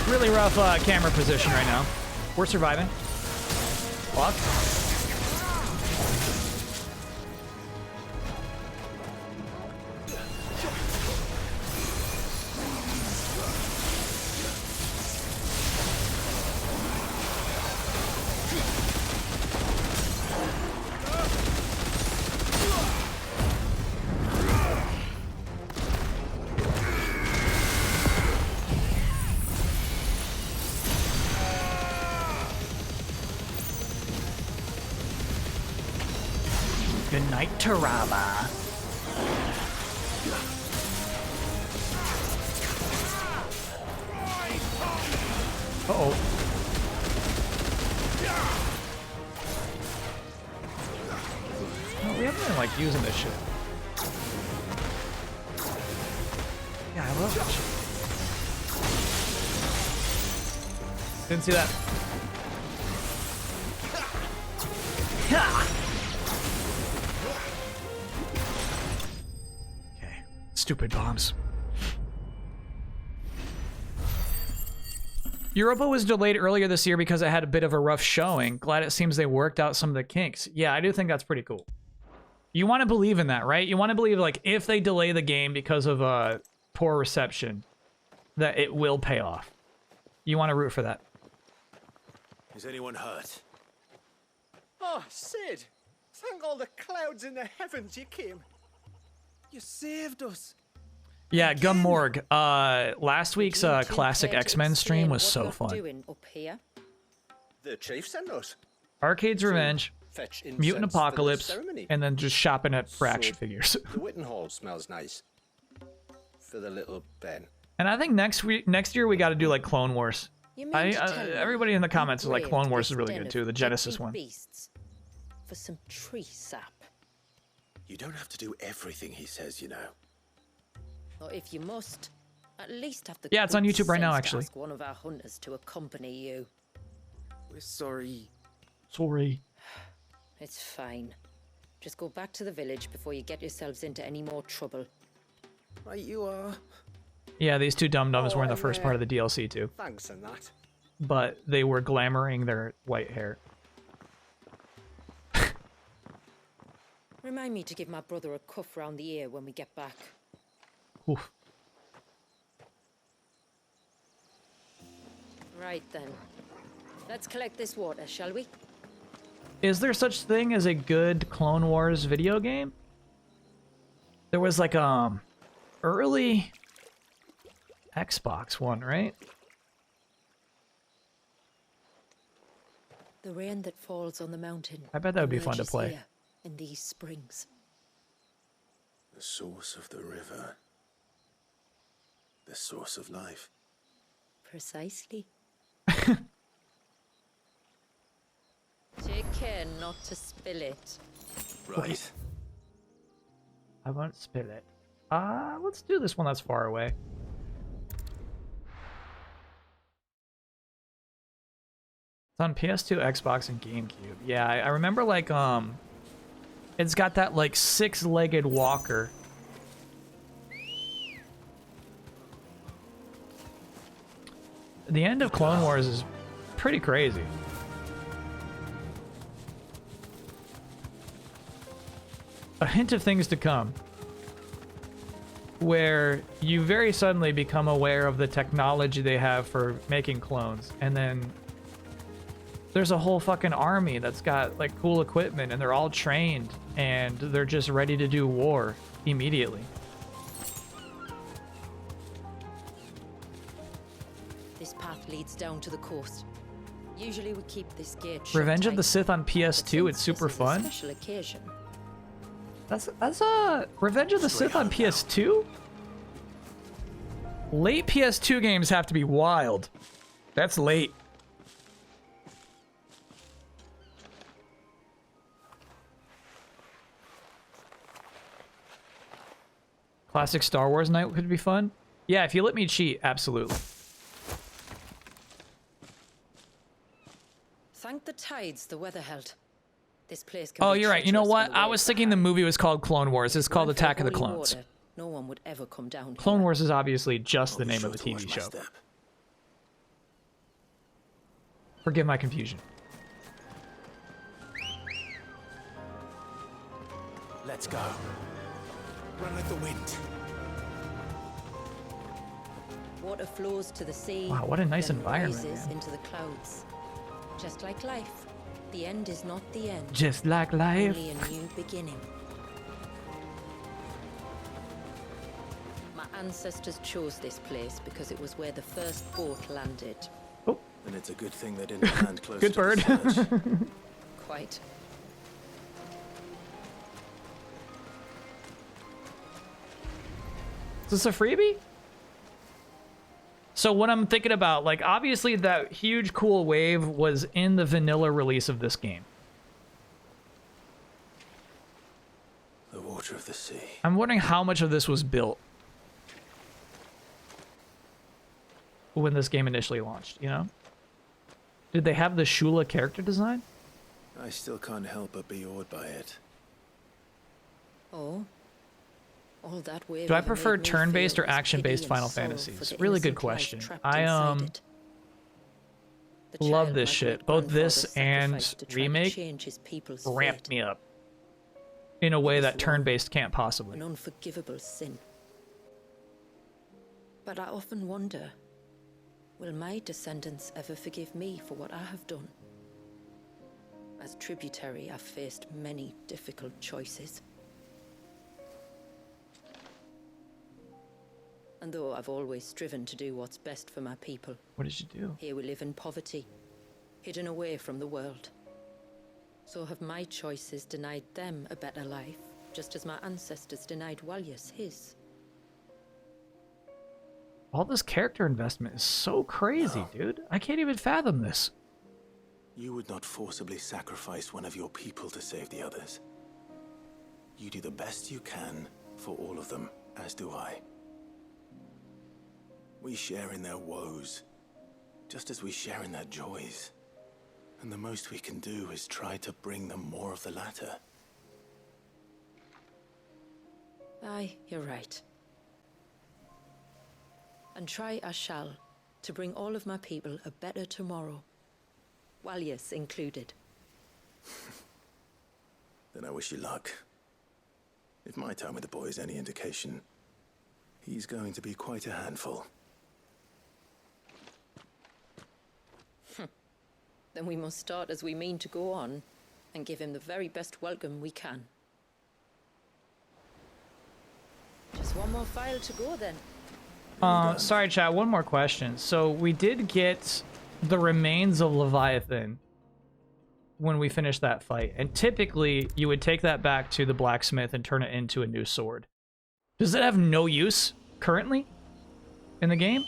Really rough camera position right now. We're surviving. Fuck. Good night, Tarama. Uh-oh. No, we haven't been, like, using this shit. Yeah, I love that shit. Didn't see that. Okay. Stupid bombs. Europa was delayed earlier this year because it had a bit of a rough showing. Glad it seems they worked out some of the kinks. Yeah, I do think that's pretty cool. You want to believe in that, right? You want to believe, like, if they delay the game because of poor reception, that it will pay off. You want to root for that. Is anyone hurt? Oh, Sid! Thank all the clouds in the heavens you came. You saved us. Yeah, Gum Morg. Last week's classic X-Men stream was so fun. Doing up here? The chief sent us. Arcade's Revenge, Fetch incense Mutant for the Apocalypse, ceremony. and then just shopping at action figures. The Witten Hall smells nice. For the little Ben. And I think next year we got to do like Clone Wars. Everybody in the comments is like Clone Wars is really good too, the Genesis one. For some tree sap. You don't have to do everything he says, you know. Or if you must, at least have the Yeah, it's on good YouTube right now, sense to actually. ask one of our hunters to accompany you. We're sorry. Sorry. It's fine. Just go back to the village before you get yourselves into any more trouble. Right, you are. Yeah, these two dum-dums were in the first part of the DLC too. Thanks and that. But they were glamoring their white hair. Remind me to give my brother a cuff round the ear when we get back. Oof. Right then. Let's collect this water, shall we? Is there such thing as a good Clone Wars video game? There was like early Xbox one, right? The rain that falls on the mountain. I bet that would be fun to emerges play. here in these springs. The source of the river. The source of life. Precisely. Take care not to spill it. Right. I won't spill it. Let's do this one that's far away. It's on PS2, Xbox, and GameCube. Yeah, I remember like it's got that like six-legged walker. The end of Clone Wars is pretty crazy. A hint of things to come, where you very suddenly become aware of the technology they have for making clones, and then there's a whole fucking army that's got like cool equipment, and they're all trained, and they're just ready to do war immediately. This path leads down to the coast. Usually we keep this gate shut Revenge of the tight, Sith on but PS2, since it's super this is a fun. special occasion. That's Revenge of the Sith on PS2? Late PS2 games have to be wild. That's late. Classic Star Wars night could be fun. Yeah, if you let me cheat, absolutely. Thank the tides the weather held. This place can Oh, be you're right. You know treacherous what? from the I way was it's thinking the movie was called Clone Wars. It's called Weren't for Attack of the holy Clones. water, no one would ever come down Clone here. Wars is obviously just the name of the TV show. Forgive my confusion. Let's go. Run like the wind. Water flows to the sea. Wow, what a nice then environment, rises man. into the clouds. Just like life, the end is not the end. Just like life. Only a new beginning. My ancestors chose this place because it was where the first boat landed. And it's a good thing they didn't land close Good to the bird. surge. Quite. Is this a freebie? So what I'm thinking about, like, obviously that huge cool wave was in the vanilla release of this game. The water of the sea. I'm wondering how much of this was built when this game initially launched, you know? Did they have the Shula character design? I still can't help but be awed by it. Oh? All that wave Do I ever prefer made me turn-based feel or was action-based pity Final and sorrow for Fantasies? the Really good innocent life question. trapped I inside it. The love child this my shit. Both this great-grandfather and sacrificed to try to remake change his people's ramped fate. me up in a way was that wrong. turn-based can't possibly. An unforgivable sin. But I often wonder, will my descendants ever forgive me for what I have done? As tributary, I've faced many difficult choices. And though I've always striven to do what's best for my people, What did you do? here we live in poverty, hidden away from the world. So have my choices denied them a better life, just as my ancestors denied Walyas his. All this character investment is so crazy, dude. I can't even fathom this. You would not forcibly sacrifice one of your people to save the others. You do the best you can for all of them, as do I. We share in their woes, just as we share in their joys. And the most we can do is try to bring them more of the latter. Aye, you're right. And try I shall, to bring all of my people a better tomorrow. Walyas included. Then I wish you luck. If my time with the boy is any indication, he's going to be quite a handful. Then we must start as we mean to go on, and give him the very best welcome we can. Just one more file to go then. Sorry, chat. One more question. So we did get the remains of Leviathan when we finished that fight, and typically you would take that back to the blacksmith and turn it into a new sword. Does it have no use currently in the game?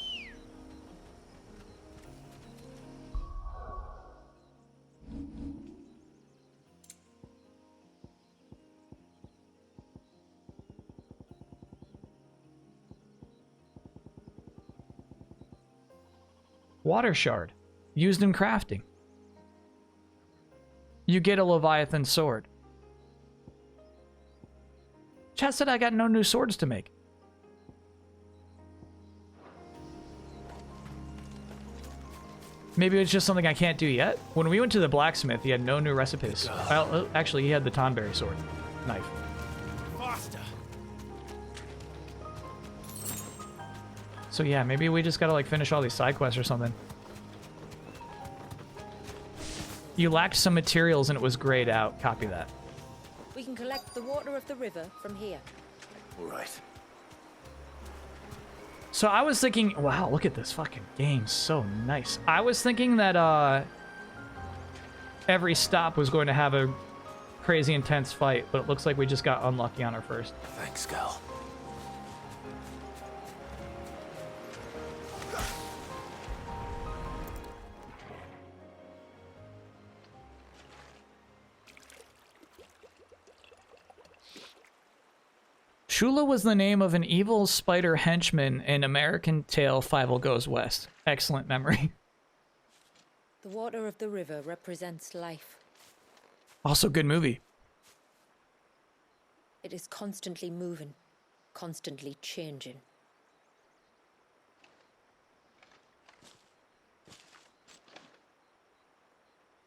Water shard, used in crafting. You get a Leviathan sword. Chat said I got no new swords to make. Maybe it's just something I can't do yet. When we went to the blacksmith, he had no new recipes. Well, actually, he had the Tonberry sword. Knife. Faster. So yeah, maybe we just gotta like finish all these side quests or something. You lacked some materials and it was grayed out. Copy that. We can collect the water of the river from here. All right. So I was thinking, wow, look at this fucking game. So nice. I was thinking that every stop was going to have a crazy intense fight, but it looks like we just got unlucky on our first. Thanks, Gal. Shula was the name of an evil spider henchman in American Tale Fievel Goes West. Excellent memory. The water of the river represents life. Also good movie. It is constantly moving, constantly changing.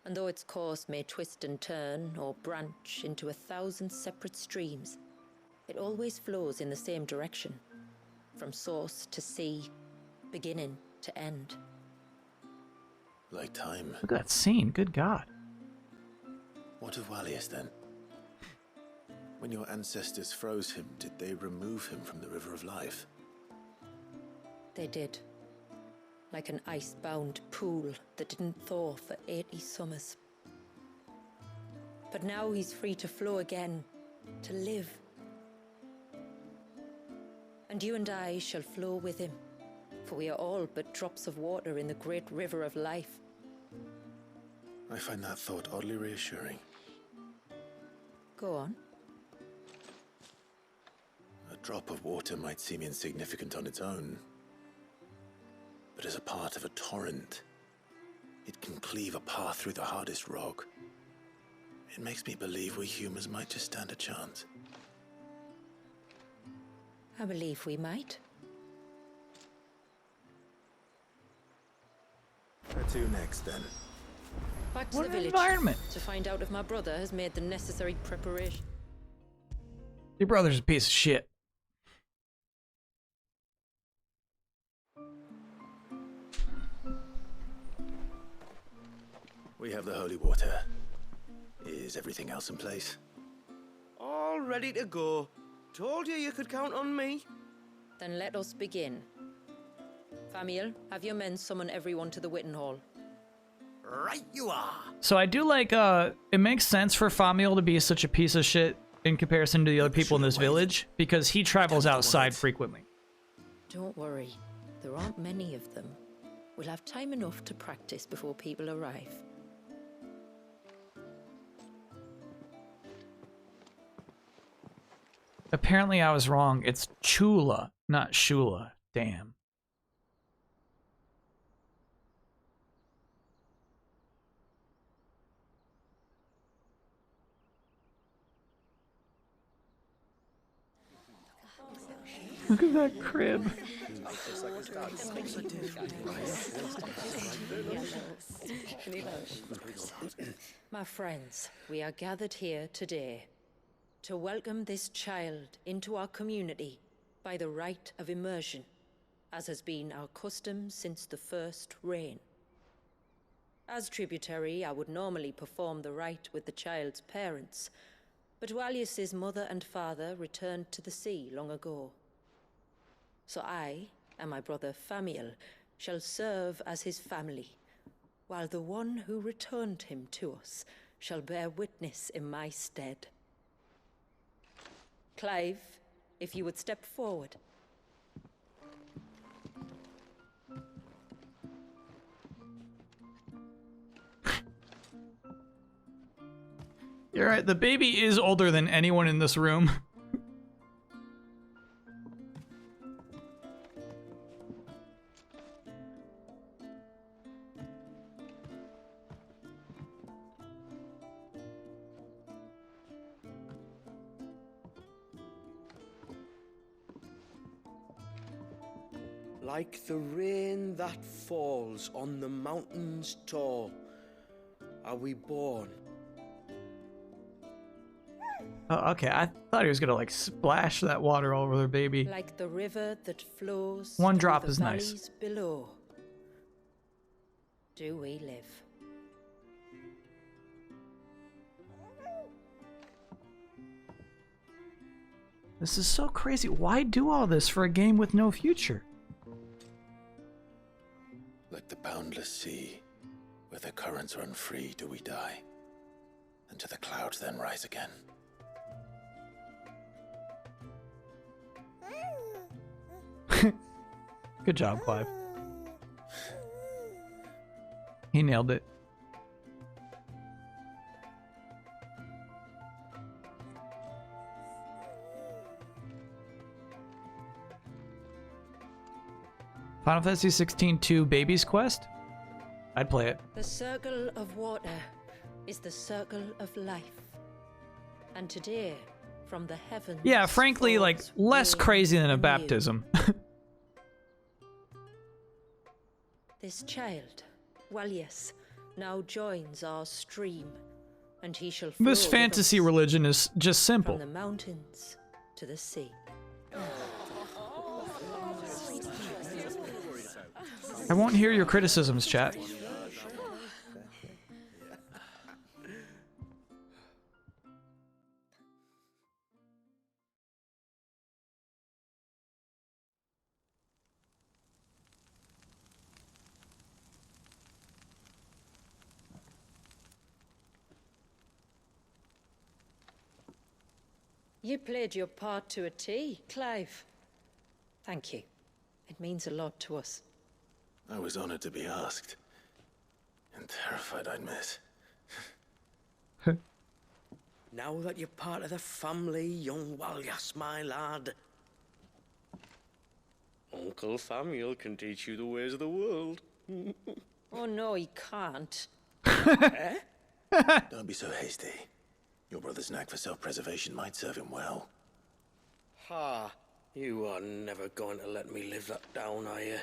And though its course may twist and turn or branch into 1,000 separate streams, it always flows in the same direction, from source to sea, beginning to end. Like time. Look at that scene. Good God. What of Walyas then? When your ancestors froze him, did they remove him from the River of Life? They did. Like an ice-bound pool that didn't thaw for 80 summers. But now he's free to flow again, to live. And you and I shall flow with him, for we are all but drops of water in the great river of life. I find that thought oddly reassuring. Go on. A drop of water might seem insignificant on its own, but as a part of a torrent, it can cleave a path through the hardest rock. It makes me believe we humans might just stand a chance. I believe we might. Where to next, then? Back to What the an village environment. to find out if my brother has made the necessary preparation. Your brother's a piece of shit. We have the holy water. Is everything else in place? All ready to go. Told you could count on me. Then let us begin. Famiel, have your men summon everyone to the Witten Hall. Right you are. So I do like, it makes sense for Famiel to be such a piece of shit in comparison to the other people in this village, because he travels outside frequently. Don't worry, there aren't many of them. We'll have time enough to practice before people arrive. Apparently I was wrong. It's Chula, not Shula. Damn. Look at that crib. My friends, we are gathered here today to welcome this child into our community by the rite of immersion, as has been our custom since the first reign. As tributary, I would normally perform the rite with the child's parents, but Walius's mother and father returned to the sea long ago. So I and my brother Famiel shall serve as his family, while the one who returned him to us shall bear witness in my stead. Clive, if you would step forward. You're right, the baby is older than anyone in this room. Like the rain that falls on the mountains tall, are we born. Oh, okay, I thought he was gonna like splash that water all over their baby. Like the river that flows One through drop the is nice. valleys below, do we live. This is so crazy. Why do all this for a game with no future? Like the boundless sea, where the currents run free, do we die, and to the clouds then rise again. Good job, Clive. He nailed it. Final Fantasy 16-2 Baby's Quest? I'd play it. The circle of water is the circle of life. And today, from the heavens... Yeah, frankly, like, less crazy than a baptism. This child, Walius, now joins our stream, and he shall flow This with fantasy us religion is just simple. from the mountains to the sea. I won't hear your criticisms, chat. You played your part to a T, Clive. Thank you. It means a lot to us. I was honored to be asked. And terrified I'd miss. Now that you're part of the family, young Walyas, my lad. Uncle Samuel can teach you the ways of the world. Oh no, he can't. Eh? Don't be so hasty. Your brother's knack for self-preservation might serve him well. Ha! You are never going to let me live that down, are you?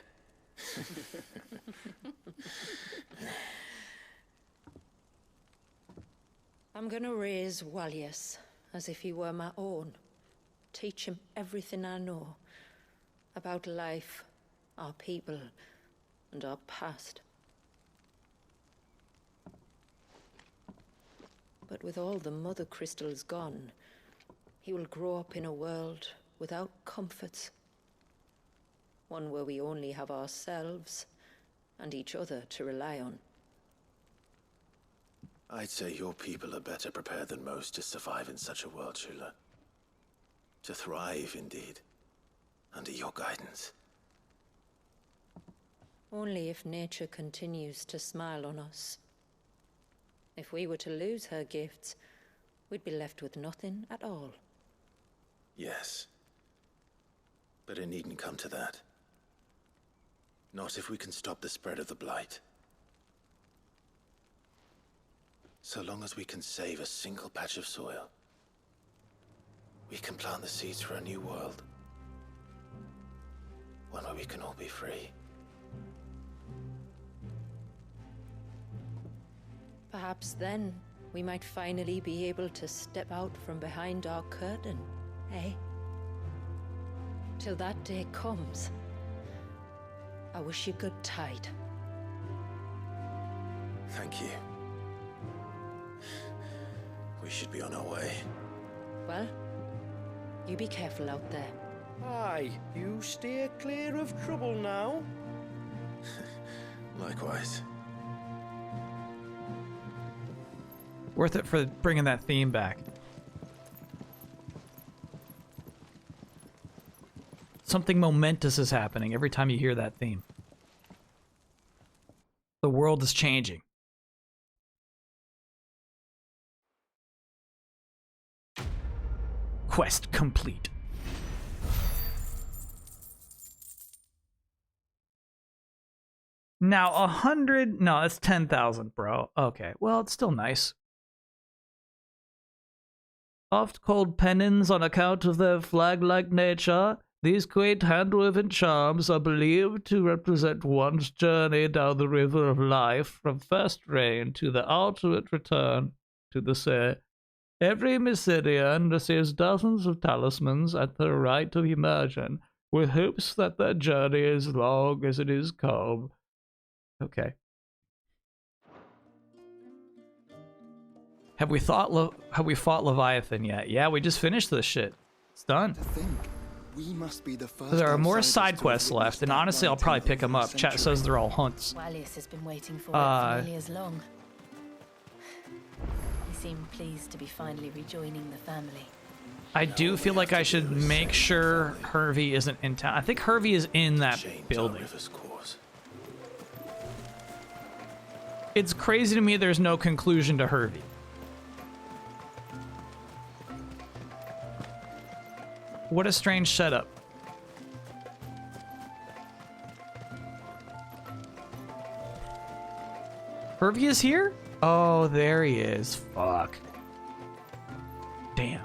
I'm gonna raise Walyas as if he were my own. Teach him everything I know about life, our people, and our past. But with all the mother crystals gone, he will grow up in a world without comforts. One where we only have ourselves and each other to rely on. I'd say your people are better prepared than most to survive in such a world, Shula. To thrive, indeed, under your guidance. Only if nature continues to smile on us. If we were to lose her gifts, we'd be left with nothing at all. Yes. But it needn't come to that. Not if we can stop the spread of the Blight. So long as we can save a single patch of soil, we can plant the seeds for a new world. One where we can all be free. Perhaps then we might finally be able to step out from behind our curtain, eh? Till that day comes, I wish you good tide. Thank you. We should be on our way. Well, you be careful out there. Aye, you steer clear of trouble now. Likewise. Worth it for bringing that theme back. Something momentous is happening every time you hear that theme. The world is changing. Quest complete. Now 100, no, that's 10,000, bro. Okay, well, it's still nice. Oft called pennons on account of their flag-like nature, these quaint hand-woven charms are believed to represent one's journey down the river of life from first rain to the ultimate return to the sea. Every Mysidian receives dozens of talismans at the rite of immersion, with hopes that their journey is long as it is calm. Okay. Have we fought Leviathan yet? Yeah, we just finished this shit. It's done. We must be the first. There are more side quests left, and honestly, I'll probably pick them up. Chat says they're all hunts. Walyas has been waiting for it for nearly as long. He seemed pleased to be finally rejoining the family. I do feel like I should make sure Hervey isn't in town. I think Hervey is in that building. It's crazy to me there's no conclusion to Hervey. What a strange setup. Hervey is here? Oh, there he is. Fuck. Damn.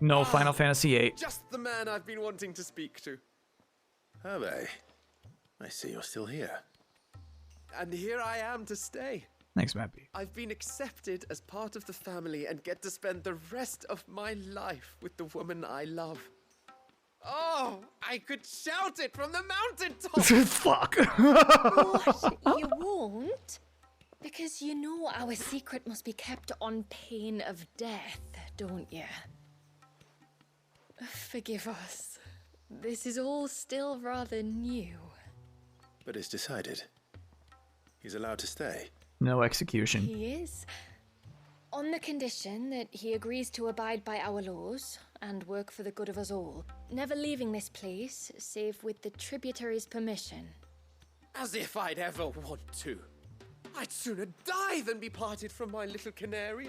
No Final Fantasy VIII. Just the man I've been wanting to speak to. Hervey, I see you're still here. And here I am to stay. Thanks, Mappy. I've been accepted as part of the family and get to spend the rest of my life with the woman I love. Oh, I could shout it from the mountaintop! Fuck. What? You won't? Because you know our secret must be kept on pain of death, don't you? Forgive us. This is all still rather new. But it's decided. He's allowed to stay. No execution. He is. On the condition that he agrees to abide by our laws and work for the good of us all, never leaving this place save with the tributaries' permission. As if I'd ever want to. I'd sooner die than be parted from my little canary.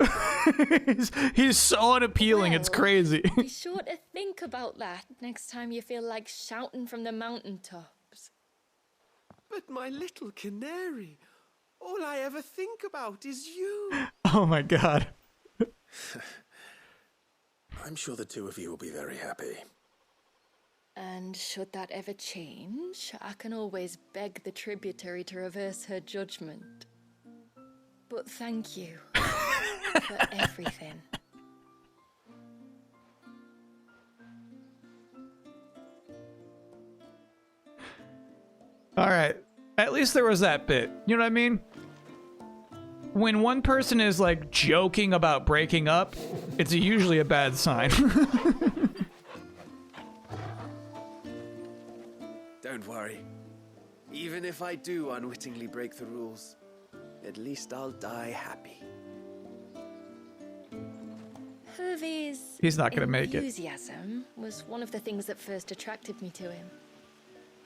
he's so unappealing, it's crazy. Be sure to think about that next time you feel like shouting from the mountaintops. But my little canary, all I ever think about is you. Oh my god. I'm sure the two of you will be very happy. And should that ever change, I can always beg the tributary to reverse her judgment. But thank you for everything. All right. At least there was that bit. You know what I mean? When one person is like joking about breaking up, it's usually a bad sign. Don't worry. Even if I do unwittingly break the rules, at least I'll die happy. Hervé's He's not gonna make it. enthusiasm was one of the things that first attracted me to him.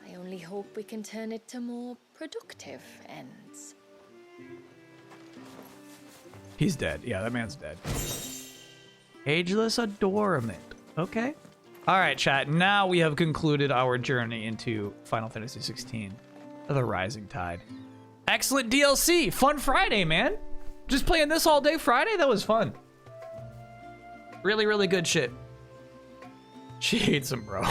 I only hope we can turn it to more productive ends. He's dead. Yeah, that man's dead. Ageless adornment. Okay. All right, chat. Now we have concluded our journey into Final Fantasy XVI, The Rising Tide. Excellent DLC. Fun Friday, man. Just playing this all day Friday? That was fun. Really, really good shit. She hates him, bro.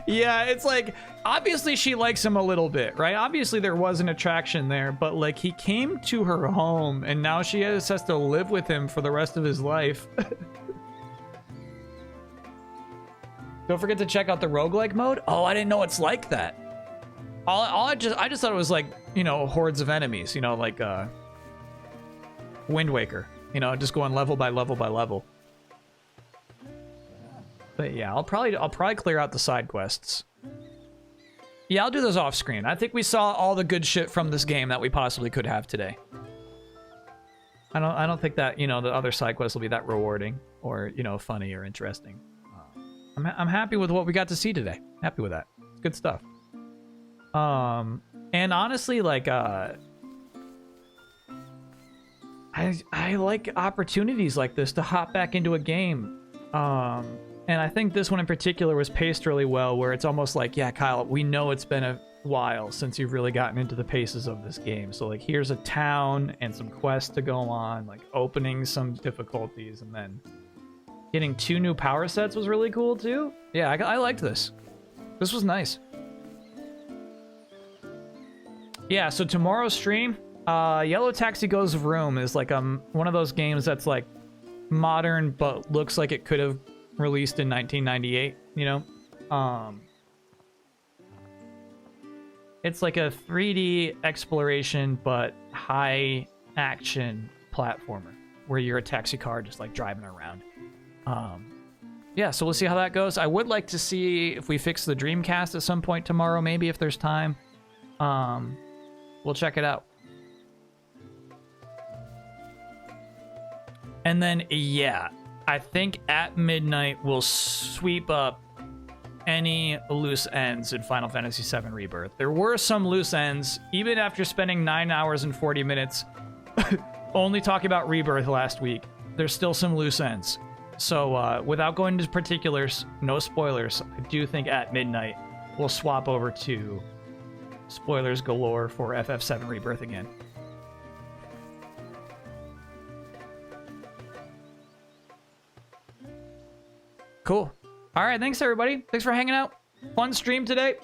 Yeah, it's like, obviously she likes him a little bit, right? Obviously there was an attraction there, but like he came to her home and now she has to live with him for the rest of his life. Don't forget to check out the roguelike mode. Oh, I didn't know it's like that. I just thought it was like, you know, hordes of enemies, you know, like Wind Waker, you know, just going level by level by level. But yeah, I'll probably clear out the side quests. Yeah, I'll do those off screen. I think we saw all the good shit from this game that we possibly could have today. I don't think that, you know, the other side quests will be that rewarding or, you know, funny or interesting. I'm happy with what we got to see today. Happy with that. It's good stuff. And honestly, like I like opportunities like this to hop back into a game. And I think this one in particular was paced really well, where it's almost like, yeah, Kyle, we know it's been a while since you've really gotten into the paces of this game. So like, here's a town and some quests to go on, like opening some difficulties, and then getting 2 new power sets was really cool too. Yeah, I liked this. This was nice. Yeah, so tomorrow's stream, Yellow Taxi Goes Vroom is like one of those games that's like modern, but looks like it could have released in 1998, you know? It's like a 3D exploration, but high action platformer where you're a taxi car just like driving around. Yeah, so we'll see how that goes. I would like to see if we fix the Dreamcast at some point tomorrow, maybe if there's time. We'll check it out. And then, yeah, I think at midnight we'll sweep up any loose ends in Final Fantasy VII Rebirth. There were some loose ends, even after spending 9 hours and 40 minutes only talking about Rebirth last week. There's still some loose ends. So without going into particulars, no spoilers, I do think at midnight we'll swap over to spoilers galore for FF7 Rebirth again. Cool. All right, thanks everybody. Thanks for hanging out. Fun stream today.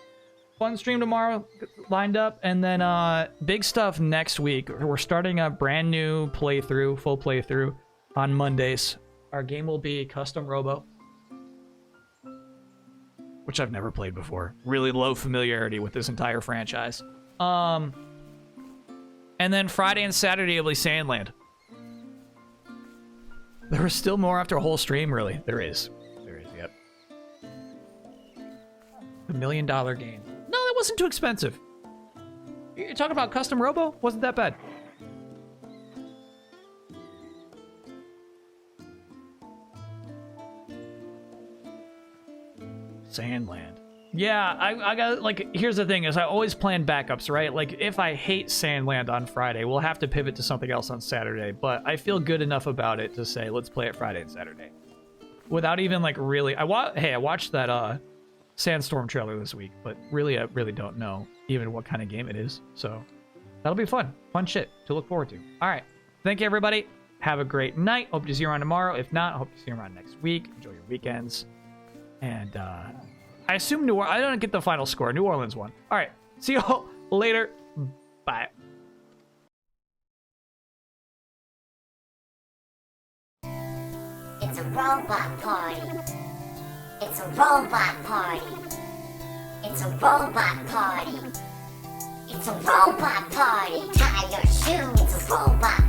Fun stream tomorrow lined up. And then big stuff next week. We're starting a brand new playthrough, full playthrough on Mondays. Our game will be Custom Robo, which I've never played before. Really low familiarity with this entire franchise. And then Friday and Saturday will be Sandland. There was still more after a whole stream, really. There is, yep. The $1 million game. No, that wasn't too expensive. You're talking about Custom Robo? Wasn't that bad. Sandland. Yeah, I got, like, here's the thing is I always plan backups, right? Like, if I hate Sandland on Friday, we'll have to pivot to something else on Saturday, but I feel good enough about it to say, let's play it Friday and Saturday. Without even, like, really... I watched that, Sandstorm trailer this week, but really, I really don't know even what kind of game it is, so that'll be fun. Fun shit to look forward to. All right. Thank you, everybody. Have a great night. Hope to see you around tomorrow. If not, I hope to see you around next week. Enjoy your weekends. And, I assume New Orleans... I don't get the final score. New Orleans won. All right. See you all later. Bye. It's a robot party. It's a robot party. It's a robot party. It's a robot party. Tie your shoes. It's a robot